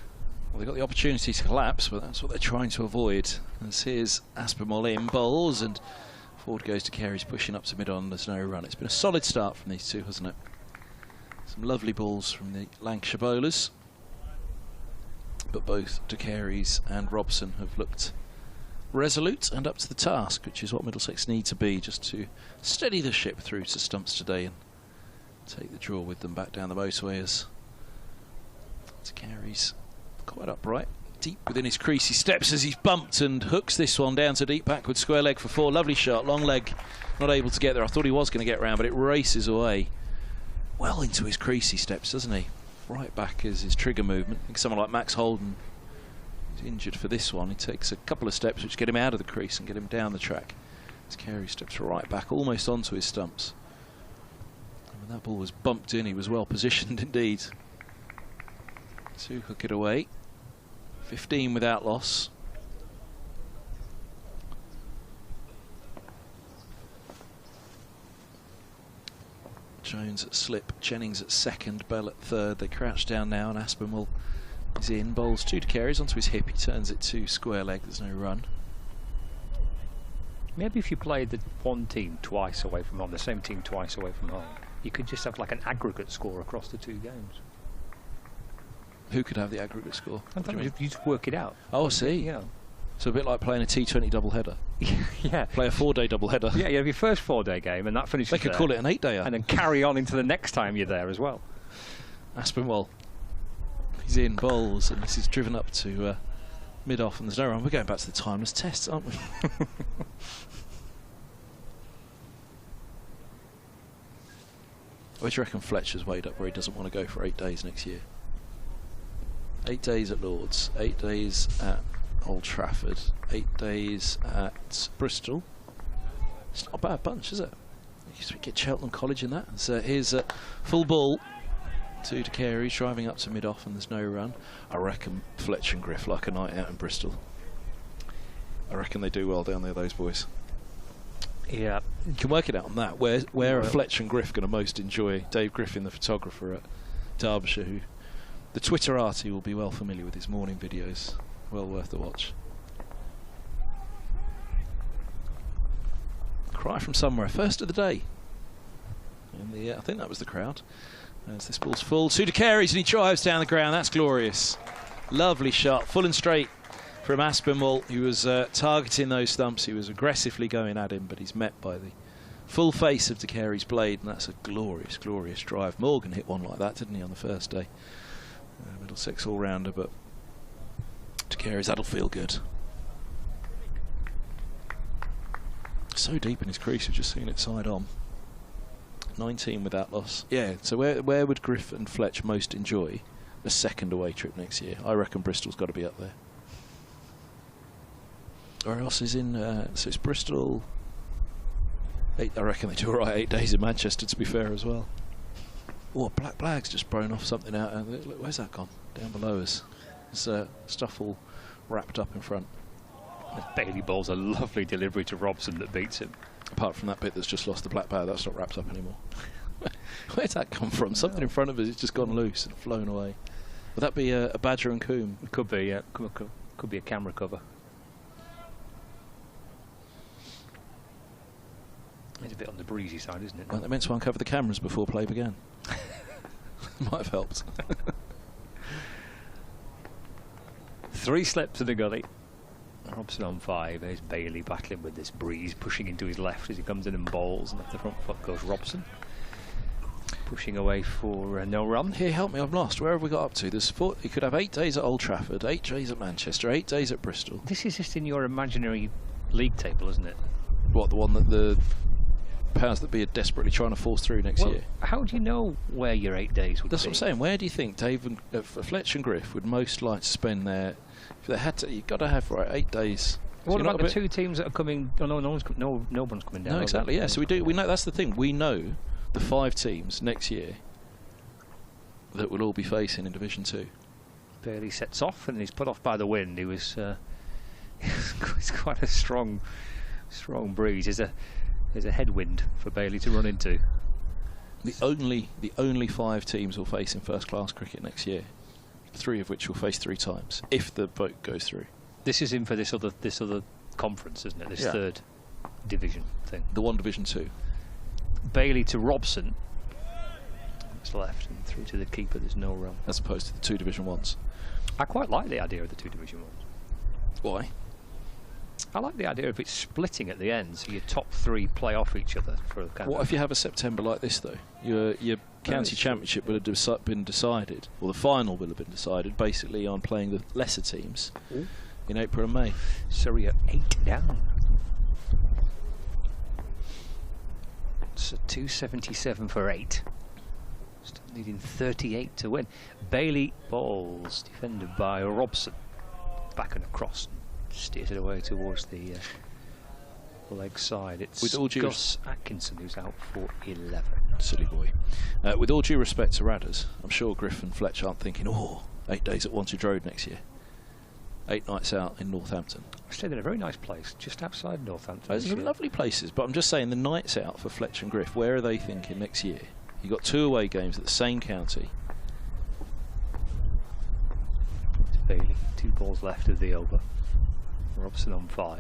they've got the opportunity to collapse, but that's what they're trying to avoid. And here's Aspinwall in bowls, and forward goes to Carey's pushing up to mid-on. There's no run. It's been a solid start from these two, hasn't it? Some lovely balls from the Lancashire bowlers, but both De Carey's and Robson have looked resolute and up to the task, which is what Middlesex need to be, just to steady the ship through to stumps today and take the draw with them back down the motorway. As De Carey's quite upright, deep within his crease. He steps as he's bumped and hooks this one down to deep backward square leg for 4. Lovely shot, long leg, not able to get there. I thought he was going to get round, but it races away. Well into his crease he steps, doesn't he? Right back is his trigger movement. I think someone like Max Holden is injured for this one. He takes a couple of steps which get him out of the crease and get him down the track. As Carey steps right back, almost onto his stumps. And when that ball was bumped in, he was well positioned indeed to hook it away. 15 without loss. Jones at slip, Jennings at second, Bell at third. They crouch down now, and Aspinwall is in. Bowls 2 to Carey's onto his hip. He turns it to square leg. There's no run. Maybe if you played the one team twice away from home, the same team twice away from home, you could just have like an aggregate score across the 2 games. Who could have the aggregate score? I don't know, you just work it out. Oh, I see. Yeah. So a bit like playing a T20 double-header. Yeah. Play a 4-day double-header. Yeah, you have your first 4-day game, and that finishes They could there, call it an 8-dayer. and then carry on into the next time you're there as well. Aspinwall. He's in bowls, and this is driven up to mid-off, and there's no run. We're going back to the timeless tests, aren't we? Where do you reckon Fletcher's weighed up where he doesn't want to go for 8 days next year? 8 days at Lord's, 8 days at Old Trafford, 8 days at Bristol. It's not a bad bunch, is it? You get Cheltenham College in that. So here's a full ball to De Carey, driving up to mid-off, and there's no run. I reckon Fletcher and Griff like a night out in Bristol. I reckon they do well down there, those boys. Yeah. You can work it out on that. Where are Fletcher and Griff going to most enjoy? Dave Griffin, the photographer at Derbyshire, who the Twitterati will be well familiar with his morning videos. Well worth the watch. Cry from somewhere. First of the day. And I think that was the crowd. As this ball's full to Carries and he drives down the ground. That's glorious. Lovely shot, full and straight from Aspinwall. He was targeting those stumps. He was aggressively going at him, but he's met by the full face of De Carey's blade, and that's a glorious, glorious drive. Morgan hit one like that, didn't he, on the first day? Middlesex all-rounder, but De Carey's, that'll feel good. So deep in his crease, we've just seen it side on. 19 without loss. Yeah, so where would Griff and Fletch most enjoy a second away trip next year? I reckon Bristol's got to be up there. Where else is in? So it's Bristol. I reckon they do all right 8 days in Manchester, to be fair, as well. Oh, Black Blag's just blown off something out. Look, where's that gone? Down below us. There's stuff all wrapped up in front. Bailey bowls a lovely delivery to Robson that beats him. Apart from that bit that's just lost the black bag, that's not wrapped up anymore. Where's that come from? Something in front of us, it's just gone loose and flown away. Would that be a Badger and Coombe? It could be, yeah. Could be a camera cover. It's a bit on the breezy side, isn't it? Well, they meant to uncover the cameras before play began. Might have helped. 3 slips in the gully. Robson on 5. There's Bailey battling with this breeze, pushing into his left as he comes in and bowls, and off the front foot goes Robson. Pushing away for no run. Here, help me, I'm lost. Where have we got up to? There's 4. You could have 8 days at Old Trafford, 8 days at Manchester, 8 days at Bristol. This is just in your imaginary league table, isn't it? What, the one that the powers that be are desperately trying to force through next year? How do you know where your 8 days would be? That's what I'm saying. Where do you think Dave and Fletch and Griff would most like to spend their... If they had to, you've got to have 8 days. What about the 2 teams that are coming? Oh, no one's coming down. No, exactly. Yeah. So we know. That's the thing. We know the 5 teams next year that will all be facing in Division 2. Bailey sets off and he's put off by the wind. He was it's quite a strong breeze. There's a headwind for Bailey to run into. The only 5 teams will face in first class cricket next year. 3 of which will face 3 times if the vote goes through. This is in for this other conference, isn't it? This third division thing. The 1 Division 2. Bailey to Robson. It's left and through to the keeper. There's no run. As opposed to the 2 Division 1s. I quite like the idea of the 2 Division 1s. Why? I like the idea of it splitting at the end, so your top 3 play off each other for a kind What if you have a September like this though? Your county championship would have been decided, or the final will have been decided, basically on playing the lesser teams in April and May. Surrey are 8 down. So 277 for 8. Still needing 38 to win. Bailey bowls, defended by Robson. Back and across. Steers it away towards the leg side. It's Gus Atkinson who's out for 11. Silly boy. With all due respect to Radders, I'm sure Griff and Fletch aren't thinking, 8 days at Wantage Road next year. 8 nights out in Northampton. I stayed in a very nice place just outside Northampton. Those are lovely places, but I'm just saying the nights out for Fletch and Griff, where are they thinking next year? You've got 2 away games at the same county. It's Bailey, 2 balls left of the over. Robson on 5.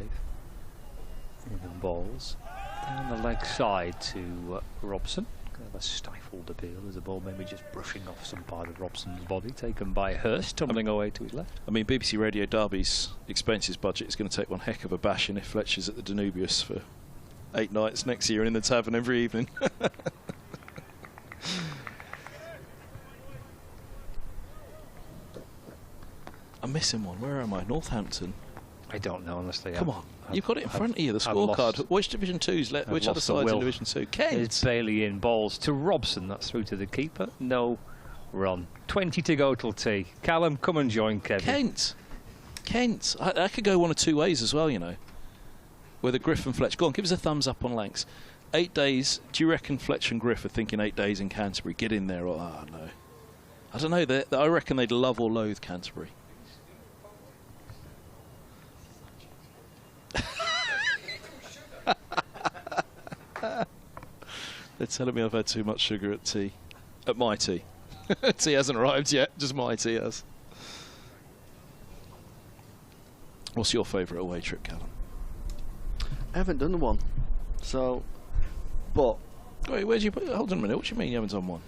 And then balls down the leg side to Robson. Kind of a stifled appeal as the ball maybe just brushing off some part of Robson's body, taken by Hurst, tumbling away to his left. I mean, BBC Radio Derby's expenses budget is going to take one heck of a bashing if Fletcher's at the Danubius for 8 nights next year and in the tavern every evening. I'm missing one. Where am I? Northampton. I don't know, honestly. Come on, you've got it in front of you, the scorecard. Which Division 2's left? Which other side's in Division 2? Kent. There's Bailey in, balls to Robson. That's through to the keeper. No run. 20 to go till tea. Callum, come and join Kevin. Kent. I could go 1 or 2 ways as well, you know. Whether Griff and Fletch. Go on, give us a thumbs up on Lancs. 8 days. Do you reckon Fletch and Griff are thinking 8 days in Canterbury? Get in there. Or, no. I don't know. I reckon they'd love or loathe Canterbury. They're telling me I've had too much sugar at tea. At my tea. Tea hasn't arrived yet, just my tea has. What's your favourite away trip, Callum? I haven't done one. So, but... Wait, where'd you put... Hold on a minute, what do you mean you haven't done one?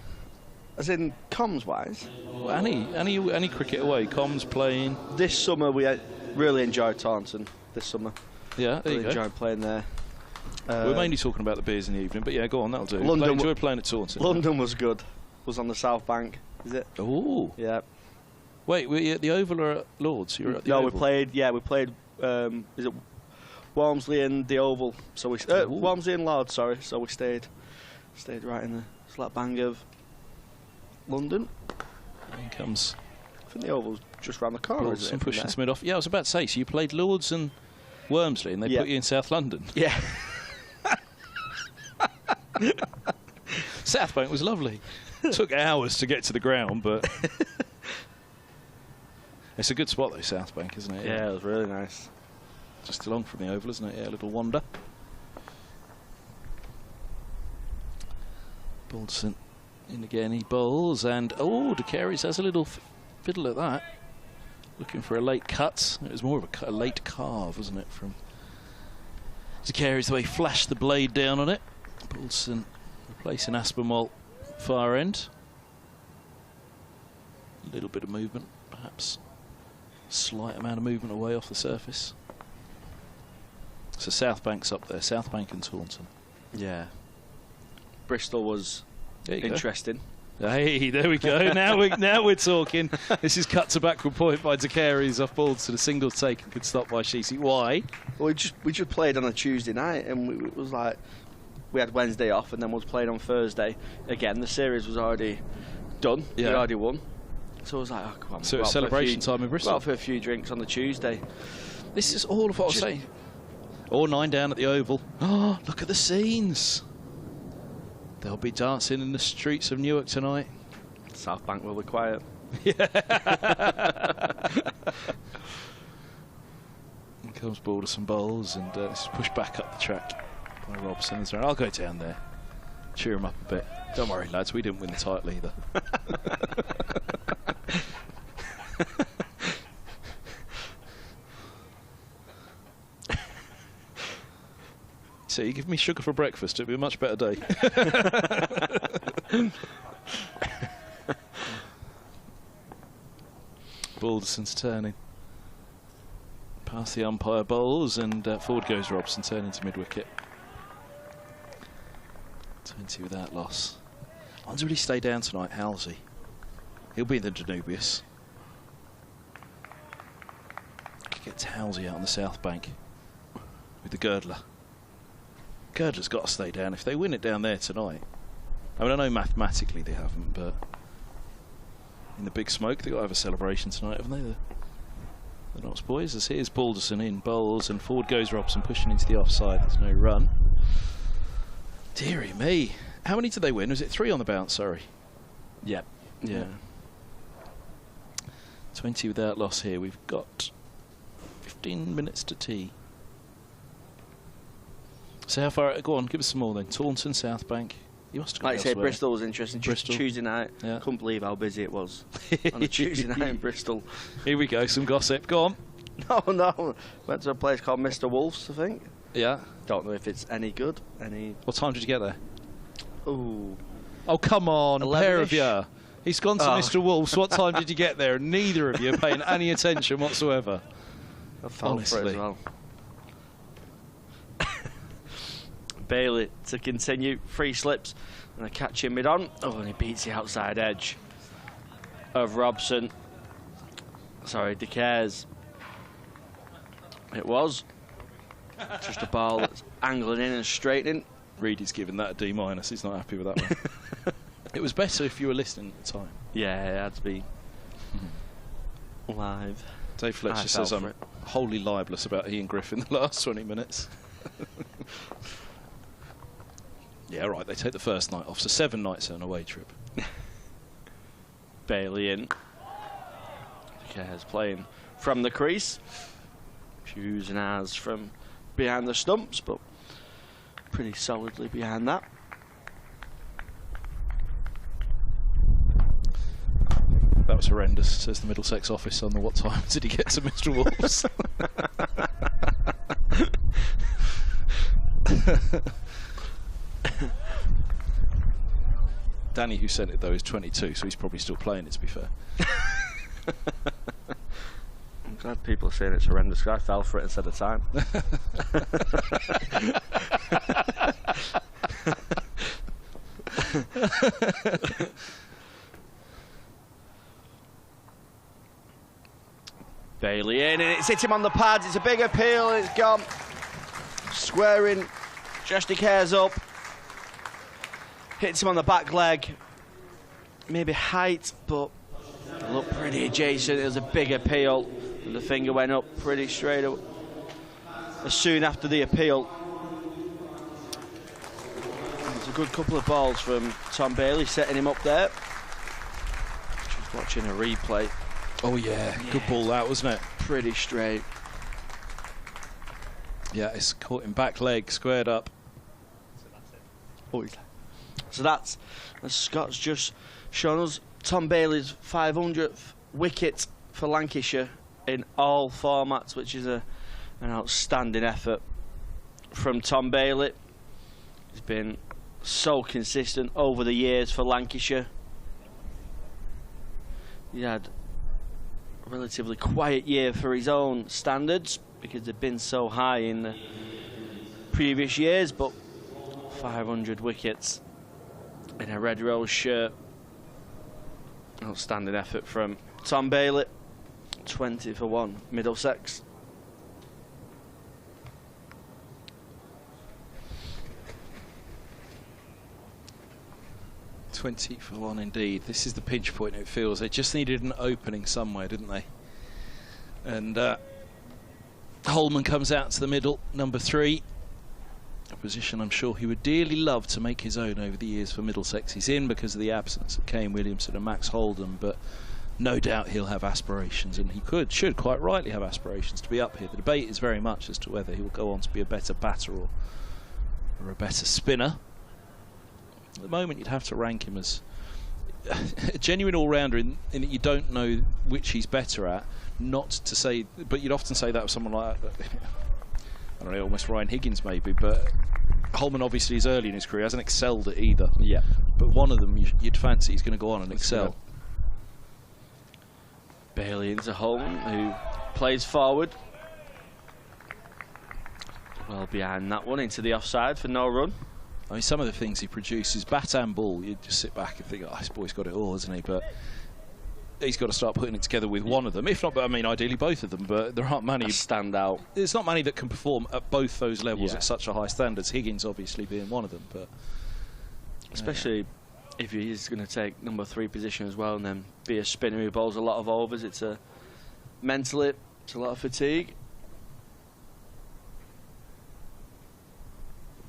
As in comms-wise? Well, any cricket away, comms playing. This summer we really enjoyed Taunton. This summer. Yeah, there you go. Enjoyed playing there. We're mainly talking about the beers in the evening, but yeah, go on, that'll do. London enjoyed playing at Taunton. London was good. Was on the South Bank, is it? Oh. Yeah. Wait, were you at the Oval or at Lords? You were at the Oval? We played. Is it Walmsley and the Oval? So we Walmsley and Lords. Sorry. So we stayed right in the slap bang of London. Here comes. I think the Oval's just round the corner. Isn't it, pushing some mid off. Yeah, I was about to say. So you played Lords and Wormsley, and they put you in South London. Yeah. South Bank was lovely. Took hours to get to the ground, but it's a good spot though, South Bank, isn't it? Yeah, it was really nice. Just along from the Oval, isn't it? Yeah, a little wander. Balderson in again, he bowls, and De Carey's has a little fiddle at that. Looking for a late cut. It was more of a late carve, wasn't it, from De Carey's, the way he flashed the blade down on it. Balderson replacing Aspinwall far end. A little bit of movement, perhaps. Slight amount of movement away off the surface. So South Bank's up there, South Bank and Taunton. Yeah. Bristol was interesting. Hey, there we go. now we're talking. This is cut to backward point by De Carey's off ball to the single take and could stop by Sheesy. Why? Well, we just played on a Tuesday night, and it was like we had Wednesday off, and then we played on Thursday. Again, the series was already done. Yeah. We already won. So I was like, oh, come on. So it's celebration time in Bristol. Well, for a few drinks on the Tuesday. This is all of what I was saying. Or 9 down at the Oval. Oh, look at the scenes. They'll be dancing in the streets of Newark tonight. South Bank will be quiet. Yeah. In comes Balderson bowls, and it's pushed back up the track by Robson. I'll go down there, cheer him up a bit. Don't worry, lads, we didn't win the title either. So you give me sugar for breakfast, it'd be a much better day. Balderson's turning. Past the umpire bowls, and forward goes Robson, turning to mid-wicket. 20 without loss. I wonder will he stay down tonight, Halsey? He'll be in the Danubius. Could get Halsey out on the South Bank with the Girdler. Girdler's got to stay down if they win it down there tonight. I mean, I know mathematically they haven't, but in the big smoke they've got to have a celebration tonight, haven't they? The Notts boys. As here's Balderson in bowls, and forward goes Robson, pushing into the offside. There's no run. Dearie me. How many did they win? Was it 3 on the bounce? Sorry. Yep. Yeah. 20 without loss here. We've got 15 minutes to tea. So how far? Go on, give us some more then. Taunton, South Bank. You must have gone like I say, Bristol was interesting. Bristol. Tuesday night. Yeah. Couldn't believe how busy it was on a Tuesday night in Bristol. Here we go, some gossip. Go on. No. Went to a place called Mr. Wolf's, I think. Yeah. Don't know if it's any good. What time did you get there? Ooh. Oh, come on, 11-ish. Pair of you. He's gone to Mr. Wolf's. What time did you get there? Neither of you are paying any attention whatsoever. I fell for it as well. Bailey to continue, 3 slips and a catch in mid-on. Oh, and he beats the outside edge of Robson. Sorry, De Cares. It was just a ball that's angling in and straightening. Reedy's given that a D-. He's not happy with that one. It was better if you were listening at the time. Yeah, it had to be live. Dave Fletcher says I'm wholly libelous about Ian Griffin the last 20 minutes. Yeah, right, they take the first night off, so 7 nights on an away trip. Bailey in. Cares playing from the crease. Hughes and As from behind the stumps, but pretty solidly behind that. That was horrendous, says the Middlesex office on the what time did he get to Mr. Wolves. Danny, who sent it though, is 22, so he's probably still playing it, to be fair. I'm glad people are saying it's horrendous, because I fell for it instead of time. Bailey in, and it's hit him on the pads. It's a big appeal, and it's gone. Squaring, Josh cares up. Hits him on the back leg. Maybe height, but looked pretty adjacent. It was a big appeal, and the finger went up pretty straight up. As soon after the appeal, it's a good couple of balls from Tom Bailey, setting him up there. Just watching a replay. Oh yeah, good ball that, wasn't it? Pretty straight. Yeah, it's caught him back leg, squared up. So that's, as Scott's just shown us, Tom Bailey's 500th wicket for Lancashire in all formats, which is an outstanding effort from Tom Bailey. He's been so consistent over the years for Lancashire. He had a relatively quiet year for his own standards because they've been so high in the previous years, but 500 wickets in a red rose shirt. Outstanding effort from Tom Bailey. 20 for 1, Middlesex. $20 for 1 indeed. This is the pinch point, it feels. They just needed an opening somewhere, didn't they? And Holman comes out to the middle, number 3. A position I'm sure he would dearly love to make his own over the years for Middlesex. He's in because of the absence of Kane Williamson and Max Holden, but no doubt he'll have aspirations, and he should quite rightly have aspirations to be up here. The debate is very much as to whether he will go on to be a better batter or a better spinner. At the moment, you'd have to rank him as a genuine all-rounder in that you don't know which he's better at. Not to say, but you'd often say that of someone like, I don't know, almost Ryan Higgins maybe, but Holman obviously is early in his career, hasn't excelled at either. Yeah. But one of them you'd fancy he's going to go on and excel. Bailey into Holman, who plays forward. Well behind that one, into the offside for no run. I mean, some of the things he produces, bat and ball, you just sit back and think, oh, this boy's got it all, hasn't he? But he's got to start putting it together with one of them. If not, but I mean, ideally both of them. But there aren't many stand out. There's not many that can perform at both those levels at such a high standards. Higgins obviously being one of them, but especially if he's going to take number 3 position as well, and then be a spinner who bowls a lot of overs. It's mentally, it's a lot of fatigue.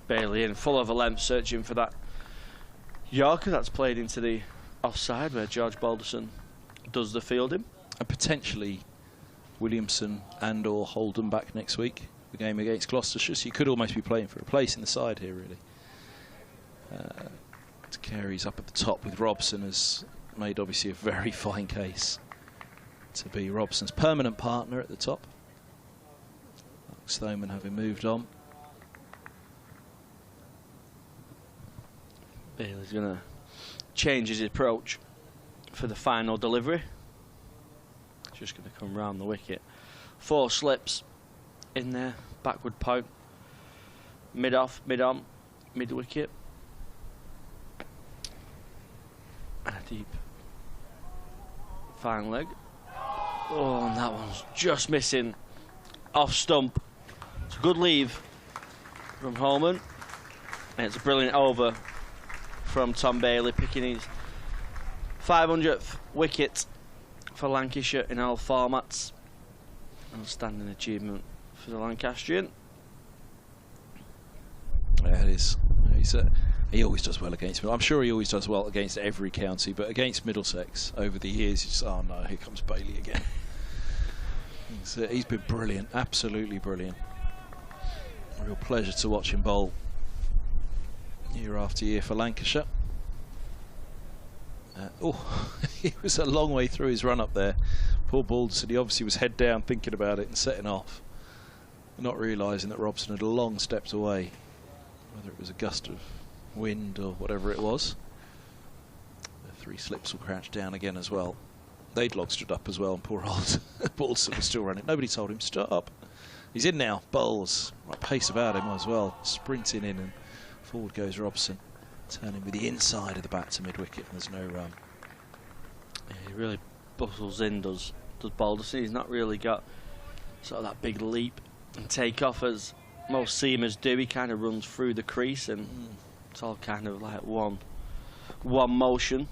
Bailey in, full of a length, searching for that Yorker that's played into the offside where George Balderson does the fielding. And potentially Williamson and or Holden back next week, the game against Gloucestershire, so you could almost be playing for a place in the side here, really. Carey's up at the top with Robson, has made obviously a very fine case to be Robson's permanent partner at the top. Mark Stoneman having moved on. Bailey's going to change his approach for the final delivery. Just going to come round the wicket. 4 slips in there, backward point. Mid off, mid on, mid wicket. And a deep fine leg. Oh, and that one's just missing off stump. It's a good leave from Holman. And it's a brilliant over from Tom Bailey, picking his 500th wicket for Lancashire in all formats. Outstanding achievement for the Lancastrian. Yeah, it is. He always does well against me. I'm sure he always does well against every county, but against Middlesex over the years, it's, oh no, here comes Bailey again. He's been brilliant, absolutely brilliant. A real pleasure to watch him bowl year after year for Lancashire. He was a long way through his run up there. Poor Balderson, he obviously was head down thinking about it and setting off, not realising that Robson had long stepped away, whether it was a gust of wind or whatever it was. Three slips will crouch down again as well. They'd log stood up as well, and poor old Balderson was still running. Nobody told him stop. He's in now. Bowles, right pace about him as well, sprinting in, and forward goes Robson, turning with the inside of the bat to mid-wicket, and there's no run. Yeah, he really bustles in, does Balderson. He's not really got sort of that big leap and take off as most seamers do. He kind of runs through the crease, and it's all kind of like one motion.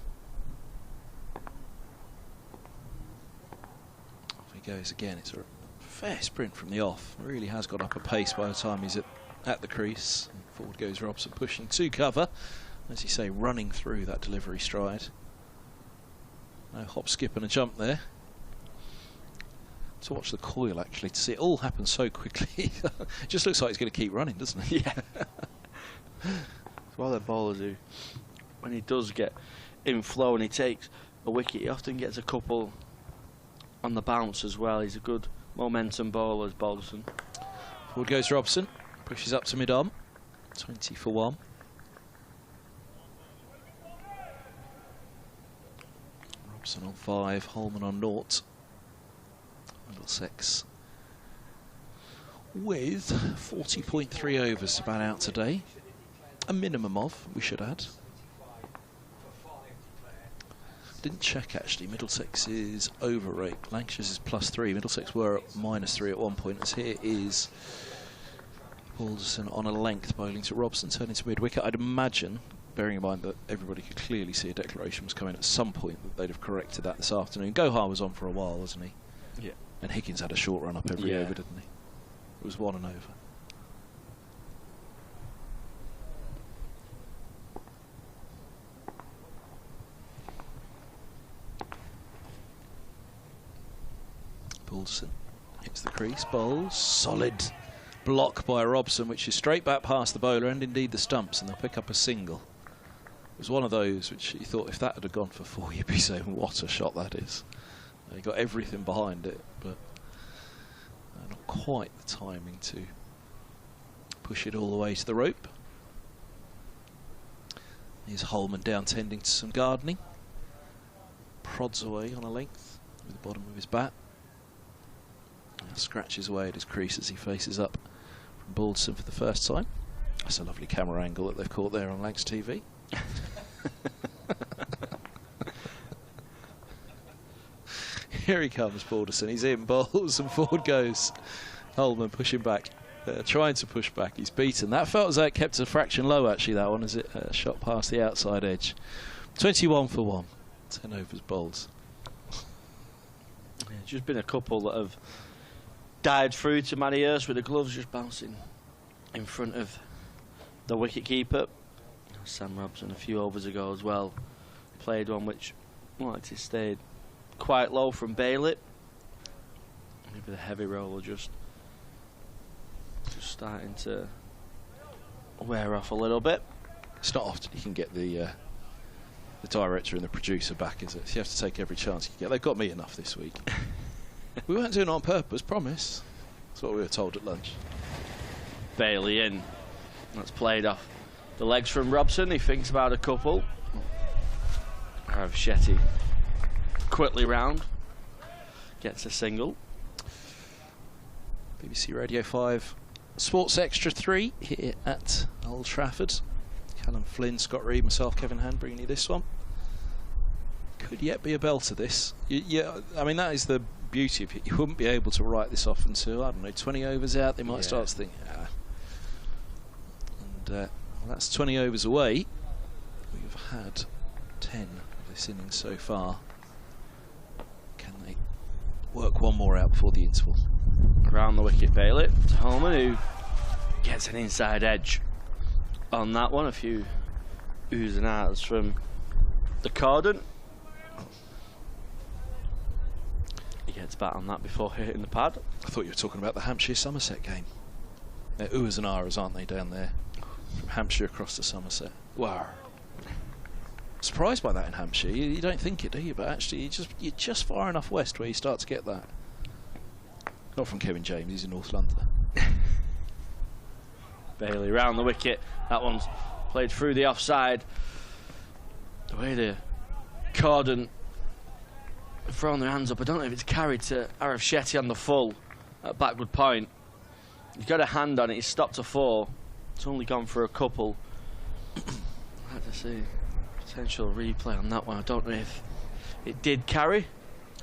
Off he goes again. It's a fair sprint from the off. Really has got up a pace by the time he's at the crease. And forward goes Robson, pushing to cover. As you say, running through that delivery stride. No hop, skip and a jump there. To watch the coil, actually, to see it all happen so quickly. It just looks like he's going to keep running, doesn't it? Yeah. It's one of the bowlers who, when he does get in flow and he takes a wicket, he often gets a couple on the bounce as well. He's a good momentum bowler, Balderson. Forward goes Robson, pushes up to mid-on, 20 for 1. Robson on 5, Holman on 0. Middlesex with 40.3 overs to bat out today. A minimum of, we should add. Didn't check actually. Middlesex's over rate. Lancashire's is +3. Middlesex were at -3 at one point. As here is Balderson on a length, bowling to Robson, turning to mid-wicket. I'd imagine, bearing in mind that everybody could clearly see a declaration was coming at some point, that they'd have corrected that this afternoon. Gohar was on for a while, wasn't he? Yeah. And Higgins had a short run up every over, didn't he? It was 1 and over. Balderson hits the crease, bowls, solid block by Robson, which is straight back past the bowler and indeed the stumps, and they'll pick up a single. It was one of those which you thought if that had gone for 4, you'd be saying, what a shot that is. He got everything behind it, but not quite the timing to push it all the way to the rope. Here's Holman down tending to some gardening. Prods away on a length with the bottom of his bat. Scratches away at his crease as he faces up from Balderson for the first time. That's a lovely camera angle that they've caught there on Lancs TV. Here he comes, Balderson. He's in, bowls, and forward goes Holman, pushing back, trying to push back. He's beaten. That felt as though it kept a fraction low, actually, that one, as it shot past the outside edge. 21 for 1. 10 overs bowls. Yeah, just been a couple that have dived through to Manny Hurst with the gloves just bouncing in front of the wicket-keeper. Sam Robson a few overs ago as well played one which he stayed quite low from Bailey. Maybe the heavy roller just starting to wear off a little bit. It's not often you can get the director and the producer back, is it? So you have to take every chance you get. They've got me enough this week. We weren't doing it on purpose, promise. That's what we were told at lunch. Bailey in. That's played off the legs from Robson. He thinks about a couple. Arav Shetty quickly round. Gets a single. BBC Radio 5 Sports Extra 3 here at Old Trafford. Callum Flynn, Scott Reed, myself, Kevin Hand bringing you this one. Could yet be a belter, this. Yeah, I mean, that is the beauty of it. You wouldn't be able to write this off until, I don't know, 20 overs out. They might start to think, And well, that's 20 overs away. We've had 10 of this innings so far. Can they work one more out before the interval? Around the wicket, Bailey. Holman, who gets an inside edge on that one. A few oohs and ahs from the cordon. He gets back on that before hitting the pad. I thought you were talking about the Hampshire-Somerset game. They're oohs and ahs, aren't they, down there? From Hampshire across to Somerset. Wow. Surprised by that in Hampshire. You don't think it, do you? But actually, you're just far enough west where you start to get that. Not from Kevin James, he's in North London. Bailey round the wicket. That one's played through the offside. The way the Corden throwing their hands up. I don't know if it's carried to Arif Shetty on the full at backward point. He's got a hand on it. He's stopped to 4. It's only gone for a couple. I had to see potential replay on that one. I don't know if it did carry.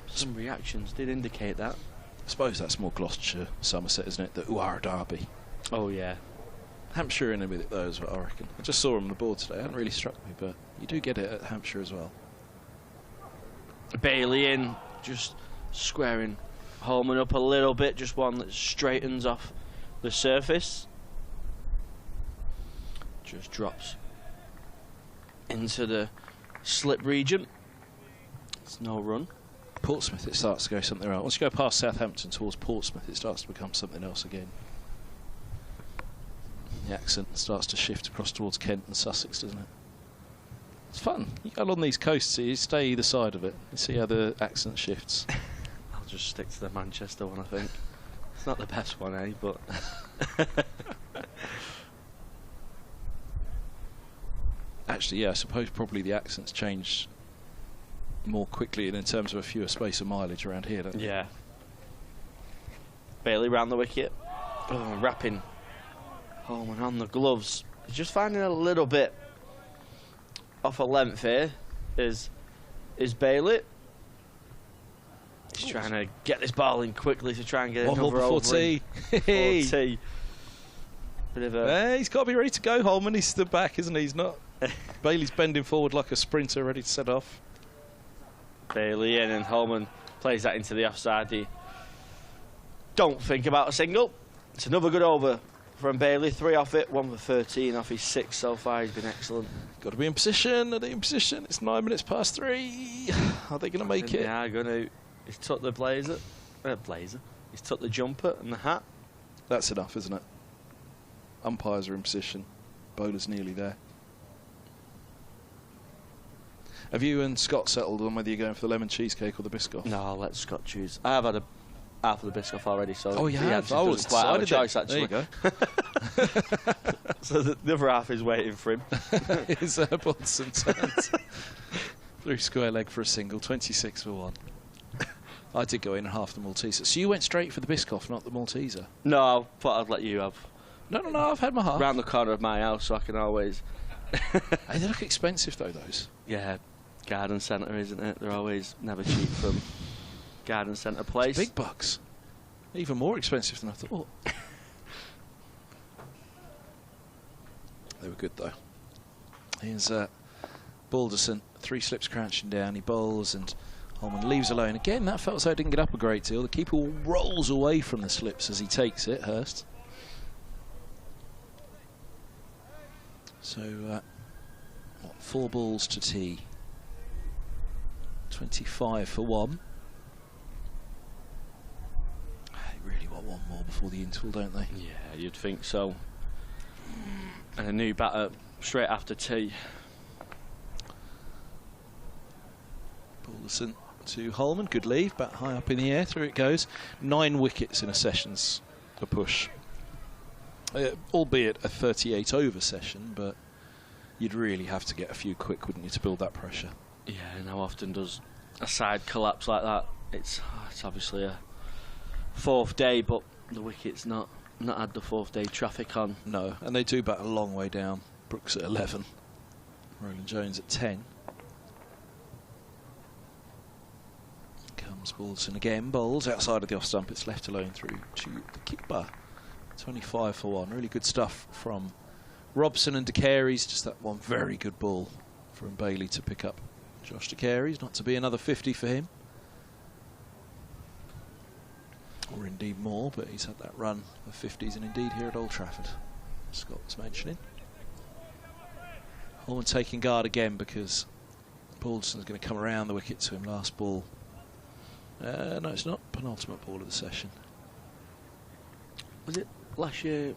Some reactions did indicate that. I suppose that's more Gloucestershire, Somerset, isn't it? The Uara Derby. Oh, yeah. Hampshire in a bit though as well, I reckon. I just saw him on the board today. It hadn't really struck me, but you do get it at Hampshire as well. Bailey in, just squaring Holman up a little bit. Just one that straightens off the surface. Just drops into the slip region. It's no run. Portsmouth, it starts to go something else. Once you go past Southampton towards Portsmouth, it starts to become something else again. The accent starts to shift across towards Kent and Sussex, doesn't it? It's fun. You go along these coasts, you stay either side of it. You see how the accent shifts. I'll just stick to the Manchester one, I think. It's not the best one, eh? But actually, yeah, I suppose probably the accents change more quickly and in terms of a fewer space of mileage around here, don't they? Yeah. Bailey round the wicket. Oh, wrapping Holman on the gloves. He's just finding a little bit off a length here. Is Bailey. He's trying to get this ball in quickly to try and get another over. Tea. Bit of a he's got to be ready to go, Holman. He's stood back, isn't he? He's not. Bailey's bending forward like a sprinter, ready to set off. Bailey in, and Holman plays that into the offside. He don't think about a single. It's another good over from Bailey. 3 off it, 1 for 13 off his 6 so far. He's been excellent. Got to be in position. Are they in position? It's 9 minutes past 3. Are they going to make it? They are going to. He's took the blazer. He's took the jumper and the hat. That's enough, isn't it? Umpires are in position. Bowler's nearly there. Have you and Scott settled on whether you're going for the lemon cheesecake or the Biscoff? No, I'll let Scott choose. I have had half of the Biscoff already, so oh, you have? I was quite out of choice, actually. There you go. So the other half is waiting for him. It's Bodson turns through square leg for a single, 26 for 1. I did go in half the Malteser. So you went straight for the Biscoff, not the Malteser? No, I thought I'd let you have. No, I've had my half. Round the corner of my house, so I can always. Hey, they look expensive though, those. Yeah, garden centre, isn't it? They're always never cheap from garden centre place. It's big bucks. Even more expensive than I thought. They were good though. Here's Balderson, 3 slips crouching down. He bowls and Holman leaves alone. Again, that felt as though it didn't get up a great deal. The keeper rolls away from the slips as he takes it, Hurst. So, 4 balls to tea. 25 for 1. They really want one more before the interval, don't they? Yeah, you'd think so. And a new batter straight after tea. Balderson to Holman, good leave, bat high up in the air, through it goes. 9 wickets in a session's a push. Albeit a 38 over session, but you'd really have to get a few quick, wouldn't you, to build that pressure? Yeah, and how often does a side collapse like that? It's obviously a 4th day, but the wicket's not had the 4th day traffic on. No, and they do bat a long way down. Brooks at 11, Roland Jones at 10. Comes Balderson again, bowls outside of the off stump. It's left alone through to the keeper. 25 for 1. Really good stuff from Robson and De Carey's. Just that one very good ball from Bailey to pick up Josh De Carey's. Not to be another 50 for him. Or indeed more, but he's had that run of 50s and indeed here at Old Trafford. Scott was mentioning. Holman taking guard again because Balderson's going to come around the wicket to him. Last ball. No, it's not. Penultimate ball of the session. Was it last year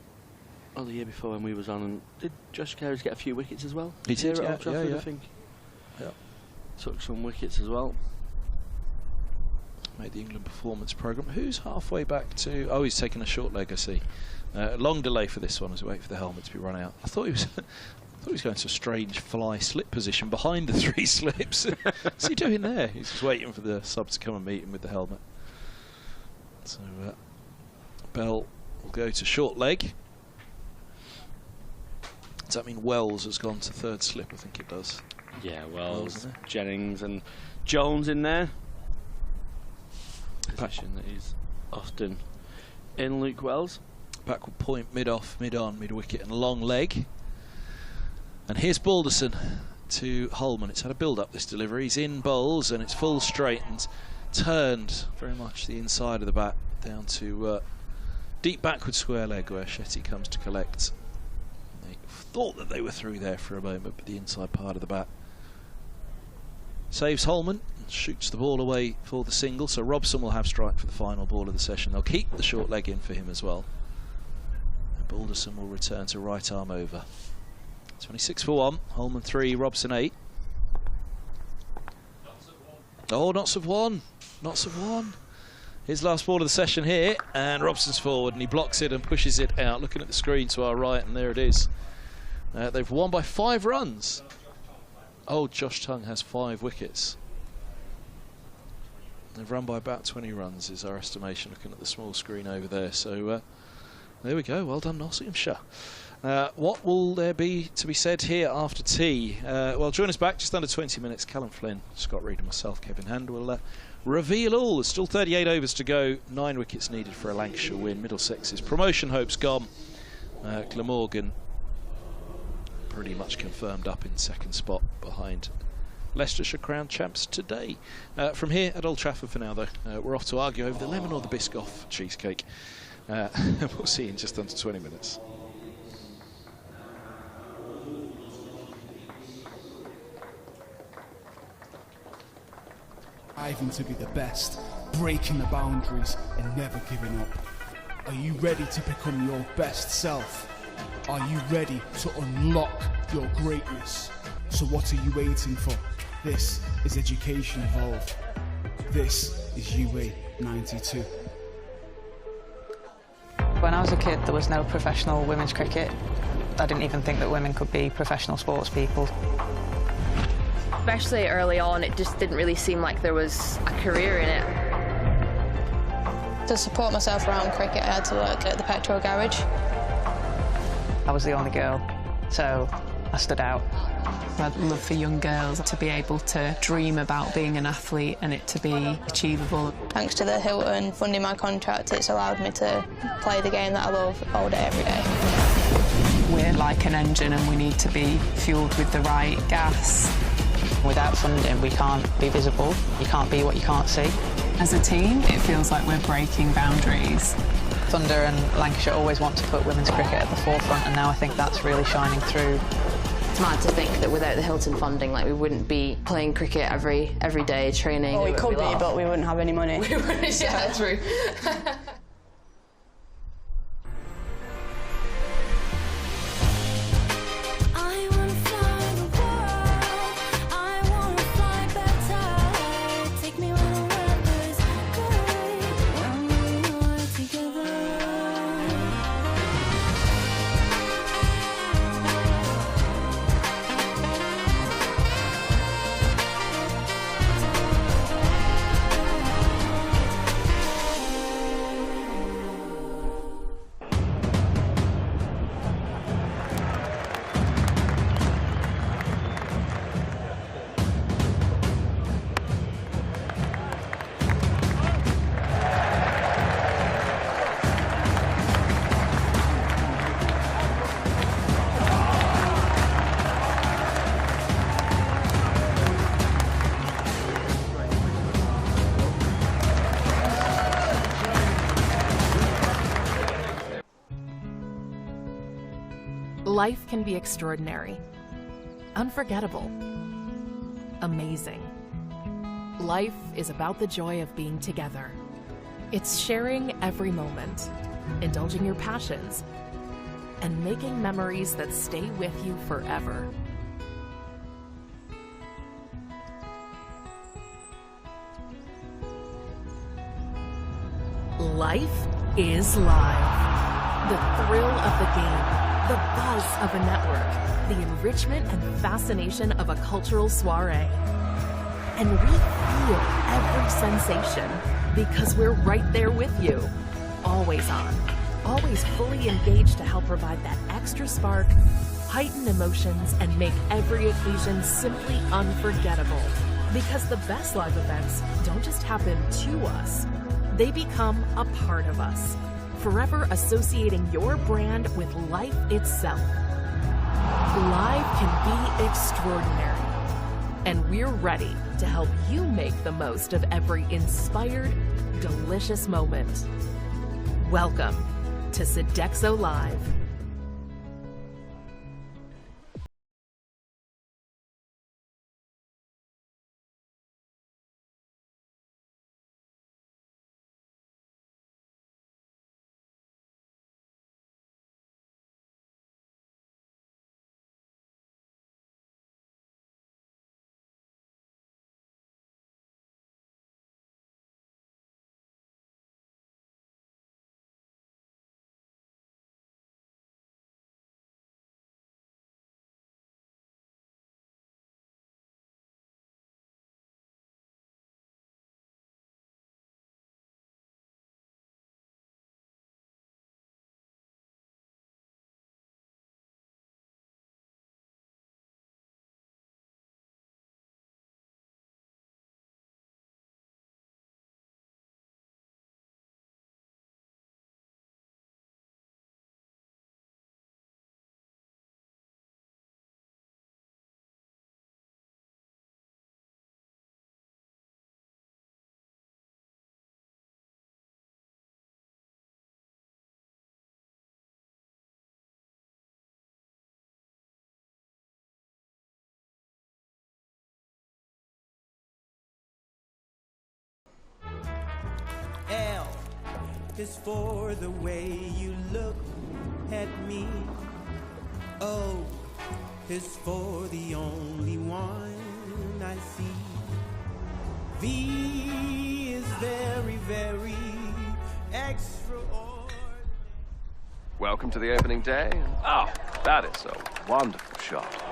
or the year before when we was on? And did Josh Carey's get a few wickets as well? He did, at yeah, Old Trafford, yeah. I think. Yeah. Took some wickets as well. Made the England performance programme. Who's halfway back to... Oh, he's taking a short leg, I see. Long delay for this one as we wait for the helmet to be run out. I thought he thought he was going to a strange fly slip position behind the 3 slips. What's he doing there? He's just waiting for the sub to come and meet him with the helmet. So Bell will go to short leg. Does that mean Wells has gone to 3rd slip? I think it does. Yeah, Wells, Jennings and Jones in there. Position that he's often in, Luke Wells. Backward point, mid-off, mid-on, mid-wicket and long leg. And here's Balderson to Holman. It's had a build-up, this delivery. He's in bowls and it's full straight and turned very much the inside of the bat down to deep backward square leg where Shetty comes to collect. They thought that they were through there for a moment, but the inside part of the bat saves Holman and shoots the ball away for the single. So Robson will have strike for the final ball of the session. They'll keep the short leg in for him as well. And Balderson will return to right arm over. 26 for 1, Holman 3, Robson 8. Oh, knots of 1, knots of 1. His last ball of the session here, and Robson's forward and he blocks it and pushes it out. Looking at the screen to our right, and there it is. They've won by 5 runs. Oh, Josh Tongue has 5 wickets. They've run by about 20 runs is our estimation, looking at the small screen over there. So there we go, well done Nottinghamshire. What will there be to be said here after tea? Well, join us back just under 20 minutes. Callum Flynn, Scott Reed and myself, Kevin Hand, will reveal all. There's still 38 overs to go, 9 wickets needed for a Lancashire win. Middlesex's promotion hopes gone. Glamorgan pretty much confirmed up in 2nd spot behind Leicestershire Crown champs today. From here at Old Trafford for now though, we're off to argue over the lemon or the Biscoff cheesecake. We'll see you in just under 20 minutes. Striving to be the best, breaking the boundaries and never giving up. Are you ready to become your best self? Are you ready to unlock your greatness? So what are you waiting for? This is Education Evolved. This is UA 92. When I was a kid, there was no professional women's cricket. I didn't even think that women could be professional sports people. Especially early on, it just didn't really seem like there was a career in it. To support myself around cricket, I had to work at the petrol garage. I was the only girl, so I stood out. I'd love for young girls to be able to dream about being an athlete and it to be achievable. Thanks to the Hilton funding my contract, it's allowed me to play the game that I love all day, every day. We're like an engine and we need to be fueled with the right gas. Without funding, we can't be visible. You can't be what you can't see. As a team, it feels like we're breaking boundaries. Thunder and Lancashire always want to put women's cricket at the forefront, and now I think that's really shining through. It's mad to think that without the Hilton funding, like, we wouldn't be playing cricket every day, training. Well, we could be, but we wouldn't have any money. We wouldn't, yeah, true. Life can be extraordinary, unforgettable, amazing. Life is about the joy of being together. It's sharing every moment, indulging your passions, and making memories that stay with you forever. Life is live. The thrill of the game, the buzz of a network, the enrichment and fascination of a cultural soiree. And we feel every sensation because we're right there with you. Always on, always fully engaged to help provide that extra spark, heighten emotions, and make every occasion simply unforgettable. Because the best live events don't just happen to us, they become a part of us, forever associating your brand with life itself. Live can be extraordinary, and we're ready to help you make the most of every inspired, delicious moment. Welcome to Sodexo Live. L is for the way you look at me. O is for the only one I see. V is very, very extraordinary. Welcome to the opening day. Oh, that is a wonderful shot.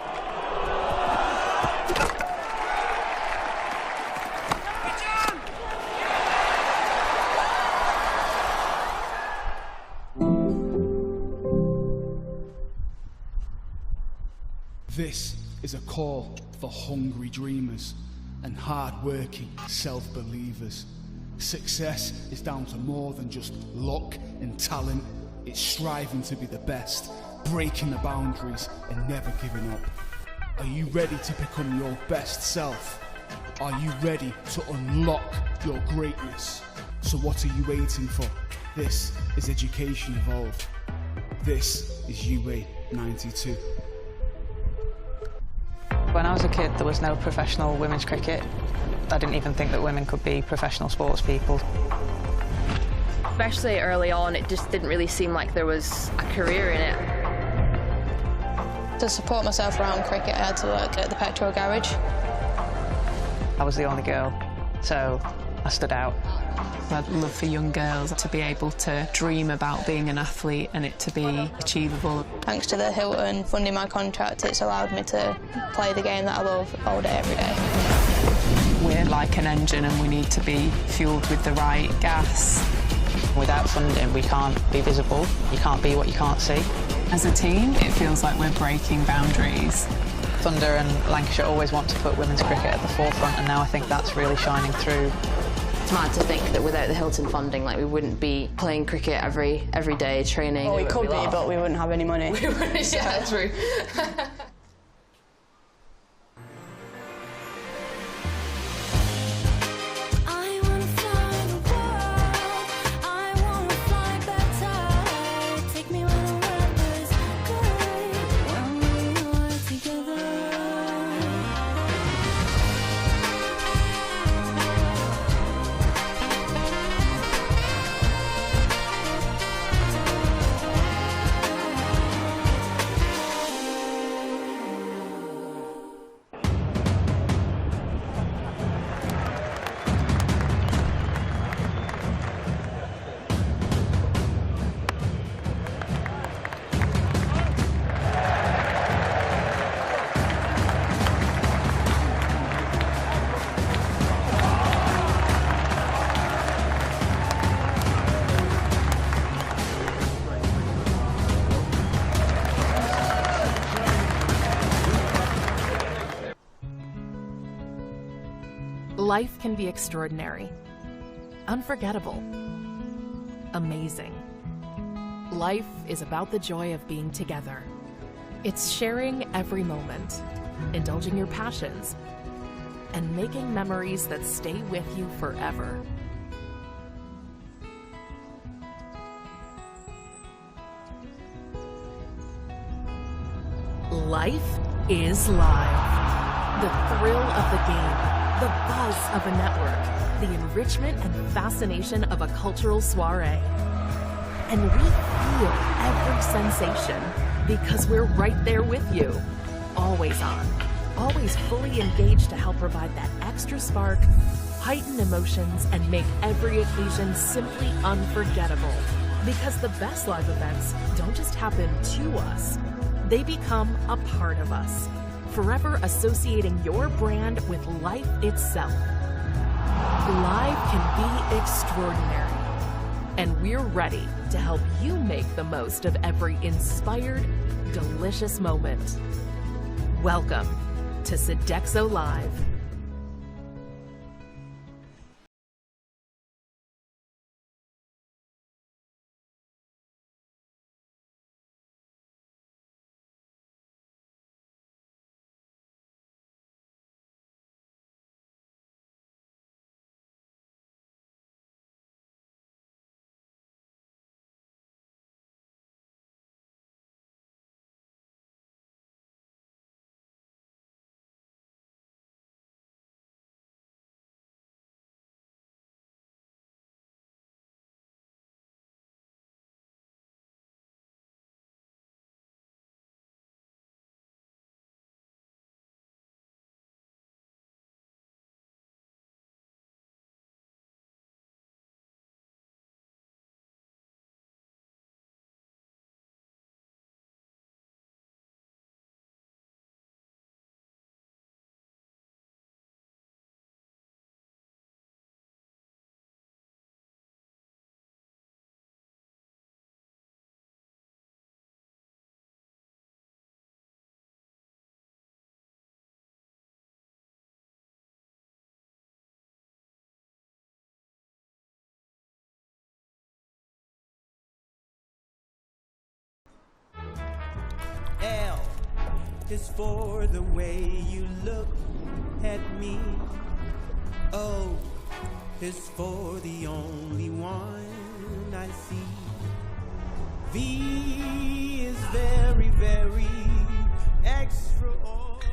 This is a call for hungry dreamers and hard-working self-believers. Success is down to more than just luck and talent. It's striving to be the best, breaking the boundaries and never giving up. Are you ready to become your best self? Are you ready to unlock your greatness? So what are you waiting for? This is Education Evolved. This is UA 92. When I was a kid, there was no professional women's cricket. I didn't even think that women could be professional sports people. Especially early on, it just didn't really seem like there was a career in it. To support myself around cricket, I had to work at the petrol garage. I was the only girl, so I stood out. I'd love for young girls to be able to dream about being an athlete and it to be achievable. Thanks to the Hilton funding my contract, it's allowed me to play the game that I love all day, every day. We're like an engine and we need to be fueled with the right gas. Without funding, we can't be visible. You can't be what you can't see. As a team, it feels like we're breaking boundaries. Thunder and Lancashire always want to put women's cricket at the forefront, and now I think that's really shining through. It's mad to think that without the Hilton funding, like, we wouldn't be playing cricket every day, training. Well, we could be, but we wouldn't have any money. We wouldn't, yeah, true. Life can be extraordinary, unforgettable, amazing. Life is about the joy of being together. It's sharing every moment, indulging your passions, and making memories that stay with you forever. Life is live. The thrill of the game, the buzz of a network, the enrichment and fascination of a cultural soiree. And we feel every sensation because we're right there with you. Always on, always fully engaged to help provide that extra spark, heighten emotions, and make every occasion simply unforgettable. Because the best live events don't just happen to us, they become a part of us, forever associating your brand with life itself. Live can be extraordinary, and we're ready to help you make the most of every inspired, delicious moment. Welcome to Sodexo Live. L is for the way you look at me. O is for the only one I see. V is very, very extraordinary.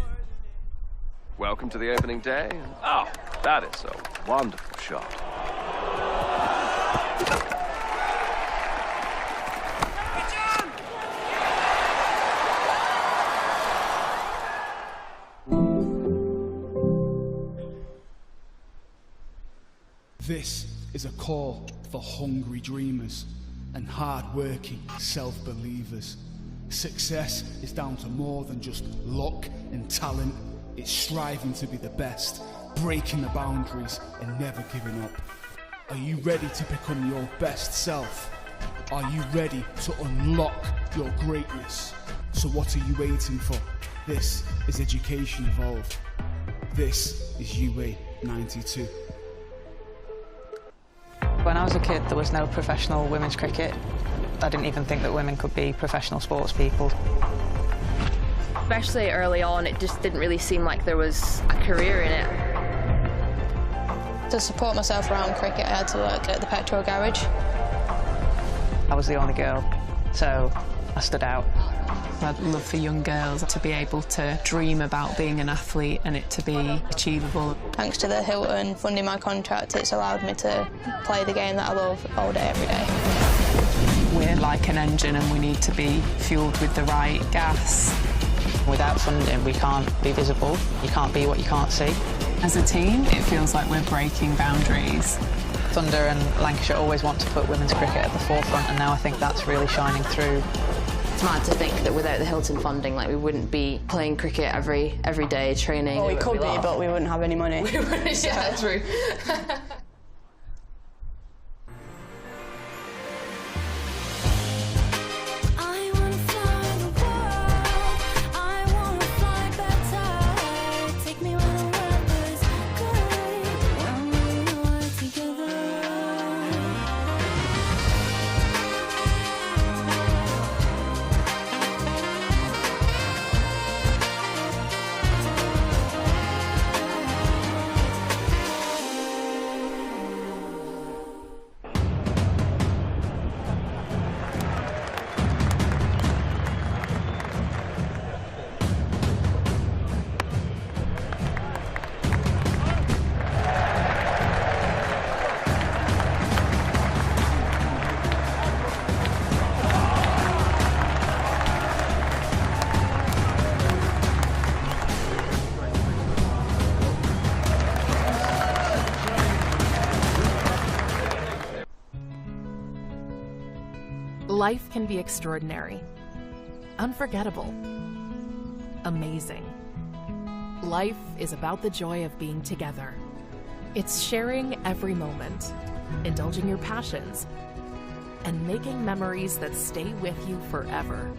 Welcome to the opening day. Oh, that is a wonderful shot. This is a call for hungry dreamers and hard-working self-believers. Success is down to more than just luck and talent. It's striving to be the best, breaking the boundaries and never giving up. Are you ready to become your best self? Are you ready to unlock your greatness? So what are you waiting for? This is Education Evolved. This is UA 92. When I was a kid, there was no professional women's cricket. I didn't even think that women could be professional sports people. Especially early on, it just didn't really seem like there was a career in it. To support myself around cricket, I had to work at the petrol garage. I was the only girl, so I stood out. I'd love for young girls to be able to dream about being an athlete and it to be achievable. Thanks to the Hilton funding my contract, it's allowed me to play the game that I love all day, every day. We're like an engine and we need to be fueled with the right gas. Without funding, we can't be visible. You can't be what you can't see. As a team, it feels like we're breaking boundaries. Thunder and Lancashire always want to put women's cricket at the forefront, and now I think that's really shining through. It's mad to think that without the Hilton funding, like, we wouldn't be playing cricket every day, training. Well, we could be, but we wouldn't have any money. We wouldn't, yeah, true. Life can be extraordinary, unforgettable, amazing. Life is about the joy of being together. It's sharing every moment, indulging your passions, and making memories that stay with you forever.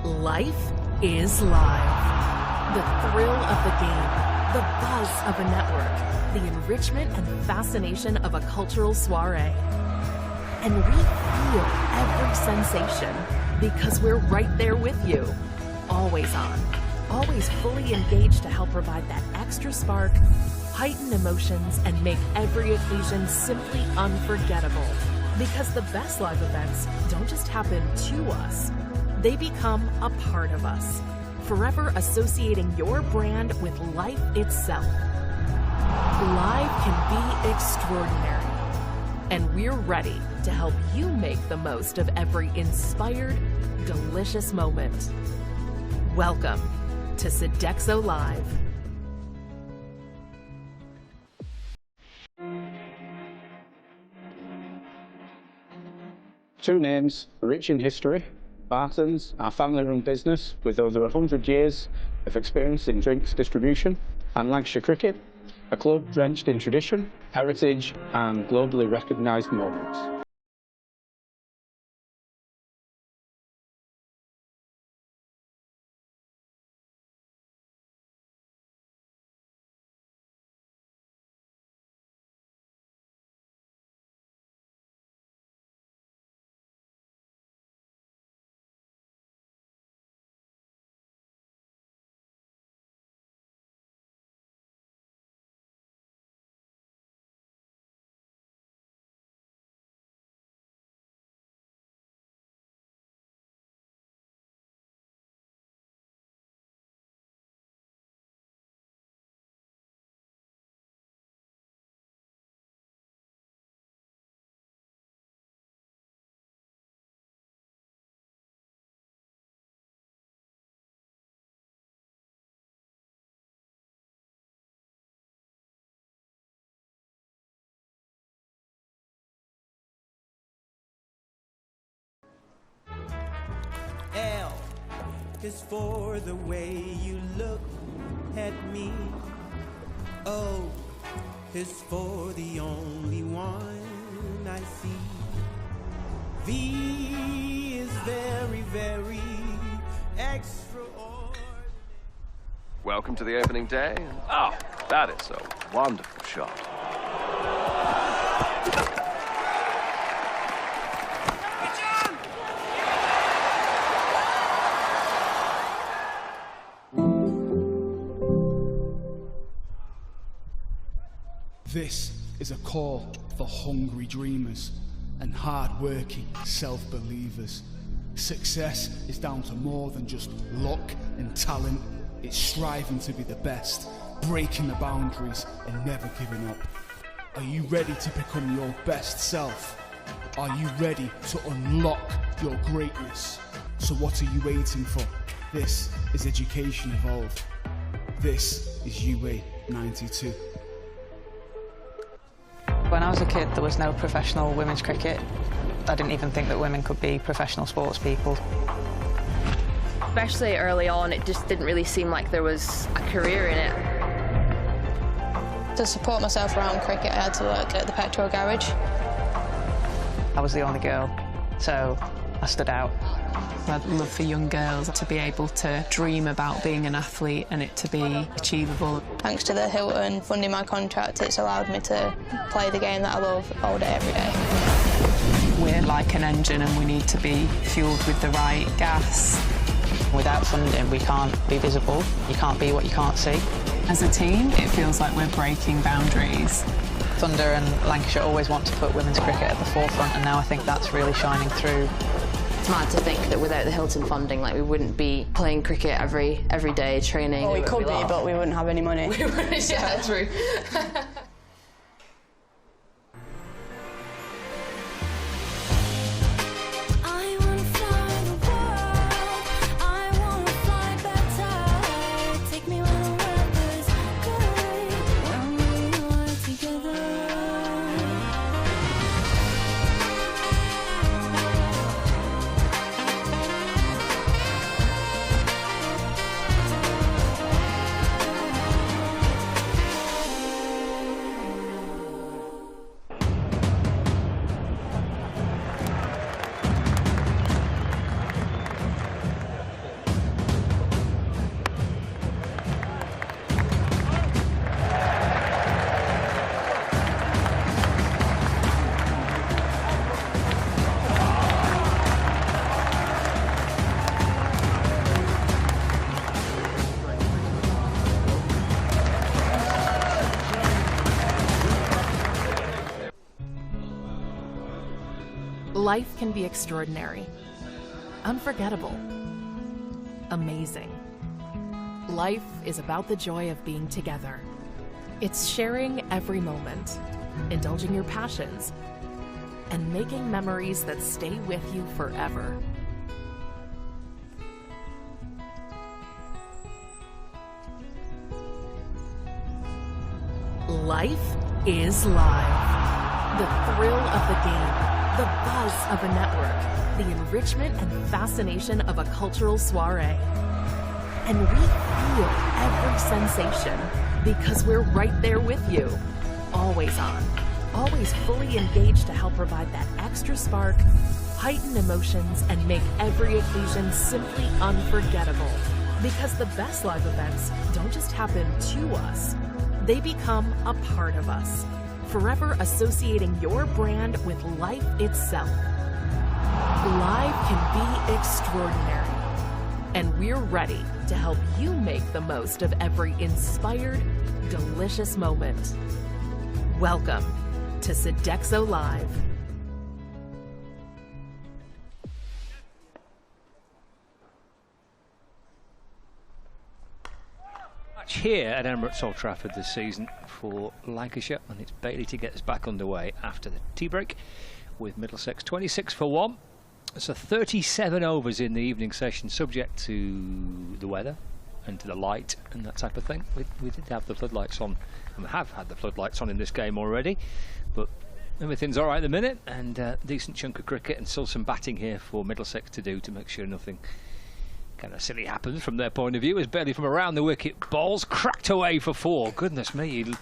Life is live. The thrill of the game, the buzz of a network, the enrichment and fascination of a cultural soiree. And we feel every sensation because we're right there with you, always on, always fully engaged to help provide that extra spark, heighten emotions, and make every occasion simply unforgettable. Because the best live events don't just happen to us, they become a part of us, forever associating your brand with life itself. Live can be extraordinary, and we're ready to help you make the most of every inspired, delicious moment. Welcome to Sodexo Live. Two names rich in history. Bartons, our family-run business with over 100 years of experience in drinks distribution, and Lancashire Cricket, a club drenched in tradition, heritage and globally recognised moments. L is for the way you look at me. O is for the only one I see. V is very, very extraordinary. Welcome to the opening day. Oh, that is a wonderful shot. This is a call for hungry dreamers and hard-working self-believers. Success is down to more than just luck and talent. It's striving to be the best, breaking the boundaries and never giving up. Are you ready to become your best self? Are you ready to unlock your greatness? So what are you waiting for? This is Education Evolved. This is UA 92. When I was a kid, there was no professional women's cricket. I didn't even think that women could be professional sports people. Especially early on, it just didn't really seem like there was a career in it. To support myself around cricket, I had to work at the petrol garage. I was the only girl, so I stood out. I'd love for young girls to be able to dream about being an athlete and it to be achievable. Thanks to the Hilton funding my contract, it's allowed me to play the game that I love all day, every day. We're like an engine and we need to be fueled with the right gas. Without funding, we can't be visible. You can't be what you can't see. As a team, it feels like we're breaking boundaries. Thunder and Lancashire always want to put women's cricket at the forefront, and now I think that's really shining through. It's mad to think that without the Hilton funding, like, we wouldn't be playing cricket every day, training. Well, we could be, but we wouldn't have any money. We wouldn't, yeah, true. Life can be extraordinary, unforgettable, amazing. Life is about the joy of being together. It's sharing every moment, indulging your passions, and making memories that stay with you forever. Life is live. The thrill of the game, the buzz of a network, the enrichment and fascination of a cultural soiree. And we feel every sensation because we're right there with you. Always on, always fully engaged to help provide that extra spark, heighten emotions, and make every occasion simply unforgettable. Because the best live events don't just happen to us, they become a part of us, forever associating your brand with life itself. Live can be extraordinary, and we're ready to help you make the most of every inspired, delicious moment. Welcome to Sodexo Live. Here at Emirates Old Trafford this season for Lancashire, and it's Bailey to get us back underway after the tea break with Middlesex 26-1. So 37 overs in the evening session, subject to the weather and to the light and that type of thing. We did have the floodlights on, and we have had the floodlights on in this game already, but everything's all right at the minute, and a decent chunk of cricket and still some batting here for Middlesex to do to make sure nothing kind of silly happens from their point of view. As Bailey from around the wicket, balls cracked away for 4. Goodness me, he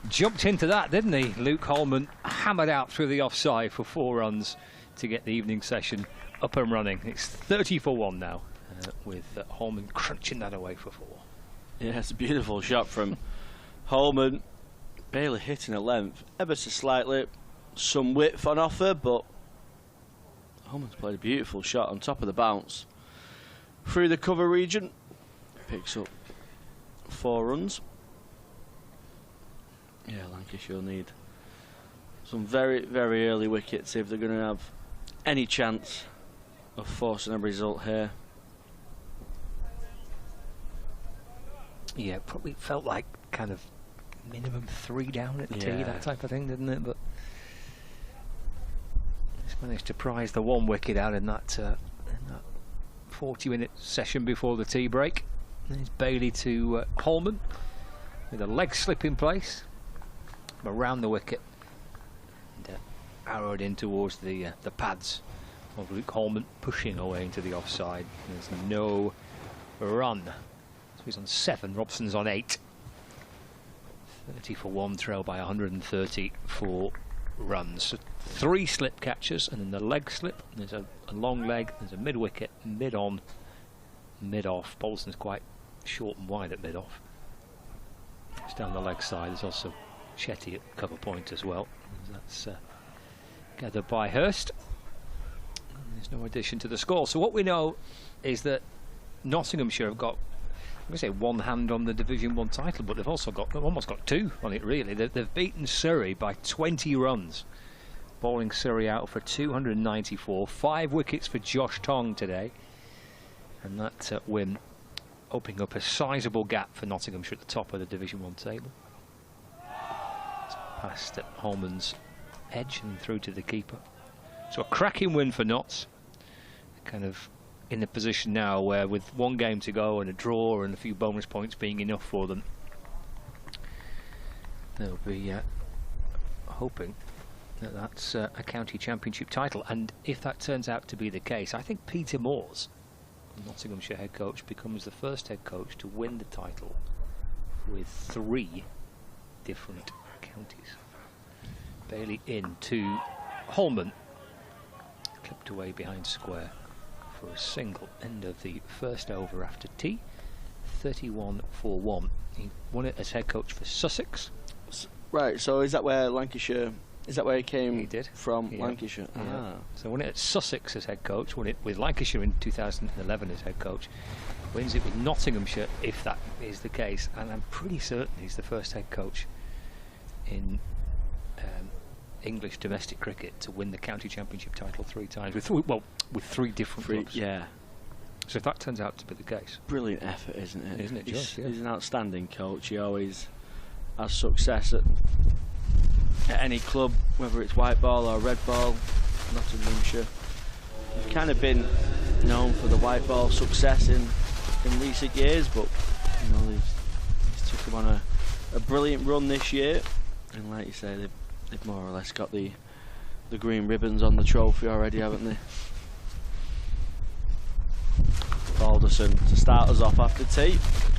jumped into that, didn't he? Luke Holman hammered out through the offside for 4 runs to get the evening session up and running. It's 30-1 now, with Holman crunching that away for 4. Yeah, it's a beautiful shot from Holman. Bailey hitting a length ever so slightly, some width on offer, but Holman's played a beautiful shot on top of the bounce through the cover region. Picks up 4 runs. Yeah, Lancashire will need some very, very early wickets if they're going to have any chance of forcing a result here. Yeah, probably felt like kind of minimum 3 down at the tee, that type of thing, didn't it? But he's managed to prize the 1 wicket out in that 40-minute session before the tea break. There's Bailey to Holman with a leg slip in place around the wicket, and arrowed in towards the pads of Luke Holman, pushing away into the offside. There's no run, so he's on 7. Robson's on 8. 30-1 trail by 134 runs. So 3 slip catches, and then the leg slip. There's a long leg, there's a mid wicket, mid on, mid off. Bolton's quite short and wide at mid off. It's down the leg side. There's also Shetty at cover point as well. That's gathered by Hurst. And there's no addition to the score. So what we know is that Nottinghamshire have got, I'm going to say, 1 hand on the Division 1 title, but they've also got, almost got 2 on it really. They've beaten Surrey by 20 runs, bowling Surrey out for 294. 5 wickets for Josh Tong today, and that win opening up a sizable gap for Nottinghamshire at the top of the Division 1 table. It's past Holman's edge and through to the keeper. So a cracking win for Notts, kind of in the position now where, with 1 game to go and a draw and a few bonus points being enough for them, they'll be hoping that that's a county championship title. And if that turns out to be the case, I think Peter Moores, Nottinghamshire head coach, becomes the first head coach to win the title with 3 different counties. Bailey in to Holman, clipped away behind square for a single. End of the first over after tea. 31-1. He won it as head coach for Sussex. Right, so is that where Lancashire, is that where he came from? Yeah. Lancashire? Yeah. Ah. So won it at Sussex as head coach, won it with Lancashire in 2011 as head coach, wins it with Nottinghamshire if that is the case, and I'm pretty certain he's the first head coach in English domestic cricket to win the county championship title 3 times with three different clubs. Yeah. So if that turns out to be the case, brilliant effort, isn't it? Isn't it? He's an outstanding coach. He always has success at any club, whether it's white ball or red ball. Nottinghamshire. He's kind of been known for the white ball success in recent years, but you know he's took him on a brilliant run this year, and like you say, they've more or less got the green ribbons on the trophy already, haven't they? Balderson to start us off after tea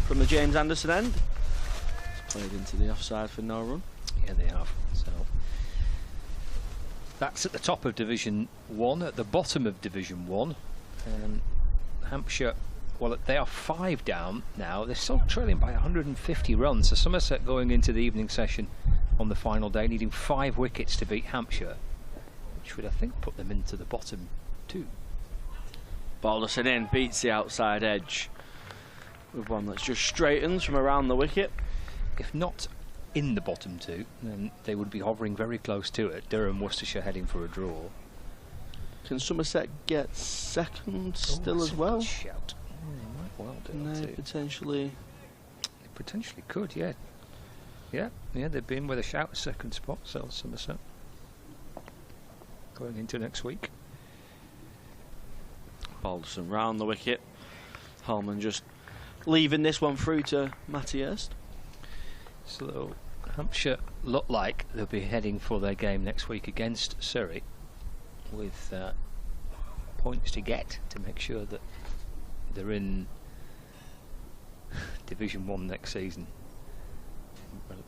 from the James Anderson end. It's played into the offside for no run. Yeah, they have. So that's at the top of Division 1. At the bottom of Division 1, Hampshire, well, they are 5 down now. They're still trailing by 150 runs. So Somerset going into the evening session on the final day, needing 5 wickets to beat Hampshire, which would, I think, put them into the bottom 2. Balderson in, beats the outside edge with one that's just straightens from around the wicket. If not in the bottom 2, then they would be hovering very close to it. Durham, Worcestershire heading for a draw. Can Somerset get second still as well? Shout. They might well do. Can they potentially? They potentially could, yeah. Yeah, they've been with a shout at second spot, so Somerset going into next week. Balderson round the wicket. Holman just leaving this one through to Matty Hurst. So Hampshire look like they'll be heading for their game next week against Surrey, with points to get to make sure that they're in Division 1 next season. Well,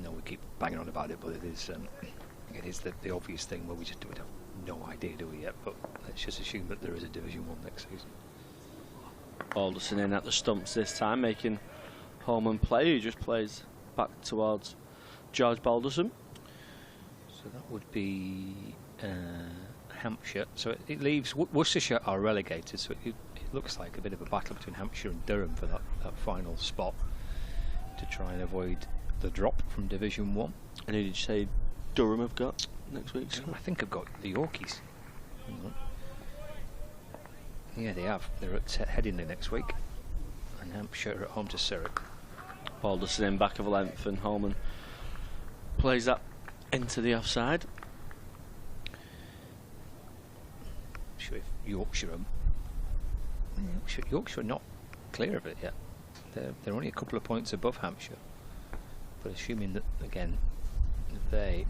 no, we keep banging on about it, but it is the obvious thing where we have no idea, do we, yet? But let's just assume that there is a Division 1 next season. Alderson in at the stumps this time, making Holman play, who just plays back towards George Balderson. So that would be Hampshire. So it leaves Worcestershire are relegated, so it looks like a bit of a battle between Hampshire and Durham for that final spot to try and avoid the drop from Division 1. And who did you say Durham have got next week? I think I've got the Yorkies. Yeah, they have. They're at Headingley next week, and Hampshire are at home to Surrey. Balderson in back of a length, and Holman plays that into the offside. Sure, if Yorkshire are not clear of it yet. They're only a couple of points above Hampshire. But assuming that, again, they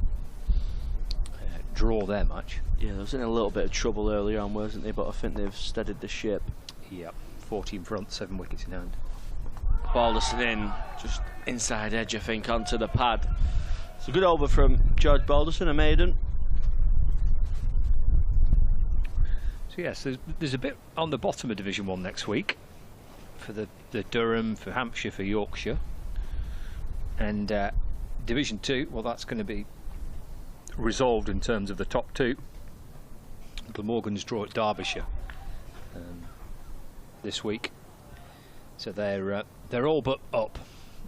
draw their match. Yeah, they was in a little bit of trouble earlier on, wasn't they? But I think they've steadied the ship. Yep, 40 in front, 7 wickets in hand. Balderson in, just inside edge, I think, onto the pad. It's a good over from George Balderson, a maiden. So yes, there's a bit on the bottom of Division 1 next week for the Durham, for Hampshire, for Yorkshire. And Division 2, well, that's going to be resolved in terms of the top 2. Glamorgan's draw at Derbyshire this week, so they're all but up.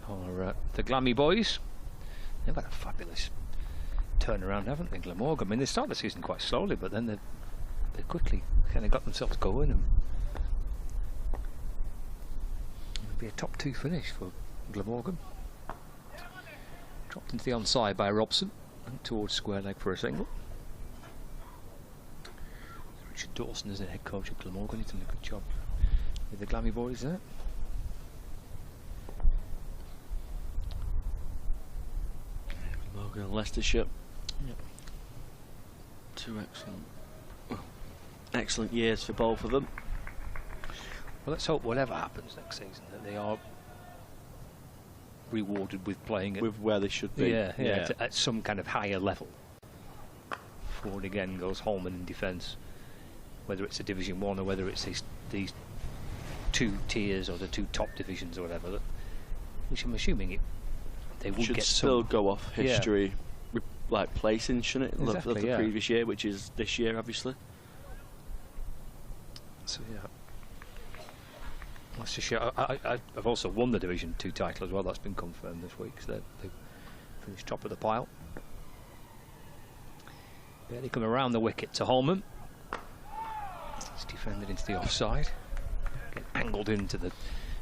Or the Glammy boys, they've had a fabulous turnaround, haven't they, Glamorgan? I mean, they started the season quite slowly, but then they quickly kind of got themselves going, and it'll be a top 2 finish for Glamorgan. Dropped into the onside by Robson and towards square leg for a single. Richard Dawson is the head coach at Glamorgan. He's done a good job with the Glammy boys there. Glamorgan and Leicestershire. Yep. 2 excellent years for both of them. Well, let's hope whatever happens next season that they are rewarded with playing with where they should be. Yeah. At some kind of higher level. Forward again goes Holman in defence, whether it's a Division 1 or whether it's these 2 tiers or the 2 top divisions or whatever, which I'm assuming they would should get still go off history, like placing, shouldn't it? Exactly, of the previous year, which is this year, obviously. So yeah. I've also won the Division 2 title as well. That's been confirmed this week. So they finished top of the pile. Barely come around the wicket to Holman. It's defended into the offside. Get angled into the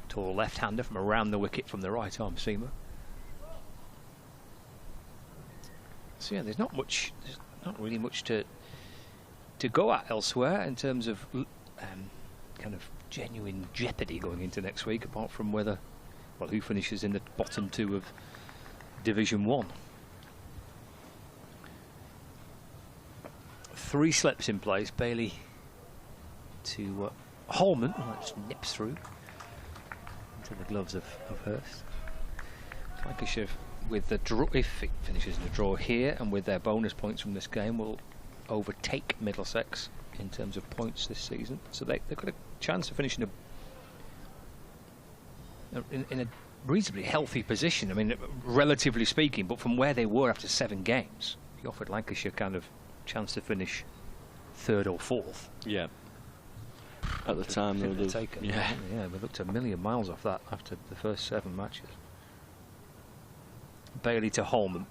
tall left-hander from around the wicket from the right-arm seamer. So yeah, there's not really much to go at elsewhere in terms of kind of genuine jeopardy going into next week, apart from whether, well, who finishes in the bottom 2 of Division 1. 3 slips in place. Bailey to Holman, that just nips through into the gloves of Hurst. Lancashire, with the draw, if it finishes in a draw here, and with their bonus points from this game, will overtake Middlesex in terms of points this season. So they've got a chance of finishing in a reasonably healthy position. I mean, relatively speaking, but from where they were after 7 games, he offered Lancashire kind of chance to finish 3rd or 4th. Yeah. At the time, they would have taken. Yeah, we looked a million miles off that after the first 7 matches. Bailey to Holman.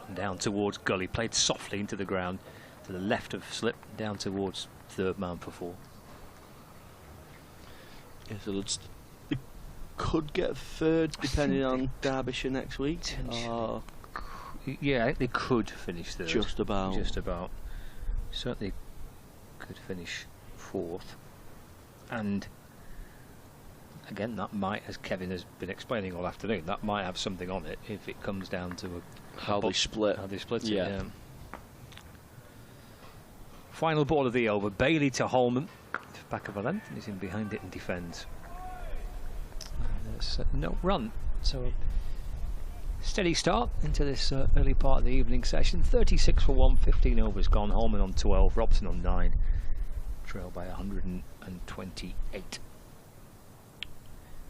Run down towards Gully, played softly into the ground to the left of slip, down towards 3rd man for 4. Yeah, so they could get 3rd depending on Derbyshire next week. Yeah, they could finish 3rd. Just about. Just about. Certainly could finish 4th. And again, that might, as Kevin has been explaining all afternoon, that might have something on it if it comes down to how they split. How they split it. Yeah. Final ball of the over. Bailey to Holman. Back of a length, and he's in behind it and defends. And there's no run. So steady start into this early part of the evening session. 36 for 1, 15 overs gone. Holman on 12, Robson on 9. Trailed by 128.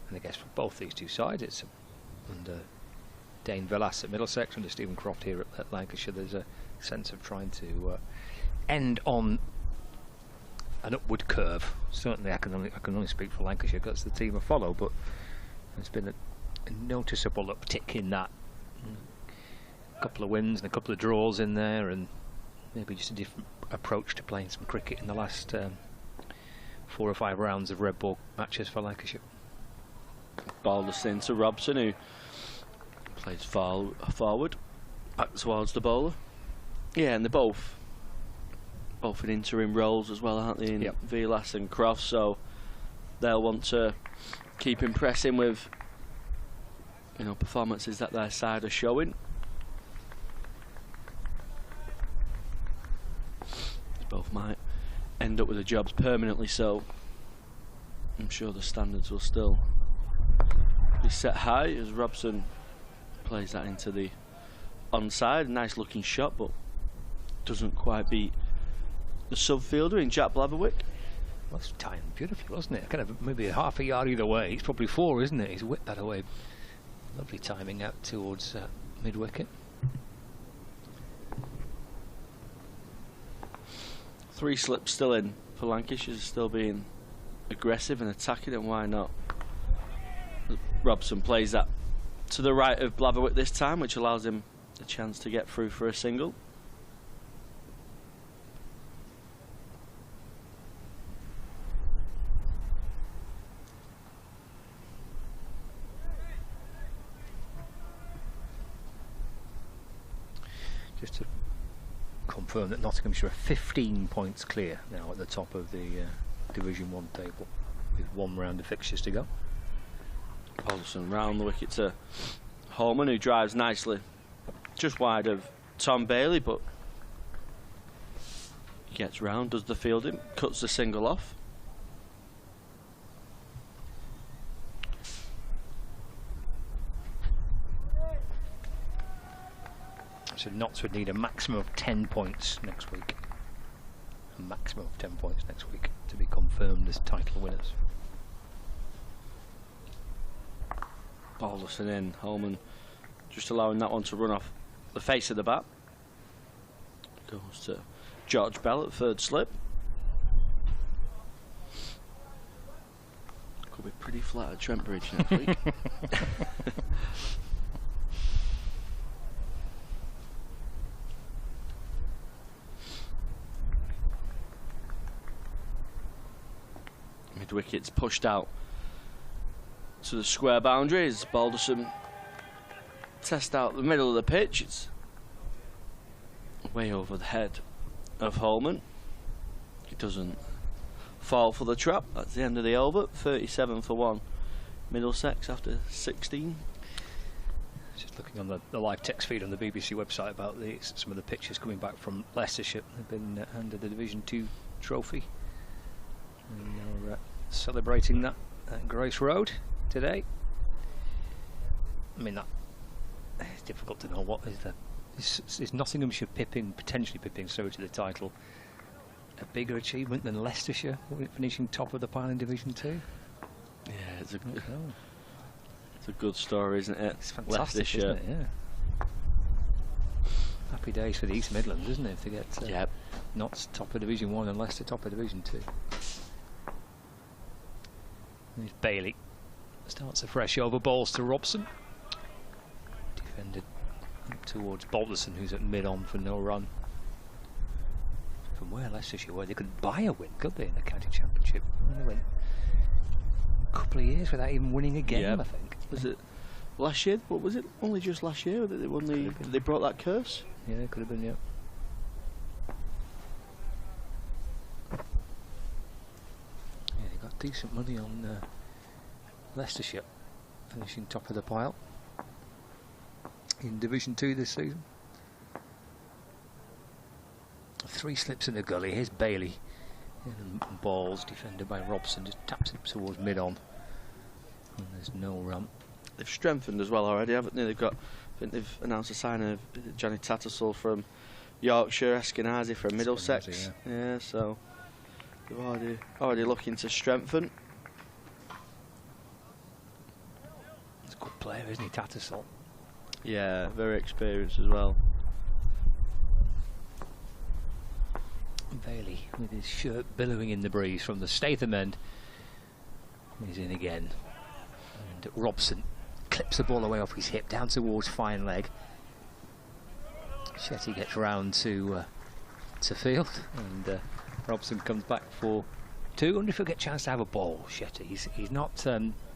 And I guess for both these two sides, it's under Dane Villas at Middlesex, under Stephen Croft here at Lancashire. There's a sense of trying to end on an upward curve. Certainly, I can only speak for Lancashire because that's the team I follow, but there's been a noticeable uptick in that. A couple of wins and a couple of draws in there, and maybe just a different approach to playing some cricket in the last 4 or 5 rounds of red ball matches for Lancashire. Ball the sin to Robson, who plays forward, back towards the bowler. Yeah, and they're both in interim roles as well, aren't they, in Vilas and Croft, so they'll want to keep impressing with performances that their side are showing. Both might end up with the jobs permanently, so I'm sure the standards will still be set high as Robson plays that into the onside. Nice looking shot, but doesn't quite beat the subfielder in Jack Blatherwick. Well, that's timed beautifully, wasn't it? Kind of maybe a half a yard either way. It's probably 4, isn't it? He's whipped that away. Lovely timing out towards mid-wicket. 3 slips still in for Lancashire, still being aggressive and attacking, and why not? Robson plays that to the right of Blatherwick this time, which allows him the chance to get through for a single. Just to confirm that Nottinghamshire are 15 points clear now at the top of the Division 1 table, with 1 round of fixtures to go. Paulson round the wicket to Holman, who drives nicely just wide of Tom Bailey, but gets round, does the fielding, cuts the single off. So Notts would need a maximum of 10 points next week. A maximum of 10 points next week to be confirmed as title winners. Balderson in, Holman just allowing that one to run off the face of the bat. Goes to George Bell at 3rd slip. Could be pretty flat at Trent Bridge next week. Wickets pushed out to the square boundaries. Balderson test out the middle of the pitch. It's way over the head of Holman. He doesn't fall for the trap. That's the end of the over. 37 for 1. Middlesex after 16. Just looking on the live text feed on the BBC website about some of the pictures coming back from Leicestershire. They've been handed the Division 2 trophy. And they're celebrating that at Grace Road today. I mean, that it's difficult to know what is Nottinghamshire potentially pipping so to the title a bigger achievement than Leicestershire finishing top of the pile in Division 2? Yeah, it's a good story, isn't it? It's fantastic, isn't it? Yeah. Happy days for the East Midlands, isn't it? If they get Notts top of Division 1 and Leicester top of Division 2. There's Bailey. Starts afresh over balls to Robson. Defended towards Balderson, who's at mid-on for no run. From where Leicestershire were, they could buy a win, could they, in the county championship? They went a couple of years without even winning a game, I think. Was it last year? What was it? Only just last year that they won they brought that curse? Yeah, it could have been, yeah. Yeah, they got decent money on Leicestershire, finishing top of the pile in Division 2 this season. 3 slips in the gully. Here's Bailey. And balls defended by Robson, just taps it towards mid-on. And there's no run. They've strengthened as well already, haven't they? I think they've announced a sign of Johnny Tattersall from Yorkshire, Eskenazi from Middlesex. Yeah, so they're already looking to strengthen. He's a good player, isn't he, Tattersall? Yeah, very experienced as well. Bailey with his shirt billowing in the breeze from the Statham end. He's in again. And Robson clips the ball away off his hip down towards fine leg. Shetty gets round to field, and Robson comes back for 2. I wonder if he'll get a chance to have a ball, Shetty. He's not.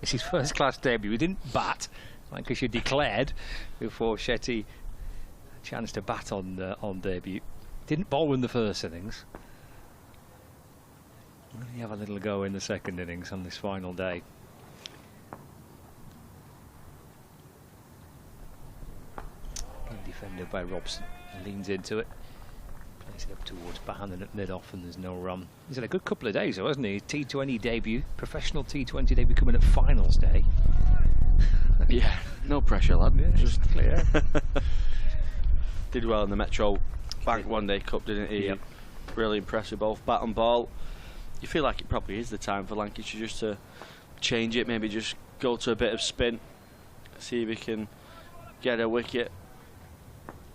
It's his first class debut. He didn't bat. Lancashire declared before Shetty a chance to bat on debut. Didn't bowl in the first innings. Will he have a little go in the second innings on this final day? Again defended by Robson. Leans into it. Plays it up towards Bohannan at mid-off, and there's no run. He's had a good couple of days though, hasn't he? T20 debut, professional T20 debut coming at finals day. Yeah, no pressure, lad. Yeah, just clear. Did well in the Metro Bank One Day Cup, didn't he? Yep. Really impressive, both bat and ball. You feel like it probably is the time for Lancashire just to change it, maybe just go to a bit of spin, see if we can get a wicket,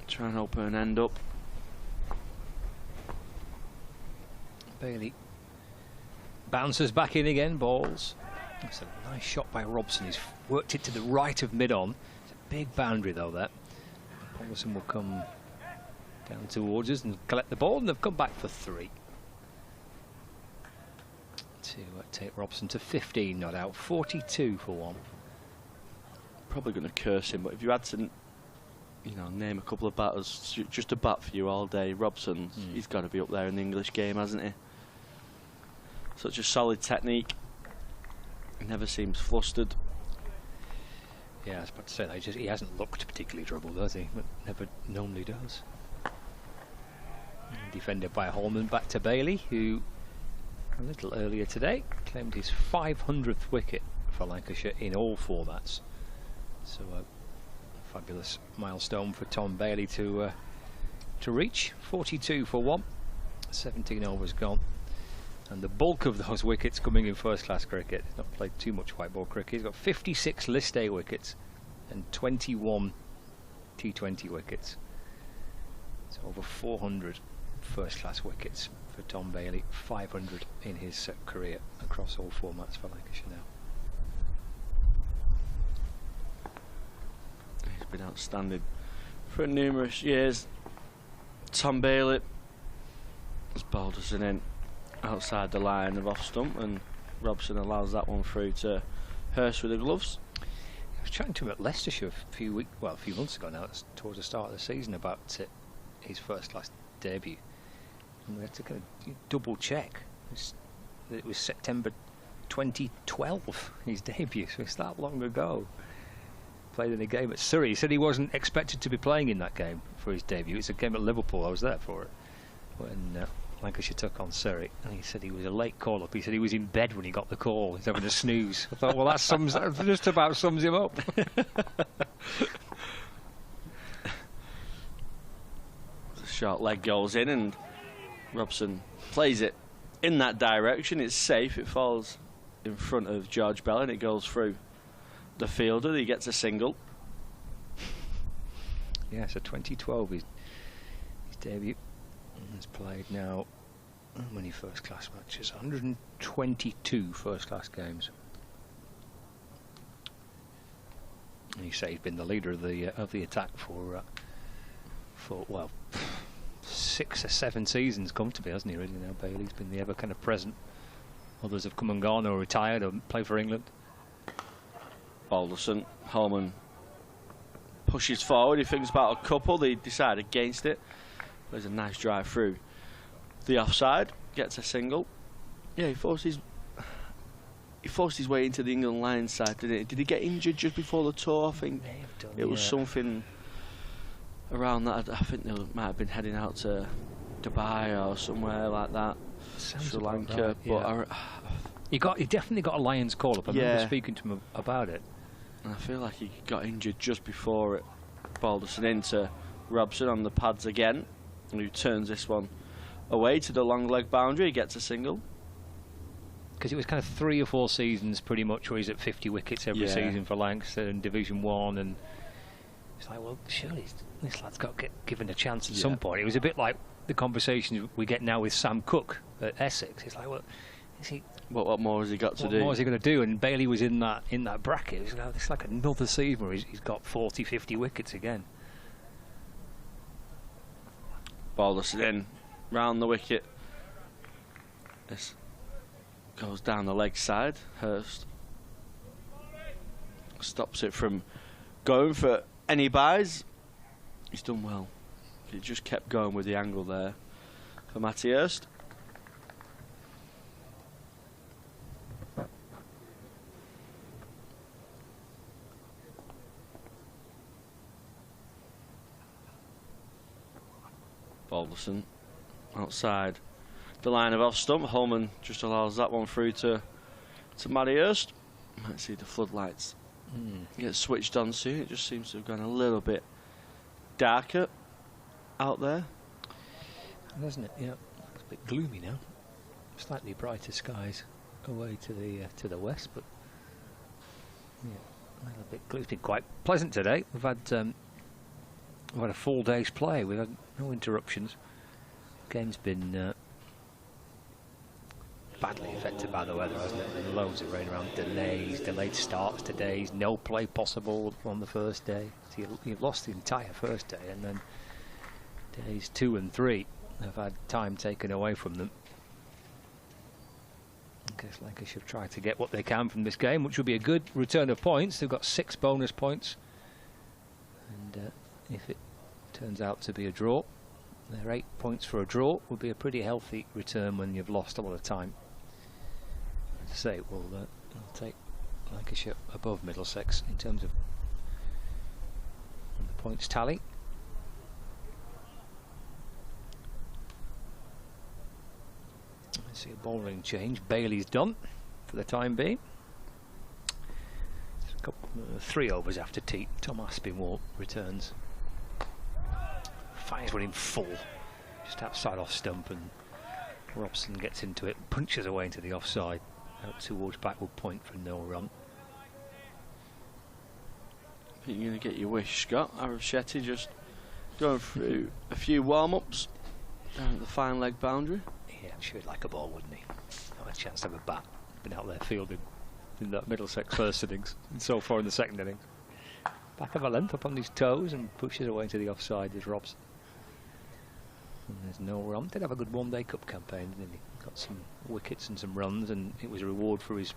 try and open an end up. Bailey bounces back in again, balls. That's a nice shot by Robson. He's worked it to the right of mid-on. It's a big boundary though there. Robson will come down towards us and collect the ball, and they've come back for 3 to take Robson to 15 not out. 42 for 1. Probably going to curse him, but if you had to, name a couple of batters just to bat for you all day, Robson, he's got to be up there in the English game, hasn't he? Such a solid technique. He never seems flustered. Yeah, I was about to say that. He hasn't looked particularly troubled, has he? But never normally does. Defended by Holman, back to Bailey, who a little earlier today claimed his 500th wicket for Lancashire in all formats. So a fabulous milestone for Tom Bailey to reach. 42 for 1, 17 overs gone, and the bulk of those wickets coming in first-class cricket. He's not played too much white ball cricket. He's got 56 List A wickets and 21 T20 wickets. It's over 400 first-class wickets for Tom Bailey, 500 in his career across all formats for Lancashire now. He's been outstanding for numerous years. Tom Bailey has bowled us in outside the line of off stump, and Robson allows that one through to Hurst with the gloves. I was chatting to him at Leicestershire a few months ago now, towards the start of the season, about his first class debut. And we had to kind of double check. It was September 2012, his debut, so it's that long ago. Played in a game at Surrey. He said he wasn't expected to be playing in that game for his debut. It's a game at Liverpool. I was there for it when Lancashire took on Surrey, and he said he was a late call-up. He said he was in bed when he got the call. He's having a snooze. I thought, well, that just about sums him up. The short leg goes in, and Robson plays it in that direction. It's safe. It falls in front of George Bell, and it goes through the fielder. He gets a single. Yeah, so 2012 his debut. He's played now how many first class matches? 122 first class games. And you say he's been the leader of the attack for well, 6 or 7 seasons comfortably, hasn't he? Really, now Bailey's been the ever kind of present. Others have come and gone or retired or played for England. Balderson, Holman pushes forward. He thinks about a couple. They decide against it. There's a nice drive through the offside. Gets a single. Yeah, he forced his way into the England Lions side, didn't he? Did he get injured just before the tour? I think it was something around that. I think they might have been heading out to Dubai or somewhere like that. Sri Lanka. Right, yeah. He definitely got a Lions call-up. I remember speaking to him about it. And I feel like he got injured just before it. Balderson into Robson on the pads again, who turns this one away to the long leg boundary. He gets a single. Because it was kind of 3 or 4 seasons pretty much where he's at 50 wickets every season for Lancashire in Division 1, and it's like, well, surely this lad's got to get given a chance at some point. It was a bit like the conversations we get now with Sam Cook at Essex. It's like, well, is he... What more has he got to do? What more is he going to do? And Bailey was in that bracket. It's like another season where he's got 40, 50 wickets again. Balderson in, round the wicket. This goes down the leg side. Hurst stops it from going for any buys. He's done well. He just kept going with the angle there for Matty Hurst. Balderson outside the line of off stump. Holman just allows that one through to Matty Hurst. Might see the floodlights get switched on soon. It just seems to have gone a little bit darker out there, doesn't it? Yeah, it's a bit gloomy now. Slightly brighter skies away to the west, but yeah, a little bit gloomy. It's been quite pleasant today. We've had a full day's play. We've had no interruptions. Game's been badly affected by the weather, hasn't it? And loads of rain around, delays, delayed starts to days, no play possible on the first day. So you've lost the entire first day, and then days 2 and 3 have had time taken away from them. I guess Lancashire have tried to get what they can from this game, which will be a good return of points. They've got 6 bonus points, and if it turns out to be a draw, their 8 points for a draw would be a pretty healthy return when you've lost a lot of time. As I say, we'll take Lancashire above Middlesex in terms of the points tally. Let's see a bowling change. Bailey's done for the time being. 3 overs after tea. Tom Aspinwall returns. Fires one in full, just outside off stump, and Robson gets into it, punches away into the offside, out towards backward point for no run. I think you're going to get your wish, Scott. Arif Shetty just going through a few warm-ups down at the fine leg boundary. Yeah, I'm sure he'd like a ball, wouldn't he? Not had a chance to have a bat. Been out there fielding in that Middlesex first innings, and so far in the second innings. Back of a length up on his toes and pushes away to the offside with Robson. And there's no run. Did have a good one-day cup campaign, didn't he? Got some wickets and some runs, and it was a reward for his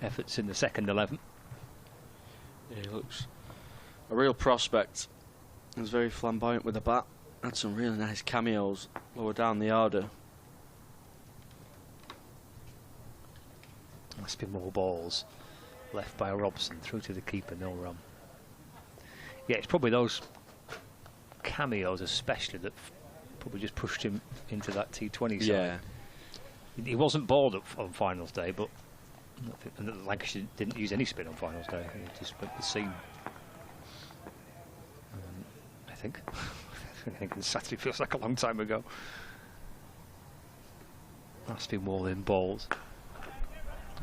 efforts in the second 11. Yeah, he looks a real prospect. He was very flamboyant with the bat. Had some really nice cameos lower down the order. Must be more balls left by Robson through to the keeper, no run. Yeah, it's probably those cameos especially that probably just pushed him into that T20 side. Yeah. He wasn't bowled on finals day, but Lancashire didn't use any spin on finals day. He just went the seam. I think. I think Saturday feels like a long time ago. Must be more than balls.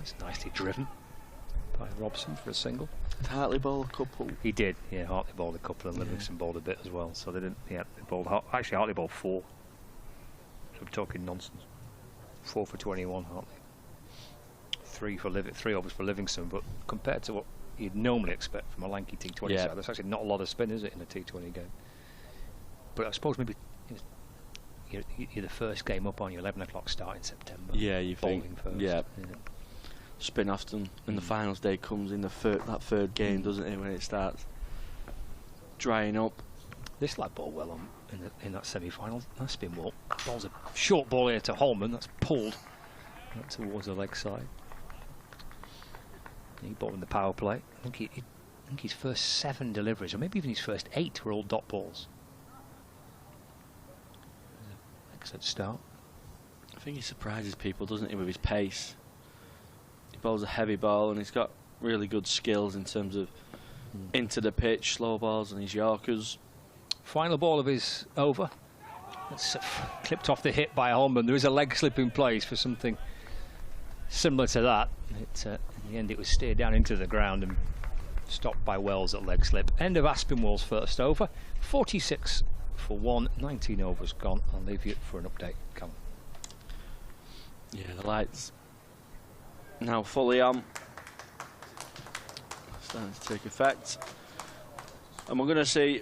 It's nicely driven by Robson for a single. Did Hartley bowl a couple? He did, yeah. Hartley bowled a couple and Livingston bowled a bit as well. So they didn't. Yeah, they bowled. Actually, Hartley bowled 4. So we're talking nonsense. 4 for 21, Hartley. 3 overs for Livingston. But compared to what you'd normally expect from a lanky T20 side, there's actually not a lot of spin, is it, in a T20 game? But I suppose maybe you're the first game up on your 11 o'clock start in September. Yeah, you think. First. Yeah. Spin often in the finals day comes in that third game, doesn't it, when it starts drying up. This lad bowled well on in that semi-final. That spin ball. Ball's a short ball here to Holman. That's pulled towards the leg side. He bowled in the power play. I think his first 7 deliveries, or maybe even his first 8, were all dot balls. Excellent start. I think he surprises people, doesn't he, with his pace. He bowls a heavy ball and he's got really good skills in terms of into the pitch, slow balls and his Yorkers. Final ball of his over. It's clipped off the hip by Holman. There is a leg slip in place for something similar to that. In the end it was steered down into the ground and stopped by Wells at leg slip. End of Aspinwall's first over. 46 for 1, 19 overs gone. I'll leave you for an update. Come. Yeah, the lights now fully on, starting to take effect, and we're going to see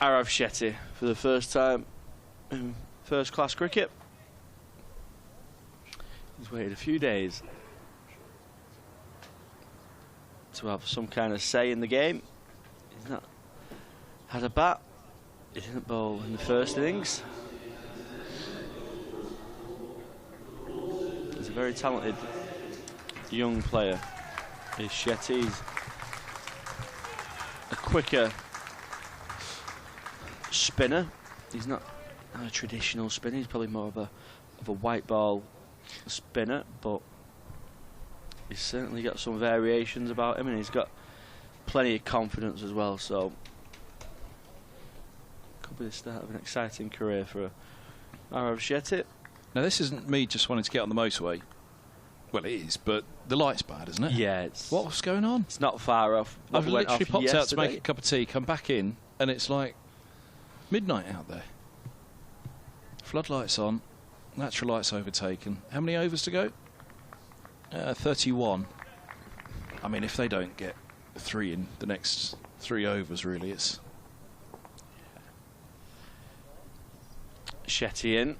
Arav Shetty for the first time in first class cricket. He's waited a few days to have some kind of say in the game. He's not had a bat. He didn't bowl in the first innings. He's a very talented young player. Is Shetty's a quicker spinner. He's not a traditional spinner. He's probably more of a white ball spinner, but he's certainly got some variations about him, and he's got plenty of confidence as well. So could be the start of an exciting career for Arav Shetty. Now this isn't me just wanting to get on the motorway. Well, it is, but the light's bad, isn't it? Yeah, it's... What's going on? It's not far off. I've literally popped out to make a cup of tea, come back in, and it's like midnight out there. Floodlights on, natural lights overtaken. How many overs to go? 31. I mean, if they don't get 3 in the next 3 overs, really, it's... Shetty in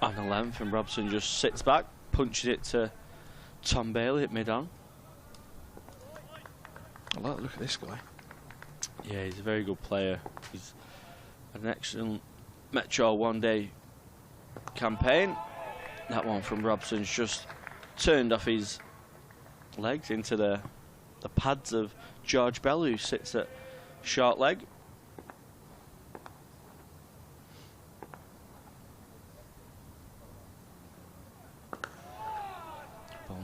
on the length, and Robson just sits back, punches it to Tom Bailey at mid-on. I like the look at this guy. Yeah, he's a very good player. He's an excellent Metro one-day campaign. That one from Robson's just turned off his legs into the pads of George Bell, who sits at short leg.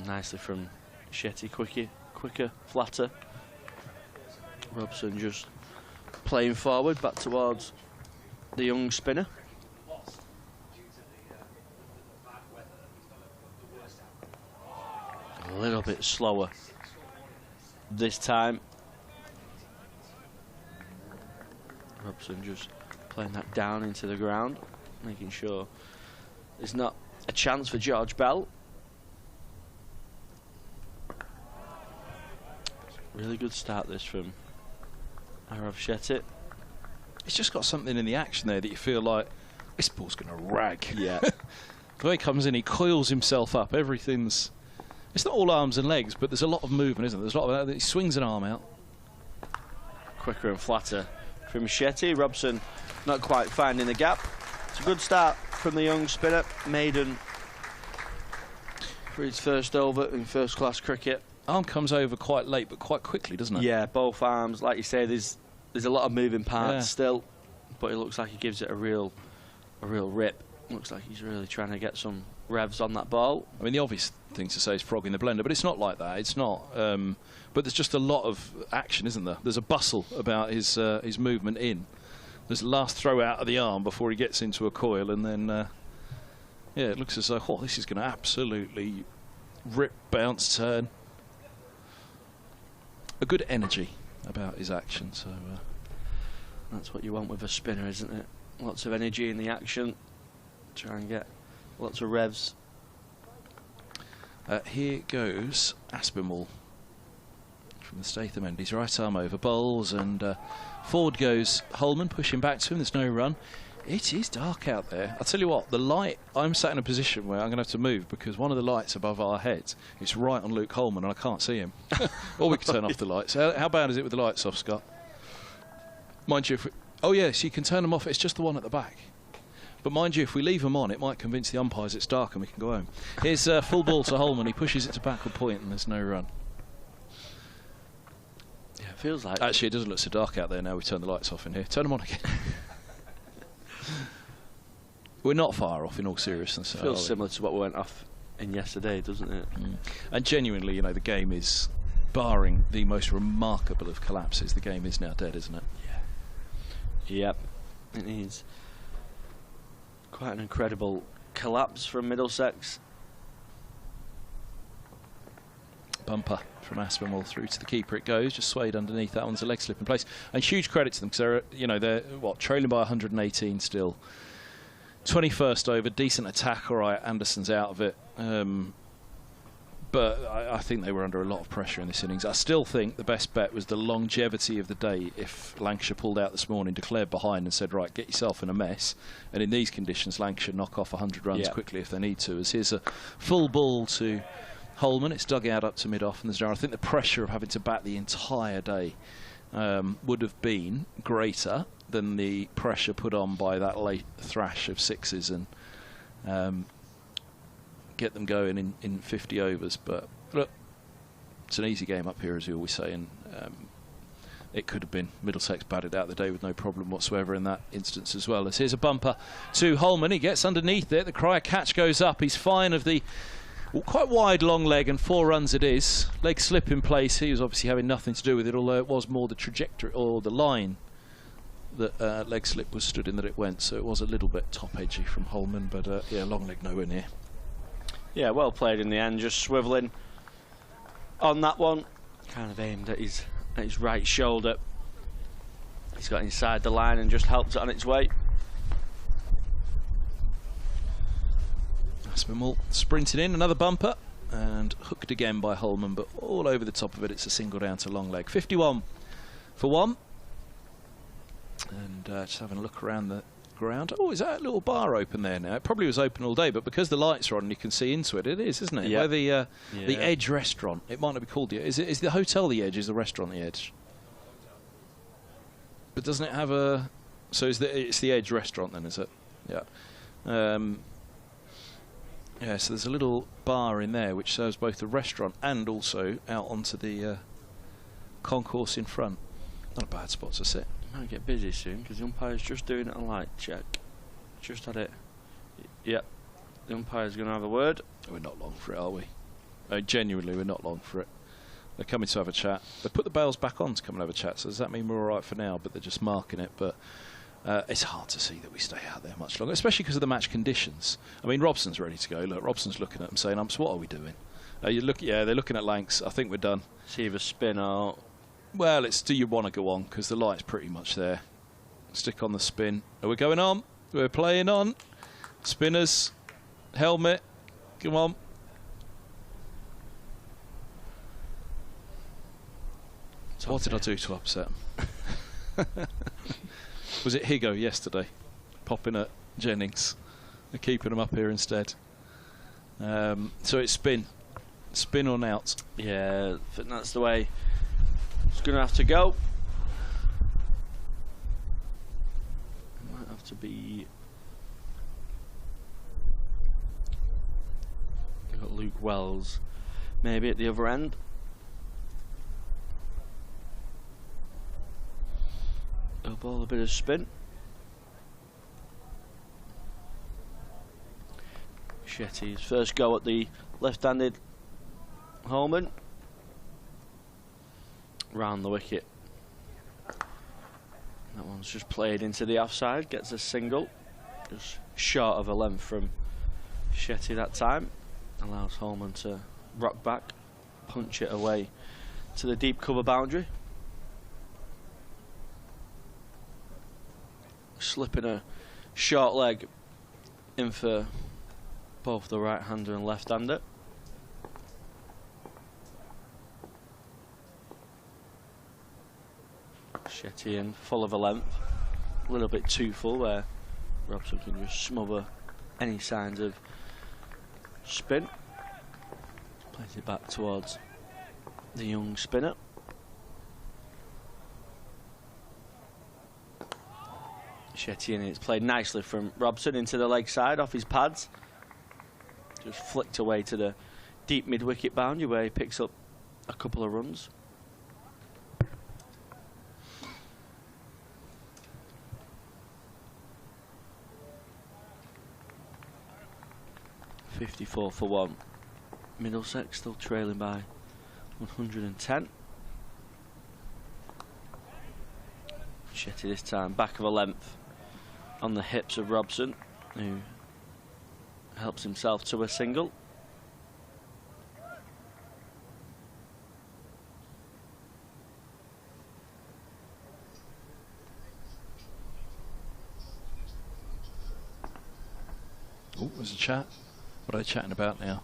Nicely from Shetty, quicker, flatter. Robson just playing forward, back towards the young spinner. A little bit slower this time. Robson just playing that down into the ground, making sure there's not a chance for George Bell. Really good start this from Arav Shetty. It's just got something in the action there that you feel like This ball's going to rag. Yeah. The way he comes in, he coils himself up. Everything's... It's not all arms and legs, but there's a lot of movement, isn't there? There's a lot of... He swings an arm out. Quicker and flatter from Shetty. Robson not quite finding the gap. It's a good start from the young spinner. Maiden for his first over in first-class cricket. Arm comes over quite late, but quite quickly, doesn't it? Yeah, both arms. Like you say, there's a lot of moving parts still, but it looks like he gives it a real rip. Looks like he's really trying to get some revs on that ball. I mean, the obvious thing to say is frog in the blender, but it's not like that. It's not. But there's just a lot of action, isn't there? There's a bustle about his movement in. There's the last throw out of the arm before he gets into a coil, and then yeah, it looks as though this is going to absolutely rip, bounce, turn. A good energy about his action. So that's what you want with a spinner, isn't it? Lots of energy in the action. Try and get lots of revs. Here goes Aspinwall from the Statham end. His right arm over bowls, and forward goes Holman, pushing back to him. There's no run. It is dark out there. I'll tell you what, the light, I'm sat in a position where I'm going to have to move because one of the lights above our heads is right on Luke Holman and I can't see him. Or we can turn off the lights. How bad is it with the lights off, Scott? Mind you, if we, oh yes, you can turn them off. It's just the one at the back. But mind you, if we leave them on, it might convince the umpires it's dark and we can go home. Here's full ball to Holman. He pushes it to backward point and there's no run. Yeah, it feels like... Actually, it doesn't look so dark out there now we've turned the lights off in here. Turn them on again. We're not far off, in all seriousness. It feels similar to what went off in yesterday, doesn't it? And genuinely, you know, the game is, barring the most remarkable of collapses, the game is now dead, isn't it? Yeah. Yep. It is. Quite an incredible collapse from Middlesex. Bumper from Aspinwall through to the keeper it goes, just swayed underneath. That one's a leg slip in place, and huge credit to them because they're, you know, they're what, trailing by 118 still. 21st over, decent attack. All right, Anderson's out of it, but I think they were under a lot of pressure in this innings. I still think the best bet was the longevity of the day. If Lancashire pulled out this morning, declared behind and said, right, get yourself in a mess, and in these conditions Lancashire knock off 100 runs quickly if they need to. As here's a full ball to Holman. It's dug out up to mid-off, and I think the pressure of having to bat the entire day would have been greater than the pressure put on by that late thrash of sixes and get them going in 50 overs. But look, it's an easy game up here, as we always say, and it could have been. Middlesex batted out the day with no problem whatsoever in that instance as well. As here's a bumper to Holman. He gets underneath it. The cry catch goes up. He's fine of the quite wide long leg, and 4 runs it is. Leg slip in place. He was obviously having nothing to do with it, although it was more the trajectory or the line that leg slip was stood in that it went, so it was a little bit top edgy from Holman, but yeah, long leg nowhere near. Yeah, well played in the end, just swivelling on that one, kind of aimed at his right shoulder. He's got inside the line and just helped it on its way. Aspinwall sprinted in, another bumper, and hooked again by Holman, but all over the top of it. It's a single down to long leg. 51 for 1. And just having a look around the ground. Oh, is that a little bar open there now? It probably was open all day, but because the lights are on and you can see into it, it is, isn't it? Yeah. Where the Edge restaurant. It might not be called the... Is the hotel the Edge? Is the restaurant the Edge? But doesn't it have a... So it's the Edge restaurant then, is it? Yeah. Yeah, so there's a little bar in there which serves both the restaurant and also out onto the concourse in front. Not a bad spot to sit. Might get busy soon because the umpire's just doing a light check. Just had it. Yep. The umpire's going to have a word. We're not long for it, are we? Genuinely, we're not long for it. They're coming to have a chat. They put the bails back on to come and have a chat, so does that mean we're all right for now? But they're just marking it. But it's hard to see that we stay out there much longer, especially because of the match conditions. I mean, Robson's ready to go. Look, Robson's looking at them saying, "Umps, what are we doing?" Yeah, they're looking at Lancs. I think we're done. See if a spin or... Well, it's do you want to go on, because the light's pretty much there. Stick on the spin. Are we going on? We're playing on. Spinners. Helmet. Come on. What did I do to upset him? Was it Higo yesterday? Popping at Jennings. They're keeping him up here instead. So it's spin on out. Yeah, I think that's the way it's going to have to go. Might have to be. We've got Luke Wells maybe at the other end. A ball, a bit of spin. Shetty's first go at the left-handed Holman. Round the wicket. That one's just played into the offside, gets a single. Just short of a length from Shetty that time. Allows Holman to rock back, punch it away to the deep cover boundary. Slipping a short leg in for both the right-hander and left-hander. Shetty in full of a length, a little bit too full where Robson can just smother any signs of spin. Plays it back towards the young spinner. Shetty in, it's played nicely from Robson into the leg side off his pads. Just flicked away to the deep mid-wicket boundary where he picks up a couple of runs. .54 for 1. Middlesex still trailing by 110. Shetty this time back of a length on the hips of Robson, who helps himself to a single. Oh, there's a chat. What are they chatting about now?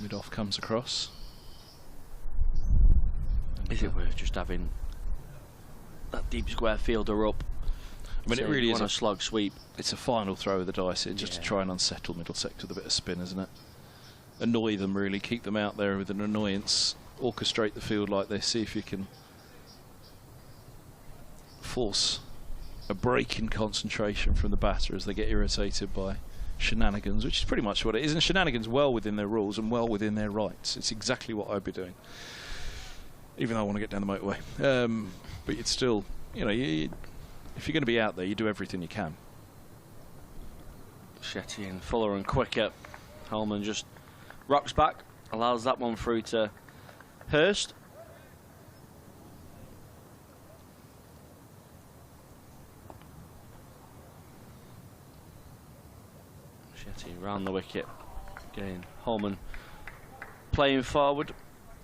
Mid-off comes across. Is it worth just having that deep square fielder up? I mean, it really is a slog sweep. It's a final throw of the dice here, just to try and unsettle Middlesex with a bit of spin, isn't it? Annoy them, really. Keep them out there with an annoyance. Orchestrate the field like this. See if you can force a break in concentration from the batter as they get irritated by shenanigans, which is pretty much what it is. And shenanigans well within their rules and well within their rights. It's exactly what I'd be doing, even though I want to get down the motorway. But you'd still, you know, if you're going to be out there, you do everything you can. Shetty in fuller and quicker. Holman just rocks back, allows that one through to Hurst. Shetty round the wicket. Again, Holman playing forward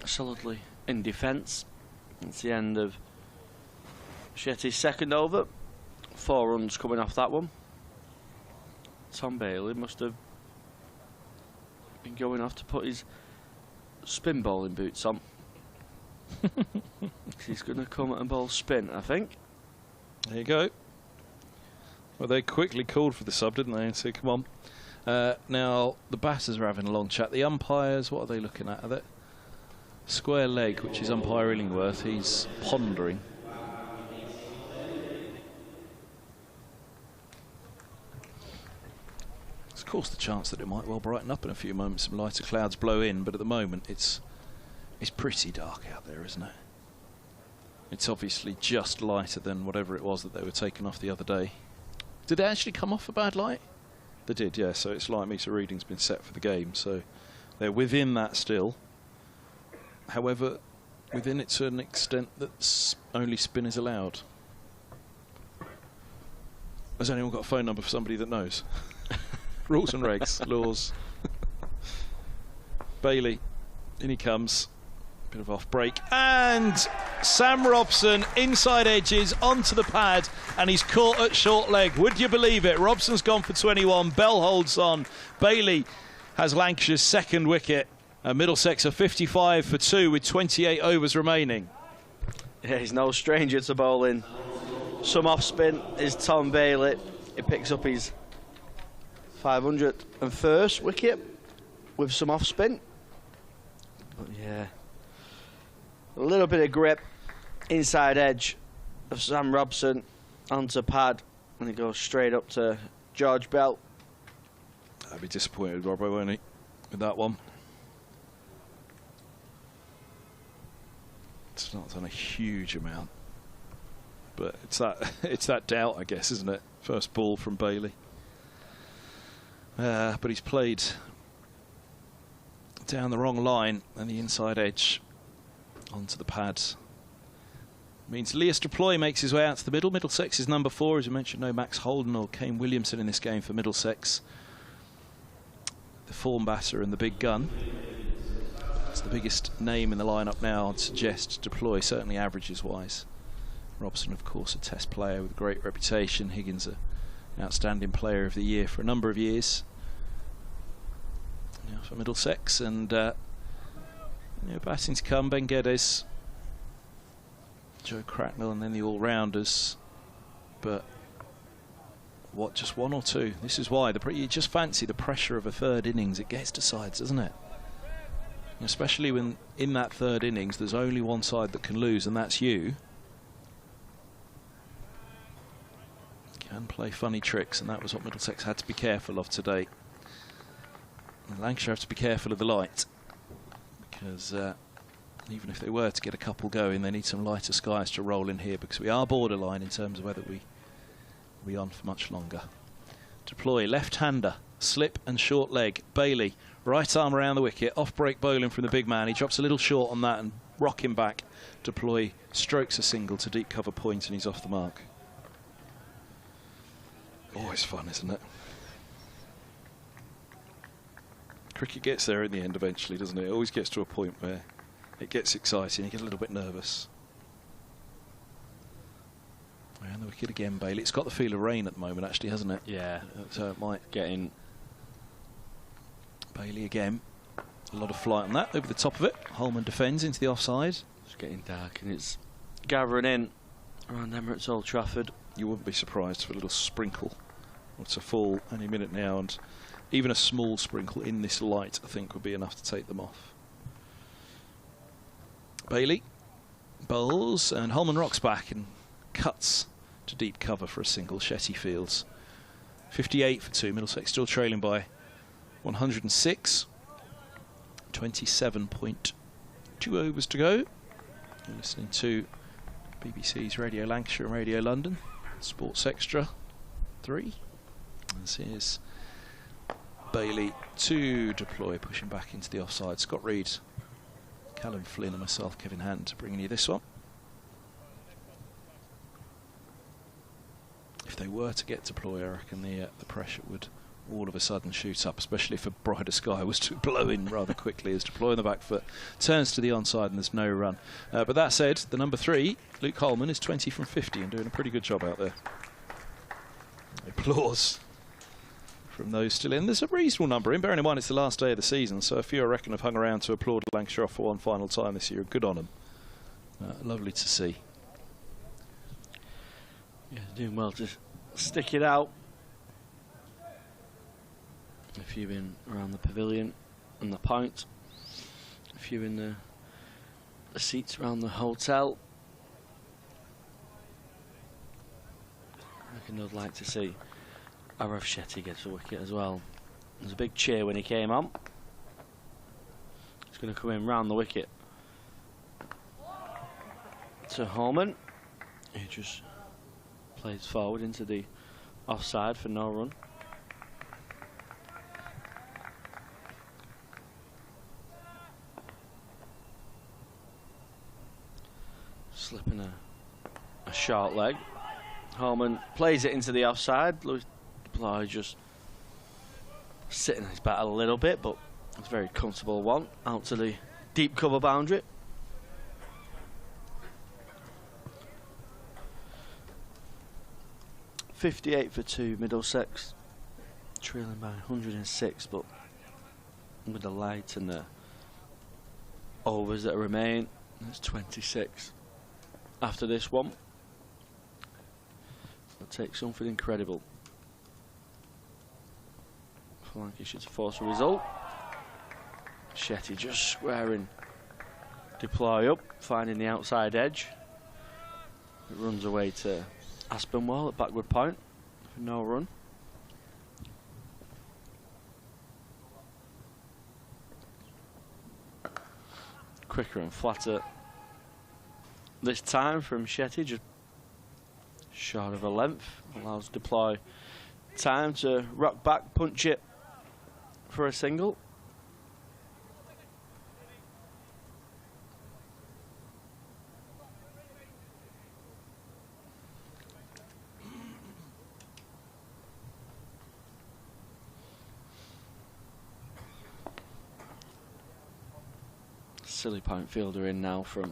solidly in defence. It's the end of Shetty's second over. 4 runs coming off that one. Tom Bailey must have been going off to put his spin bowling boots on. He's going to come and bowl spin, I think. There you go. Well, they quickly called for the sub, didn't they? And said, come on. Now, the batters are having a long chat. The umpires, what are they looking at? Are they square leg, which is umpire Illingworth. He's pondering. Of course, the chance that it might well brighten up in a few moments, some lighter clouds blow in, but at the moment it's pretty dark out there, isn't it? It's obviously just lighter than whatever it was that they were taking off the other day. Did they actually come off a bad light? They did, yeah, so it's light meter reading's been set for the game, so they're within that still. However, within it to an extent that only spin is allowed. Has anyone got a phone number for somebody that knows? Rules and regs, laws. Bailey, in he comes. Bit of off break. And Sam Robson, inside edges, onto the pad, and he's caught at short leg. Would you believe it? Robson's gone for 21. Bell holds on. Bailey has Lancashire's second wicket. Middlesex are 55 for 2 with 28 overs remaining. Yeah, he's no stranger to bowling. Some off spin is Tom Bailey. He picks up his 501st wicket with some off spin. But yeah, a little bit of grip, inside edge of Sam Robson onto pad, and he goes straight up to George Bell. I'd be disappointed, Robbo, won't he, with that one? It's not done a huge amount, but it's that doubt, I guess, isn't it? First ball from Bailey, but he's played down the wrong line and the inside edge onto the pads. Means Lias Deploy makes his way out to the middle. Middlesex is number 4, as we mentioned. No Max Holden or Kane Williamson in this game for Middlesex. The form batter and the big gun. It's the biggest name in the lineup now, I'd suggest. Deploy, certainly averages wise. Robson, of course, a test player with a great reputation. Higgins, an outstanding player of the year for a number of years. Now for Middlesex, and batting to come, Ben Geddes, Joe Cracknell, and then the all-rounders. But what, just 1 or 2? This is why you just fancy the pressure of a third innings. It gets to sides, doesn't it? Especially when in that third innings there's only one side that can lose, and that's you. Can play funny tricks, and that was what Middlesex had to be careful of today. And Lancashire have to be careful of the light, because even if they were to get a couple going, they need some lighter skies to roll in here, because we are borderline in terms of whether we on for much longer. Deploy, left-hander, slip and short leg. Bailey, right arm around the wicket, off-break bowling from the big man. He drops a little short on that and rock him back. Deploy strokes a single to deep cover point, and he's off the mark. Always fun, isn't it? Cricket gets there in the end eventually, doesn't it? It always gets to a point where it gets exciting, you get a little bit nervous. And the wicket again, Bailey. It's got the feel of rain at the moment, actually, hasn't it? Yeah. So it might get in. Bailey again. A lot of flight on that, over the top of it. Holman defends into the offside. It's getting dark and it's gathering in around Emirates Old Trafford. You wouldn't be surprised for a little sprinkle or to fall any minute now, and even a small sprinkle in this light, I think, would be enough to take them off. Bailey bowls, and Holman rocks back and cuts to deep cover for a single. Shetty fields. 58 for 2. Middlesex still trailing by 106. 27.2 overs to go. You're listening to BBC's Radio Lancashire and Radio London. Sports Extra 3. This is Bailey to Deploy, pushing back into the offside. Scott Reed, Callum Flynn and myself, Kevin Hand, bringing you this one. If they were to get Deploy, I reckon the pressure would all of a sudden shoot up, especially if a brighter sky was to blow in rather quickly as Deploy on the back foot turns to the onside and there's no run. But that said, the number 3, Luke Holman, is 20 from 50 and doing a pretty good job out there. Applause from those still in. There's a reasonable number in, bearing in mind it's the last day of the season, so a few I reckon have hung around to applaud Lancashire off for one final time this year. Good on them. Lovely to see. Yeah, doing well to stick it out. A few in around the pavilion and the point. A few in the seats around the hotel. I reckon I'd like to see Arav Shetty gets a wicket as well. There's a big cheer when he came on. He's going to come in round the wicket to Holman. He just plays forward into the offside for no run. Slipping a short leg. Holman plays it into the offside. Lewis Deploy just sitting on his bat a little bit, but it's a very comfortable one out to the deep cover boundary. .58 for 2, Middlesex trailing by 106, but with the light and the overs that remain, it's 26 after this one. It'll take something incredible for Lancashire to force a result. Shetty just squaring Deploy up, finding the outside edge. It runs away to Aspinwall at backward point for no run. Quicker and flatter this time from Shetty, just short of a length. Allows Deploy time to rock back, punch it for a single. Silly point fielder in now from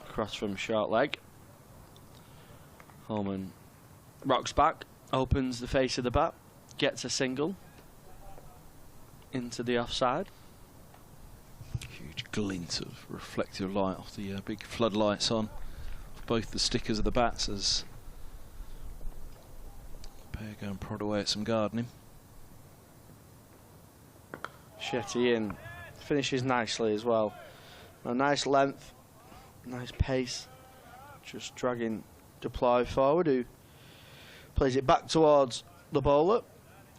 across from short leg. Holman rocks back, opens the face of the bat, gets a single into the offside. Huge glint of reflective light off the big floodlights on both the stickers of the bats as the pair go and prod away at some gardening. Shetty in, finishes nicely as well. A nice length, nice pace, just dragging Deploy forward, who plays it back towards the bowler.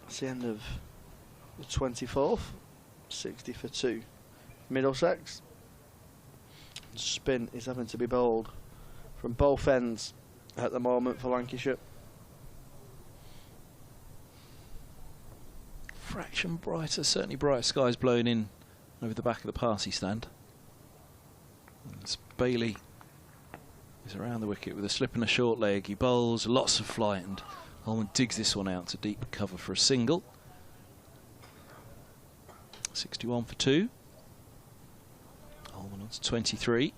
It's the end of the 24th, 60 for 2. Middlesex. Spin is having to be bowled from both ends at the moment for Lancashire. Fraction brighter, certainly bright skies blowing in over the back of the party stand. As Bailey is around the wicket with a slip and a short leg. He bowls, lots of flight, and Holman digs this one out to deep cover for a single. 61 for 2. Holman on to 23.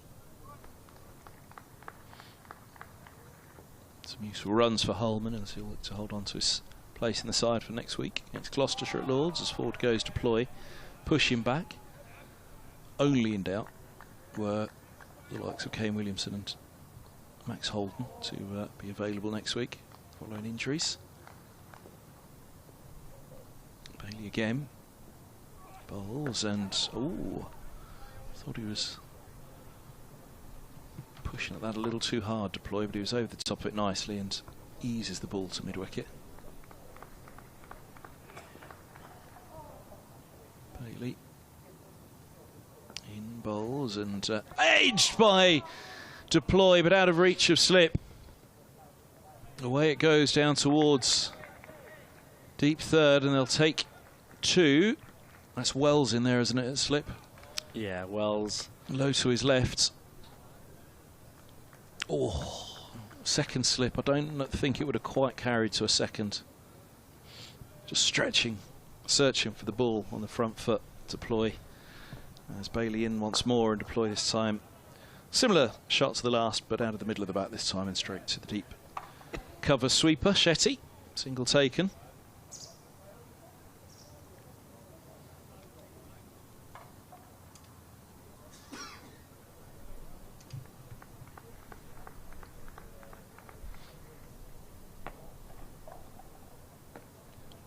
Some useful runs for Holman as he'll look to hold on to his place in the side for next week against Gloucestershire at Lords as forward goes Deploy. Push him back. Only in doubt were the likes of Kane Williamson and Max Holden to be available next week following injuries. Bailey again. Bowls and thought he was pushing at that a little too hard, Deploy, but he was over the top of it nicely and eases the ball to mid-wicket. Bailey in bowls and edged by Deploy, but out of reach of slip. Away it goes down towards deep third, and they'll take 2. That's Wells in there, isn't it, at slip? Yeah, Wells. Low to his left. Oh, second slip. I don't think it would have quite carried to a second. Just stretching, searching for the ball on the front foot. Deploy as Bailey in once more, and Deploy this time. Similar shot to the last, but out of the middle of the bat this time and straight to the deep cover sweeper. Shetty, single taken.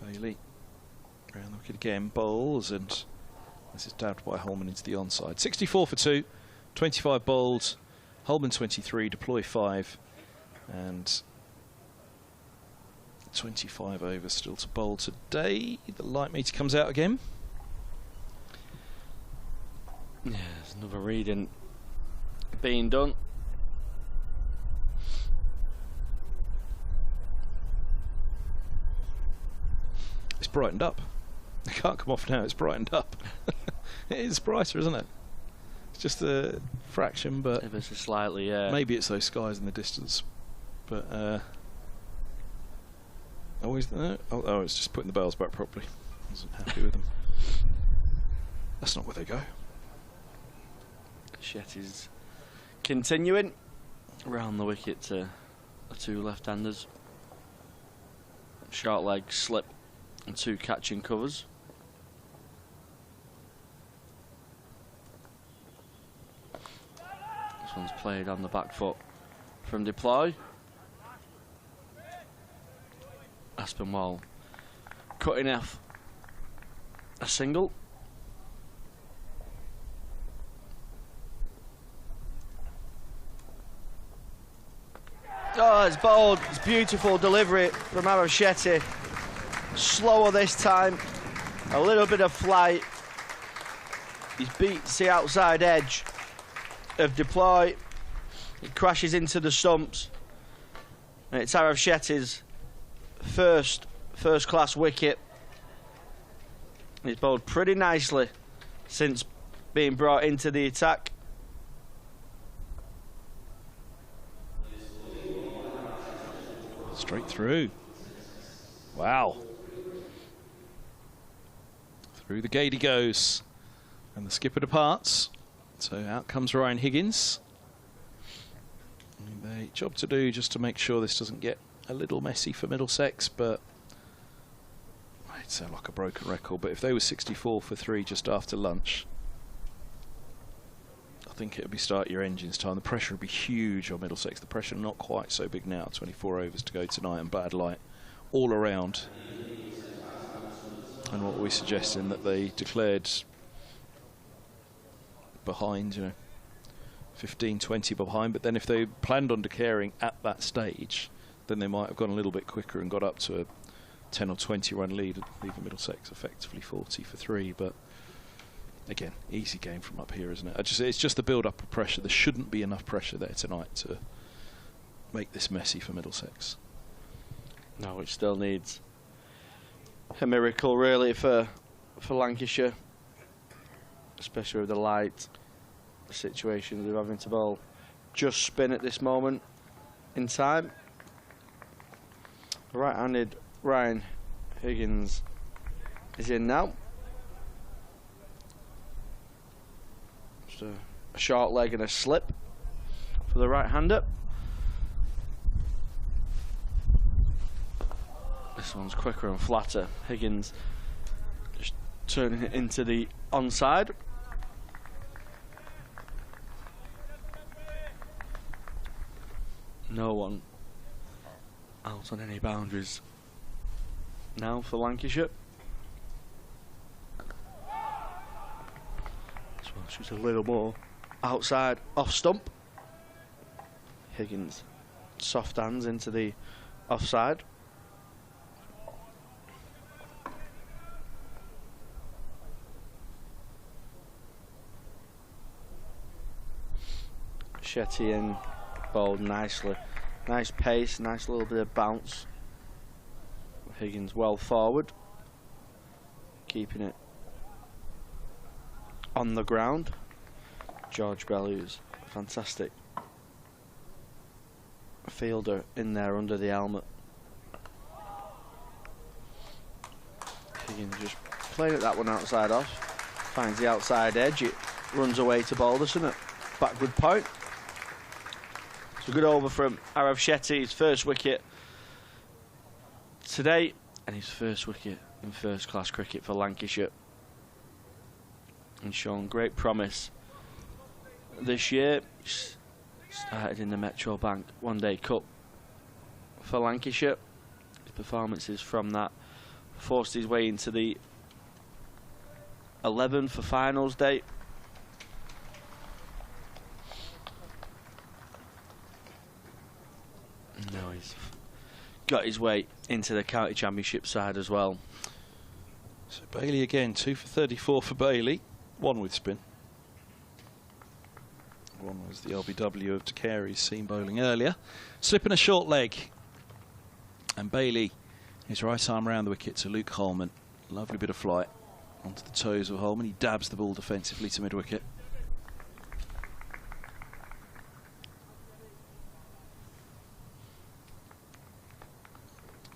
Bailey around the wicket again, bowls, and this is dabbed by Holman into the onside. 64 for 2, 25 bowls, Holman 23, Deploy 5, and 25 overs still to bowl today. The light meter comes out again. Yeah, there's another reading being done. It's brightened up. It can't come off now, it's brightened up. It is brighter, isn't it? It's just a fraction, but ever so slightly, yeah. Maybe it's those skies in the distance, but always it's just putting the bells back properly. I wasn't happy with them. That's not where they go. Shetty's continuing around the wicket to the 2 left-handers. Short leg slip and 2 catching covers. This one's played on the back foot from Deploy. Aspinwall cutting off a single. Oh, it's bold. It's beautiful delivery from Aravchetti. Slower this time. A little bit of flight. He's beats the outside edge of deploy. He crashes into the stumps. And it's Aravchetti's first-class wicket. He's bowled pretty nicely since being brought into the attack. Straight through. Wow. Through the gate he goes. And the skipper departs. So out comes Ryan Higgins. And a job to do just to make sure this doesn't get a little messy for Middlesex, but it'd sound like a broken record. But if they were 64 for 3 just after lunch, I think it would be start your engines time. The pressure would be huge on Middlesex. The pressure not quite so big now. 24 overs to go tonight and bad light all around. And what we're suggesting that they declared behind, you know, 15, 20 behind, but then if they planned on declaring at that stage, then they might have gone a little bit quicker and got up to a 10 or 20 run lead, leaving Middlesex effectively 40 for 3. But again, easy game from up here, isn't it? It's just the build-up of pressure. There shouldn't be enough pressure there tonight to make this messy for Middlesex. No, it still needs a miracle, really, for Lancashire, especially with the light situation they're having to bowl just spin at this moment in time. Right-handed Ryan Higgins is in now. Just a short leg and a slip for the right-hander. This one's quicker and flatter. Higgins just turning it into the onside. No one out on any boundaries now for Lancashire. This one shoots a little more outside, off stump. Higgins soft hands into the offside. Shetty in, bowled nicely. Nice pace, nice little bit of bounce. Higgins well forward, keeping it on the ground. George Bellews, fantastic fielder in there under the helmet. Higgins just playing at that one outside off, finds the outside edge, it runs away to Balderson at backward point. So good over from Aravchetti, his first wicket today, and his first wicket in first-class cricket for Lancashire. And shown great promise this year. Started in the Metro Bank One Day Cup for Lancashire. His performances from that forced his way into the 11 for finals day. No, he's got his way into the county championship side as well. So Bailey again, 2 for 34 for Bailey, 1 with spin. One was the LBW of Takeri's seam bowling earlier. Slipping a short leg. And Bailey, his right arm round the wicket to Luke Holman. Lovely bit of flight onto the toes of Holman. He dabs the ball defensively to mid-wicket.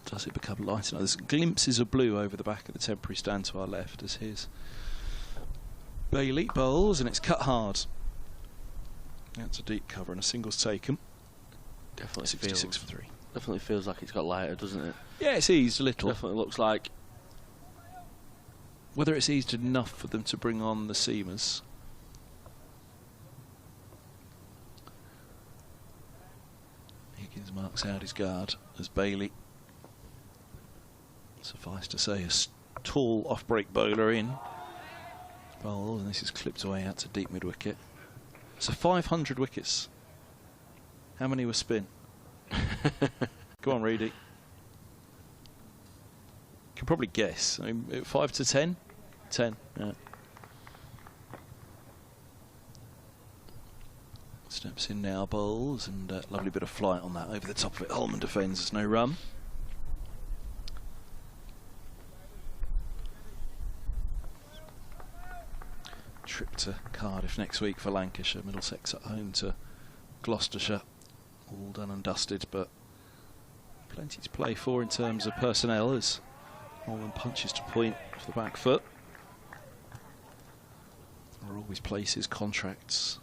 Does it become lighter? There's glimpses of blue over the back of the temporary stand to our left as his Bailey bowls, and it's cut hard. That's a deep cover and a single's taken. Definitely 66 for 3. Definitely feels like it's got lighter, doesn't it? Yeah, it's eased a little. Definitely looks like. Whether it's eased enough for them to bring on the seamers. Higgins marks out his guard as Bailey, suffice to say, has tall off-break bowler in. Bowls, and this is clipped away out to deep mid-wicket. So 500 wickets. How many were spin? Go on, Reedy. Can probably guess. I mean, 5 to 10? 10, yeah. Steps in now, bowls, and lovely bit of flight on that. Over the top of it, Holman defends, there's no run. Trip to Cardiff next week for Lancashire. Middlesex at home to Gloucestershire. All done and dusted, but plenty to play for in terms of personnel as Holman punches to point off the back foot. Or always places contracts.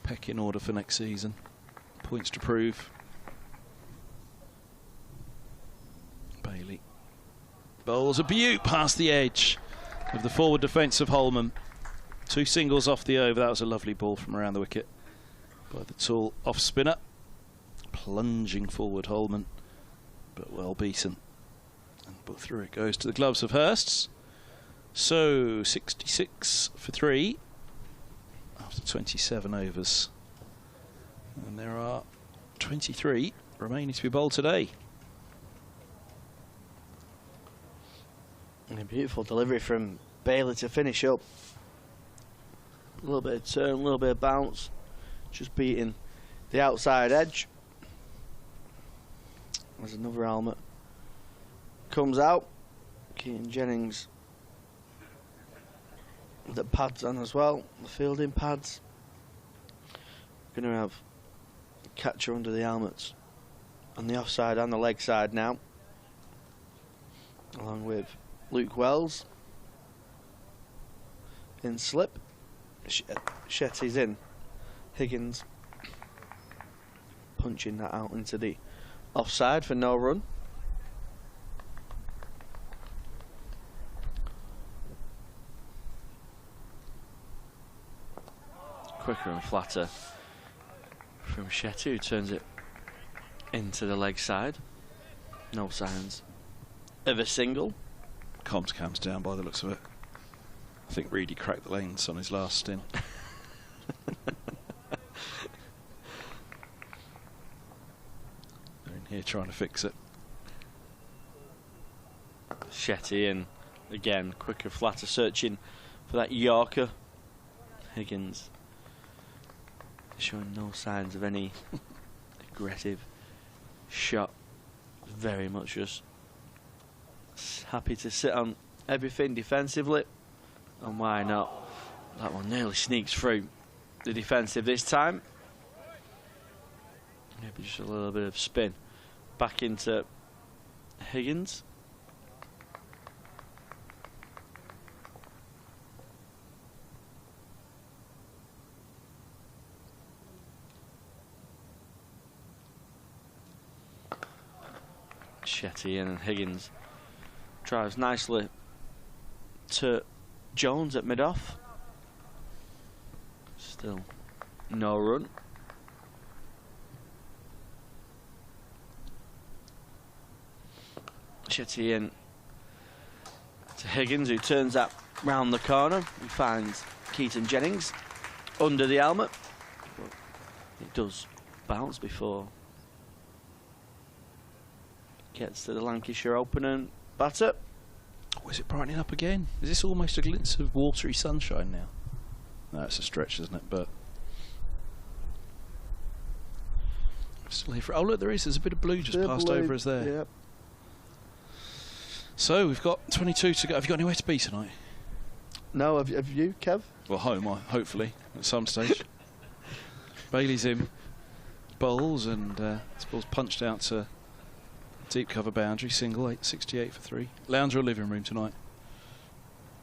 Peck in order for next season. Points to prove. Bailey bowls a beaut past the edge of the forward defence of Holman. 2 singles off the over. That was a lovely ball from around the wicket by the tall off spinner. Plunging forward Holman, but well beaten. But through it goes to the gloves of Hursts. So 66 for 3 after 27 overs. And there are 23 remaining to be bowled today. And a beautiful delivery from Bailey to finish up. A little bit of turn, a little bit of bounce. Just beating the outside edge. There's another helmet. Comes out. Keaton Jennings. The pads on as well. The fielding pads. Going to have a catcher under the helmets. On the offside and the leg side now. Along with Luke Wells. In slip. Shetty's in. Higgins punching that out into the offside for no run. Quicker and flatter from Shetty, who turns it into the leg side. No signs of a single. Comms comes down by the looks of it. I think Reedy cracked the lanes on his last stint. They're in here trying to fix it. Shetty in again, quicker, flatter, searching for that Yorker. Higgins showing no signs of any aggressive shot. Very much just happy to sit on everything defensively. And why not? That one nearly sneaks through the defensive this time. Maybe just a little bit of spin back into Higgins. Shetty in, and Higgins drives nicely to Jones at mid-off. Still no run. Shetty in to Higgins, who turns that round the corner and finds Keaton Jennings under the helmet. But it does bounce before it gets to the Lancashire opener batter. Oh, is it brightening up again? Is this almost a glimpse of watery sunshine now? No, it's a stretch, isn't it? But still here for. Oh look, there's a bit of blue just passed over us there. Yep. So we've got 22 to go. Have you got anywhere to be tonight? No, have you, Kev? Well, home, hopefully, at some stage. Bailey's in bowls, and this ball's punched out to deep cover boundary, single, 868 for 3. Lounge or living room tonight?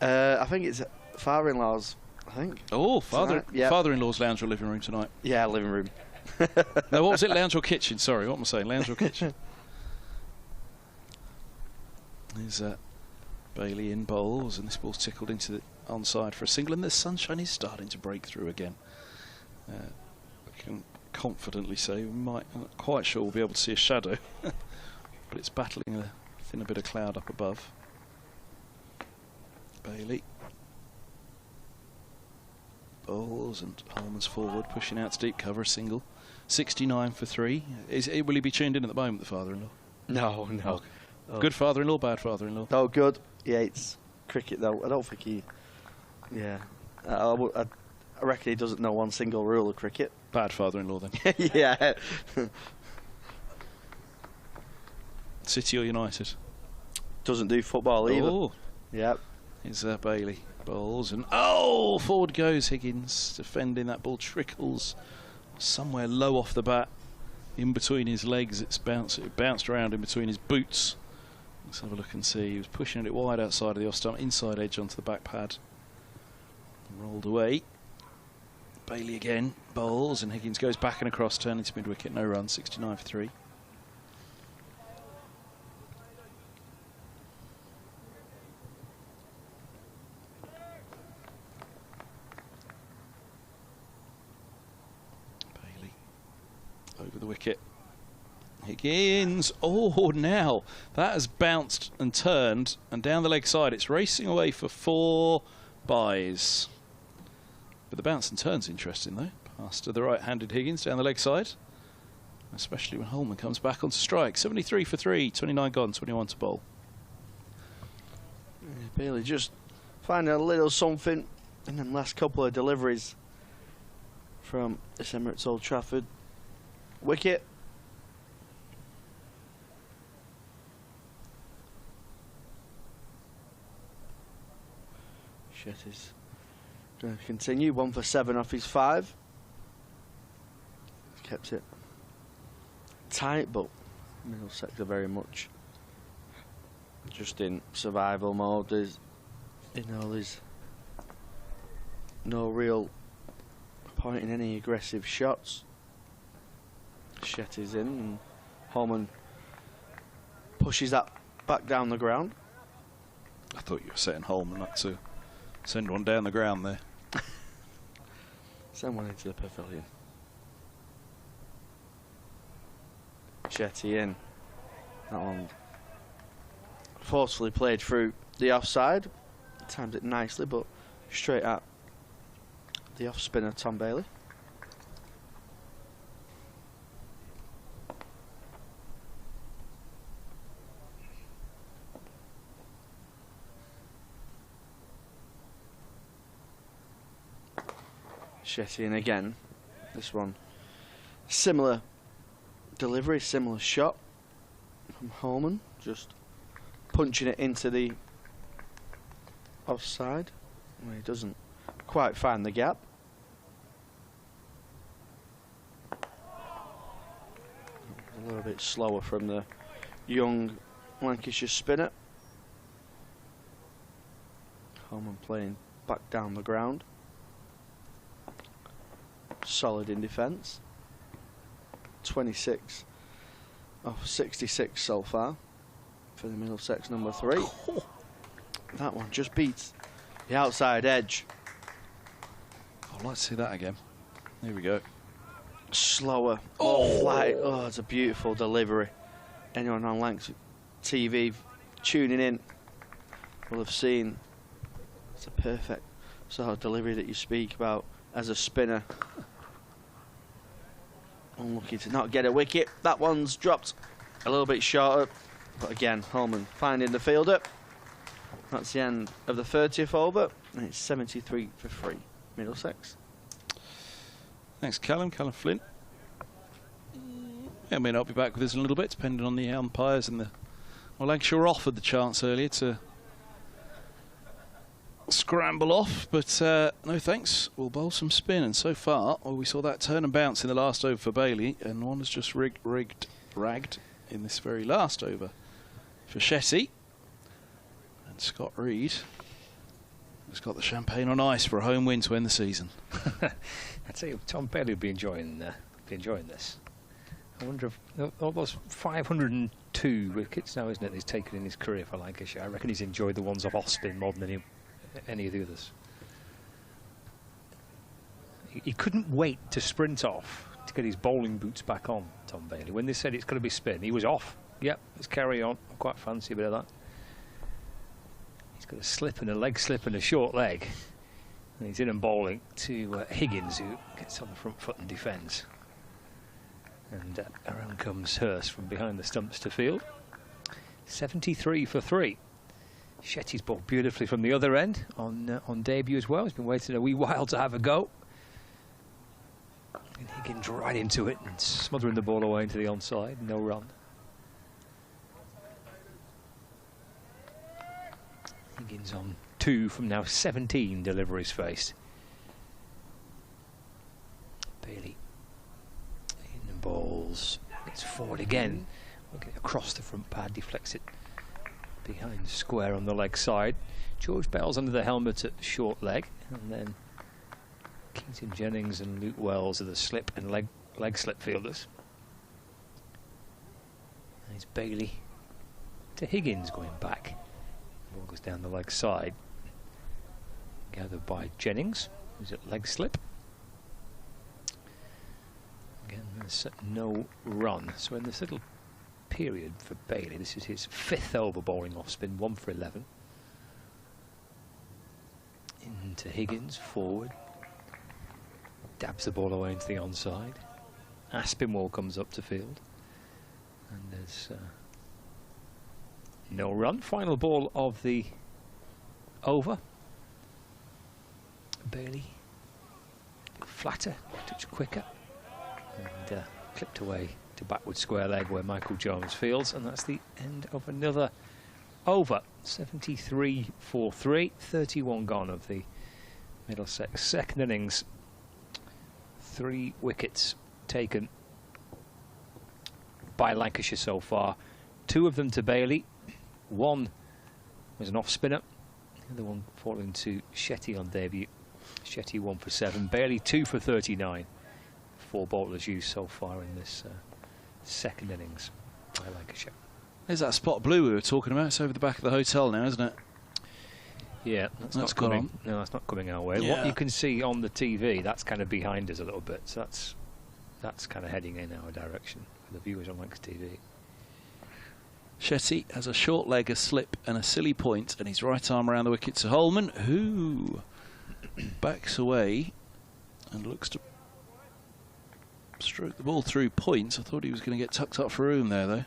I think it's father-in-law's, I think. Oh, father-in-law's lounge or living room tonight? Yeah, living room. No, what was it? Lounge or kitchen? Sorry, what am I saying? Lounge or kitchen? There's Bailey in bowls, and this ball's tickled into the onside for a single, and the sunshine is starting to break through again. I can confidently say I'm not quite sure we'll be able to see a shadow, but it's battling a thinner bit of cloud up above. Bailey. Bowles and Holman's forward, pushing out to deep cover, a single. 69 for 3. Will he be tuned in at the moment, the father-in-law? No, no. Oh. Good father-in-law, bad father-in-law? Oh, good. He hates cricket, though. I don't think he... Yeah. I reckon he doesn't know one single rule of cricket. Bad father-in-law, then. Yeah. City or United? Doesn't do football either. Oh. Yep. Is Bailey. Bowles and forward goes Higgins, defending that ball. Trickles somewhere low off the bat, in between his legs. It bounced around in between his boots. Let's have a look and see. He was pushing it wide outside of the off stump, inside edge onto the back pad. Rolled away. Bailey again. Bowles and Higgins goes back and across, turning to mid wicket. No run. 69 for 3. Over the wicket. Higgins. Oh, now that has bounced and turned and down the leg side. It's racing away for 4 byes. But the bounce and turn's interesting, though. Pass to the right-handed Higgins down the leg side. Especially when Holman comes back onto strike. 73 for 3. 29 gone, 21 to bowl. Yeah, Bailey just finding a little something in the last couple of deliveries from this Emirates Old Trafford wicket. Shetty's going to continue. 1 for 7 off his 5. Kept it tight, but Middlesex are very much just in survival mode. There's no real point in any aggressive shots. Shetty's in, and Holman pushes that back down the ground. I thought you were setting Holman up to send one down the ground there. Send one into the pavilion. Shetty in. That one forcefully played through the offside. Timed it nicely, but straight at the off spinner Tom Bailey. Shetty in again. This one, similar delivery, similar shot from Holman, just punching it into the offside where he doesn't quite find the gap. A little bit slower from the young Lancashire spinner. Holman playing back down the ground. Solid in defence. 26 of 66 so far for the Middlesex number 3. Oh. That one just beats the outside edge. I'd like to see that again. There we go. Slower, more flight. Oh, it's a beautiful delivery. Anyone on Lancs TV tuning in will have seen it's a perfect sort of delivery that you speak about as a spinner. Unlucky to not get a wicket. That one's dropped a little bit shorter, but again, Holman finding the fielder. That's the end of the 30th over, and it's 73 for 3, Middlesex. Thanks, Callum Flint. Yeah, may not be back with us in a little bit, depending on the umpires and the... Well, Lancashire were offered the chance earlier to scramble off, but no thanks. We'll bowl some spin, and so far, we saw that turn and bounce in the last over for Bailey, and one has just ragged in this very last over for Shetty. And Scott Reed has got the champagne on ice for a home win to end the season. I'd say Tom Bailey would be enjoying this. I wonder if almost 502 wickets now, isn't it, he's taken in his career for Lancashire. I reckon he's enjoyed the ones off Austin more than any of the others. He couldn't wait to sprint off to get his bowling boots back on, Tom Bailey. When they said it's going to be spin, he was off. Yep, let's carry on. I quite fancy a bit of that. He's got a slip and a leg slip and a short leg. And he's in and bowling to Higgins, who gets on the front foot and defends. And around comes Hurst from behind the stumps to field. 73 for 3. Shetty's bowled beautifully from the other end on debut as well. He's been waiting a wee while to have a go. And Higgins right into it and smothering the ball away into the onside. No run. Higgins on 2 from now 17 deliveries faced. Bailey in the balls. It's forward again. Looking across the front pad, deflects it behind square on the leg side. George Bell's under the helmet at short leg, and then Keaton Jennings and Luke Wells are the slip and leg slip fielders. And it's Bailey to Higgins going back. Ball goes down the leg side. Gathered by Jennings, who's at leg slip. Again, there's no run. So in this little period for Bailey, this is his 5th over bowling off spin, 1 for 11. Into Higgins, forward. Dabs the ball away into the onside. Aspinwall comes up to field. And there's no run. Final ball of the over. Bailey flatter, a touch quicker, and clipped away to backward square leg where Michael Jones fields, and that's the end of another over. 73 for 3, 31 gone of the Middlesex second innings. 3 wickets taken by Lancashire so far. 2 of them to Bailey. 1 was an off spinner. The other one falling to Shetty on debut. Shetty 1 for 7. Bailey 2 for 39. 4 bowlers used so far in this second innings by Lancashire. There's that spot blue we were talking about. It's over the back of the hotel now, isn't it? Yeah, that's not coming. No, that's not coming our way. Yeah. What you can see on the TV, that's kind of behind us a little bit. So that's kind of heading in our direction for the viewers on Lancs TV. Shetty has a short leg, a slip and a silly point, and his right arm around the wicket to Holman, who backs away and looks to stroke the ball through points. I thought he was going to get tucked up for room there, though.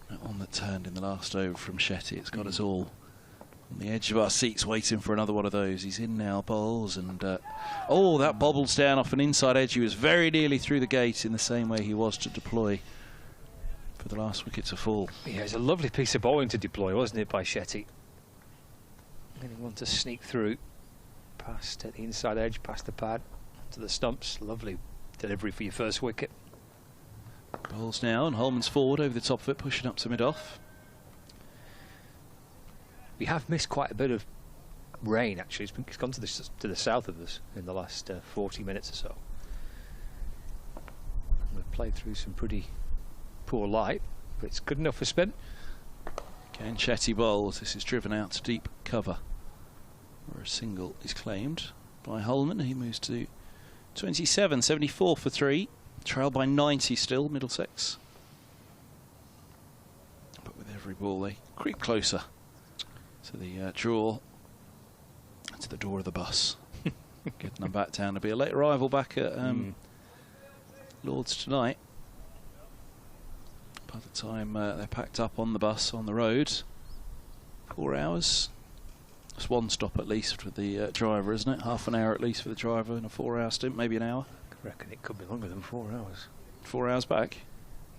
That one that turned in the last over from Shetty, it's got us all on the edge of our seats waiting for another one of those. He's in now, bowls, and oh, that bobbles down off an inside edge. He was very nearly through the gate in the same way he was to deploy for the last wicket to fall. Yeah, it's a lovely piece of bowling to deploy, wasn't it, by Shetty? And he wanted to sneak through past the inside edge, past the pad, to the stumps. Lovely delivery for your first wicket. Bowls now, and Holman's forward over the top of it, pushing up to mid-off. We have missed quite a bit of rain, actually. It's gone to the south of us in the last 40 minutes or so. We've played through some pretty poor light, but it's good enough for spin. Again, Shetty bowls. This is driven out to deep cover, where a single is claimed by Holman. He moves to 27, 74 for 3. Trail by 90 still, Middlesex. But with every ball they creep closer to the draw, to the door of the bus. Getting them back down to be a late arrival back at Lord's tonight. By the time they're packed up on the bus on the road, 4 hours. It's 1 stop at least for the driver, isn't it? Half an hour at least for the driver in a 4-hour stint, maybe an hour. I reckon it could be longer than 4 hours. 4 hours back?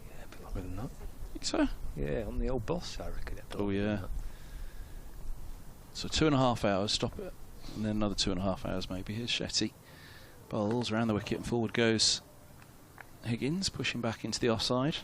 Yeah, a bit longer than that. Think so? Yeah, on the old bus, I reckon. Oh, yeah. So 2.5 hours, stop it, and then another 2.5 hours maybe. Here's Shetty. Bowls around the wicket and forward goes Higgins, pushing back into the offside.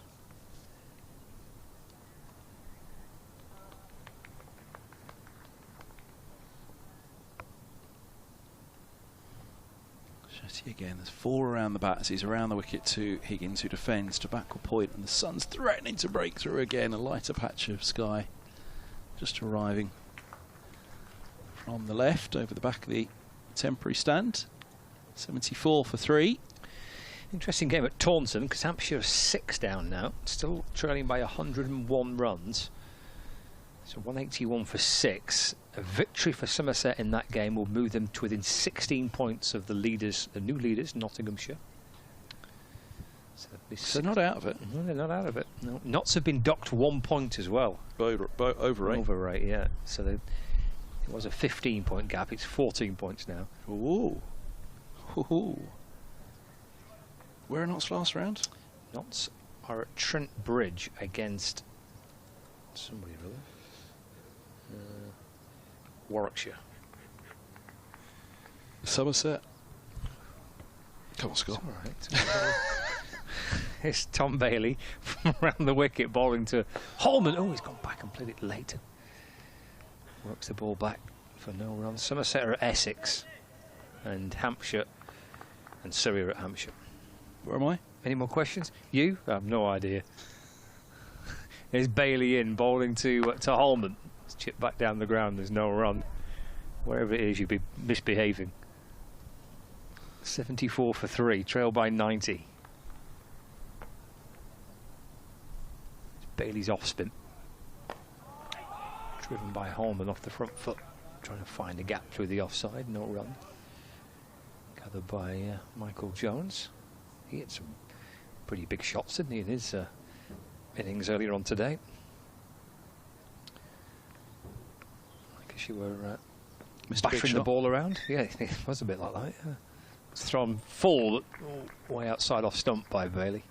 Again, there's 4 around the bat as he's around the wicket to Higgins, who defends to backward point, and the sun's threatening to break through again. A lighter patch of sky just arriving from the left over the back of the temporary stand. 74 for 3. Interesting game at Taunton, because Hampshire are 6 down now, still trailing by 101 runs. So 181 for 6. A victory for Somerset in that game will move them to within 16 points of the leaders, the new leaders, Nottinghamshire. So they're not out of it. No, they're not out of it. No. Notts have been docked 1 point as well. Over 8. Over 8, yeah. So it was a 15-point gap. It's 14 points now. Ooh. Ooh. Where are Notts last round? Notts are at Trent Bridge against somebody really. Warwickshire. Somerset. Come on, Scott. It's all right. It's Tom Bailey from around the wicket, bowling to Holman. Oh, he's gone back and played it late. Works the ball back for no run. Somerset are at Essex, and Hampshire and Surrey are at Hampshire. Where am I? Any more questions? You? I have no idea. There's Bailey in, bowling to Holman. It's chipped back down the ground. There's no run. Wherever it is, you'd be misbehaving. 74 for 3, trailed by 90. Bailey's off spin. Driven by Holman off the front foot, trying to find a gap through the offside. No run. Gathered by Michael Jones. He had some pretty big shots, didn't he, in his innings earlier on today. I guess you were battering the ball around. Yeah, it was a bit like that. Yeah. It's thrown full way outside off stump by Bailey.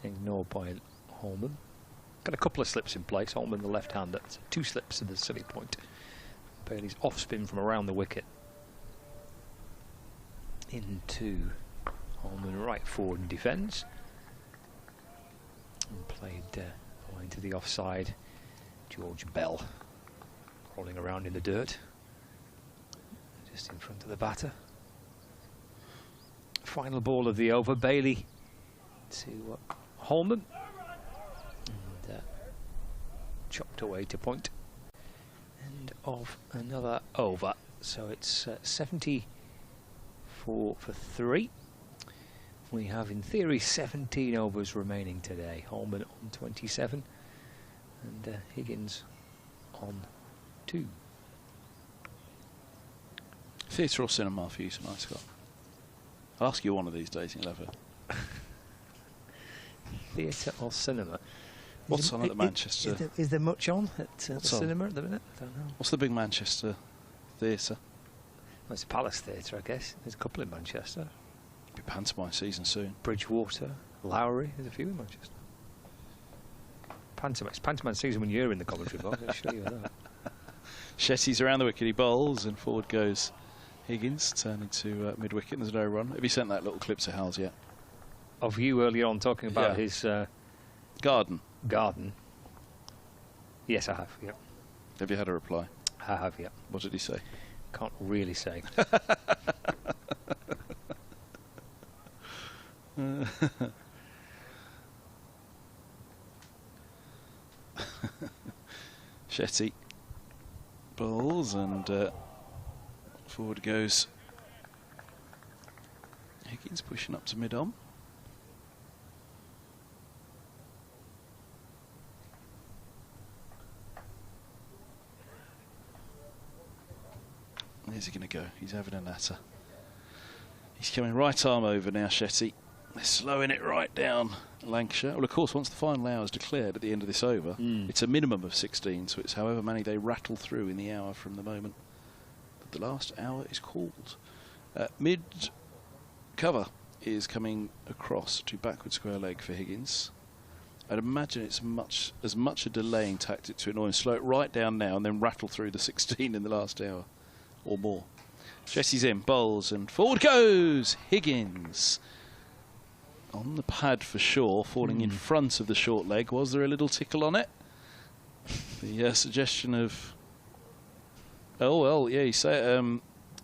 Ignored by Holman. Got a couple of slips in place. Holman the left-hander. 2 slips to the silly point. Bailey's off spin from around the wicket. Into Holman right forward and defends. And played away into the offside. George Bell crawling around in the dirt. Just in front of the batter. Final ball of the over. Bailey to Holman. And chopped away to point. End of another over. So it's 74 for 3. We have, in theory, 17 overs remaining today. Holman on 27 and Higgins on 2. Theatre or cinema for you tonight, Scott? I'll ask you one of these days and you'll have a... Theatre or cinema? What's on at the Manchester? Is there much on at the cinema at the minute? I don't know. What's the big Manchester theatre? Well, it's Palace Theatre, I guess. There's a couple in Manchester. Be pantomime season soon. Bridgewater, Lowry, there's a few in Manchester. It's pantomime season when you're in the commentary box, I'll show you that. Shetty's around the wicket, he bowls, and forward goes Higgins, turning to mid-wicket, and there's no run. Have you sent that little clip to Hals yet? Of you earlier on talking about his... Garden. Yes, I have, yeah. Have you had a reply? I have, yeah. What did he say? Can't really say. Shetty bowls and forward goes Higgins, pushing up to mid-on. Where's he going to go? He's having a natter. He's coming right arm over now, Shetty. They're slowing it right down, Lancashire. Well, of course, once the final hour is declared at the end of this over, it's a minimum of 16, so it's however many they rattle through in the hour from the moment that the last hour is called. Mid-cover is coming across to backward square leg for Higgins. I'd imagine it's as much a delaying tactic to annoy him. Slow it right down now and then rattle through the 16 in the last hour or more. Jesse's in, bowls, and forward goes Higgins. On the pad for sure, falling in front of the short leg. Was there a little tickle on it? The suggestion of... Oh, well, yeah, you say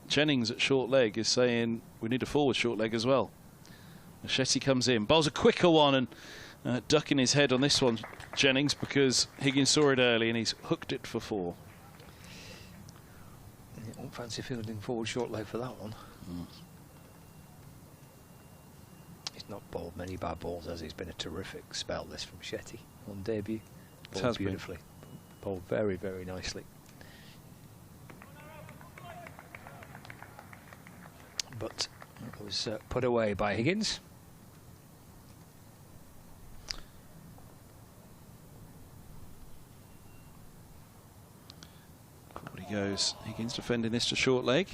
Jennings at short leg is saying we need a forward short leg as well. Shetty comes in, bowls a quicker one and ducking his head on this one, Jennings, because Higgins saw it early and he's hooked it for 4. Yeah, won't fancy fielding forward short leg for that one. He's not bowled many bad balls, as he's been a terrific spell this from Shetty on debut. Bowled beautifully. bowled very, very nicely. But it was put away by Higgins. Forward he goes. Higgins defending this to short leg.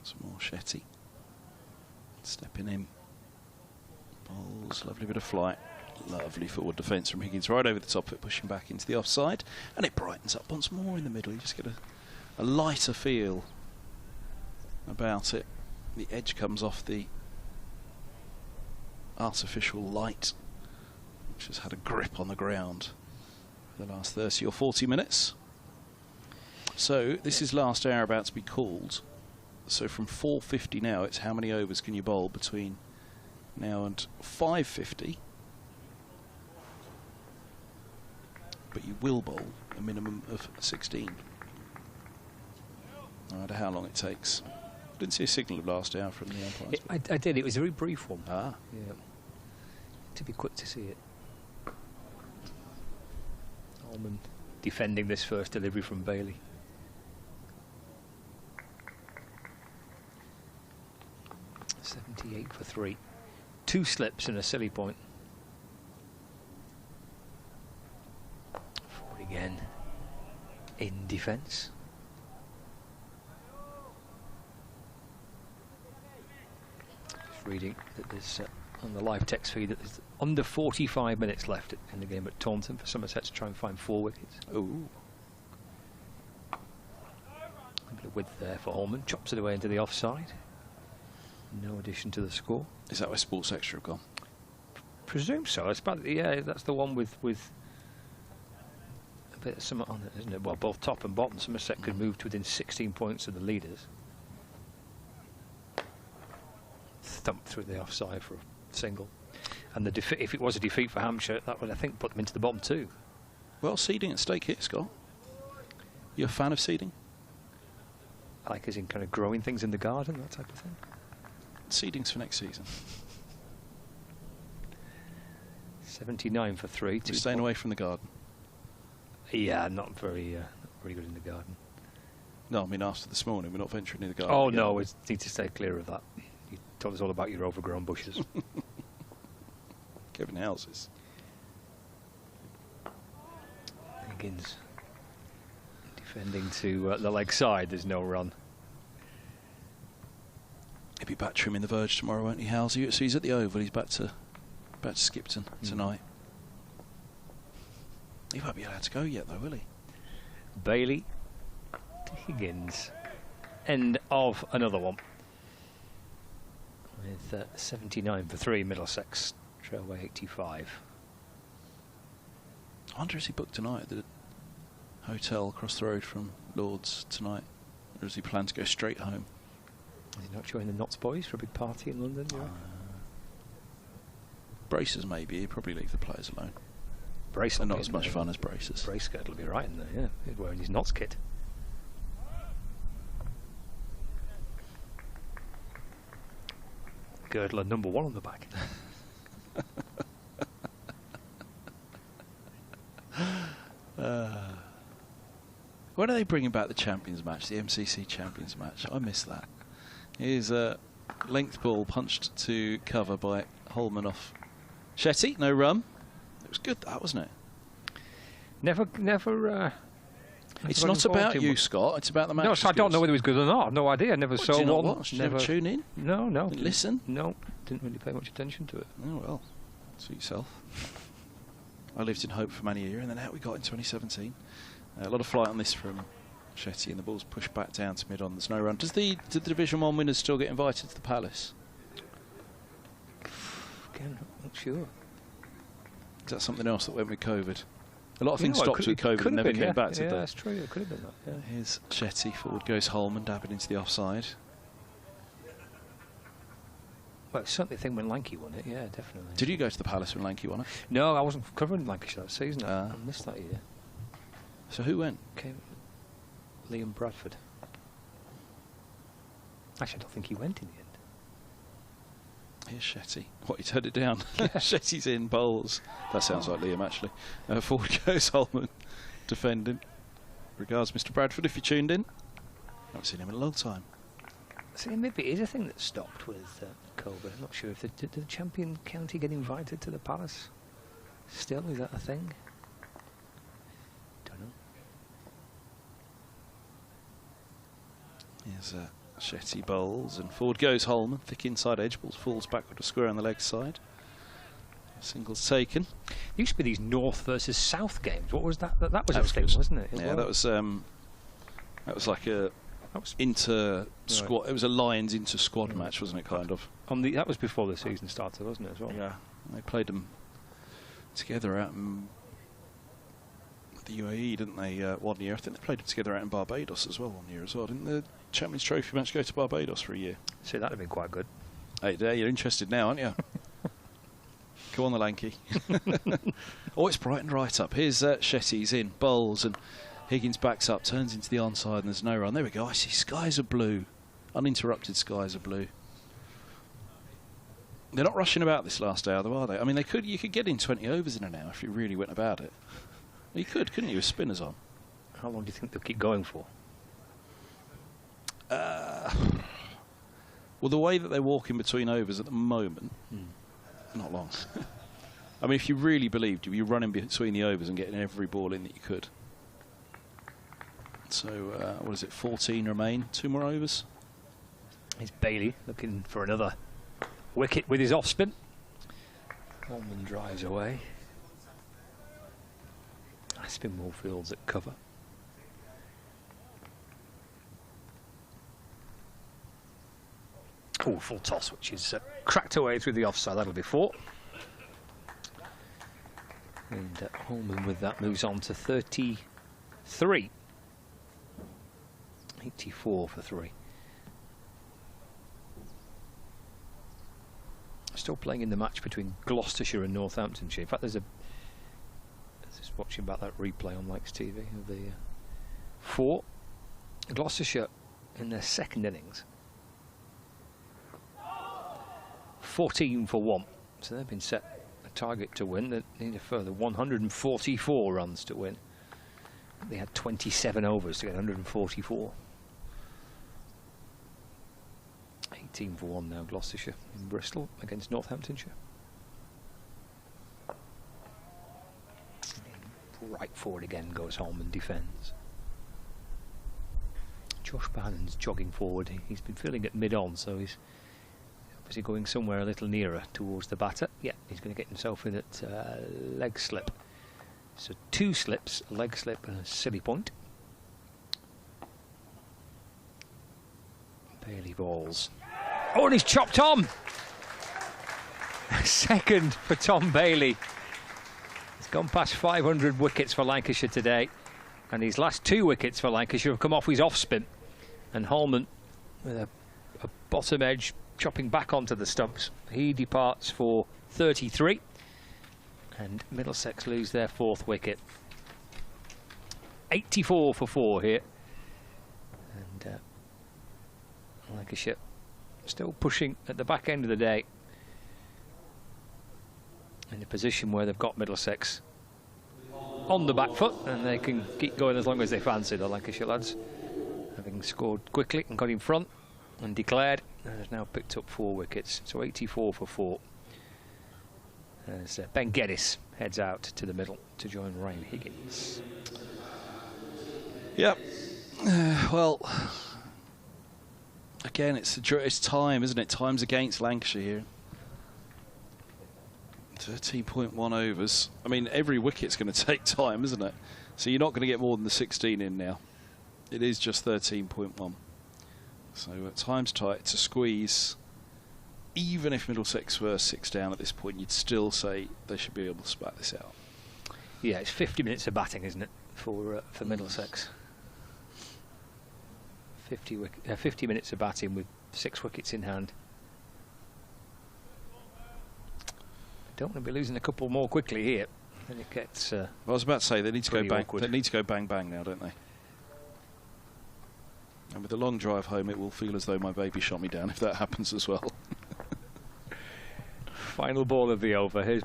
Some more Shetty. Stepping in. Bowls, lovely bit of flight. Lovely forward defence from Higgins right over the top of it, pushing back into the offside. And it brightens up once more in the middle. You just get a lighter feel about it. The edge comes off the artificial light, which has had a grip on the ground for the last 30 or 40 minutes. So this is last hour about to be called. So from 4:50 now, it's how many overs can you bowl between now and 5:50. But you will bowl a minimum of 16. No matter how long it takes. Didn't see a signal of last hour from the umpires. I did. It was a very brief one. Ah. Yeah. To be quick to see it. Holman defending this first delivery from Bailey. .78 for 3. 2 slips and a silly point. Forward again. In defence. Just reading that there's on the live text feed that there's under 45 minutes left in the game at Taunton for Somerset to try and find 4 wickets. Ooh. A bit of width there for Holman. Chops it away into the offside. No addition to the score. Is that where Sports Extra have gone? Presume so. It's about, yeah, that's the one with a bit of something on it, isn't it? Well, both top and bottom. Somerset could move to within 16 points of the leaders. Thumped through the offside for a single. And the if it was a defeat for Hampshire, that would, I think, put them into the bottom 2. Well, seeding at stake here, Scott. You a fan of seeding? Like as in kind of growing things in the garden, that type of thing? Seedings for next season. 79 for 3. We're staying away from the garden. Yeah, not very good in the garden. No, I mean after this morning, we're not venturing in the garden. Oh again. no, we need to stay clear of that. You told us all about your overgrown bushes. Kevin Houses. Higgins defending to the leg side. There's no run. He'll be back trimming the verge tomorrow, won't he, Halsey? So he's at the Oval. He's back to Skipton tonight. He won't be allowed to go yet, though, will he? Bailey to Higgins. End of another one. With 79 for 3, Middlesex trail by 85. I wonder, is he booked tonight at the hotel across the road from Lord's tonight? Or does he plan to go straight home? Is he not joining the Notts boys for a big party in London? Braces, maybe. He'd probably leave the players alone. Brace They're not as much fun as braces. Brace skirt will be right in there, yeah. He's wearing his Notts kit. Girdler number 1 on the back. When are they bringing back the Champions match, the MCC Champions match? I miss that. Here's a length ball punched to cover by Holman off Shetty, no run. It was good, that, wasn't it? Never. It's not about you, Scott. It's about the match. No, so I don't know whether it was good or not. I've no idea. I never saw did you one. Not watch? Never tune in? No. Didn't listen? No, didn't really pay much attention to it. Oh well, suit yourself. I lived in hope for many a year, and then out we got in 2017. A lot of flight on this from Shetty, and the ball's pushed back down to mid on. There's no run. Did the Division 1 winners still get invited to the Palace? Again, not sure. Is that something else that went with COVID? A lot of things stopped with COVID and never came back, did they? Yeah, that's true. It could have been that. Yeah. Here's Shetty. Forward goes Holman, dabbing into the offside. Well, it's certainly a thing when Lanky won it. Yeah, definitely. Did you go to the Palace when Lanky won it? No, I wasn't covering Lancashire that season. I missed that year. So who went? Liam Bradford. Actually, I don't think he went in the end. Here's Shetty. What, he turned it down? Shetty's in, bowls. That sounds like Liam, actually. Forward goes Holman, defending. Regards, Mr. Bradford, if you tuned in. I haven't seen him in a long time. See, maybe it is a thing that stopped with Colbert. I'm not sure if did the champion county get invited to the Palace? Still, is that a thing? Don't know. Here's Shetty bowls, and forward goes Holman. Thick inside edge, balls falls backward to square on the leg side. Singles taken. There used to be these North versus South games. What was that? That was a thing, wasn't it? Yeah, that was like a inter squad. Right. It was a Lions inter squad match, wasn't it? Kind of. That was before the season started, wasn't it? As well. Yeah, they played them together out in the UAE, didn't they? 1 year. I think they played them together out in Barbados as well 1 year as well. Didn't the Champions Trophy match go to Barbados for a year? So that'd have been quite good. Hey, there, you're interested now, aren't you? Come on, the lanky. Oh, it's brightened right up. Here's Shetty's in, bowls, and Higgins backs up, turns into the onside, and there's no run. There we go. I see skies are blue. Uninterrupted skies are blue. They're not rushing about this last hour, though, are they? I mean, you could get in 20 overs in an hour if you really went about it. Well, you could, couldn't you, with spinners on? How long do you think they'll keep going for? Well, the way that they're walking between overs at the moment, not long. I mean, if you really believed you'd be running between the overs and getting every ball in that you could. So, what is it, 14 remain, 2 more overs? It's Bailey looking for another wicket with his off-spin. Holman drives away. I spin Moorfields at cover. Oh, full toss, which is cracked away through the offside. That'll be 4. And Holman with that moves on to 33. 84 for 3. Still playing in the match between Gloucestershire and Northamptonshire. In fact, there's just watching about that replay on Lakes TV of the 4. Gloucestershire in their second innings. 14 for 1. So they've been set a target to win. They need a further 144 runs to win. They had 27 overs to get 144. 18 for 1 now, Gloucestershire in Bristol against Northamptonshire. Right forward again goes Holman, defends. Josh Bohannan's jogging forward. He's been feeling at mid-on, so he's obviously going somewhere a little nearer towards the batter. Yeah, he's going to get himself in at leg slip. So 2 slips, a leg slip and a silly point. Bailey balls. Oh, and he's chopped on! Second for Tom Bailey. He's gone past 500 wickets for Lancashire today. And his last 2 wickets for Lancashire have come off his off-spin. And Holman, with a bottom edge, chopping back onto the stumps. He departs for 33. And Middlesex lose their 4th wicket. 84 for 4 here. And Lancashire still pushing at the back end of the day. In a position where they've got Middlesex on the back foot, and they can keep going as long as they fancy, the Lancashire lads. Having scored quickly and got in front and declared, and has now picked up 4 wickets. So 84 for 4. As Ben Geddes heads out to the middle to join Ryan Higgins. Yep. Well, again, it's time, isn't it? Time's against Lancashire here. 13.1 overs. I mean, every wicket's going to take time, isn't it? So you're not going to get more than the 16 in now. It is just 13.1. So time's tight to squeeze. Even if Middlesex were 6 down at this point, you'd still say they should be able to spat this out. Yeah, it's 50 minutes of batting, isn't it, for Middlesex? 50 minutes of batting with 6 wickets in hand. Don't want to be losing a couple more quickly here. Then it gets. I was about to say they need to go bang. They need to go bang bang now, don't they? And with the long drive home, it will feel as though my baby shot me down if that happens as well. Final ball of the over. Here's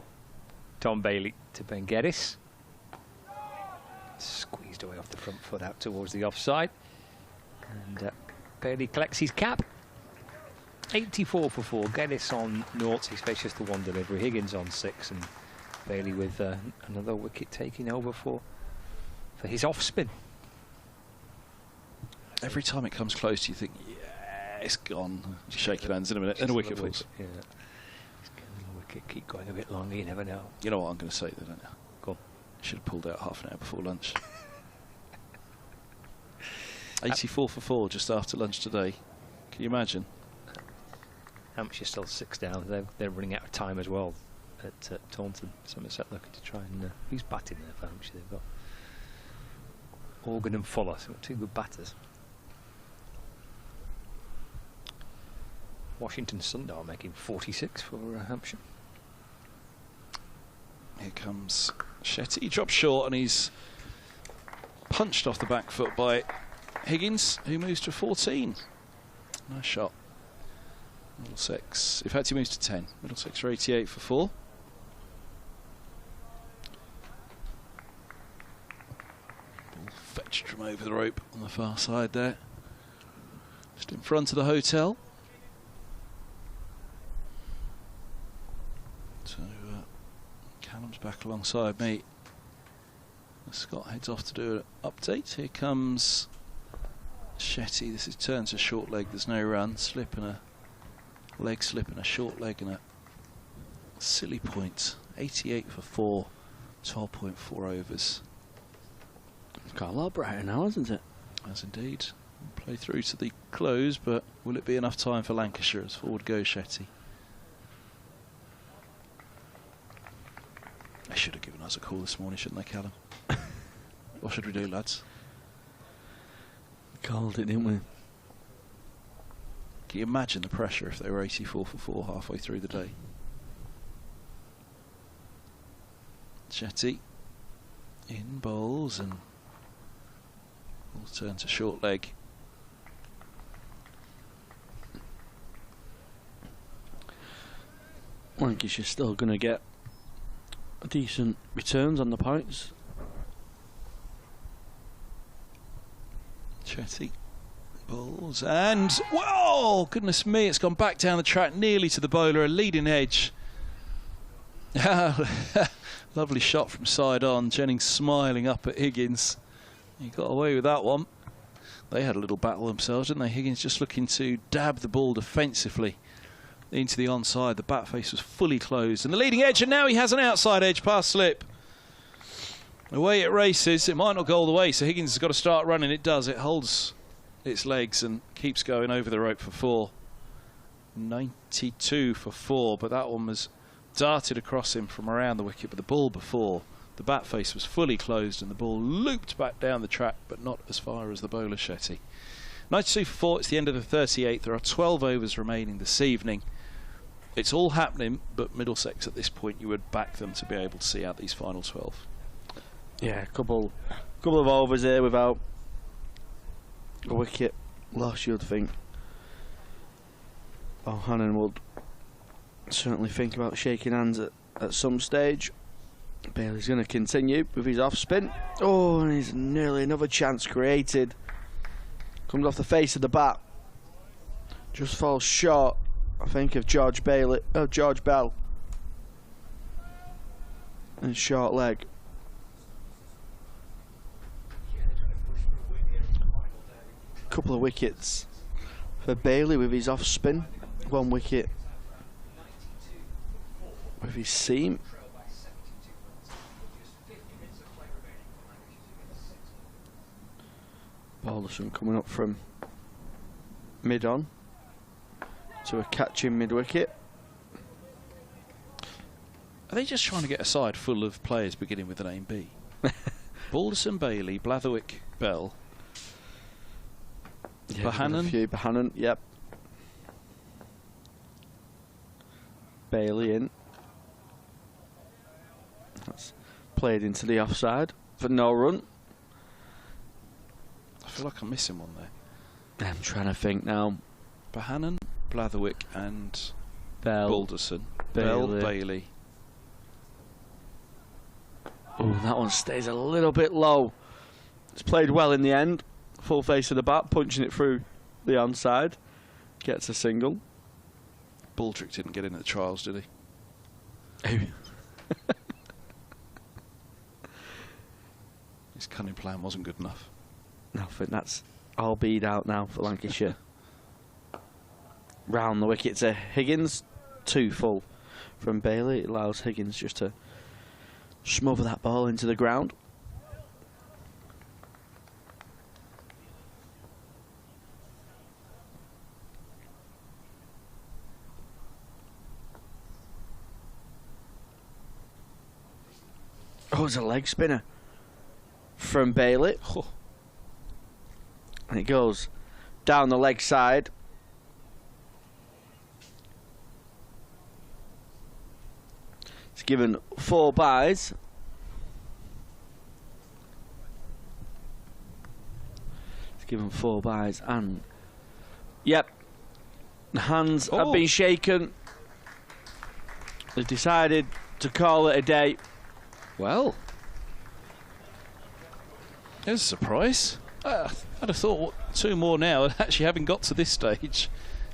Tom Bailey to Ben Geddes. Squeezed away off the front foot out towards the offside. And Bailey collects his cap. 84 for 4. Geddes on 0. He's faced just the one delivery. Higgins on 6. And Bailey with another wicket taking over for his off spin. Every time it comes close, you think, yeah, it's gone. Just shake your hands in a minute. And a wicket falls. Yeah. Wicket keep going a bit longer, you never know. You know what I'm going to say, though, don't you? Go on. Should have pulled out half an hour before lunch. 84 for 4 just after lunch today. Can you imagine? Hampshire still 6 down. They're running out of time as well at Taunton. Somerset looking to try and... who's batting there for Hampshire? They've got Organ and Fuller, so 2 good batters. Washington Sundar making 46 for Hampshire. Here comes Shetty. He drops short and he's punched off the back foot by Higgins, who moves to 14. Nice shot. Middlesex, in fact, he moves to 10. Middlesex are 88 for 4. Ball fetched from over the rope on the far side there. Just in front of the hotel. So Callum's back alongside me. Scott heads off to do an update. Here comes Shetty. This is turns a short leg. There's no run. Slip and a leg slip and a short leg and a silly point. 88 for 4. 12.4 overs. It's got a lot brighter now, hasn't it? As indeed. We'll play through to the close, but will it be enough time for Lancashire as forward goes Shetty? They should have given us a call this morning, shouldn't they, Callum? What should we do, lads? We called it, didn't we? Can you imagine the pressure if they were 84 for 4 halfway through the day? Shetty in bowls and will turn to short leg. Lancashire still going to get decent returns on the points. Shetty balls and whoa, goodness me, it's gone back down the track nearly to the bowler, a leading edge. Lovely shot from side on. Jennings smiling up at Higgins. He got away with that one. They had a little battle themselves, didn't they? Higgins just looking to dab the ball defensively into the onside. The bat face was fully closed and the leading edge, and now he has an outside edge past slip. Away it races. It might not go all the way, so Higgins has got to start running. It does. It holds its legs and keeps going over the rope for 4. 92 for 4, but that one was darted across him from around the wicket, but the ball before, the bat face was fully closed and the ball looped back down the track, but not as far as the bowler Shetty. 92 for 4, it's the end of the 38th. There are 12 overs remaining this evening. It's all happening, but Middlesex at this point, you would back them to be able to see out these final 12. Yeah, a couple of overs here without a wicket loss, you'd think. Bohannan would certainly think about shaking hands at some stage. Bailey's going to continue with his off spin. Oh, and he's nearly another chance created. Comes off the face of the bat. Just falls short, I think, of George Bell. And short leg. Couple of wickets for Bailey with his off spin. 1 wicket with his seam. Balderson coming up from mid on to a catching mid wicket. Are they just trying to get a side full of players beginning with the name B? Balderson, Bailey, Blatherwick, Bell. Yeah, Bohannan. Bohannan, yep. Bailey in. That's played into the offside for no run. I feel like I'm missing one there. I'm trying to think now. Bohannan, Blatherwick and Bell. Balderson. Bailey. Bell, Bailey. Oh, that one stays a little bit low. It's played well in the end. Full face of the bat, punching it through the onside. Gets a single. Baldrick didn't get in at the trials, did he? His cunning plan wasn't good enough. No, I think that's all beat out now for Lancashire. Round the wicket to Higgins. 2 full from Bailey. It allows Higgins just to smother that ball into the ground. Oh, it's a leg spinner from Bailey. Oh. And it goes down the leg side. It's given 4 byes. It's given 4 byes and... Yep. The hands have been shaken. They've decided to call it a day. Well, there's a surprise. I'd have thought 2 more now, and actually having got to this stage,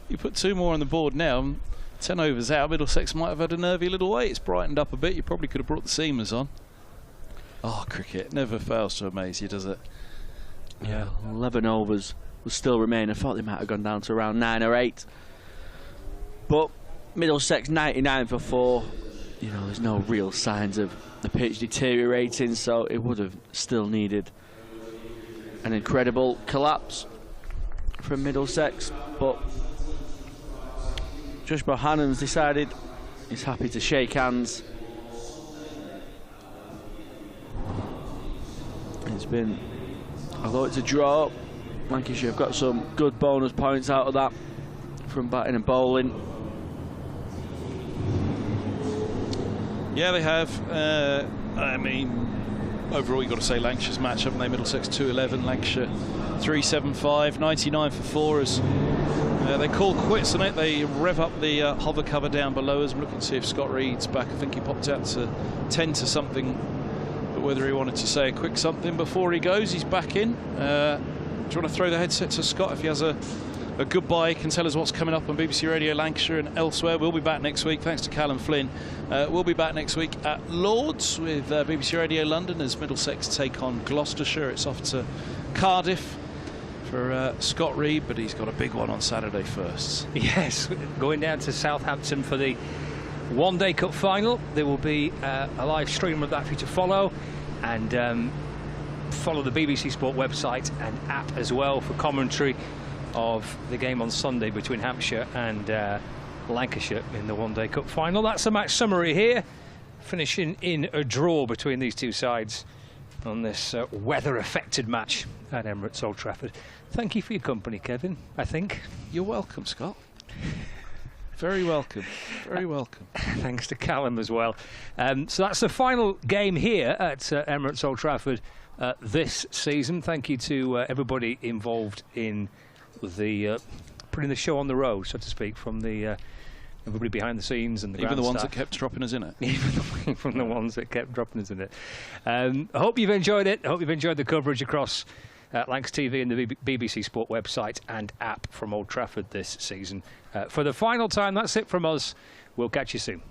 you put 2 more on the board now, 10 overs out, Middlesex might have had a nervy little wait. It's brightened up a bit. You probably could have brought the seamers on. Oh, cricket never fails to amaze you, does it? Yeah, 11 overs will still remain. I thought they might have gone down to around 9 or 8. But Middlesex 99 for 4. You know, there's no real signs of the pitch deteriorating, so it would have still needed an incredible collapse from Middlesex. But Josh Bohannan's decided he's happy to shake hands. It's been, although it's a draw, Lancashire have got some good bonus points out of that from batting and bowling. Yeah, they have. I mean, overall, you've got to say Lancashire's match, haven't they? Middlesex 211, Lancashire 375, 99 for 4 as they call quits on it. They rev up the hover cover down below us. I'm looking to see if Scott Reed's back. I think he popped out to 10 to something, but whether he wanted to say a quick something before he goes, he's back in. Do you want to throw the headset to Scott if he has a goodbye? He can tell us what's coming up on BBC Radio Lancashire and elsewhere. We'll be back next week, thanks to Callum Flynn. We'll be back next week at Lords with BBC Radio London as Middlesex take on Gloucestershire. It's off to Cardiff for Scott Reed, but he's got a big one on Saturday first. Yes, going down to Southampton for the One Day Cup final. There will be a live stream of that for you to follow, and follow the BBC Sport website and app as well for commentary of the game on Sunday between Hampshire and Lancashire in the One Day Cup final. That's a match summary here, finishing in a draw between these two sides on this weather-affected match at Emirates Old Trafford. Thank you for your company, Kevin, I think. You're welcome, Scott. Very welcome. Very welcome. Thanks to Callum as well. So that's the final game here at Emirates Old Trafford this season. Thank you to everybody involved in the putting the show on the road, so to speak, from the everybody behind the scenes and the even the ones staff. that kept dropping us in it. Even the ones that kept dropping us in it. I hope you've enjoyed it. I hope you've enjoyed the coverage across Lancs TV and the BBC Sport website and app from Old Trafford this season. For the final time, that's it from us. We'll catch you soon.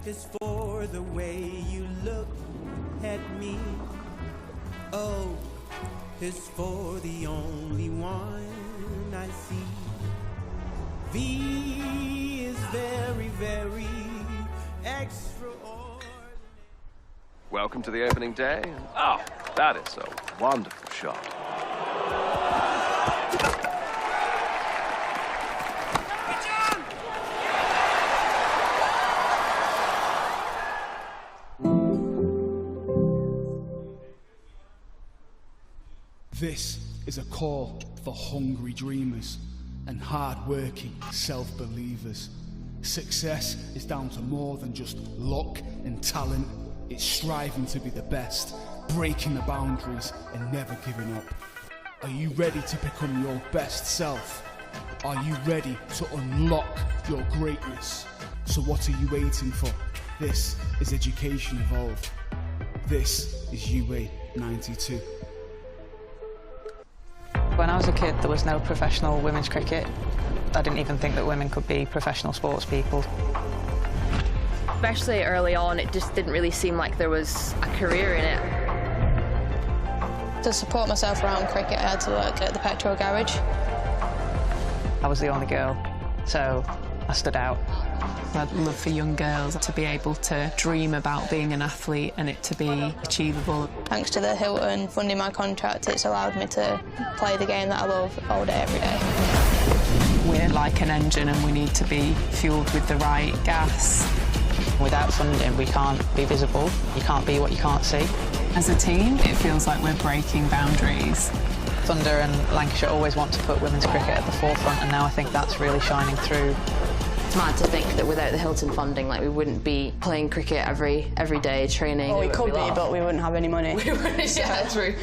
is for the way you look at me. O is for the only one I see. V is very, very extraordinary. Welcome to the opening day. Oh, that is a wonderful shot. This is a call for hungry dreamers and hard-working self-believers. Success is down to more than just luck and talent. It's striving to be the best, breaking the boundaries and never giving up. Are you ready to become your best self? Are you ready to unlock your greatness? So what are you waiting for? This is Education Evolved. This is UA 92. When I was a kid, there was no professional women's cricket. I didn't even think that women could be professional sports people. Especially early on, it just didn't really seem like there was a career in it. To support myself around cricket, I had to work at the petrol garage. I was the only girl, so I stood out. I'd love for young girls to be able to dream about being an athlete and it to be achievable. Thanks to the Hilton funding my contract, it's allowed me to play the game that I love all day, every day. We're like an engine and we need to be fueled with the right gas. Without funding, we can't be visible. You can't be what you can't see. As a team, it feels like we're breaking boundaries. Thunder and Lancashire always want to put women's cricket at the forefront, and now I think that's really shining through. It's mad to think that without the Hilton funding, like, we wouldn't be playing cricket every day, training. Well, we could be, but we wouldn't have any money. We wouldn't, yeah, true.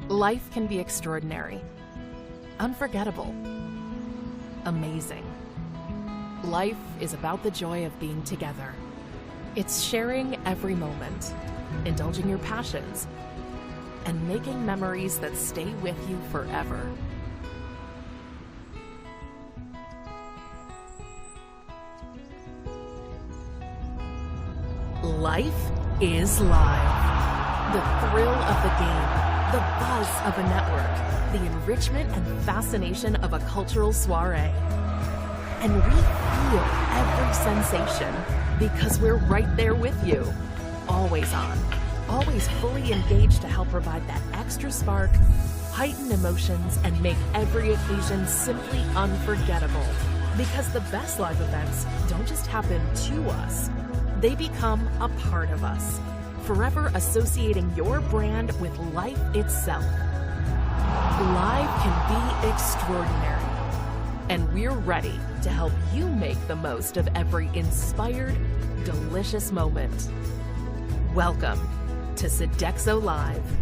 Life can be extraordinary, unforgettable, amazing. Life is about the joy of being together. It's sharing every moment, indulging your passions, and making memories that stay with you forever. Life is live. The thrill of the game. The buzz of a network, the enrichment and fascination of a cultural soiree. And we feel every sensation because we're right there with you, always on, always fully engaged to help provide that extra spark, heighten emotions, and make every occasion simply unforgettable. Because the best live events don't just happen to us, they become a part of us. Forever associating your brand with life itself. Live can be extraordinary, and we're ready to help you make the most of every inspired, delicious moment. Welcome to Sodexo Live.